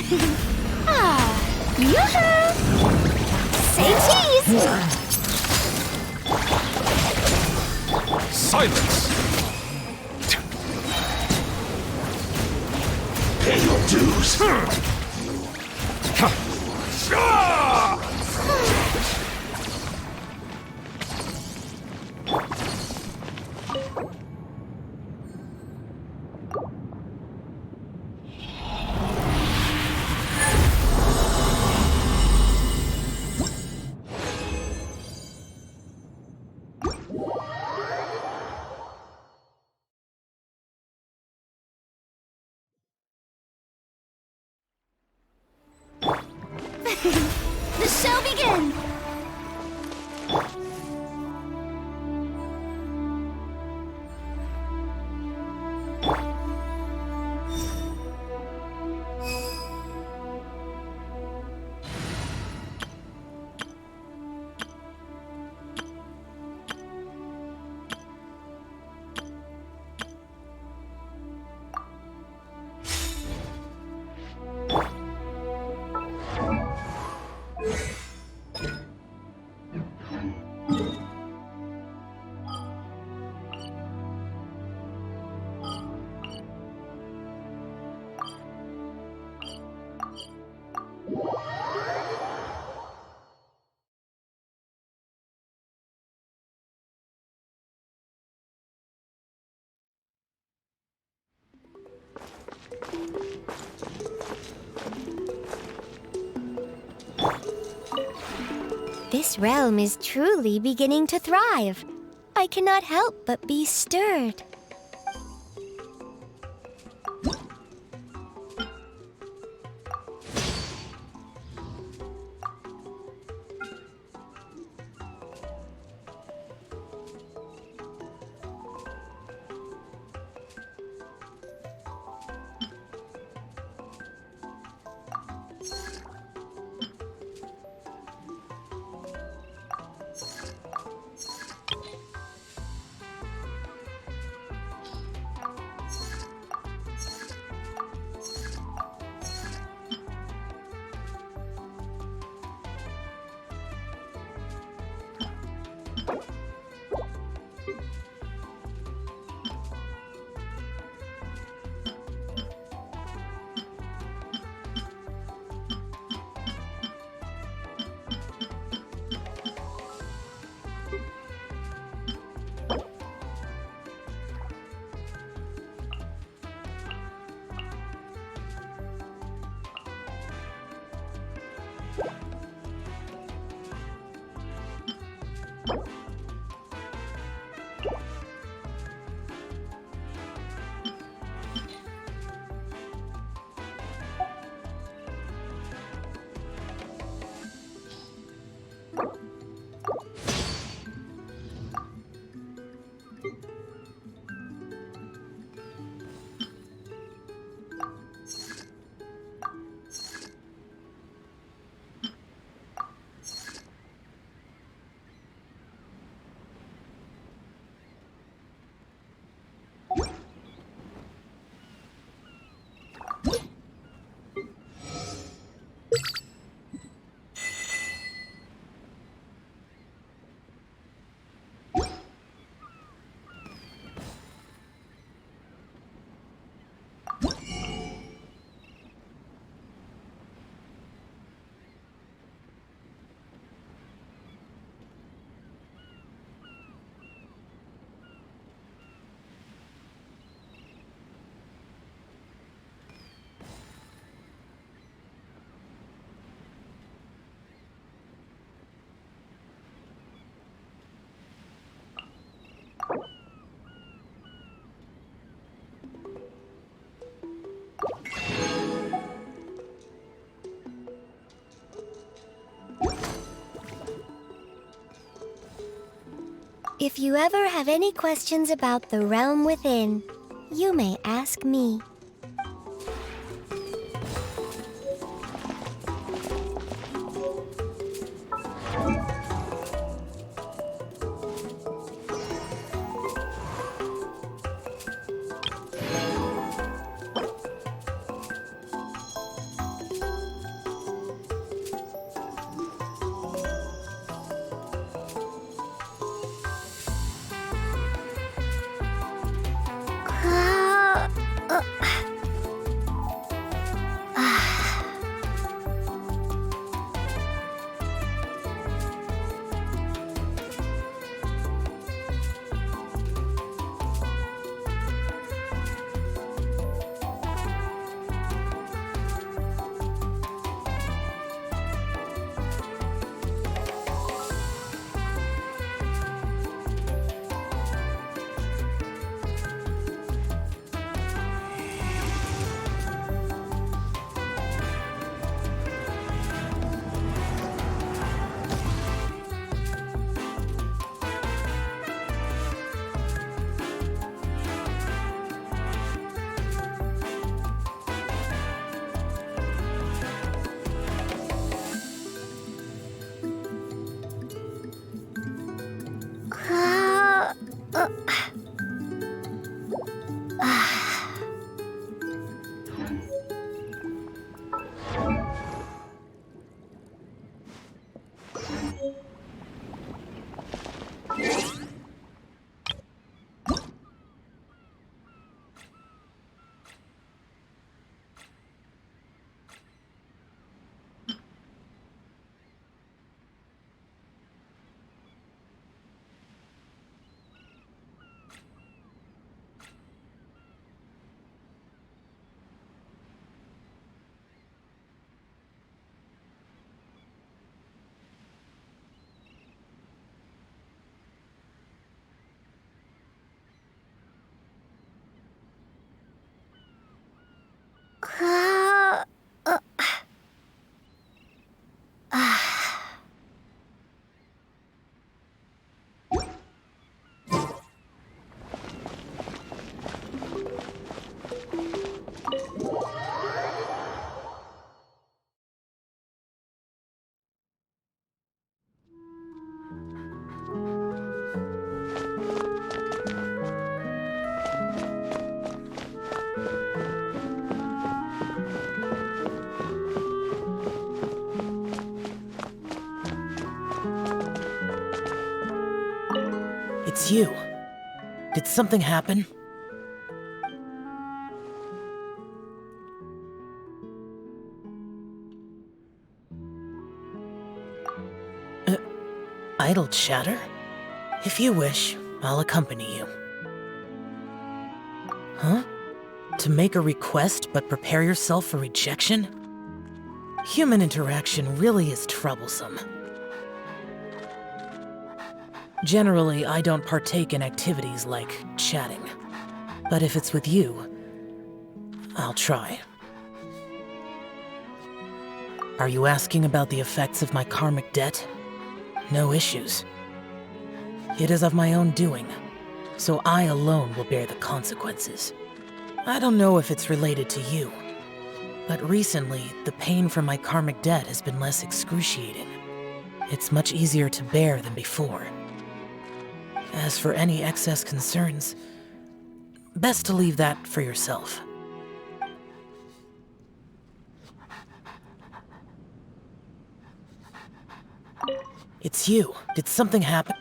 Yoo-hoo! Say cheese! Silence! Pay your dues! The show begins! This realm is truly beginning to thrive. I cannot help but be stirred. If you ever have any questions about the realm within, you may ask me. It's you. Did something happen? Idle chatter? If you wish, I'll accompany you. Huh? To make a request but prepare yourself for rejection? Human interaction really is troublesome. Generally, I don't partake in activities like chatting. But if it's with you, I'll try. Are you asking about the effects of my karmic debt? No issues. It is of my own doing, so I alone will bear the consequences. I don't know if it's related to you, but recently, the pain from my karmic debt has been less excruciating. It's much easier to bear than before. As for any excess concerns, best to leave that for yourself. It's you. Did something happen?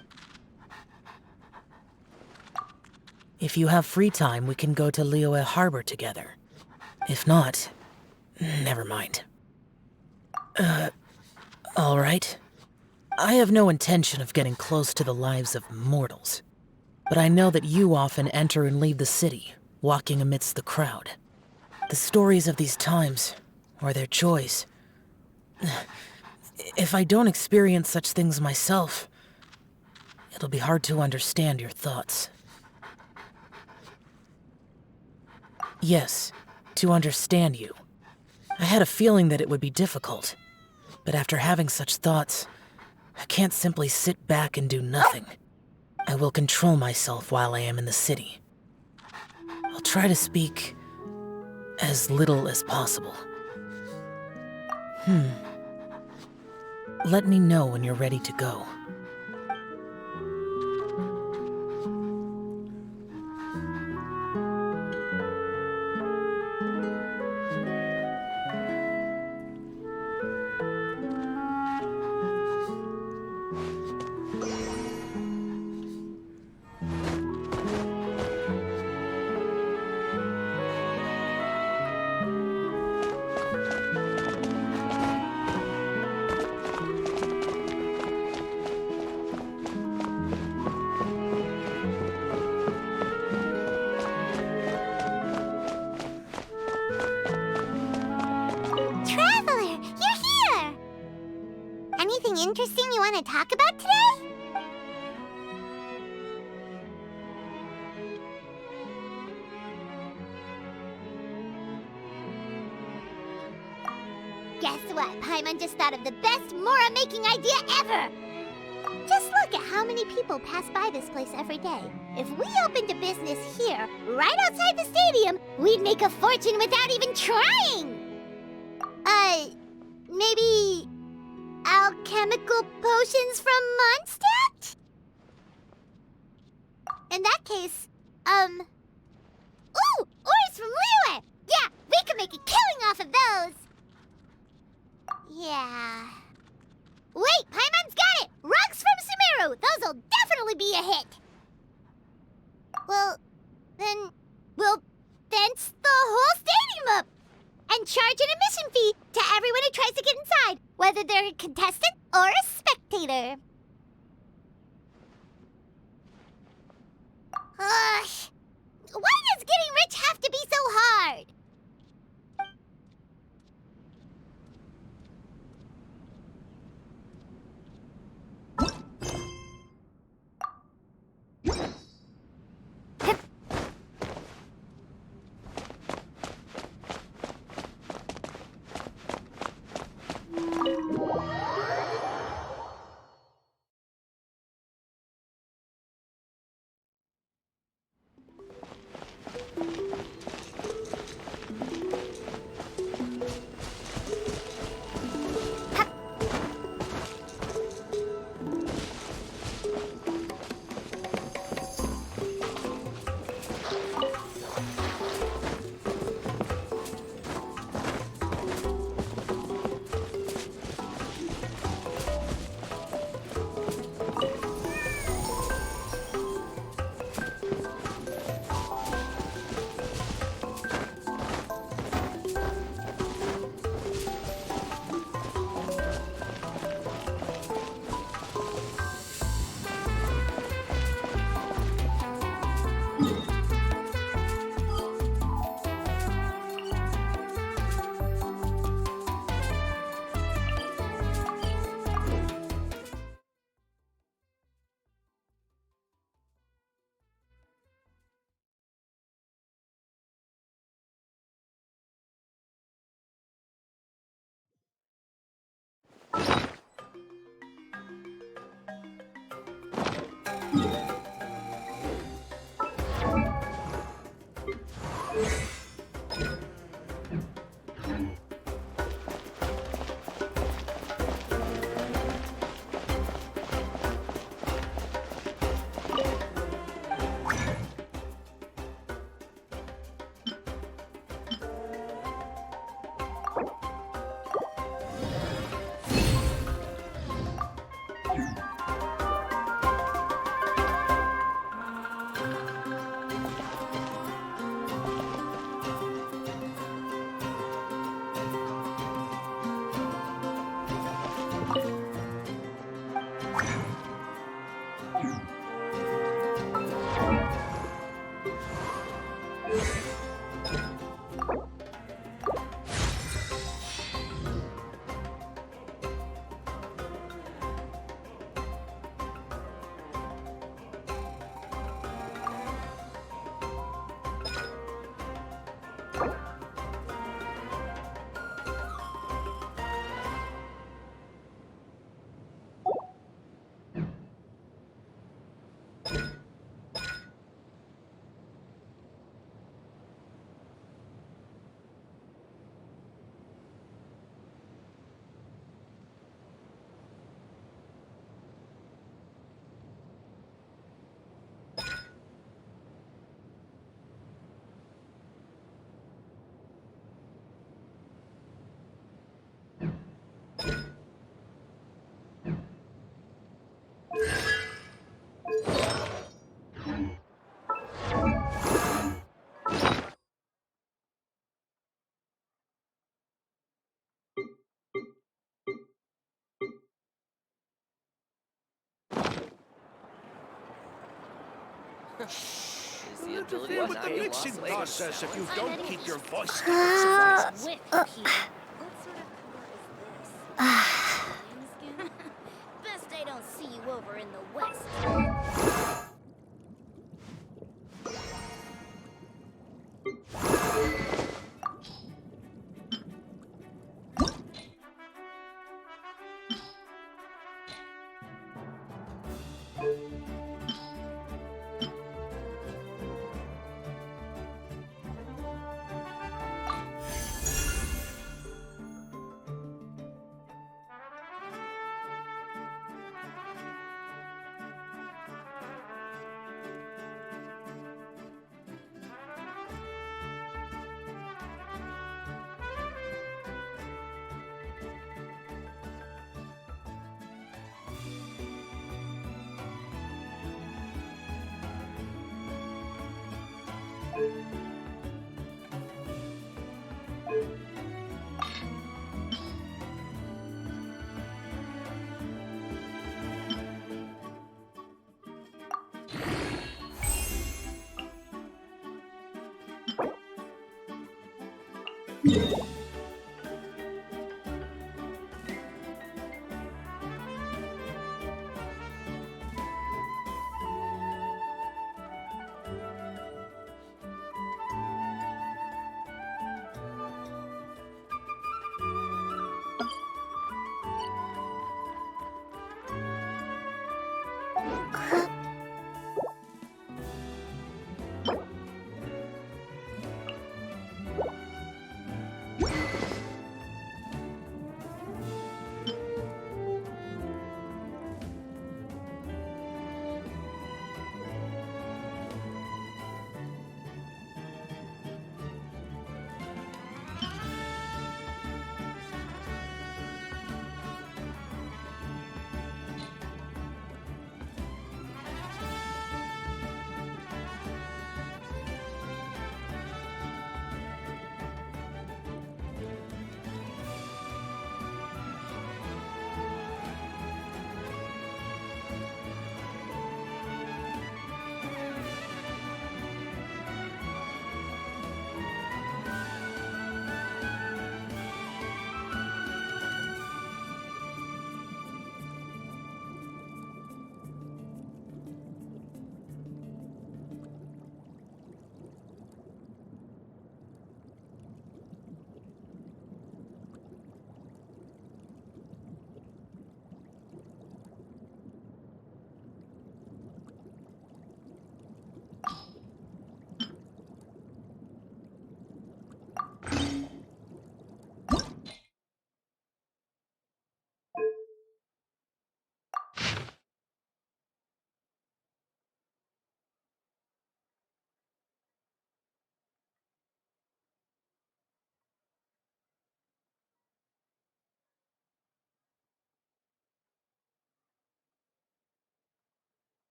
If you have free time, we can go to Liyue Harbor together. If not, never mind. Alright. I have no intention of getting close to the lives of mortals. But I know that you often enter and leave the city, walking amidst the crowd. The stories of these times, or their joys. If I don't experience such things myself, it'll be hard to understand your thoughts. Yes, to understand you. I had a feeling that it would be difficult, but after having such thoughts, I can't simply sit back and do nothing. I will control myself while I am in the city. I'll try to speak as little as possible. Let me know when you're ready to go. Interesting you want to talk about today? Guess what? Paimon just thought of the best Mora-making idea ever! Just look at how many people pass by this place every day. If we opened a business here, right outside the stadium, we'd make a fortune without even trying! Maybe alchemical potions from Mondstadt? In that case, ooh! Ores from Liyue! Yeah, we could make a killing off of those! Yeah... Wait, Paimon's got it! Rugs from Sumeru! Those'll definitely be a hit! Well, then... we'll fence the whole stadium up! And charge an admission fee to everyone who tries to get inside, whether they're a contestant or a spectator. Why does getting rich have to be so hard? Interfere with the mixing process if you don't keep your voice. Best I don't see you over in the west.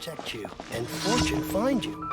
Protect you, and fortune find you.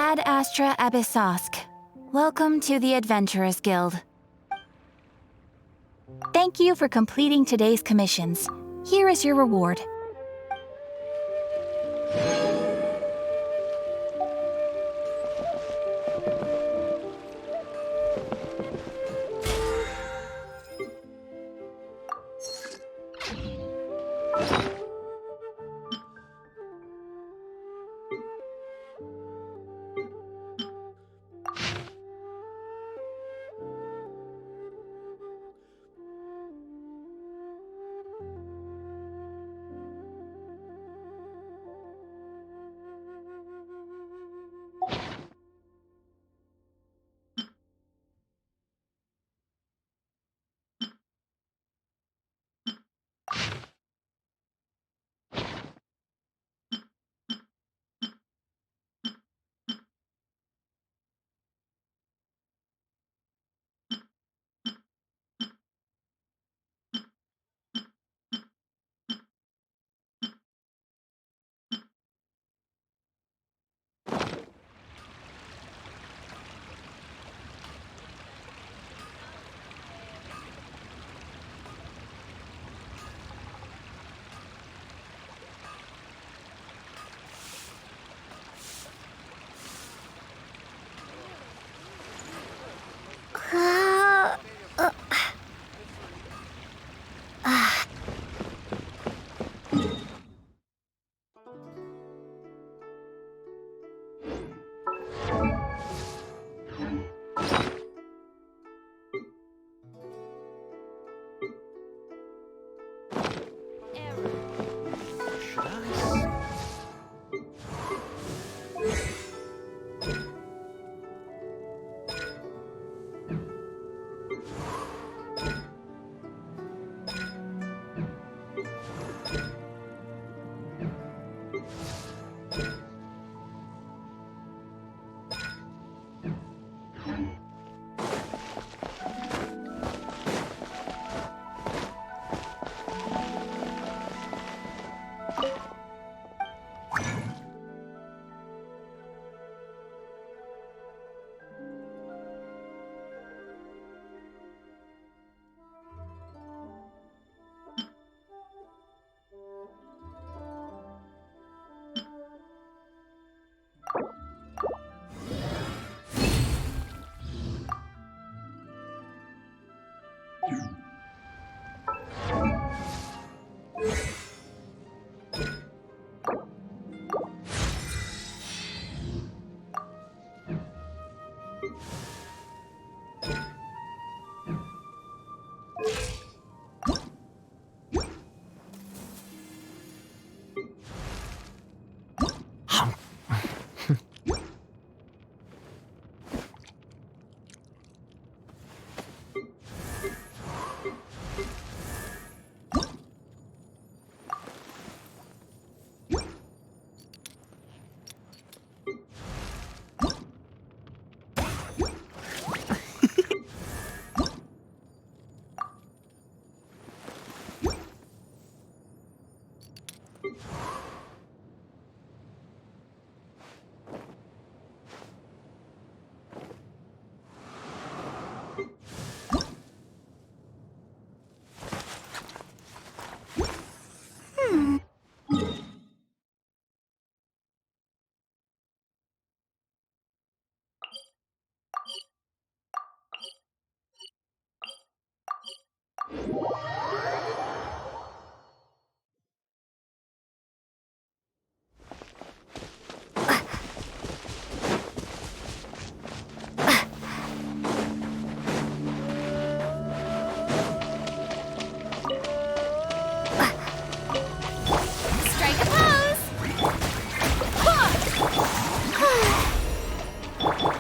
Ad Astra Abyssosk. Welcome to the Adventurers Guild. Thank you for completing today's commissions. Here is your reward.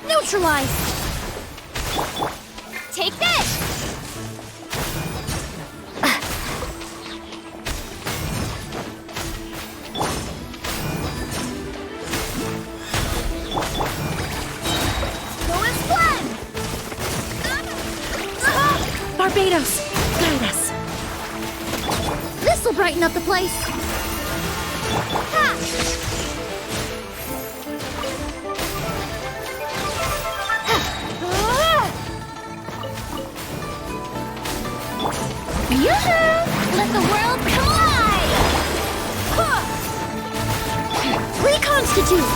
Neutralize! Take this! Go and blend! Barbados, guide us. This'll brighten up the place! Ha! Constitute!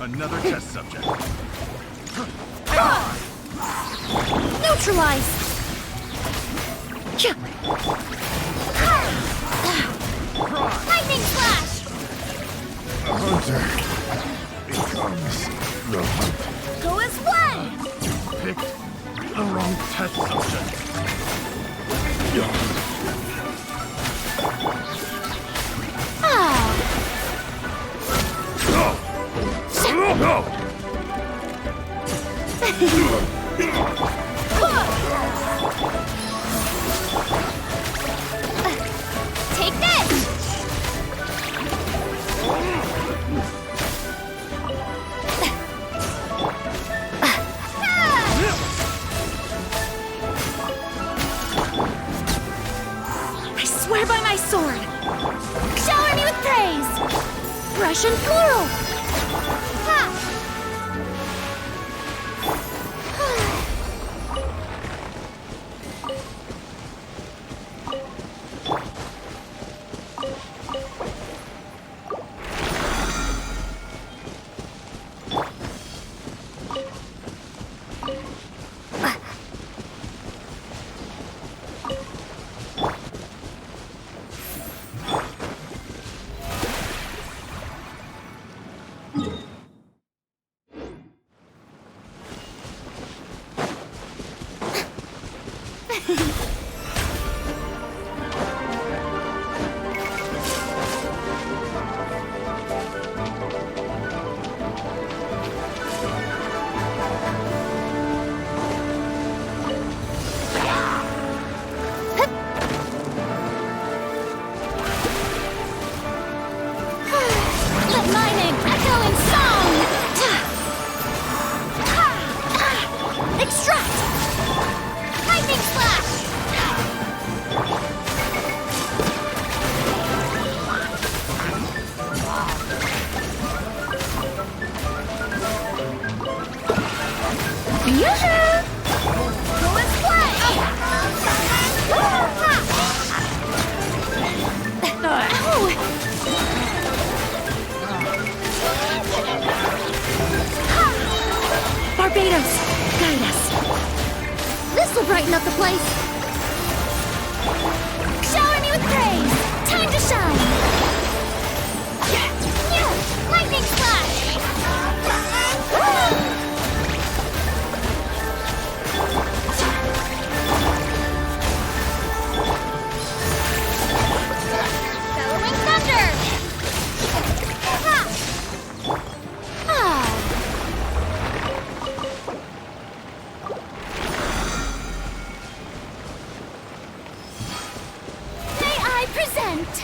Another test subject. Neutralize! Lightning flash! A hunter becomes the hunt. Go as one! Picked the wrong test subject. No! Take this! I swear by my sword! Shower me with praise! Russian plural! Barbados, guide us. This'll brighten up the place. Shower me with praise. Time to shine. Lightning flash. Bellowing thunder. Present!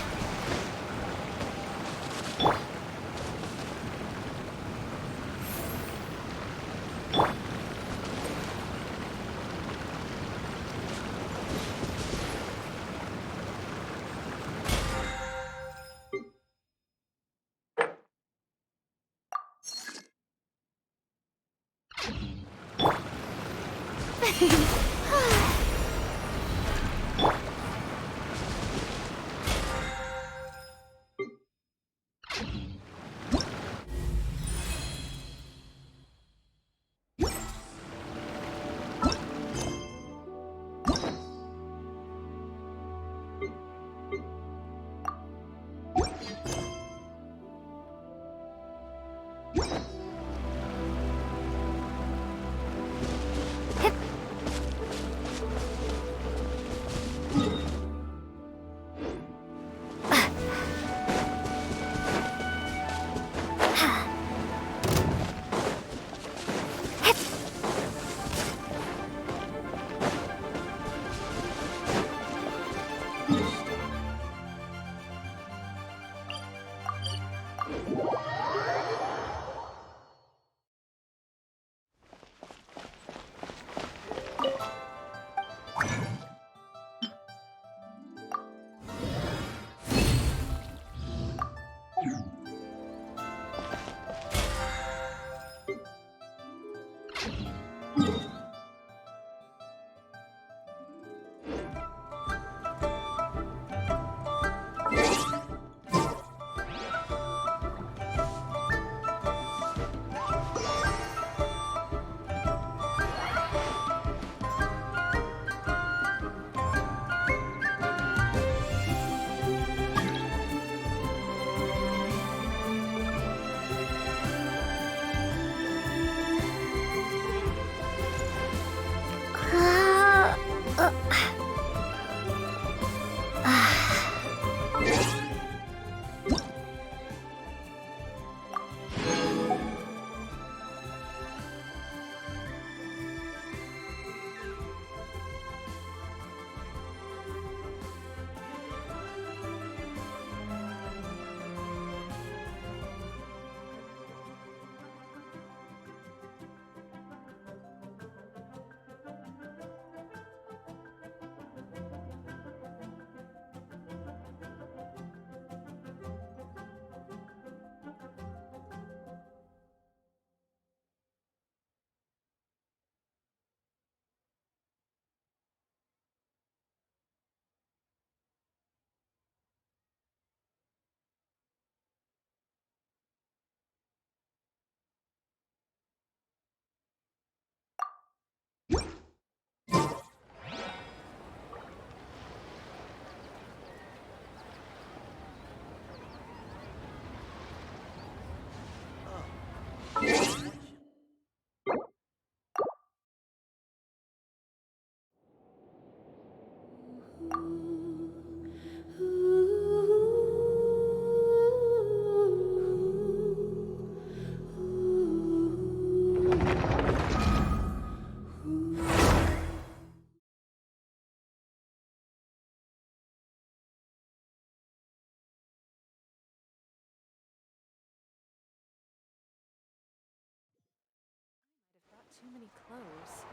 too many clothes.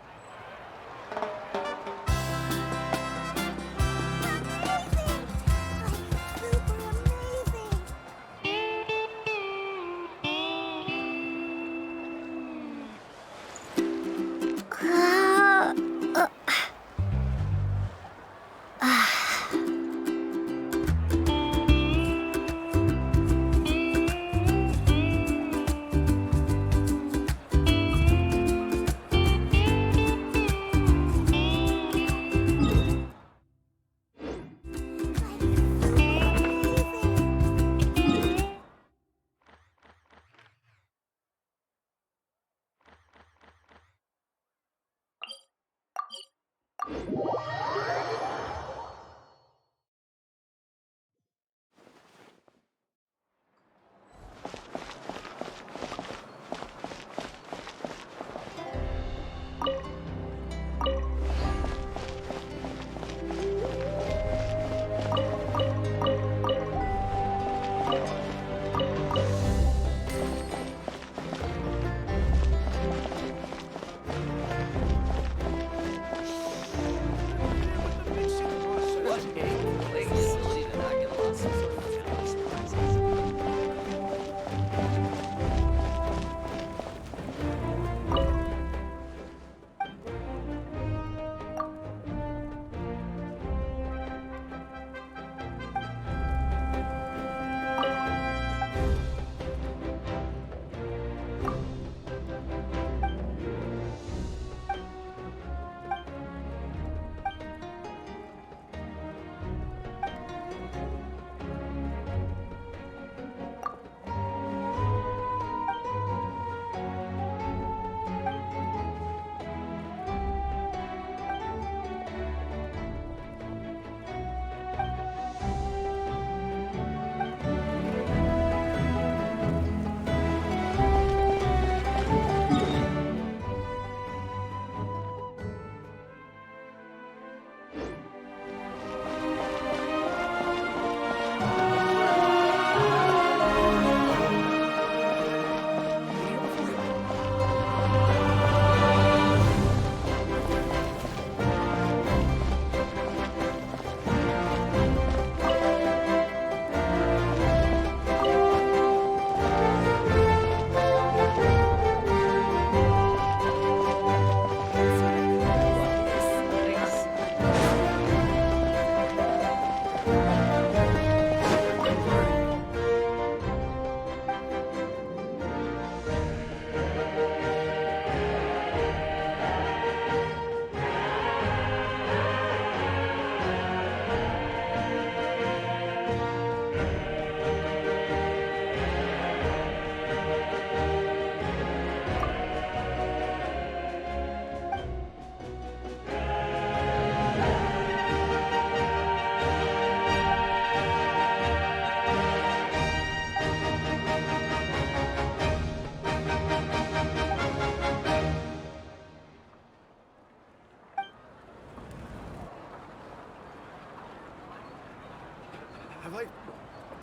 Have I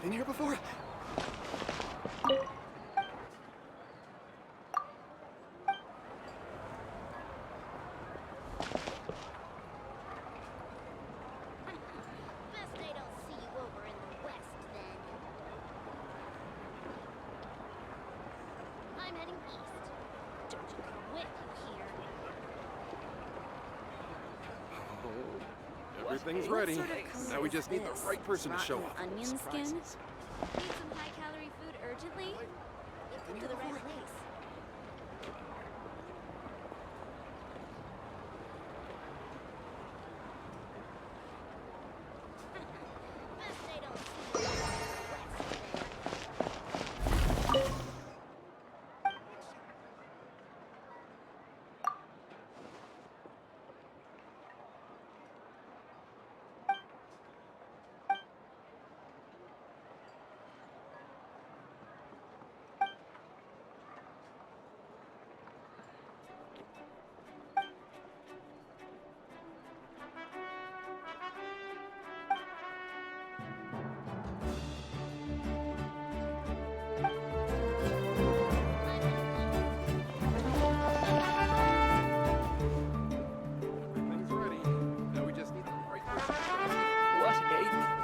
been here before? Everything's ready. Now we just need the right person to show up. Onion skin? Need some high-calorie food urgently? You've come to the right place.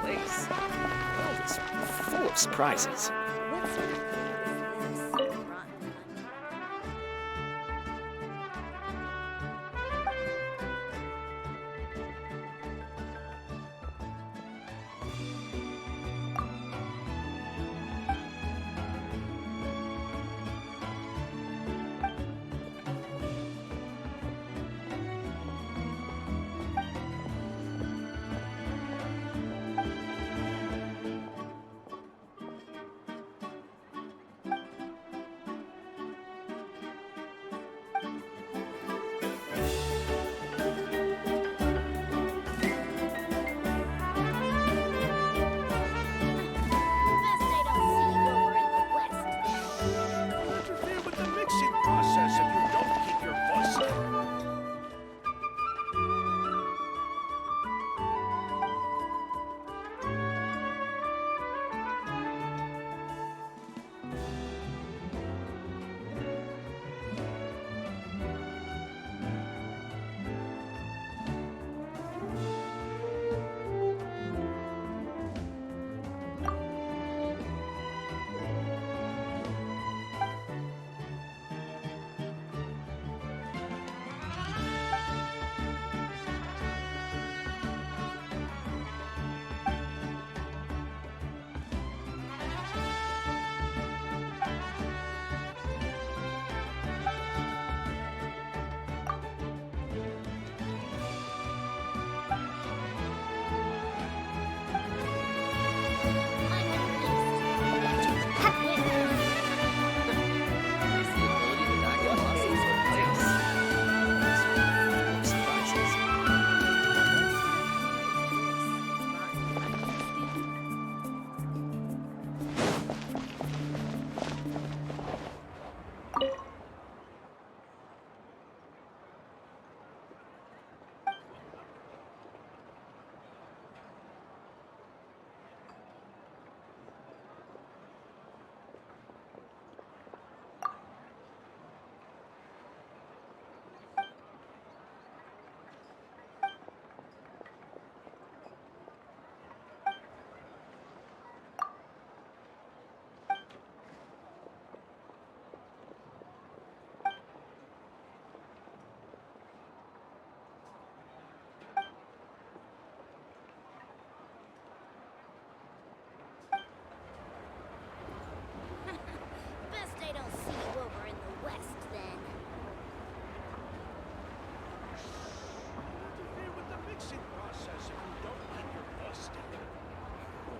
place. Well, it's full of surprises.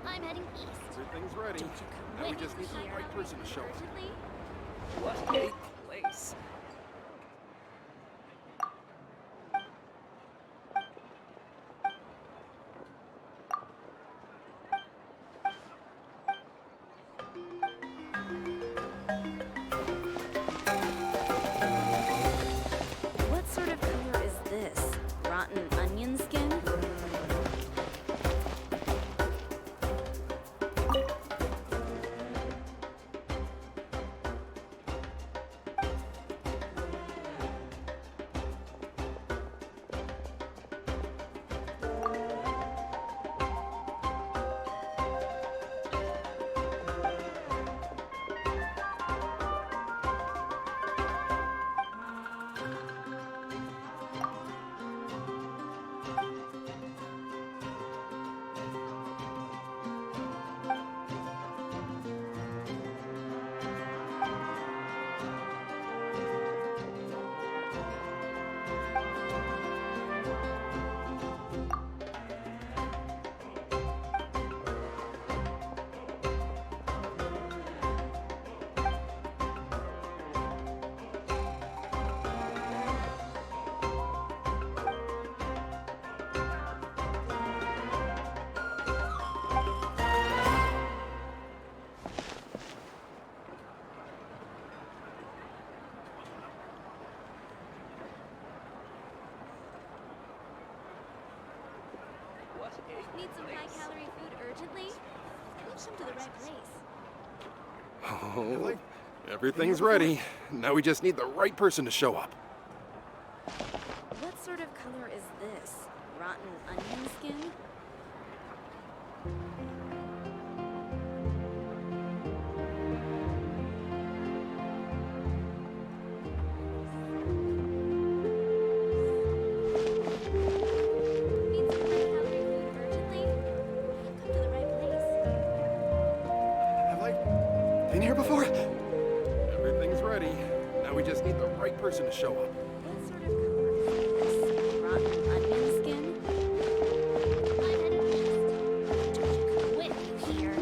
I'm heading east. Everything's ready. Now we just need the right person to show up. What a place. What sort of color is this? Rotten onion skin? Need some high-calorie food urgently? Push them to the right place. Oh, everything's ready. Now we just need the right person to show up. What sort of color is this? Rotten onion skin? been here before? Everything's ready. Now we just need the right person to show up. Rotten onion skin? Quit here.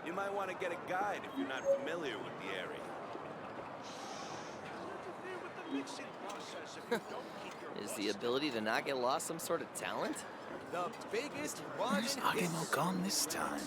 You might want to get a guide if you're not familiar with the area. Is the ability to not get lost some sort of talent? The biggest one. Where's Agemo gone this time?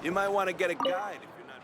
You might want to get a guide if you're not.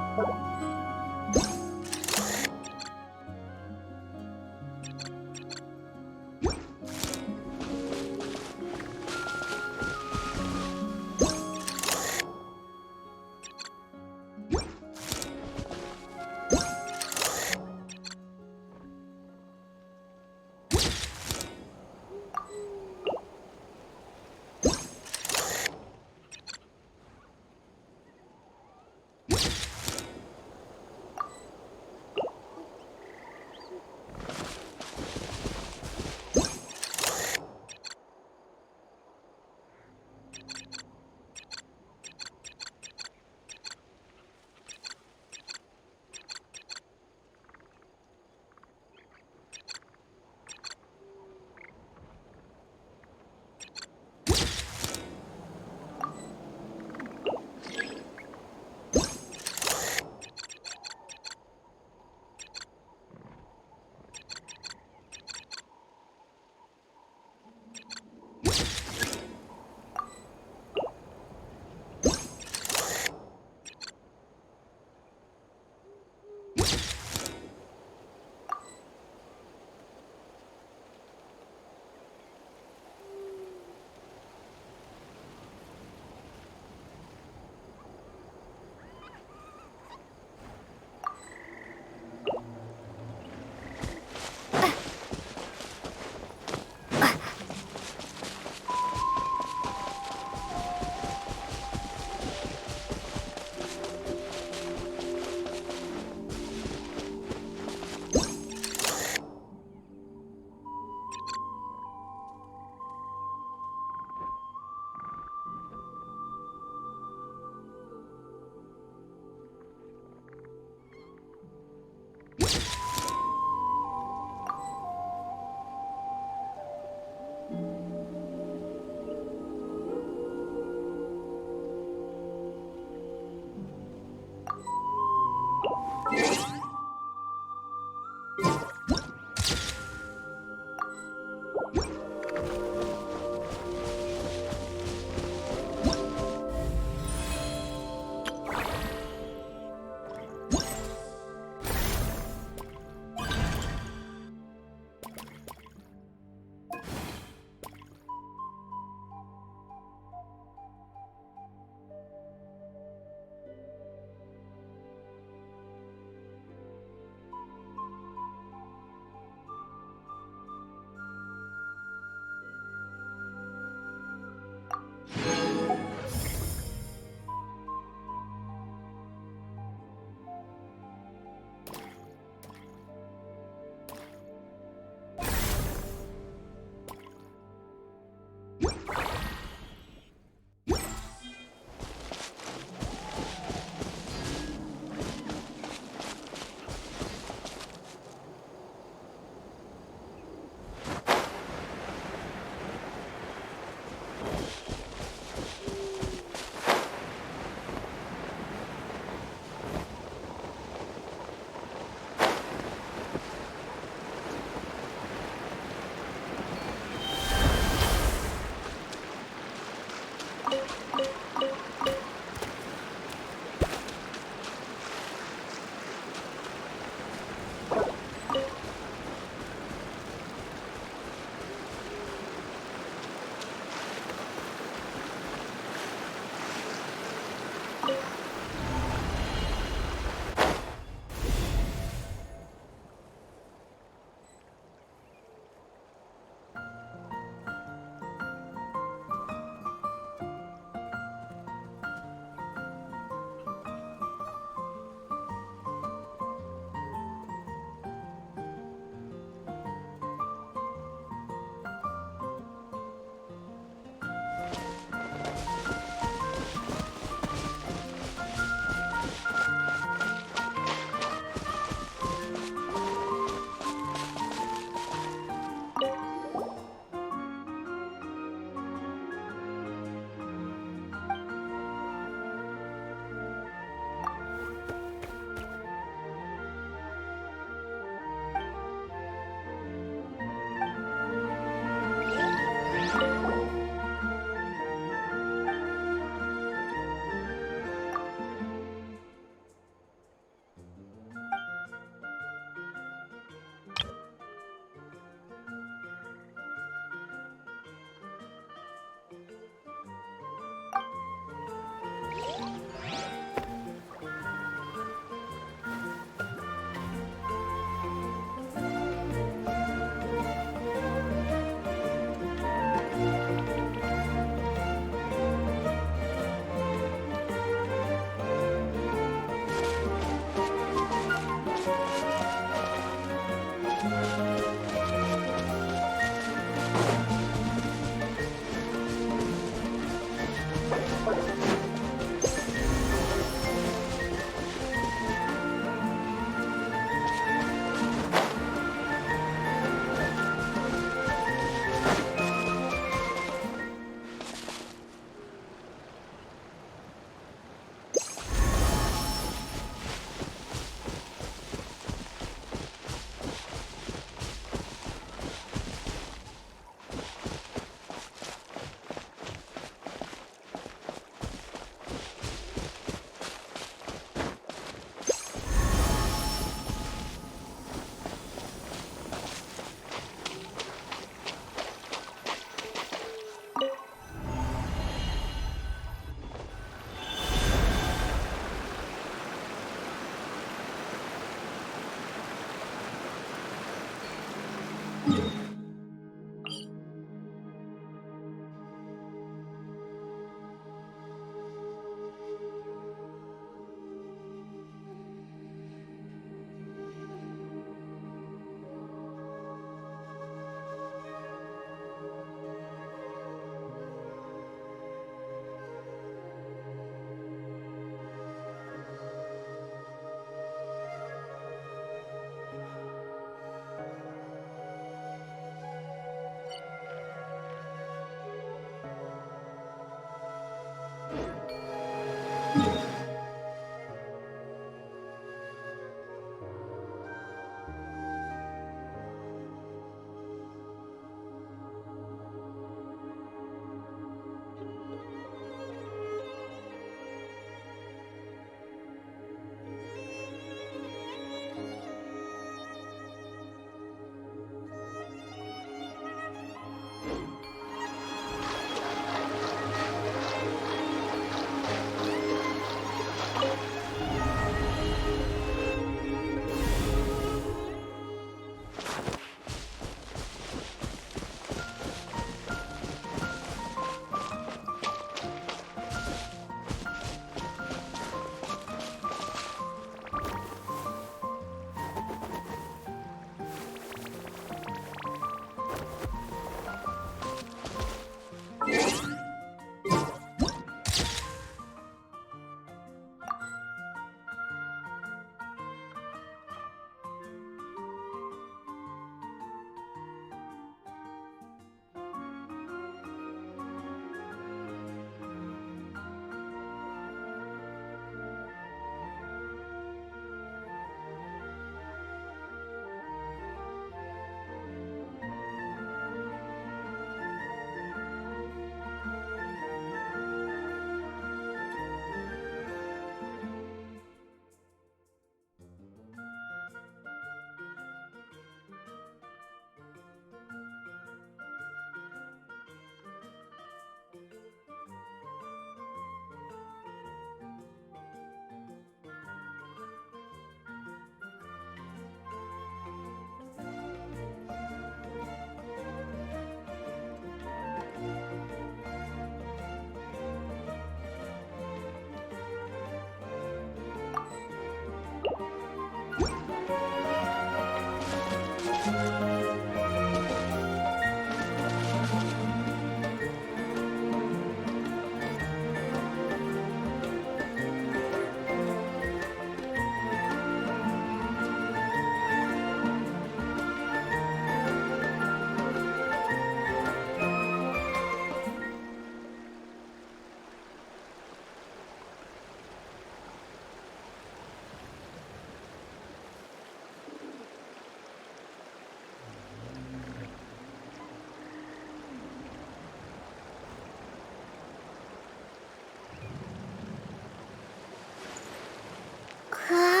Ah.